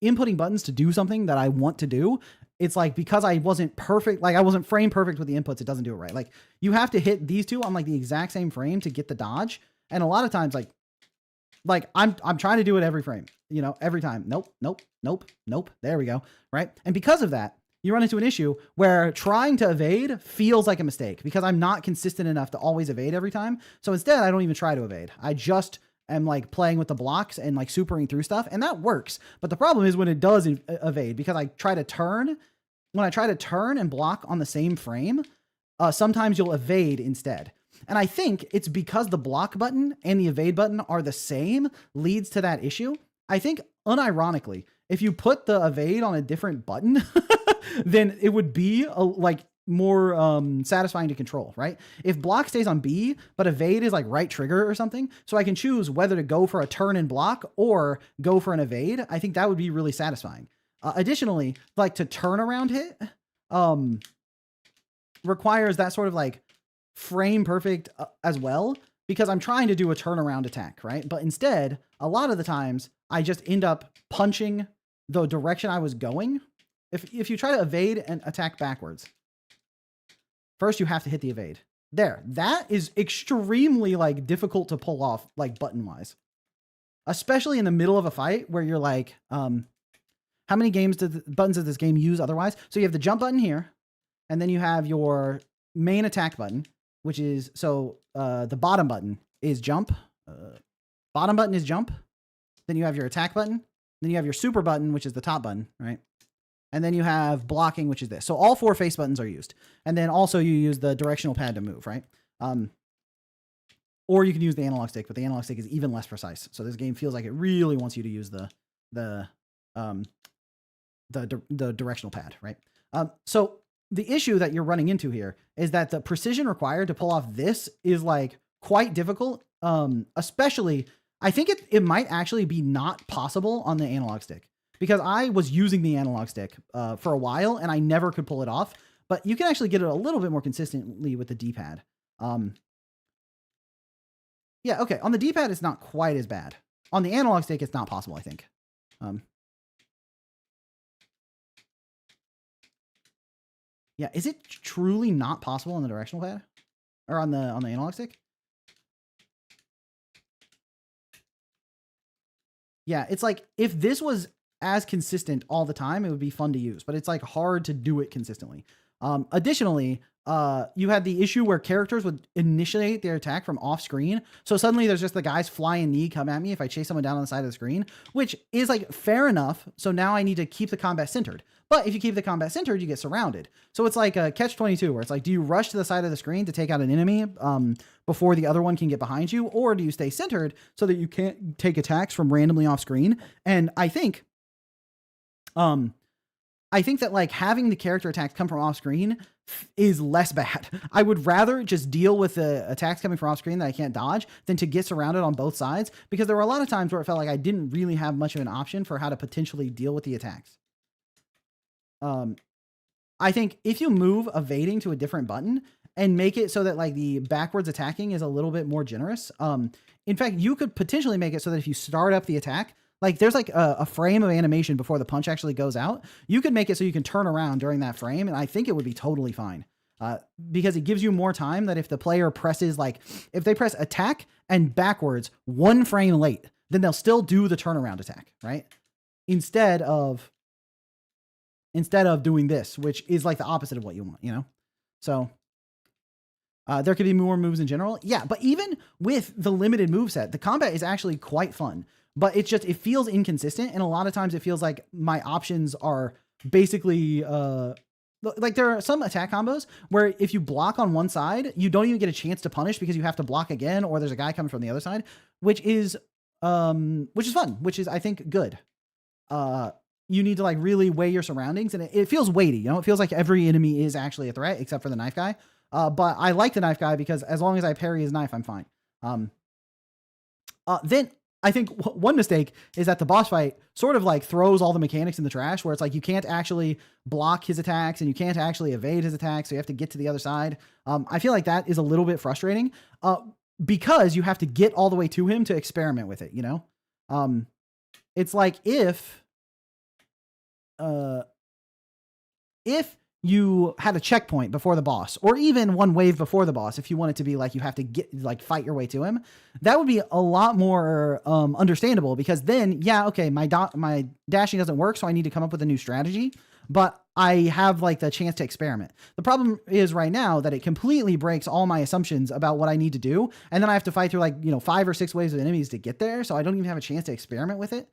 inputting buttons to do something that I want to do, it's like, because I wasn't perfect, like I wasn't frame perfect with the inputs, it doesn't do it right. Like you have to hit these two on like the exact same frame to get the dodge. And a lot of times, like I'm trying to do it every frame, you know, every time. Nope, nope, nope, nope. There we go. Right. And because of that, you run into an issue where trying to evade feels like a mistake because I'm not consistent enough to always evade every time. So instead, I don't even try to evade. I just am like playing with the blocks and like supering through stuff, and that works. But the problem is when it does evade, because I try to turn. When I try to turn and block on the same frame, sometimes you'll evade instead. And I think it's because the block button and the evade button are the same leads to that issue. I think unironically, if you put the evade on a different button, then it would be like more satisfying to control, right? If block stays on B, but evade is like right trigger or something, so I can choose whether to go for a turn and block or go for an evade, I think that would be really satisfying. Additionally, like to turn around hit requires that sort of like frame perfect as well, because I'm trying to do a turnaround attack, right? But instead, a lot of the times I just end up punching the direction I was going. If you try to evade and attack backwards, first you have to hit the evade. There, that is extremely like difficult to pull off, like button wise, especially in the middle of a fight where you're like, how many buttons does this game use otherwise? So you have the jump button here, and then you have your main attack button, which is, the bottom button is jump. Bottom button is jump. Then you have your attack button. Then you have your super button, which is the top button, right? And then you have blocking, which is this. So all 4 face buttons are used. And then also you use the directional pad to move, right? Or you can use the analog stick, but the analog stick is even less precise. So this game feels like it really wants you to use the directional pad, right? So the issue that you're running into here is that the precision required to pull off this is like quite difficult. Especially, I think it might actually be not possible on the analog stick, because I was using the analog stick for a while and I never could pull it off, but you can actually get it a little bit more consistently with the D-pad. Yeah, okay. On the D-pad, it's not quite as bad. On the analog stick, it's not possible, I think. Yeah, is it truly not possible on the directional pad? Or on the analog stick? Yeah, it's like, if this was as consistent all the time, it would be fun to use, but it's like hard to do it consistently. Additionally, you had the issue where characters would initiate their attack from off screen. So suddenly there's just the guy's flying knee come at me if I chase someone down on the side of the screen, which is like fair enough. So now I need to keep the combat centered. But if you keep the combat centered, you get surrounded. So it's like a catch-22 where it's like, do you rush to the side of the screen to take out an enemy before the other one can get behind you? Or do you stay centered so that you can't take attacks from randomly off screen? And I think that like having the character attacks come from off screen is less bad. I would rather just deal with the attacks coming from off screen that I can't dodge than to get surrounded on both sides, because there were a lot of times where it felt like I didn't really have much of an option for how to potentially deal with the attacks. I think if you move evading to a different button and make it so that like the backwards attacking is a little bit more generous. In fact, you could potentially make it so that if you start up the attack, like there's like a frame of animation before the punch actually goes out. You could make it so you can turn around during that frame, and I think it would be totally fine. Because it gives you more time that if the player presses, like if they press attack and backwards 1 frame late, then they'll still do the turnaround attack, right? Instead of doing this, which is like the opposite of what you want, you know? So there could be more moves in general. Yeah, but even with the limited moveset, the combat is actually quite fun. But it feels inconsistent, and a lot of times it feels like my options are basically like there are some attack combos where if you block on one side, you don't even get a chance to punish because you have to block again, or there's a guy coming from the other side, which is fun, which is I think good. You need to like really weigh your surroundings, and it feels weighty. You know, it feels like every enemy is actually a threat except for the knife guy. But I like the knife guy because as long as I parry his knife, I'm fine. Then I think one mistake is that the boss fight sort of like throws all the mechanics in the trash, where it's like you can't actually block his attacks and you can't actually evade his attacks, so you have to get to the other side. I feel like that is a little bit frustrating because you have to get all the way to him to experiment with it, you know? It's like if you had a checkpoint before the boss, or even one wave before the boss, if you want it to be like you have to get like fight your way to him, that would be a lot more understandable, because then, yeah, okay, my dashing doesn't work, so I need to come up with a new strategy. But I have like the chance to experiment. The problem is right now that it completely breaks all my assumptions about what I need to do. And then I have to fight through like, 5 or 6 waves of enemies to get there. So I don't even have a chance to experiment with it.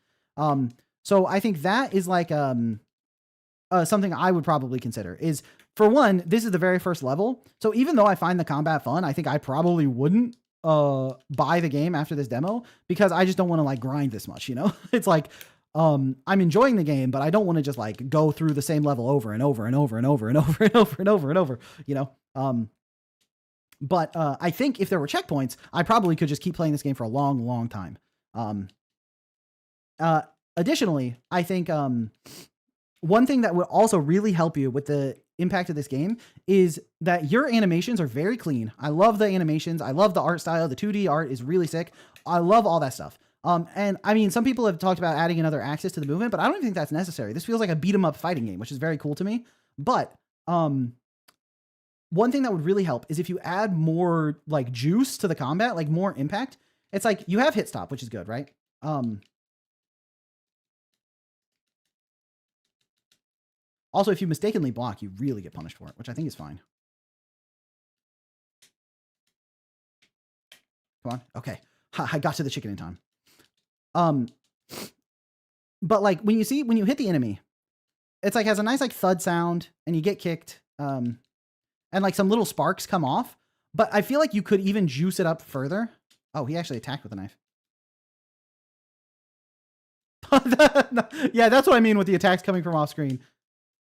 So I think that is like, something I would probably consider is, for one, this is the very first level. So even though I find the combat fun, I think I probably wouldn't buy the game after this demo because I just don't want to like grind this much, It's like, I'm enjoying the game, but I don't want to just like go through the same level over and over and over and over and over and over and over and over, But I think if there were checkpoints, I probably could just keep playing this game for a long, long time. Additionally, I think one thing that would also really help you with the impact of this game is that your animations are very clean. I love the animations. I love the art style. The 2D art is really sick. I love all that stuff. And I mean, some people have talked about adding another axis to the movement, but I don't even think that's necessary. This feels like a beat 'em up fighting game, which is very cool to me. But one thing that would really help is if you add more like juice to the combat, like more impact. It's like you have hit stop, which is good, right? Also, if you mistakenly block, you really get punished for it, which I think is fine. Come on. Okay. I got to the chicken in time. But like when you hit the enemy, it's like has a nice like thud sound and you get kicked. And like some little sparks come off, but I feel like you could even juice it up further. Oh, he actually attacked with a knife. Yeah, that's what I mean with the attacks coming from off screen.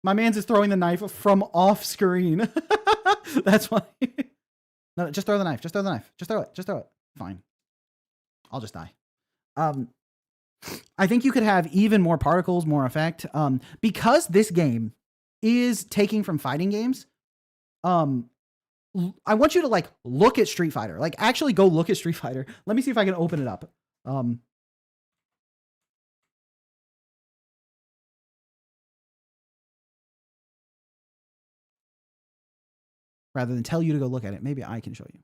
My man's is throwing the knife from off screen. That's why. No, just throw the knife. Just throw the knife. Just throw it. Just throw it. Fine. I'll just die. I think you could have even more particles, more effect. Because this game is taking from fighting games. I want you to like look at Street Fighter. Like actually go look at Street Fighter. Let me see if I can open it up. Rather than tell you to go look at it, maybe I can show you.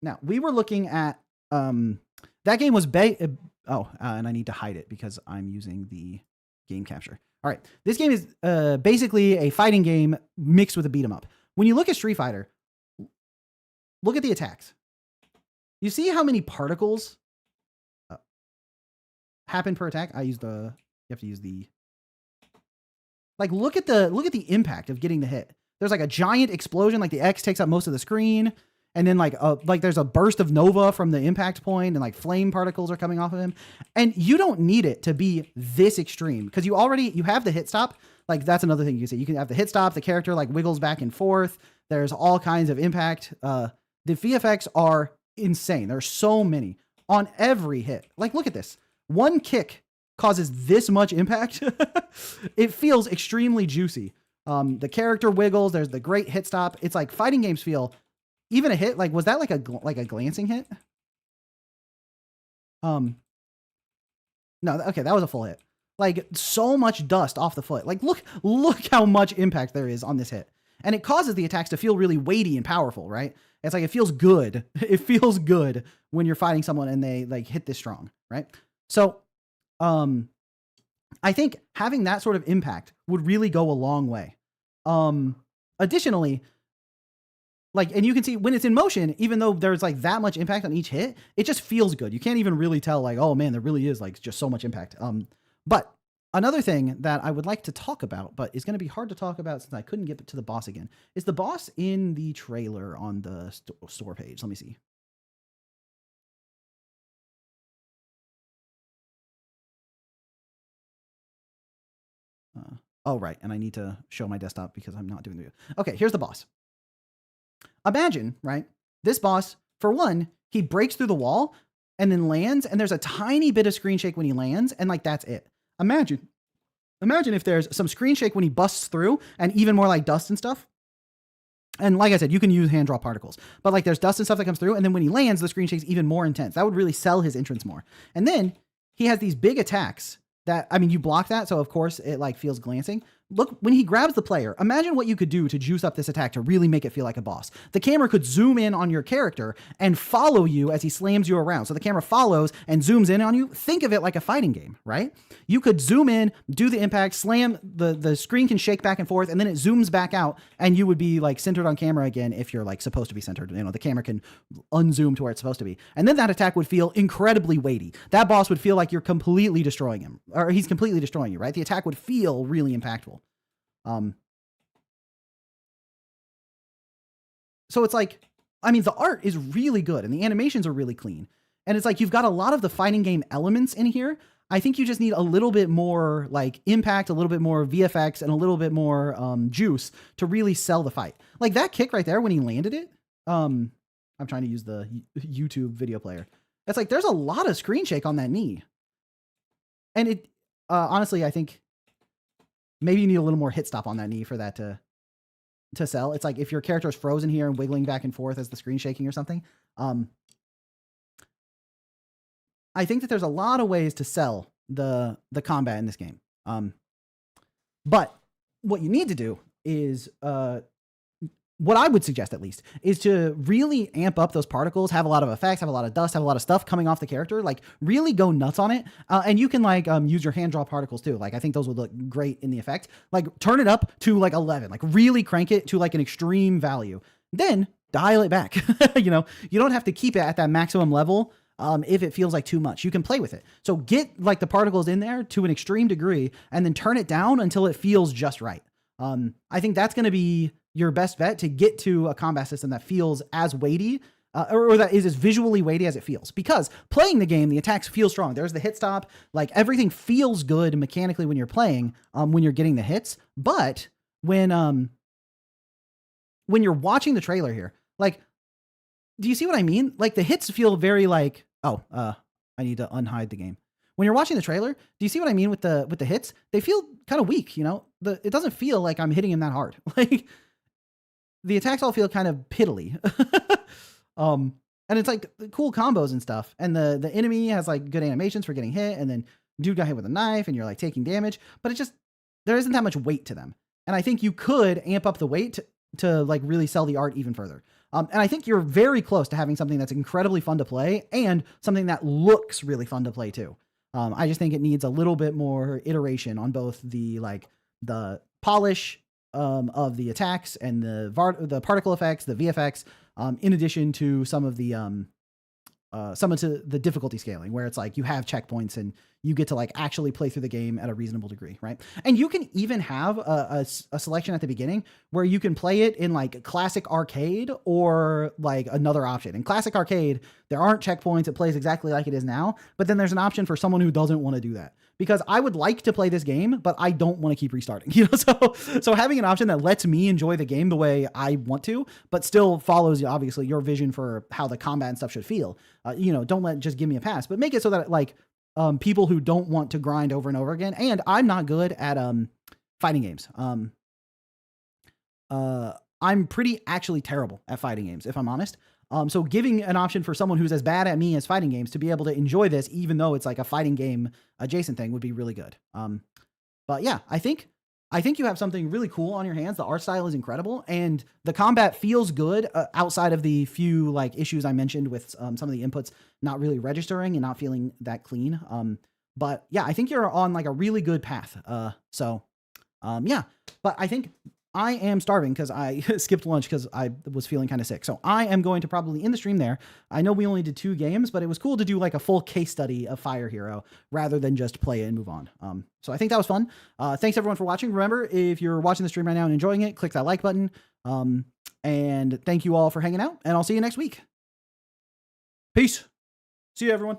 Now, we were looking at, that game was, and I need to hide it because I'm using the game capture. All right, this game is basically a fighting game mixed with a beat 'em up. When you look at Street Fighter, look at the attacks. You see how many particles happen per attack? You have to use the, like, look at the impact of getting the hit. There's like a giant explosion, like the X takes up most of the screen. And then like there's a burst of nova from the impact point and like flame particles are coming off of him. And you don't need it to be this extreme because you have the hit stop. Like that's another thing you can say. You can have the hit stop. The character like wiggles back and forth. There's all kinds of impact. The VFX are insane. There's so many on every hit. Like, look at this. One kick causes this much impact. It feels extremely juicy. The character wiggles. There's the great hit stop. It's like fighting games feel. Even a hit, like, was that like a glancing hit? No, okay, that was a full hit. Like, so much dust off the foot. Like, look how much impact there is on this hit. And it causes the attacks to feel really weighty and powerful, right? It's like, it feels good. It feels good when you're fighting someone and they, like, hit this strong, right? So, I think having that sort of impact would really go a long way. Additionally, like, and you can see when it's in motion, even though there's like that much impact on each hit, it just feels good. You can't even really tell like, oh man, there really is like just so much impact. But another thing that I would like to talk about, but is going to be hard to talk about since I couldn't get to the boss again, is the boss in the trailer on the store page. Let me see. Oh, right. And I need to show my desktop because I'm not doing the video. Okay, here's the boss. Imagine, right? This boss, for one, he breaks through the wall and then lands, and there's a tiny bit of screen shake when he lands, and like that's it. Imagine if there's some screen shake when he busts through, and even more like dust and stuff. And like I said, you can use hand draw particles, but like there's dust and stuff that comes through, and then when he lands, the screen shake's even more intense. That would really sell his entrance more. And then he has these big attacks that, I mean, you block that, so of course it like feels glancing. Look, when he grabs the player, imagine what you could do to juice up this attack to really make it feel like a boss. The camera could zoom in on your character and follow you as he slams you around. So the camera follows and zooms in on you. Think of it like a fighting game, right? You could zoom in, do the impact, slam, the screen can shake back and forth, and then it zooms back out, and you would be like centered on camera again if you're like supposed to be centered. You know, the camera can unzoom to where it's supposed to be. And then that attack would feel incredibly weighty. That boss would feel like you're completely destroying him, or he's completely destroying you, right? The attack would feel really impactful. So it's like, I mean, the art is really good and the animations are really clean. And it's like, you've got a lot of the fighting game elements in here. I think you just need a little bit more like impact, a little bit more VFX, and a little bit more juice to really sell the fight. Like that kick right there when he landed it. I'm trying to use the YouTube video player. It's like, there's a lot of screen shake on that knee. And it, honestly, I think maybe you need a little more hit stop on that knee for that to sell. It's like if your character is frozen here and wiggling back and forth as the screen shaking or something. I think that there's a lot of ways to sell the combat in this game. But what you need to do is, what I would suggest at least, is to really amp up those particles, have a lot of effects, have a lot of dust, have a lot of stuff coming off the character, like really go nuts on it. And you can like use your hand draw particles too. Like I think those would look great in the effect. Like turn it up to like 11, like really crank it to like an extreme value. Then dial it back. You know, you don't have to keep it at that maximum level. If it feels like too much, you can play with it. So get like the particles in there to an extreme degree and then turn it down until it feels just right. I think that's going to be your best bet to get to a combat system that feels as weighty or that is as visually weighty as it feels, because playing the game, the attacks feel strong. There's the hit stop, like everything feels good mechanically when you're playing, when you're getting the hits. But when you're watching the trailer here, like, do you see what I mean? Like the hits feel very like, oh, I need to unhide the game. When you're watching the trailer, do you see what I mean with the hits? They feel kind of weak, you know? It doesn't feel like I'm hitting him that hard. Like the attacks all feel kind of piddly. And it's like cool combos and stuff. And the enemy has like good animations for getting hit, and then dude got hit with a knife and you're like taking damage, but there isn't that much weight to them. And I think you could amp up the weight to like really sell the art even further. And I think you're very close to having something that's incredibly fun to play and something that looks really fun to play too. I just think it needs a little bit more iteration on both the polish of the attacks and the particle effects, the VFX, in addition to some of the difficulty scaling, where it's like you have checkpoints and you get to like actually play through the game at a reasonable degree, right? And you can even have a selection at the beginning where you can play it in like classic arcade or like another option. In classic arcade, there aren't checkpoints. It plays exactly like it is now, but then there's an option for someone who doesn't want to do that. Because I would like to play this game, but I don't want to keep restarting, you know? So having an option that lets me enjoy the game the way I want to, but still follows obviously your vision for how the combat and stuff should feel. You know, don't just give me a pass, but make it so that like people who don't want to grind over and over again. And I'm not good at fighting games. I'm pretty actually terrible at fighting games, if I'm honest. So giving an option for someone who's as bad at me as fighting games to be able to enjoy this, even though it's like a fighting game adjacent thing, would be really good. But yeah, I think you have something really cool on your hands. The art style is incredible, and the combat feels good outside of the few like issues I mentioned with some of the inputs not really registering and not feeling that clean. But yeah, I think you're on like a really good path. Yeah, but I think I am starving because I skipped lunch because I was feeling kind of sick. So I am going to probably end the stream there. I know we only did 2 games, but it was cool to do like a full case study of Fire Hero rather than just play it and move on. So I think that was fun. Thanks everyone for watching. Remember, if you're watching the stream right now and enjoying it, click that like button. And thank you all for hanging out, and I'll see you next week. Peace. See you everyone.